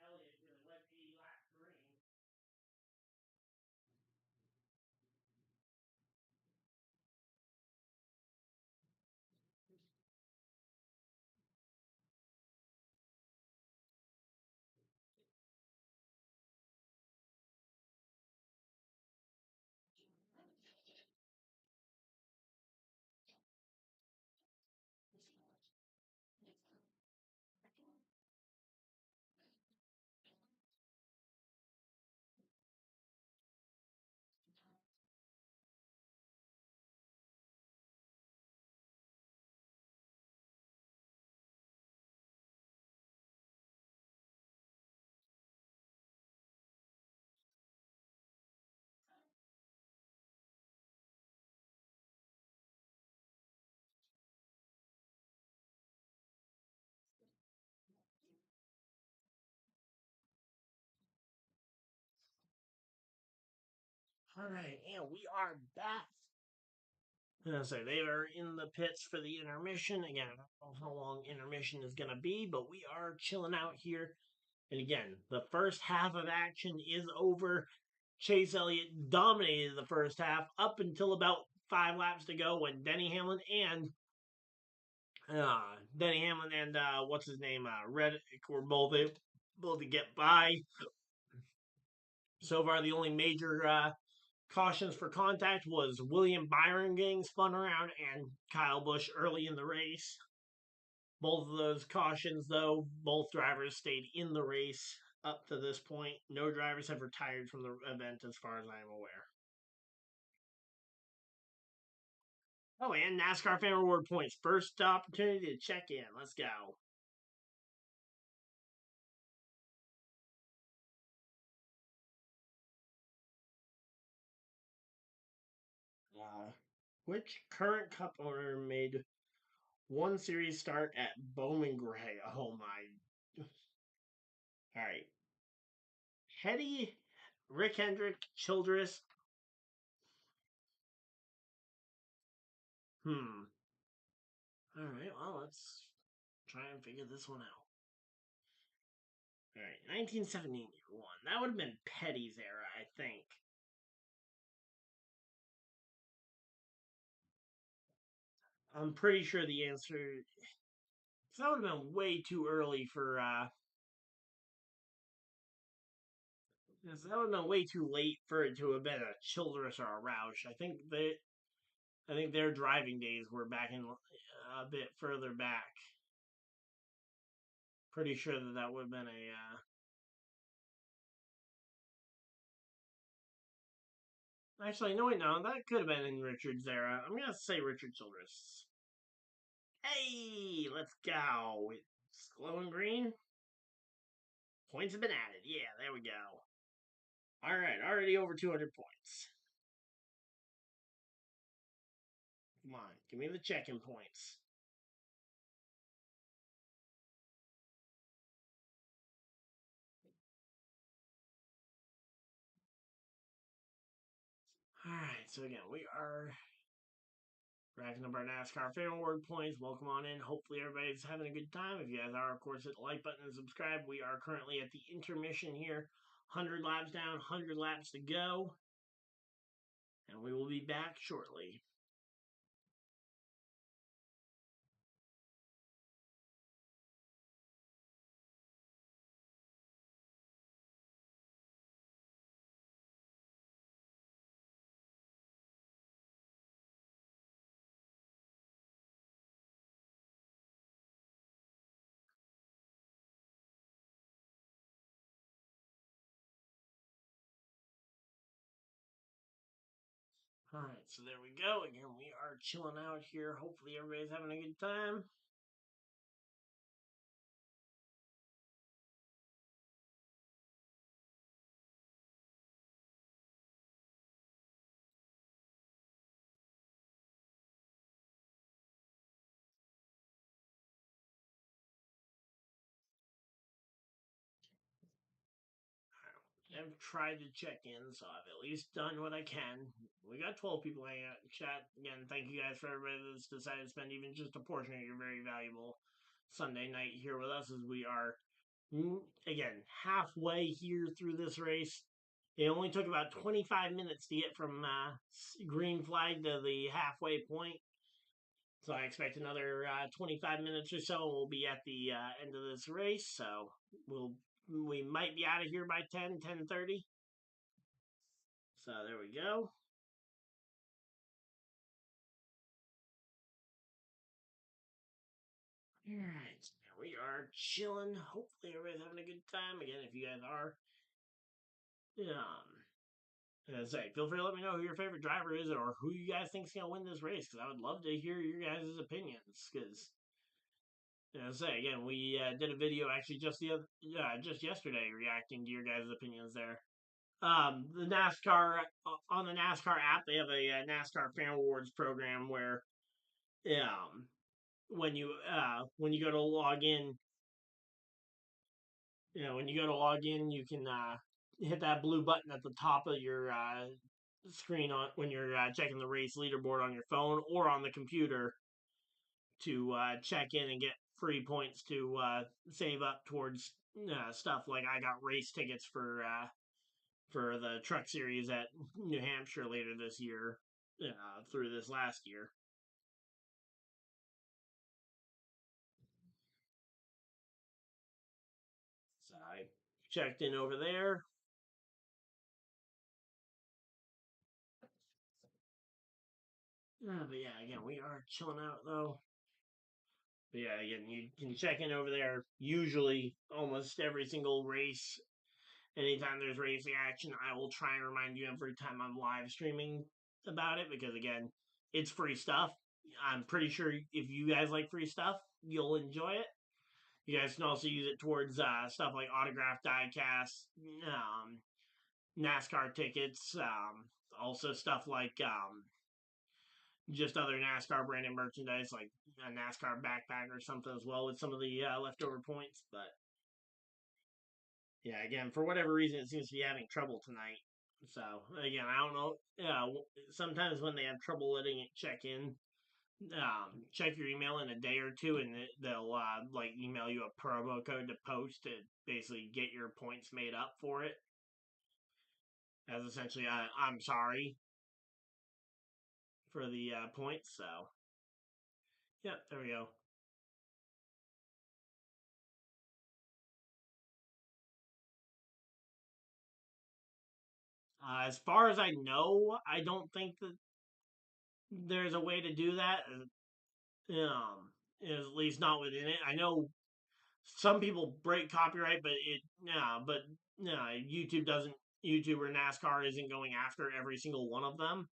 Elliott, who went 80 laps green. All right, and we are back. So they are in the pits for the intermission. Again, I don't know how long intermission is going to be, but we are chilling out here. And again, the first half of action is over. Chase Elliott dominated the first half up until about 5 laps to go when Denny Hamlin and what's his name, Reddick were both able to get by. So far, the only major cautions for contact was William Byron getting spun around and Kyle Busch early in the race. Both of those cautions, though, both drivers stayed in the race up to this point. No drivers have retired from the event as far as I am aware. Oh, and NASCAR Fan Reward Points. First opportunity to check in. Let's go. Which current Cup owner made one series start at Bowman Gray? Oh my. All right. Hetty, Rick Hendrick, Childress. Hmm. All right. Well, let's try and figure this one out. All right. 1971. That would have been Petty's era, I think. I'm pretty sure the answer. Cause that would have been way too early for. That would have been way too late for it to have been a Childress or a Roush. I think their driving days were back in a bit further back. Pretty sure that that would have been a. Actually, no, wait, no, that could have been in Richard's era. I'm gonna say Richard Childress. Hey, let's go. It's glowing green. Points have been added. Yeah, there we go. All right, already over 200 points. Come on, give me the check-in points. All right, so again, we are racking up our NASCAR fan award points. Welcome on in. Hopefully, everybody's having a good time. If you guys are, of course, hit the like button and subscribe. We are currently at the intermission here. 100 laps down, 100 laps to go. And we will be back shortly. All right, so there we go. Again, we are chilling out here. Hopefully, everybody's having a good time. I've tried to check in, so I've at least done what I can. We got 12 people hanging out in chat. Again, thank you guys for everybody that's decided to spend even just a portion of your very valuable Sunday night here with us as we are, again, halfway here through this race. It only took about 25 minutes to get from green flag to the halfway point. So I expect another 25 minutes or so, and we'll be at the end of this race. So we might be out of here by 10:30. So there we go. All right, we are chilling. Hopefully everybody's having a good time. Again, if you guys are, as I say, feel free to let me know who your favorite driver is or who you guys think is gonna win this race because I would love to hear your guys' opinions. Because as I say, again, we did a video actually just yesterday reacting to your guys' opinions there. The NASCAR on the NASCAR app, they have a NASCAR Fan Awards program where, when you go to log in, when you go to log in, you can hit that blue button at the top of your screen on when you're checking the race leaderboard on your phone or on the computer to check in and get free points to save up towards stuff like I got race tickets for for the Truck Series at New Hampshire later this year, through this last year. So I checked in over there. But yeah, again, we are chilling out though. But yeah, again, you can check in over there. Usually, almost every single race, anytime there's racing action, I will try and remind you every time I'm live streaming about it because again, it's free stuff. I'm pretty sure if you guys like free stuff, you'll enjoy it. You guys can also use it towards stuff like autograph diecasts, NASCAR tickets, also stuff like just other NASCAR branded merchandise, like a NASCAR backpack or something as well with some of the leftover points. But yeah, again, for whatever reason, it seems to be having trouble tonight. So again, I don't know. Yeah, sometimes when they have trouble letting it check in, check your email in a day or two, and they'll like email you a promo code to post to basically get your points made up for it. As essentially, I'm sorry for the points. So, yep, there we go. As far as I know, I don't think that there's a way to do that. At least not within it. I know some people break copyright, but YouTube doesn't. YouTube or NASCAR isn't going after every single one of them.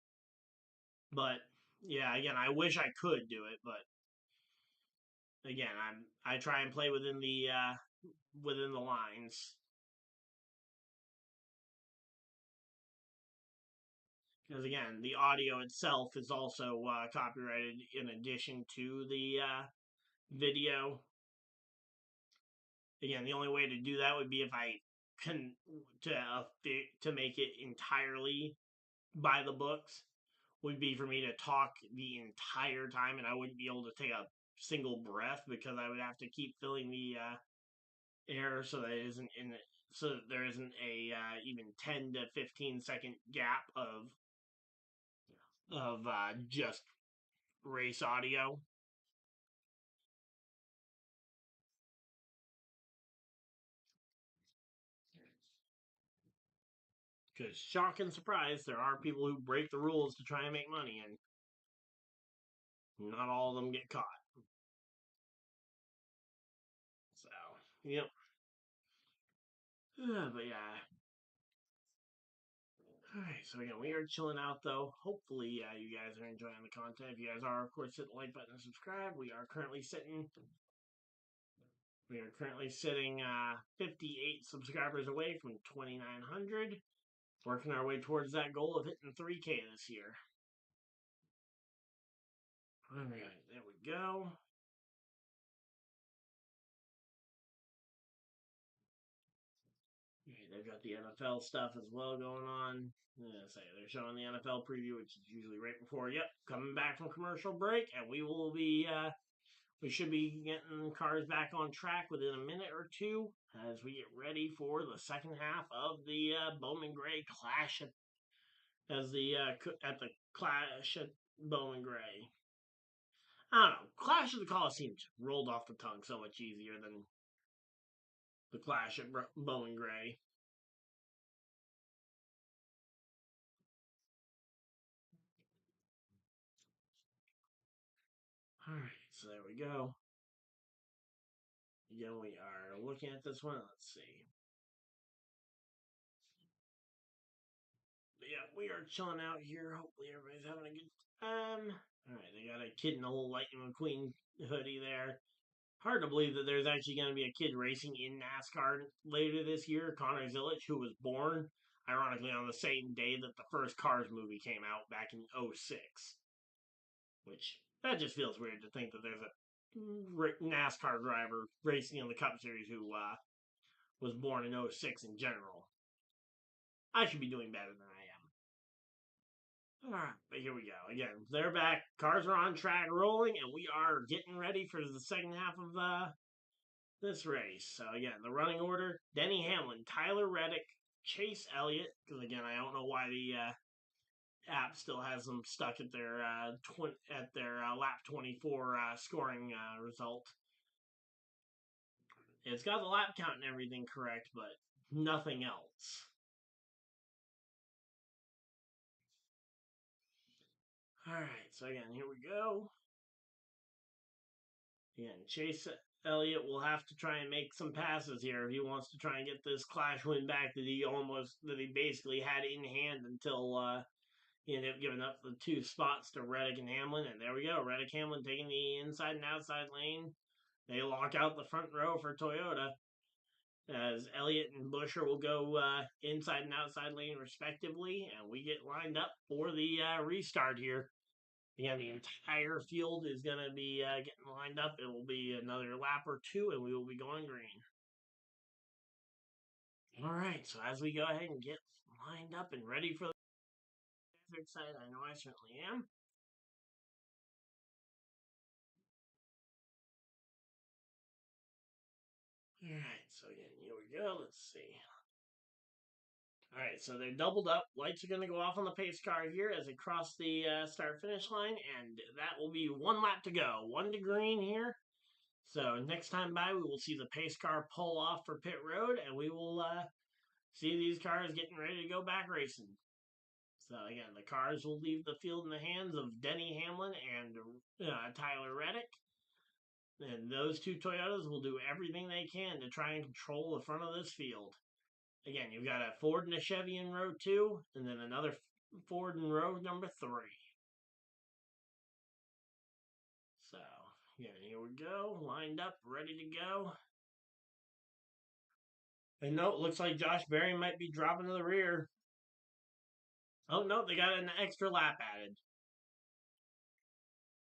But yeah, again, I wish I could do it, but again, I try and play within the lines because again, the audio itself is also copyrighted in addition to the video. Again, the only way to do that would be if I can to make it entirely by the books would be for me to talk the entire time, and I wouldn't be able to take a single breath because I would have to keep filling the air so that it isn't in so that there isn't a even 10 to 15 second gap of just race audio. Because shock and surprise, there are people who break the rules to try and make money, and not all of them get caught. So, yep. But yeah. Alright, so again, we are chilling out though. Hopefully, you guys are enjoying the content. If you guys are, of course, hit the like button and subscribe. We are currently sitting 58 subscribers away from 2,900. Working our way towards that goal of hitting 3K this year. Alright, there we go. They've got the NFL stuff as well going on. They're showing the NFL preview, which is usually right before. Yep, coming back from commercial break, and we should be getting cars back on track within a minute or two as we get ready for the second half of the Bowman Gray Clash at the Clash at Bowman Gray. I don't know. Clash of the Coliseum just rolled off the tongue so much easier than the Clash at Bowman Gray. Alright, so there we go. Again, we are looking at this one. Let's see. But yeah, we are chilling out here. Hopefully, everybody's having a good time. Alright, they got a kid in a little Lightning McQueen hoodie there. Hard to believe that there's actually going to be a kid racing in NASCAR later this year. Connor Zilic, who was born, ironically, on the same day that the first Cars movie came out back in '06. Which, that just feels weird to think that there's a NASCAR driver racing in the Cup Series who was born in '06 in general. I should be doing better than I am. Alright, but here we go. Again, they're back. Cars are on track rolling, and we are getting ready for the second half of this race. So again, the running order: Denny Hamlin, Tyler Reddick, Chase Elliott, because again, I don't know why the app still has them stuck at their lap 24 scoring result. It's got the lap count and everything correct, but nothing else. All right, so again, here we go. Again, Chase Elliott will have to try and make some passes here if he wants to try and get this Clash win back that he basically had in hand until he ended up giving up the 2 spots to Reddick and Hamlin. And there we go, Reddick Hamlin taking the inside and outside lane. They lock out the front row for Toyota, as Elliott and Buscher will go inside and outside lane respectively, and we get lined up for the restart here. Again, the entire field is going to be getting lined up. It will be another lap or 2, and we will be going green. All right, so as we go ahead and get lined up and ready for the excited, I know I certainly am. All right, so again, here we go. Let's see. All right, so they're doubled up. Lights are going to go off on the pace car here as they cross the start-finish line, and that will be 1 lap to go. 1 to green here. So next time by, we will see the pace car pull off for pit road, and we will see these cars getting ready to go back racing. So again, the cars will leave the field in the hands of Denny Hamlin and Tyler Reddick. And those 2 Toyotas will do everything they can to try and control the front of this field. Again, you've got a Ford and a Chevy in row 2, and then another Ford in row number 3. So, yeah, here we go. Lined up, ready to go. And no, it looks like Josh Berry might be dropping to the rear. Oh, no, they got an extra lap added.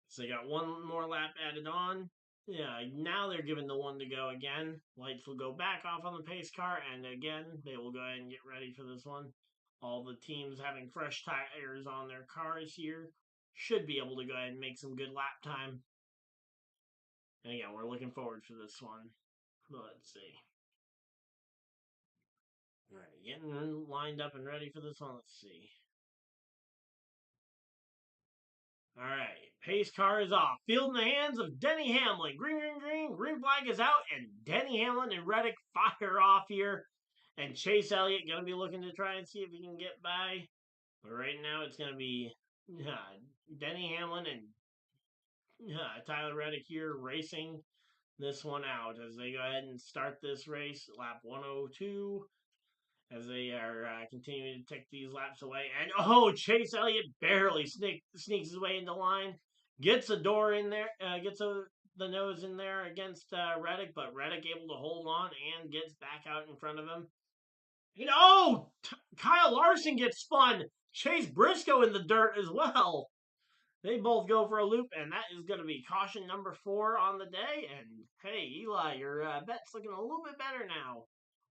So they got 1 more lap added on. Yeah, now they're giving the 1 to go again. Lights will go back off on the pace car, and again, they will go ahead and get ready for this one. All the teams having fresh tires on their cars here should be able to go ahead and make some good lap time. And again, we're looking forward for this one. Let's see. All right, getting lined up and ready for this one. Let's see. All right, pace car is off. Field in the hands of Denny Hamlin. Green, green, green. Green flag is out, and Denny Hamlin and Reddick fire off here. And Chase Elliott going to be looking to try and see if he can get by. But right now, it's going to be Denny Hamlin and Tyler Reddick here racing this one out as they go ahead and start this race. Lap 102. As they are continuing to take these laps away. And Chase Elliott barely sneaks his way into line, gets a door in there, the nose in there against Reddick, but Reddick able to hold on and gets back out in front of him. And Kyle Larson gets spun. Chase Briscoe in the dirt as well. They both go for a loop, and that is going to be caution number 4 on the day. And hey, Eli, your bet's looking a little bit better now.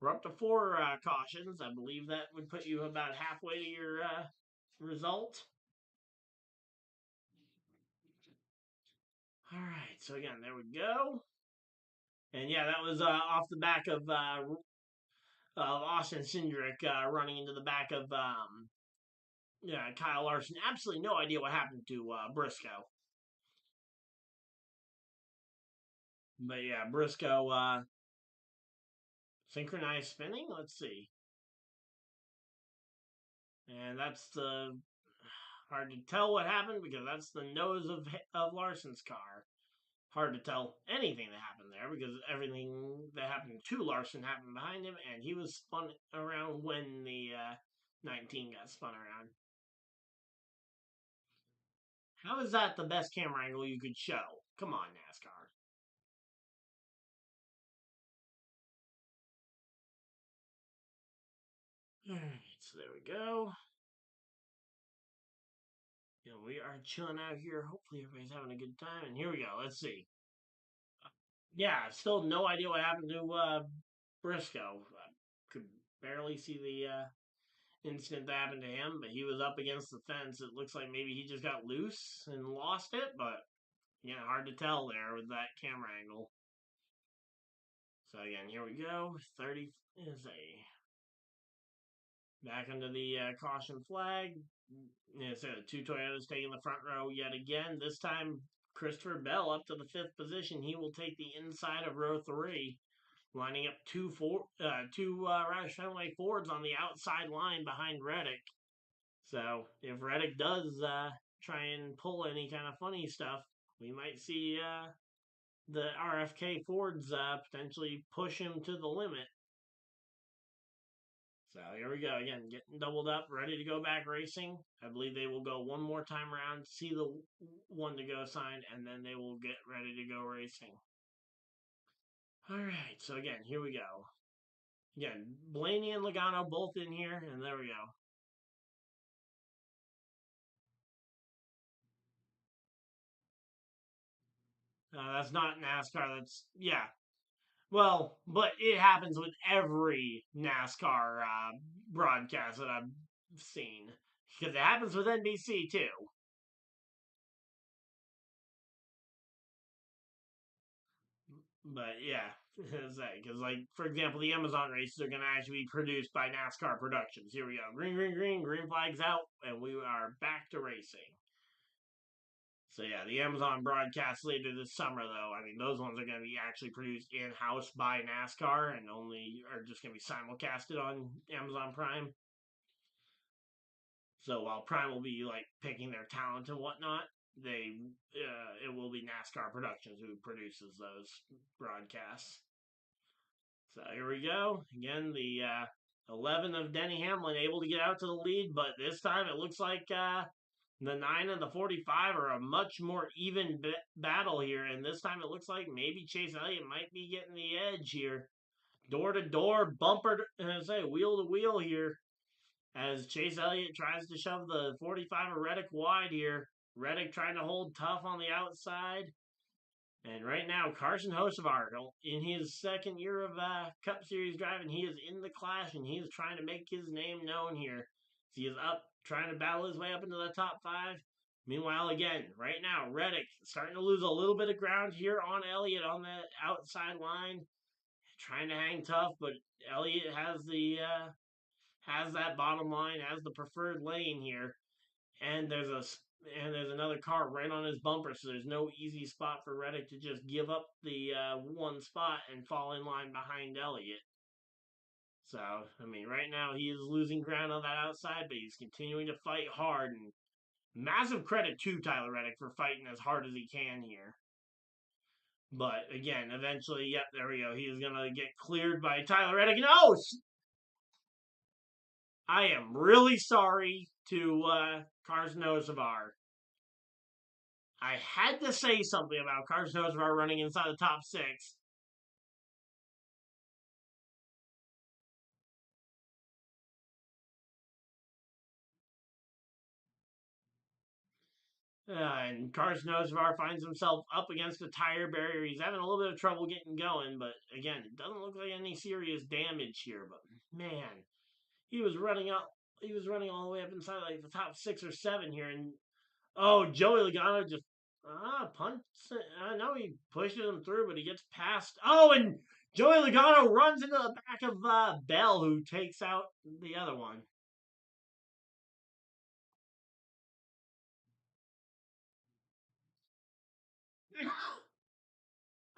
We're up to 4 cautions. I believe that would put you about halfway to your result. All right, so again, there we go. And yeah, that was off the back of Austin Cindric running into the back of Kyle Larson. Absolutely no idea what happened to Briscoe. But yeah, Briscoe synchronized spinning. Let's see. And that's hard to tell what happened because that's the nose of Larson's car. Hard to tell anything that happened there because everything that happened to Larson happened behind him, and he was spun around when the 19 got spun around. How is that the best camera angle you could show? Come on, NASCAR. Alright, so there we go. We are chilling out here. Hopefully everybody's having a good time. And here we go. Let's see. Yeah, still no idea what happened to Briscoe. I could barely see the incident that happened to him, but he was up against the fence. It looks like maybe he just got loose and lost it, but yeah, hard to tell there with that camera angle. So again, here we go. 30 is a Back under the caution flag. So two Toyotas taking the front row yet again. This time, Christopher Bell up to the fifth position. He will take the inside of row three, lining up two Roush Fenway Fords on the outside line behind Reddick. So if Reddick does try and pull any kind of funny stuff, we might see the RFK Fords potentially push him to the limit. So here we go again, getting doubled up, ready to go back racing. I believe they will go one more time around, see the one to go sign, and then they will get ready to go racing. All right, so again, here we go. Again, Blaney and Logano both in here, and there we go. That's not NASCAR. That's yeah. Well, but it happens with every NASCAR broadcast that I've seen because it happens with NBC too. But yeah, because like for example, the Amazon races are going to actually be produced by NASCAR Productions. Here we go, green, green, green, green flags out, and we are back to racing. So yeah, the Amazon broadcasts later this summer, though. I mean, those ones are going to be actually produced in house by NASCAR, and only are just going to be simulcasted on Amazon Prime. So while Prime will be like picking their talent and whatnot, it will be NASCAR Productions who produces those broadcasts. So here we go. Again, the 11 of Denny Hamlin able to get out to the lead, but this time it looks like the 9 and the 45 are a much more even battle here. And this time it looks like maybe Chase Elliott might be getting the edge here. Door to door, bumper, wheel to wheel here. As Chase Elliott tries to shove the 45 of Reddick wide here. Reddick trying to hold tough on the outside. And right now, Carson Hocevar, in his second year of Cup Series driving, he is in the clash and he is trying to make his name known here. He is up, trying to battle his way up into the top five. Meanwhile, again, right now, Reddick starting to lose a little bit of ground here on Elliott on the outside line, trying to hang tough, but Elliott has that bottom line, has the preferred lane here, and there's another car right on his bumper, so there's no easy spot for Reddick to just give up the one spot and fall in line behind Elliott. So, I mean, right now he is losing ground on that outside, but he's continuing to fight hard. And massive credit to Tyler Reddick for fighting as hard as he can here. But again, eventually, yep, there we go. He is going to get cleared by Tyler Reddick. And oh, I am really sorry to Carson Ozavar. I had to say something about Carson Hocevar running inside the top six. And Carson Hocevar finds himself up against a tire barrier. He's having a little bit of trouble getting going, but again, it doesn't look like any serious damage here. But man, he was running up. He was running all the way up inside like the top 6 or 7 here, and oh, Joey Logano just punts. No, he pushes him through, but he gets past. Oh, and Joey Logano runs into the back of Bell, who takes out the other one.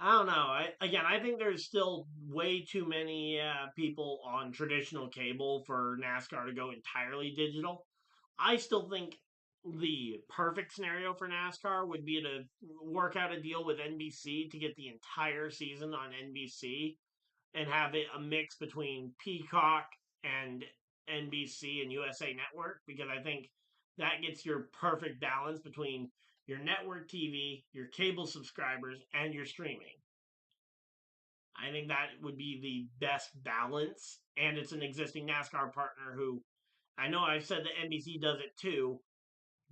I don't know. I think there's still way too many people on traditional cable for NASCAR to go entirely digital. I still think the perfect scenario for NASCAR would be to work out a deal with NBC to get the entire season on NBC and have it a mix between Peacock and NBC and USA Network, because I think that gets your perfect balance between your network TV, your cable subscribers, and your streaming. I think that would be the best balance, and it's an existing NASCAR partner who I know I've said that NBC does it too,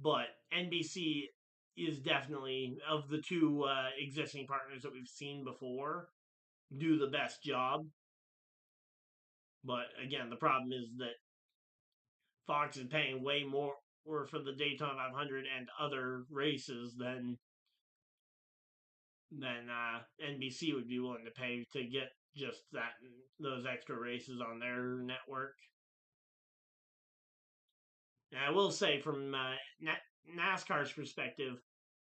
but NBC is definitely, of the two existing partners that we've seen before, do the best job. But again, the problem is that Fox is paying way more for the Daytona 500 and other races than NBC would be willing to pay to get just those extra races on their network. And I will say, from NASCAR's perspective,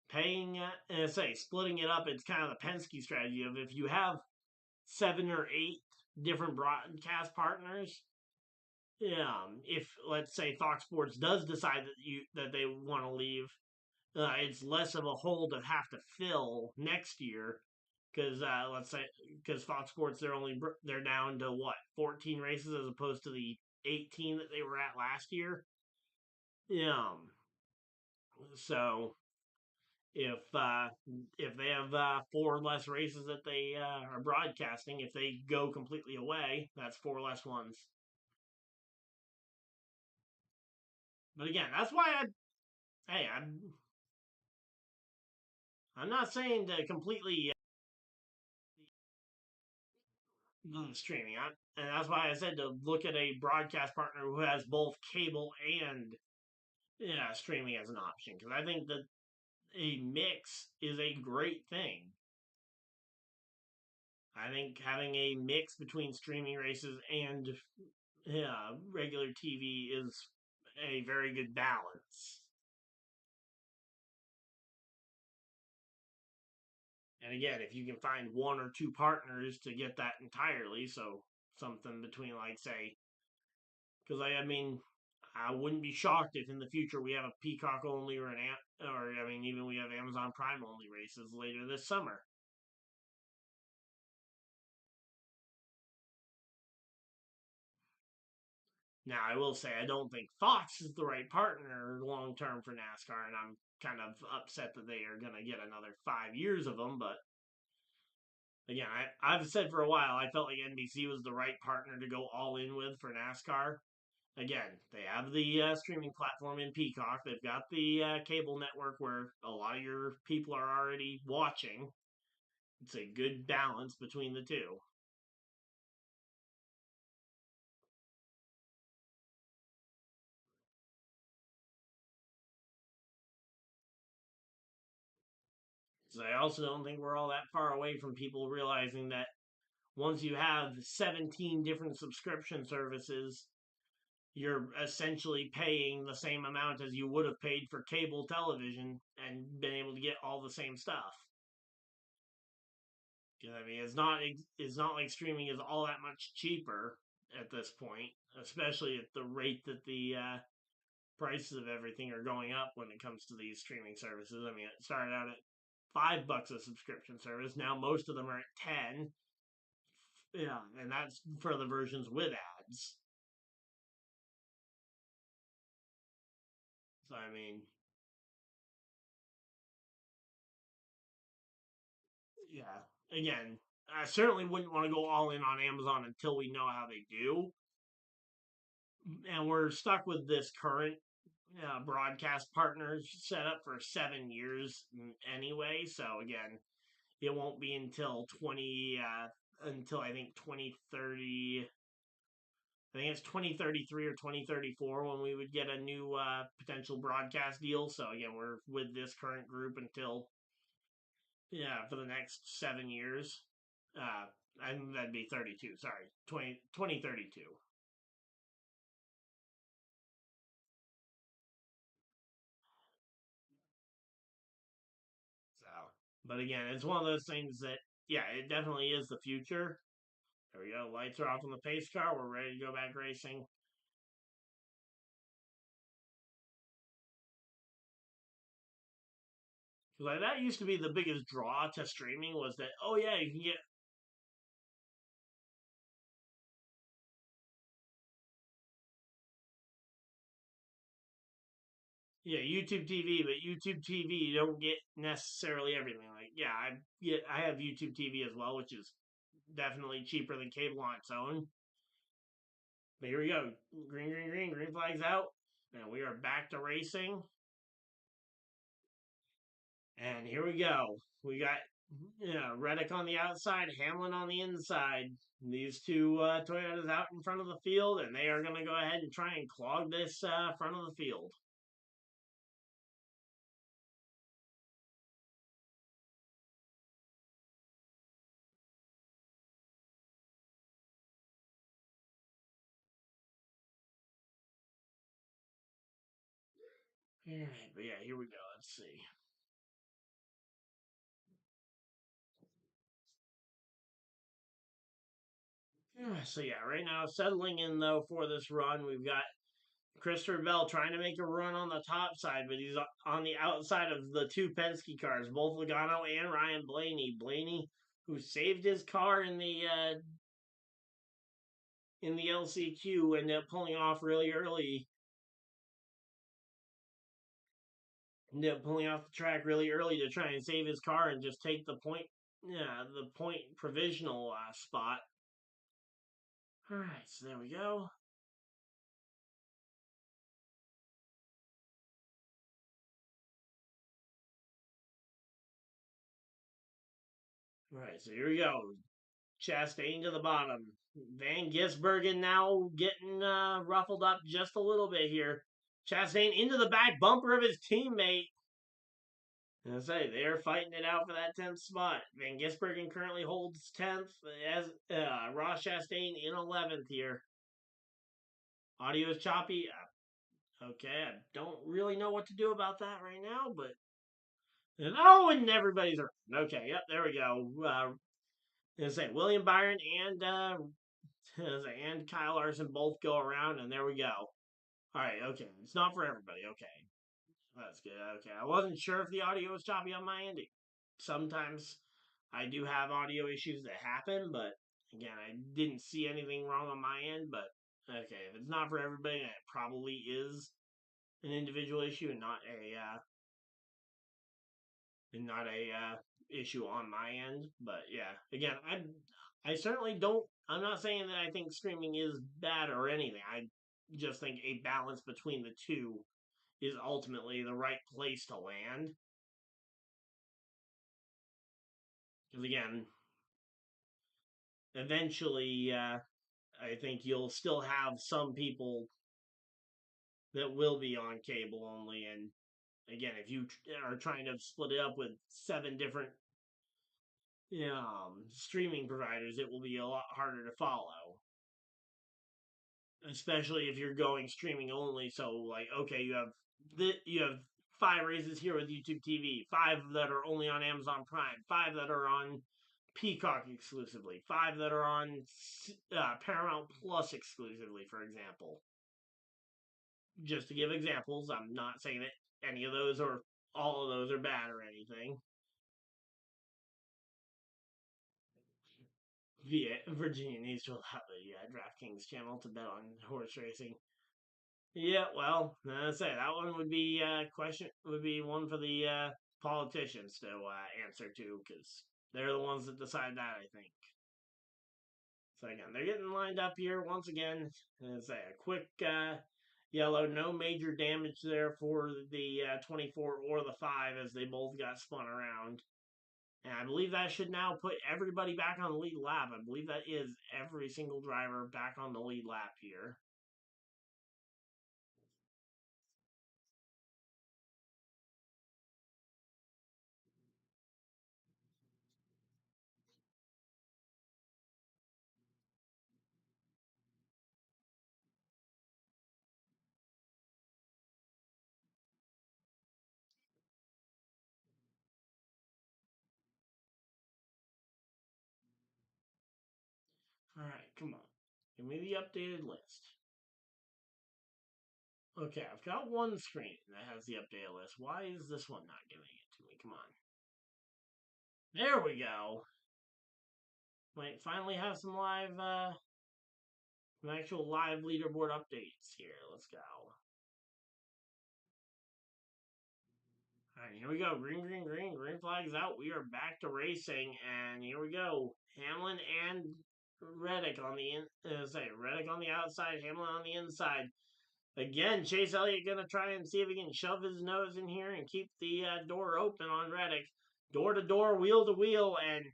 paying, and say, splitting it up, it's kind of the Penske strategy of if you have 7 or 8 different broadcast partners. If let's say Fox Sports does decide that they want to leave, it's less of a hole to have to fill next year because let's say because Fox Sports they're down to what 14 races as opposed to the 18 that they were at last year. So if they have 4 less races that they are broadcasting, if they go completely away, that's 4 less ones. But again, that's why hey, I'm not saying to completely streaming. And that's why I said to look at a broadcast partner who has both cable and streaming as an option because I think that a mix is a great thing. I think having a mix between streaming races and regular TV is a very good balance. And again, if you can find 1 or 2 partners to get that entirely, so something between like say because I mean, I wouldn't be shocked if in the future we have a Peacock only or I mean, even we have Amazon Prime only races later this summer. Now, I will say I don't think Fox is the right partner long term for NASCAR, and I'm kind of upset that they are going to get another 5 years of them. But again, I've said for a while I felt like NBC was the right partner to go all in with for NASCAR. Again, they have the streaming platform in Peacock. They've got the cable network where a lot of your people are already watching. It's a good balance between the two. So I also don't think we're all that far away from people realizing that once you have 17 different subscription services, you're essentially paying the same amount as you would have paid for cable television and been able to get all the same stuff. Because I mean, it's not like streaming is all that much cheaper at this point, especially at the rate that the prices of everything are going up when it comes to these streaming services. I mean, it started out at $5 a subscription service. Now most of them are at 10. Yeah, and that's for the versions with ads. So I mean, yeah. Again, I certainly wouldn't want to go all in on Amazon until we know how they do. And we're stuck with this current broadcast partners set up for 7 years anyway. So again, it won't be until I think 2030. I think it's 2033 or 2034 when we would get a new potential broadcast deal. So again, we're with this current group until for the next 7 years. Uh, and that'd be 32. Sorry, 2032. So, but again, it's one of those things that it definitely is the future. There we go. Lights are off on the pace car. We're ready to go back racing. Like that used to be the biggest draw to streaming was that you can get YouTube TV, but YouTube TV you don't get necessarily everything. Like I have YouTube TV as well, which is definitely cheaper than cable on its own. But here we go. Green, green, green, green flags out. And we are back to racing. And here we go. We got Reddick on the outside, Hamlin on the inside. These two Toyotas out in front of the field, and they are going to go ahead and try and clog this front of the field. Alright, but yeah, here we go. Let's see. So yeah, right now settling in though for this run, we've got Christopher Bell trying to make a run on the top side, but he's on the outside of the two Penske cars, both Logano and Ryan Blaney. Blaney, who saved his car in the LCQ, ended up pulling off really early. Ended up pulling off the track really early to try and save his car and just take the point provisional spot. All right, so there we go. All right, so here we go. Chastain to the bottom. Van Gisbergen now getting ruffled up just a little bit here. Chastain into the back bumper of his teammate. And I say they're fighting it out for that 10th spot. Van Gisbergen currently holds 10th as Ross Chastain in 11th here. Audio is choppy. Okay, I don't really know what to do about that right now, but and everybody's around. Okay, yep, there we go. I say William Byron and Kyle Larson both go around, and there we go. All right, okay, it's not for everybody. Okay, that's good. Okay, I wasn't sure if the audio was choppy on my end. Sometimes I do have audio issues that happen, but again, I didn't see anything wrong on my end. But okay, if it's not for everybody, it probably is an individual issue and not a issue on my end. But yeah, again, I certainly don't. I'm not saying that I think streaming is bad or anything. I just think a balance between the two is ultimately the right place to land. Because again, eventually, I think you'll still have some people that will be on cable only, and again, if you are trying to split it up with 7 different streaming providers, it will be a lot harder to follow. Especially if you're going streaming only. So, like, okay, you have 5 races here with YouTube TV, 5 that are only on Amazon Prime, 5 that are on Peacock exclusively, 5 that are on Paramount Plus exclusively, for example. Just to give examples, I'm not saying that any of those or all of those are bad or anything. Yeah, Virginia needs to allow the DraftKings channel to bet on horse racing. Yeah, well, I say that one would be one for the politicians to answer to because they're the ones that decide that. I think. So again, they're getting lined up here once again. Say a quick yellow, no major damage there for the 24 or the 5 as they both got spun around. And I believe that should now put everybody back on the lead lap. I believe that is every single driver back on the lead lap here. All right, come on. Give me the updated list. Okay, I've got one screen that has the updated list. Why is this one not giving it to me? Come on. There we go. Might finally have some actual live leaderboard updates here. Let's go. All right, here we go. Green, green, green. Green flag's out. We are back to racing, and here we go. Hamlin and Reddick on Reddick on the outside, Hamlin on the inside. Again, Chase Elliott going to try and see if he can shove his nose in here and keep the door open on Reddick. Door to door, wheel to wheel, and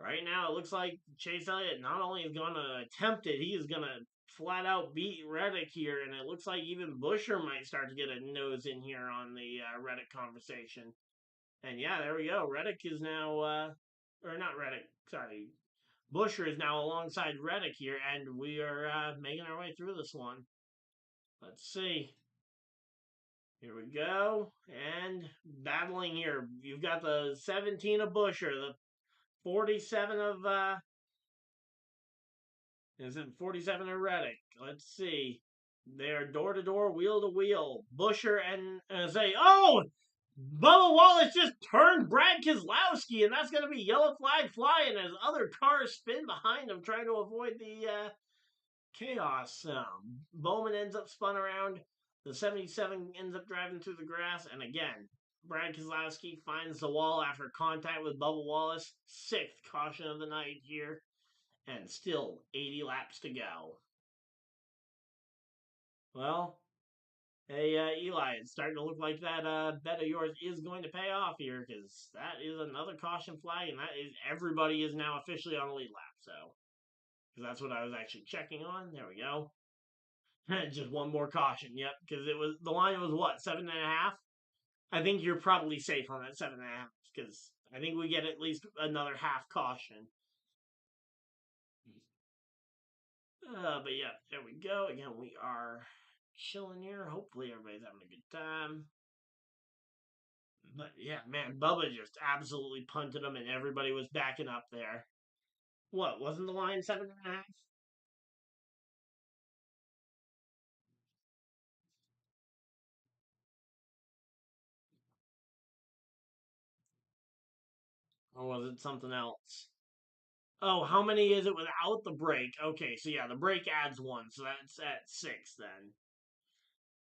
right now it looks like Chase Elliott not only is going to attempt it, he is going to flat out beat Reddick here, and it looks like even Busher might start to get a nose in here on the Reddick conversation. And yeah, there we go. Reddick is now, or not Reddick, sorry. Busher is now alongside Reddick here, and we are making our way through this one. Let's see. Here we go. And battling here. You've got the 17 of Busher, the 47 of is it 47 of Reddick? Let's see. They are door to door, wheel to wheel. Busher and say, oh, Bubba Wallace just turned Brad Keselowski, and that's going to be yellow flag flying as other cars spin behind him, trying to avoid the chaos. Bowman ends up spun around. The 77 ends up driving through the grass, and again, Brad Keselowski finds the wall after contact with Bubba Wallace. Sixth caution of the night here, and still 80 laps to go. Well, hey, Eli, it's starting to look like that bet of yours is going to pay off here because that is another caution flag, and that is everybody is now officially on a lead lap. So, because that's what I was actually checking on. There we go. Just one more caution. Yep, because it was the line was what 7.5. I think you're probably safe on that 7.5 because I think we get at least another half caution. But yeah, there we go. Again, we are chilling here. Hopefully, everybody's having a good time. But yeah, man, Bubba just absolutely punted him, and everybody was backing up there. What wasn't the line 7.5? Or was it something else? Oh, how many is it without the break? Okay, so yeah, the break adds one, so that's at 6 then.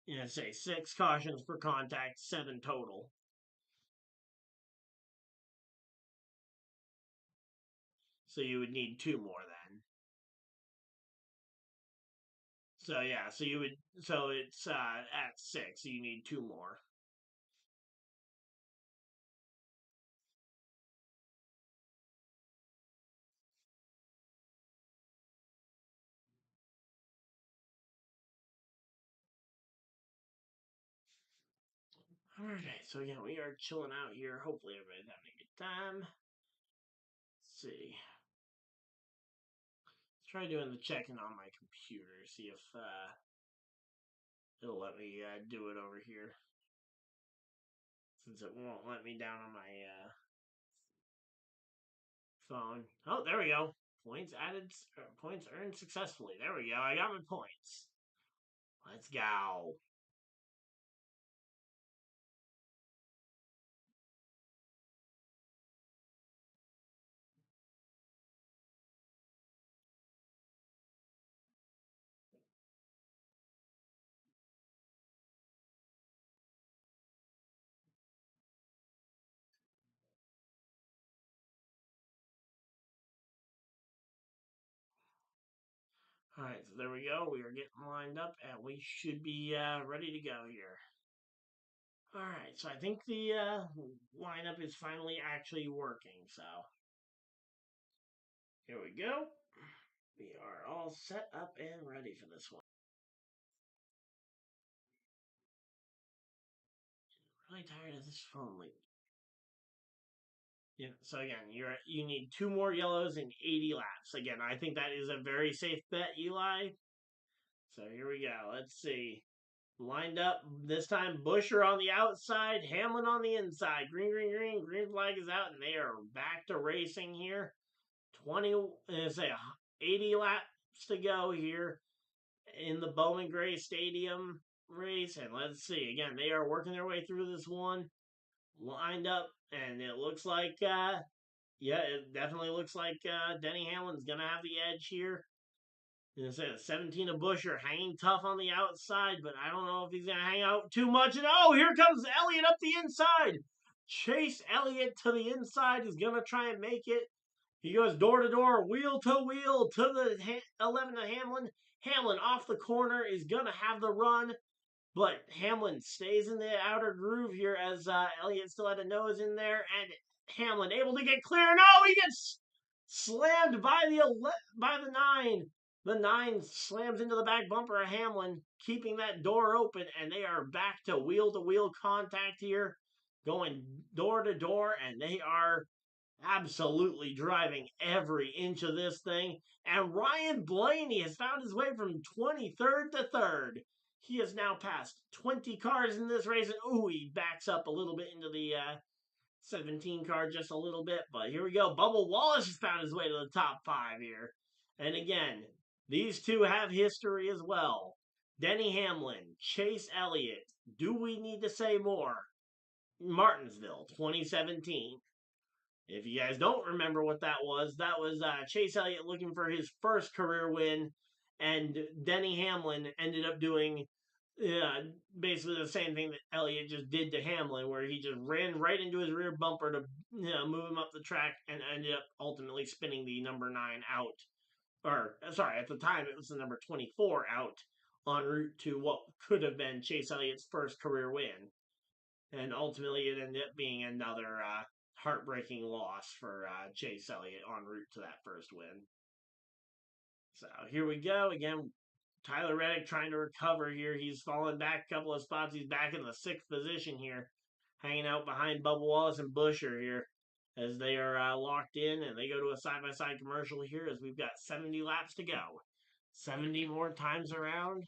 Yeah, say 6 cautions per contact, 7 total. So you would need 2 more then. So yeah, so you would so it's at 6, so you need 2 more. Alright, so again, we are chilling out here. Hopefully everybody's having a good time. Let's see. Let's try doing the checking on my computer, see if it'll let me do it over here. Since it won't let me down on my phone. Oh, there we go. Points added, points earned successfully. There we go. I got my points. Let's go. All right, so there we go. We are getting lined up, and we should be ready to go here. All right, so I think the lineup is finally actually working. So here we go. We are all set up and ready for this one. Really tired of this phone leak. Yeah, so again, you need 2 more yellows in 80 laps. Again, I think that is a very safe bet, Eli. So here we go. Let's see. Lined up this time. Busher on the outside, Hamlin on the inside. Green, green, green. Green flag is out, and they are back to racing here. 20, say 80 laps to go here in the Bowman Gray Stadium race. And let's see. Again, they are working their way through this one. Lined up, and it looks like, yeah, it definitely looks like Denny Hamlin's going to have the edge here. And say 17 of Busher hanging tough on the outside, but I don't know if he's going to hang out too much. And oh, here comes Elliott up the inside. Chase Elliott to the inside is going to try and make it. He goes door to door, wheel to the 11 of Hamlin. Hamlin off the corner is going to have the run, but Hamlin stays in the outer groove here as Elliott still had a nose in there, and Hamlin able to get clear. No, he gets slammed by the 9. The 9 slams into the back bumper of Hamlin, keeping that door open, and they are back to wheel contact here, going door to door, and they are absolutely driving every inch of this thing. And Ryan Blaney has found his way from 23rd to 3rd. He has now passed 20 cars in this race, and he backs up a little bit into the 17 car just a little bit. But here we go. Bubba Wallace has found his way to the top 5 here. And again, these two have history as well. Denny Hamlin, Chase Elliott. Do we need to say more? Martinsville, 2017. If you guys don't remember what that was Chase Elliott looking for his first career win, and Denny Hamlin ended up doing basically the same thing that Elliott just did to Hamlin, where he just ran right into his rear bumper to move him up the track, and ended up ultimately spinning the number 9 out. Or, sorry, at the time it was the number 24 out en route to what could have been Chase Elliott's first career win. And ultimately it ended up being another heartbreaking loss for Chase Elliott en route to that first win. So here we go. Again, Tyler Reddick trying to recover here. He's fallen back a couple of spots. He's back in the 6th position here, hanging out behind Bubba Wallace and Buescher here as they are locked in, and they go to a side-by-side commercial here as we've got 70 laps to go. 70 more times around.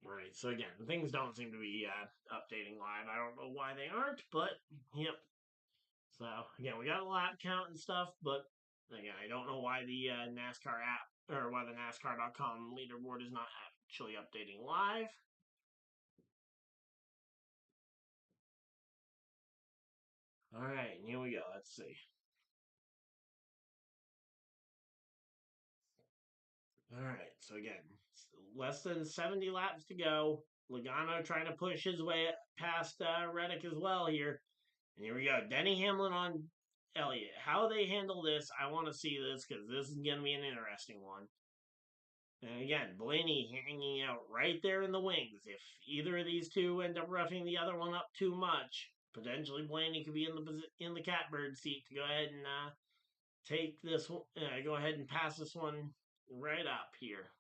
Right, so again, things don't seem to be updating live. I don't know why they aren't, but yep. So again, we got a lap count and stuff, but again, I don't know why the NASCAR app or why the NASCAR.com leaderboard is not actually updating live. All right, and here we go. Let's see. All right, so again, less than 70 laps to go. Logano trying to push his way past Reddick as well here. And here we go. Denny Hamlin on Elliott. How they handle this, I want to see this because this is going to be an interesting one. And again, Blaney hanging out right there in the wings. If either of these two end up roughing the other one up too much, potentially Blaney could be in the catbird seat to go ahead and take this. Go ahead and pass this one right up here.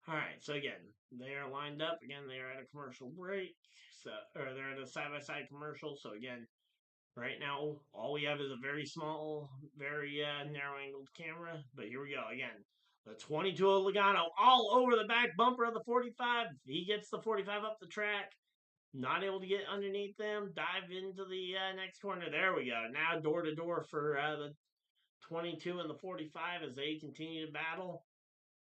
All right, so again, they are lined up. Again, they are at a commercial break, or they're at a side-by-side commercial. So again, right now, all we have is a very small, very narrow-angled camera. But here we go again. The 22 of Logano all over the back bumper of the 45. He gets the 45 up the track. Not able to get underneath them. Dive into the next corner. There we go. Now door to door for the 22 and the 45 as they continue to battle.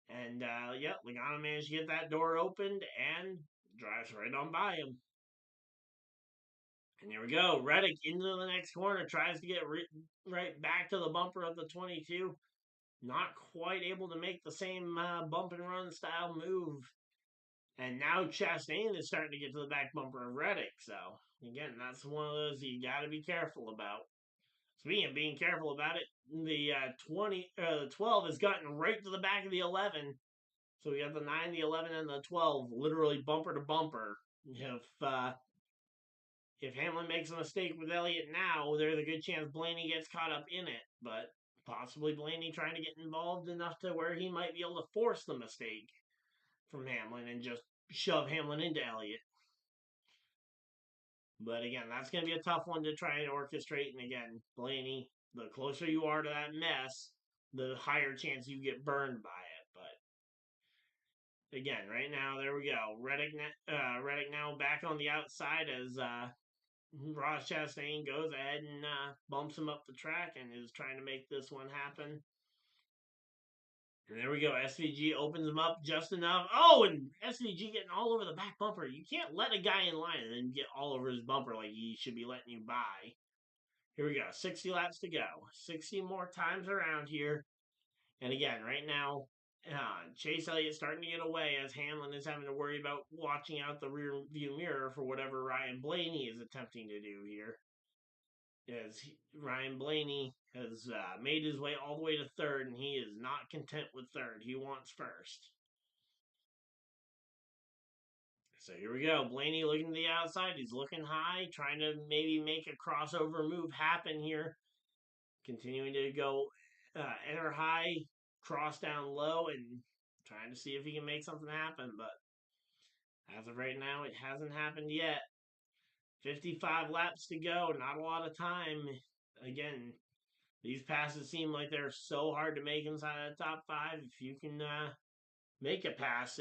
And, yep, Logano managed to get that door opened and drives right on by him. And here we go. Reddick into the next corner. Tries to get right back to the bumper of the 22. Not quite able to make the same bump and run style move. And now Chastain is starting to get to the back bumper of Reddick. So, again, that's one of those you got to be careful about. Speaking of being careful about it, the 12 has gotten right to the back of the 11. So we got the 9, the 11, and the 12 literally bumper to bumper. If Hamlin makes a mistake with Elliott now, there's a good chance Blaney gets caught up in it. But possibly Blaney trying to get involved enough to where he might be able to force the mistake from Hamlin and just shove Hamlin into Elliott. But again, that's going to be a tough one to try and orchestrate. And again, Blaney, the closer you are to that mess, the higher chance you get burned by it. But again, right now, there we go. Reddick now back on the outside as Ross Chastain goes ahead and bumps him up the track and is trying to make this one happen. And there we go. SVG opens him up just enough. Oh, and SVG getting all over the back bumper. You can't let a guy in line and then get all over his bumper like he should be letting you by. Here we go. 60 laps to go. 60 more times around here. And again, right now, Chase Elliott starting to get away as Hamlin is having to worry about watching out the rear view mirror for whatever Ryan Blaney is attempting to do here. As Ryan Blaney has made his way all the way to third, and he is not content with third. He wants first. So here we go. Blaney looking to the outside. He's looking high, trying to maybe make a crossover move happen here. Continuing to go enter high, cross down low, and trying to see if he can make something happen. But as of right now, it hasn't happened yet. 55 laps to go. Not a lot of time. Again, these passes seem like they're so hard to make inside the top 5. If you can make a pass,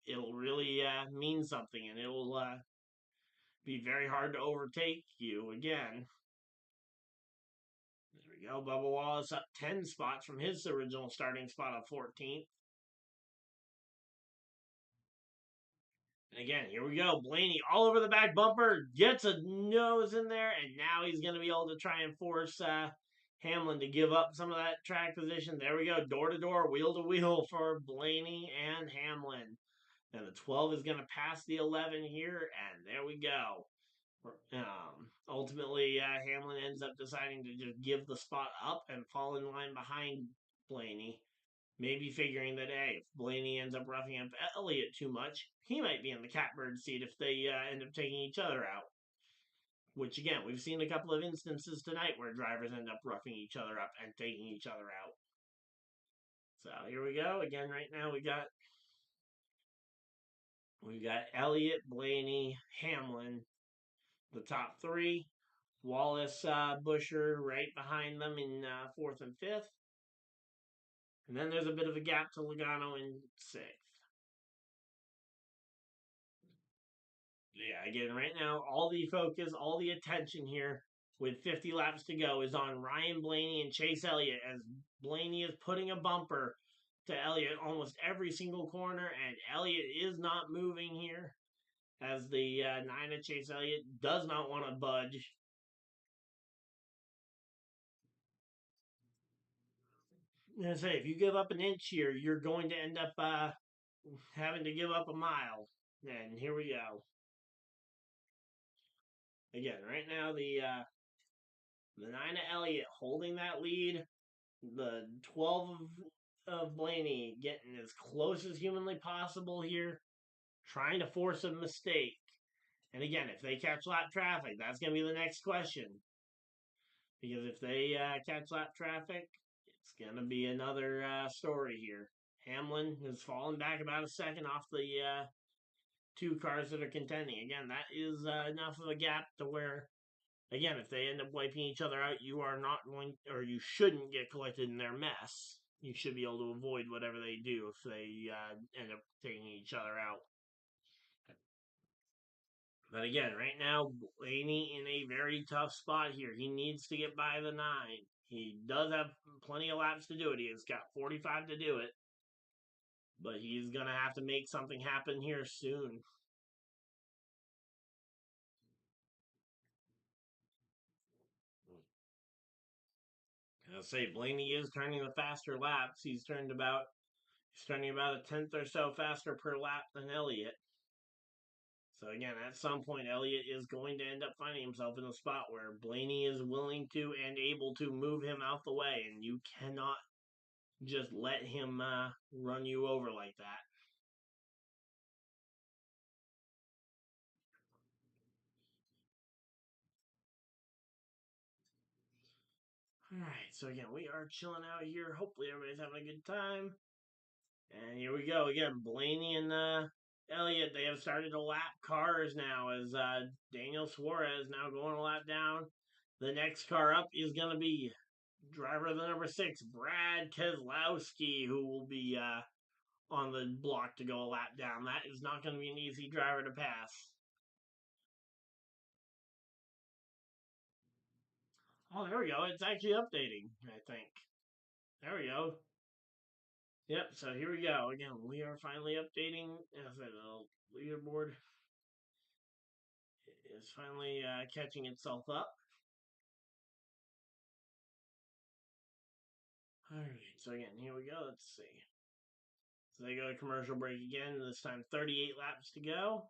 it'll really mean something, and it'll be very hard to overtake you again. There we go. Bubba Wallace up 10 spots from his original starting spot of 14th. And again, here we go. Blaney all over the back bumper, gets a nose in there, and now he's going to be able to try and force Hamlin to give up some of that track position. There we go. Door to door, wheel to wheel for Blaney and Hamlin. And the 12 is going to pass the 11 here, and there we go. Ultimately, Hamlin ends up deciding to just give the spot up and fall in line behind Blaney. Maybe figuring that, hey, if Blaney ends up roughing up Elliott too much, he might be in the catbird seat if they end up taking each other out. Which, again, we've seen a couple of instances tonight where drivers end up roughing each other up and taking each other out. So here we go. Again, right now we've got Elliott, Blaney, Hamlin, the top three. Wallace, Busher right behind them in fourth and fifth. And then there's a bit of a gap to Logano in sixth. Yeah, again, right now, all the focus, all the attention here with 50 laps to go is on Ryan Blaney and Chase Elliott as Blaney is putting a bumper to Elliott almost every single corner, and Elliott is not moving here as the 9 of Chase Elliott does not want to budge. I'm going to say, if you give up an inch here, you're going to end up having to give up a mile. And here we go. Again, right now the 9 of Elliott holding that lead. The 12 of Blaney getting as close as humanly possible here, trying to force a mistake. And again, if they catch lap traffic, that's going to be the next question. Because if they catch lap traffic, it's going to be another story here. Hamlin has fallen back about a second off the two cars that are contending. Again, that is enough of a gap to where, again, if they end up wiping each other out, you are not going, or you shouldn't get collected in their mess. You should be able to avoid whatever they do if they end up taking each other out. But again, right now, Blaney in a very tough spot here. He needs to get by the 9. He does have plenty of laps to do it. He has got 45 to do it. But he's going to have to make something happen here soon. I'll say Blaney is turning the faster laps. He's turning about a tenth or so faster per lap than Elliott. So again, at some point, Elliott is going to end up finding himself in a spot where Blaney is willing to and able to move him out the way, and you cannot just let him run you over like that. All right, so again, we are chilling out here. Hopefully, everybody's having a good time. And here we go again. Blaney and Elliott, they have started to lap cars now as Daniel Suarez now going a lap down. The next car up is going to be driver of the number 6, Brad Keselowski, who will be on the block to go a lap down. That is not going to be an easy driver to pass. Oh, there we go. It's actually updating, I think. There we go. Yep, so here we go. Again, we are finally updating. As the leaderboard is finally catching itself up. Alright, so again, here we go. Let's see. So they go to commercial break again. This time 38 laps to go.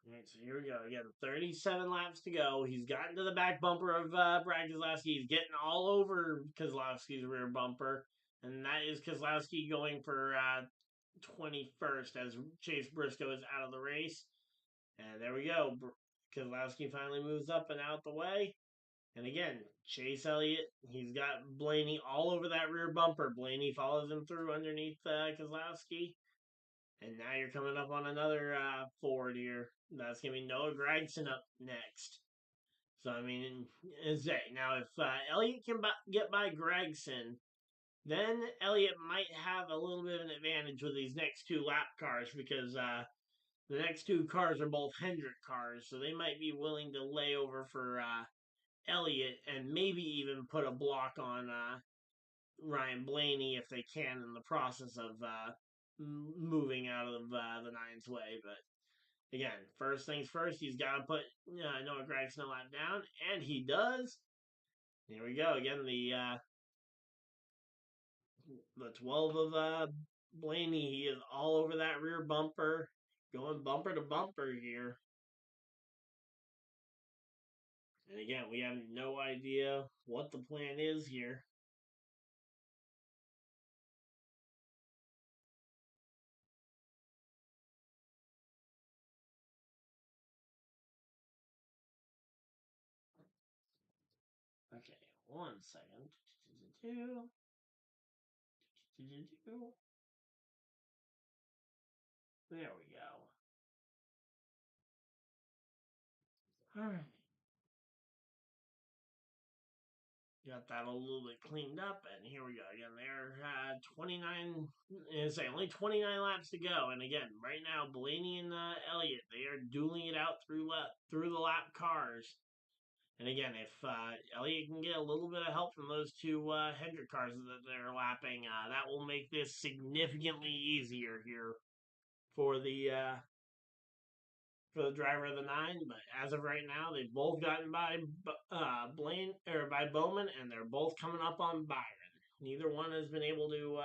Alright, so here we go. Again, 37 laps to go. He's gotten to the back bumper of Brad Keselowski. He's getting all over Keselowski's rear bumper. And that is Keselowski going for 21st as Chase Briscoe is out of the race. And there we go. Keselowski finally moves up and out the way. And again, Chase Elliott, he's got Blaney all over that rear bumper. Blaney follows him through underneath Kozlowski. And now you're coming up on another Ford here. That's going to be Noah Gragson up next. So, I mean, now if Elliott can get by Gragson, then Elliott might have a little bit of an advantage with these next two lap cars because the next two cars are both Hendrick cars. So they might be willing to lay over for Elliott and maybe even put a block on Ryan Blaney if they can in the process of moving out of the nine's way. But again, first things first, he's got to put Noah Gragson a lap down, and he does. Here we go again. The 12 of Blaney, he is all over that rear bumper, going bumper to bumper here. And again, we have no idea what the plan is here. Okay, 1 second. There we go. All right. Got that a little bit cleaned up, and here we go again. They're 29. Say only 29 laps to go, and again, right now Blaney and Elliott, they are dueling it out through the lap cars. And again, if Elliott can get a little bit of help from those two Hendrick cars that they're lapping, that will make this significantly easier here for the driver of the nine. But as of right now, they've both gotten by Blaine or by Bowman, and they're both coming up on Byron. Neither one has been able to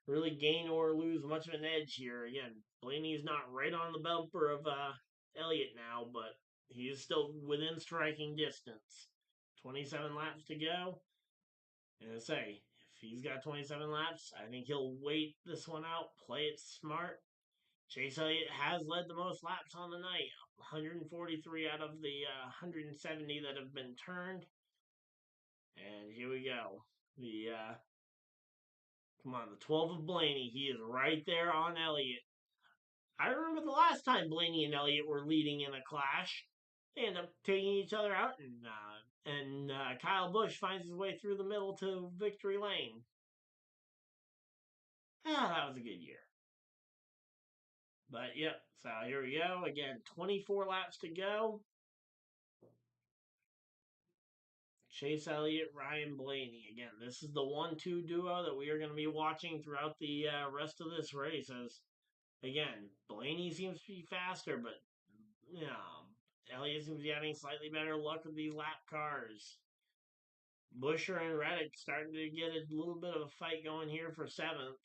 really gain or lose much of an edge here. Again, Blaney's not right on the bumper of Elliott now, but he is still within striking distance. 27 laps to go. And I say, if he's got 27 laps, I think he'll wait this one out, play it smart. Chase Elliott has led the most laps on the night, 143 out of the 170 that have been turned. And here we go. Come on, the 12 of Blaney. He is right there on Elliott. I remember the last time Blaney and Elliott were leading in a clash. They end up taking each other out, and Kyle Busch finds his way through the middle to victory lane. That was a good year. But yep, so here we go. Again, 24 laps to go. Chase Elliott, Ryan Blaney. Again, this is the 1-2 duo that we are going to be watching throughout the rest of this race. As again, Blaney seems to be faster, but Elliott seems to be having slightly better luck with these lap cars. Busher and Reddick starting to get a little bit of a fight going here for seventh.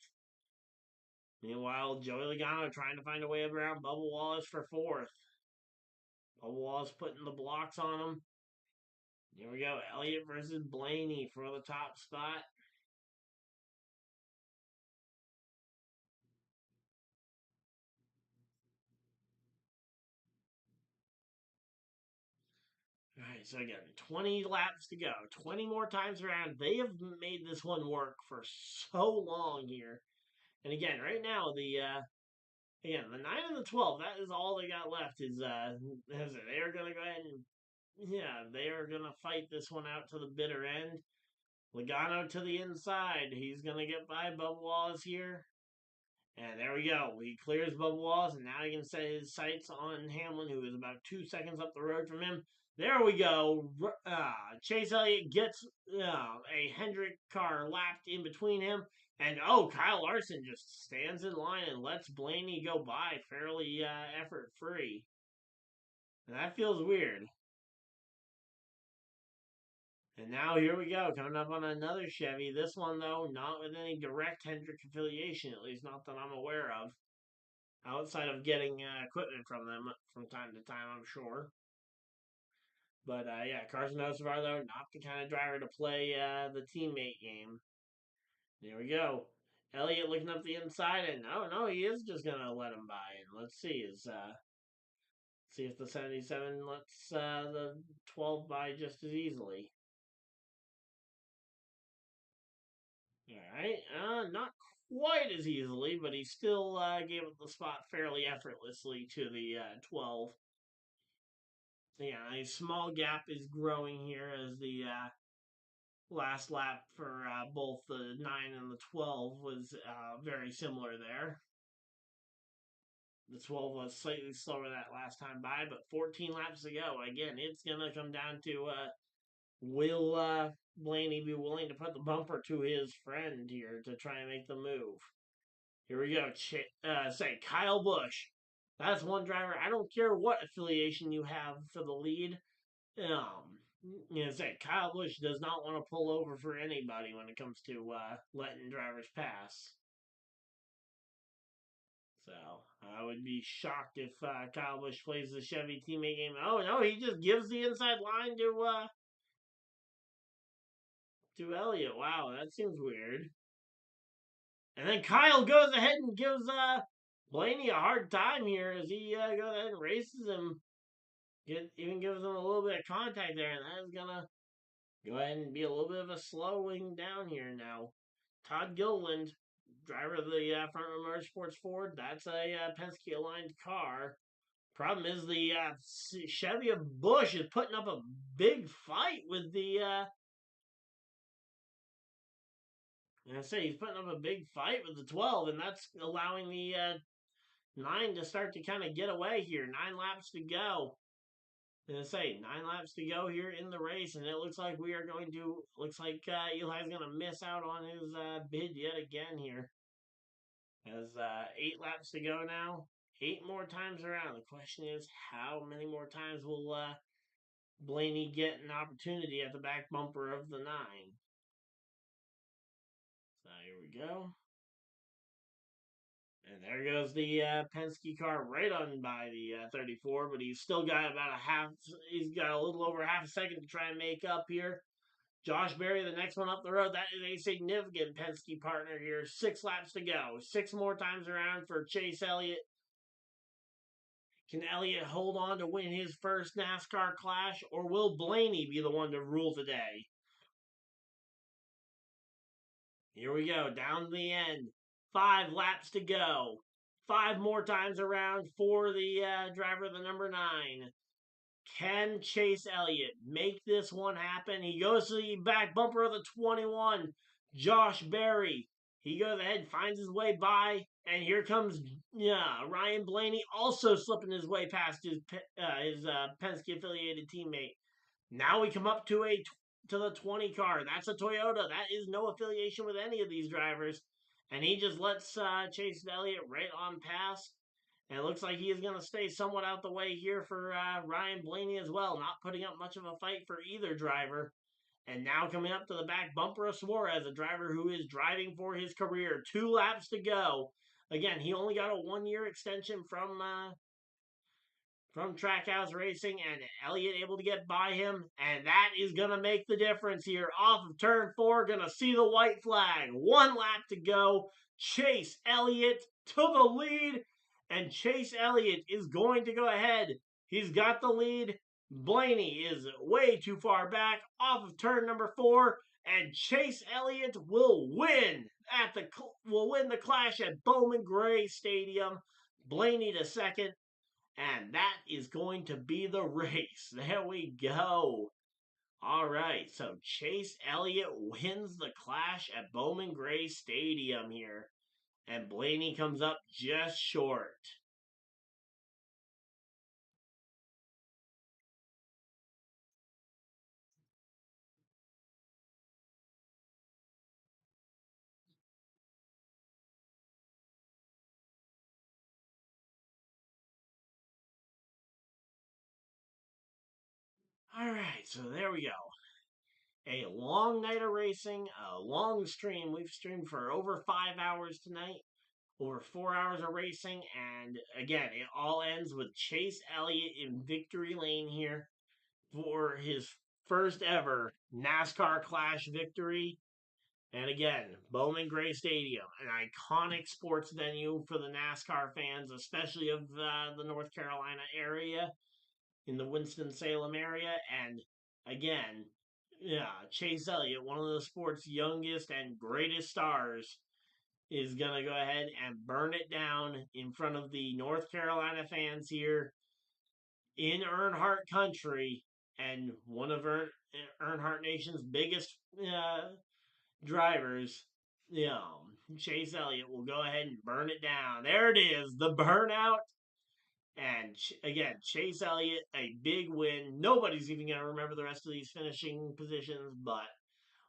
Meanwhile, Joey Logano trying to find a way around Bubba Wallace for fourth. Bubba Wallace putting the blocks on him. Here we go. Elliott versus Blaney for the top spot. All right, so again, 20 laps to go. 20 more times around. They have made this one work for so long here. And again, right now, the 9 and the 12, that is all they got left is they are going to go ahead and they are going to fight this one out to the bitter end. Logano to the inside. He's going to get by Bubba Wallace here. And there we go. He clears Bubba Wallace, and now he can set his sights on Hamlin, who is about 2 seconds up the road from him. There we go. Chase Elliott gets a Hendrick car lapped in between him. And Kyle Larson just stands in line and lets Blaney go by fairly effort free. And that feels weird. And now here we go, coming up on another Chevy. This one, though, not with any direct Hendrick affiliation, at least not that I'm aware of. Outside of getting equipment from them from time to time, I'm sure. But Carson Hocevar, though, not the kind of driver to play the teammate game. There we go. Elliott looking up the inside, and no, he is just going to let him by. And let's see, See if the 77 lets the 12 by just as easily. All right, not quite as easily, but he still gave up the spot fairly effortlessly to the 12. Yeah, a small gap is growing here as the last lap for both the 9 and the 12 was very similar there. The 12 was slightly slower that last time by, but 14 laps to go. Again, it's going to come down to will Blaney be willing to put the bumper to his friend here to try and make the move? Here we go. Say Kyle Busch. That's one driver. I don't care what affiliation you have for the lead. Say Kyle Busch does not want to pull over for anybody when it comes to letting drivers pass. So I would be shocked if Kyle Busch plays the Chevy teammate game. Oh no, he just gives the inside line to Elliott. Wow, that seems weird. And then Kyle goes ahead and gives Blaney a hard time here as he goes ahead and races him. Even gives him a little bit of contact there, and that is gonna go ahead and be a little bit of a slowing down here now. Todd Gilliland, driver of the Front Row Motorsports Ford, that's a Penske aligned car. Problem is the Chevy of Busch is putting up a big fight with the. I say he's putting up a big fight with the 12, and that's allowing the 9 to start to kind of get away here. 9 laps to go. And I say 9 laps to go here in the race, and it looks like we are going to. Looks like Eli's going to miss out on his bid yet again here. As 8 laps to go now. 8 more times around. The question is, how many more times will Blaney get an opportunity at the back bumper of the 9? So here we go. And there goes the Penske car right on by the 34, but he's still got about a half. He's got a little over half a second to try and make up here. Josh Berry, the next one up the road. That is a significant Penske partner here. 6 laps to go. 6 more times around for Chase Elliott. Can Elliott hold on to win his first NASCAR clash, or will Blaney be the one to rule today? Here we go, down to the end. 5 laps to go. 5 more times around for the driver of the number 9. Can Chase Elliott make this one happen? He goes to the back bumper of the 21. Josh Berry. He goes ahead, finds his way by, and here comes Ryan Blaney also slipping his way past his Penske affiliated teammate. Now we come up to the 20 car. That's a Toyota. That is no affiliation with any of these drivers. And he just lets Chase Elliott right on past. And it looks like he is going to stay somewhat out the way here for Ryan Blaney as well. Not putting up much of a fight for either driver. And now coming up to the back bumper of Suarez, a driver who is driving for his career. 2 laps to go. Again, he only got a 1-year extension from Trackhouse Racing, and Elliott able to get by him, and that is going to make the difference here. Off of turn 4, going to see the white flag. 1 lap to go. Chase Elliott to the lead, and Chase Elliott is going to go ahead. He's got the lead. Blaney is way too far back off of turn number 4, and Chase Elliott will win the clash at Bowman Gray Stadium. Blaney to second. And that is going to be the race. There we go. All right, so Chase Elliott wins the clash at Bowman Gray Stadium here. And Blaney comes up just short. All right, so there we go. A long night of racing, a long stream. We've streamed for over 5 hours tonight, over 4 hours of racing, and again, it all ends with Chase Elliott in victory lane here for his first ever NASCAR Clash victory. And again, Bowman Gray Stadium, an iconic sports venue for the NASCAR fans, especially of the North Carolina area, in the Winston-Salem area. And again, yeah, Chase Elliott, one of the sport's youngest and greatest stars, is going to go ahead and burn it down in front of the North Carolina fans here in Earnhardt country and one of Earnhardt Nation's biggest drivers, Chase Elliott will go ahead and burn it down. There it is, the burnout. And again, Chase Elliott, a big win. Nobody's even going to remember the rest of these finishing positions, but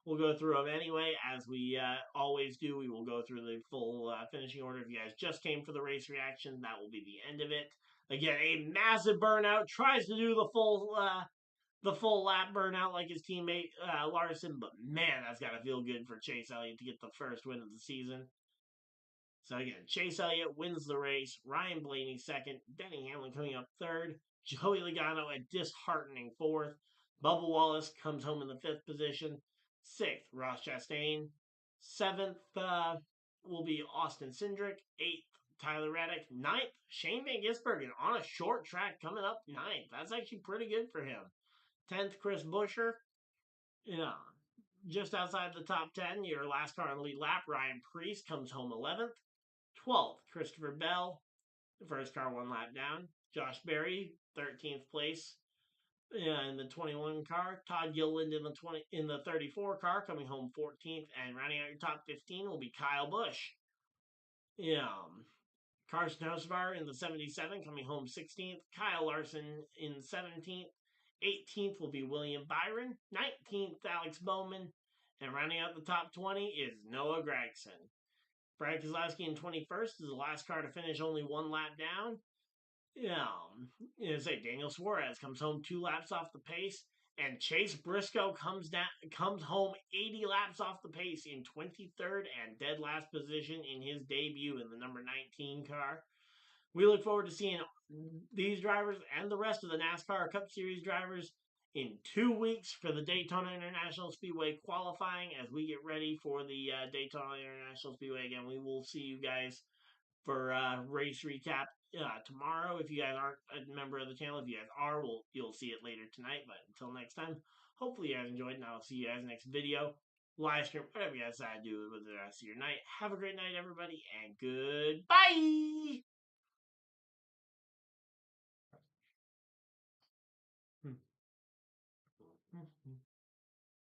we'll go through them anyway, as we always do. We will go through the full finishing order. If you guys just came for the race reaction, that will be the end of it. Again, a massive burnout. Tries to do the full lap burnout like his teammate Larson, but man, that's got to feel good for Chase Elliott to get the first win of the season. So again, Chase Elliott wins the race. Ryan Blaney second. Denny Hamlin coming up third. Joey Logano a disheartening fourth. Bubba Wallace comes home in the fifth position. Sixth, Ross Chastain. Seventh will be Austin Cindric. Eighth, Tyler Reddick. Ninth, Shane Van Gisbergen on a short track coming up ninth. That's actually pretty good for him. 10th, Chris Buescher. Just outside the top 10, your last car on the lead lap, Ryan Preece comes home 11th. 12th, Christopher Bell, the first car one lap down. Josh Berry, 13th place in the 21 car. Todd Gilliland in the 34 car, coming home 14th. And rounding out your top 15 will be Kyle Busch. Carson Hocevar in the 77, coming home 16th. Kyle Larson in 17th. 18th will be William Byron. 19th, Alex Bowman. And rounding out the top 20 is Noah Gragson. Brad Keselowski in 21st is the last car to finish only one lap down. Daniel Suarez comes home 2 laps off the pace, and Chase Briscoe comes home 80 laps off the pace in 23rd and dead last position in his debut in the number 19 car. We look forward to seeing these drivers and the rest of the NASCAR Cup Series drivers in 2 weeks for the Daytona International Speedway qualifying as we get ready for the Daytona International Speedway. Again, we will see you guys for race recap tomorrow. If you guys aren't a member of the channel, if you guys are, you'll see it later tonight. But until next time, hopefully you guys enjoyed, and I'll see you guys next video, live stream, whatever you guys decide to do with the rest of your night. Have a great night, everybody, and goodbye!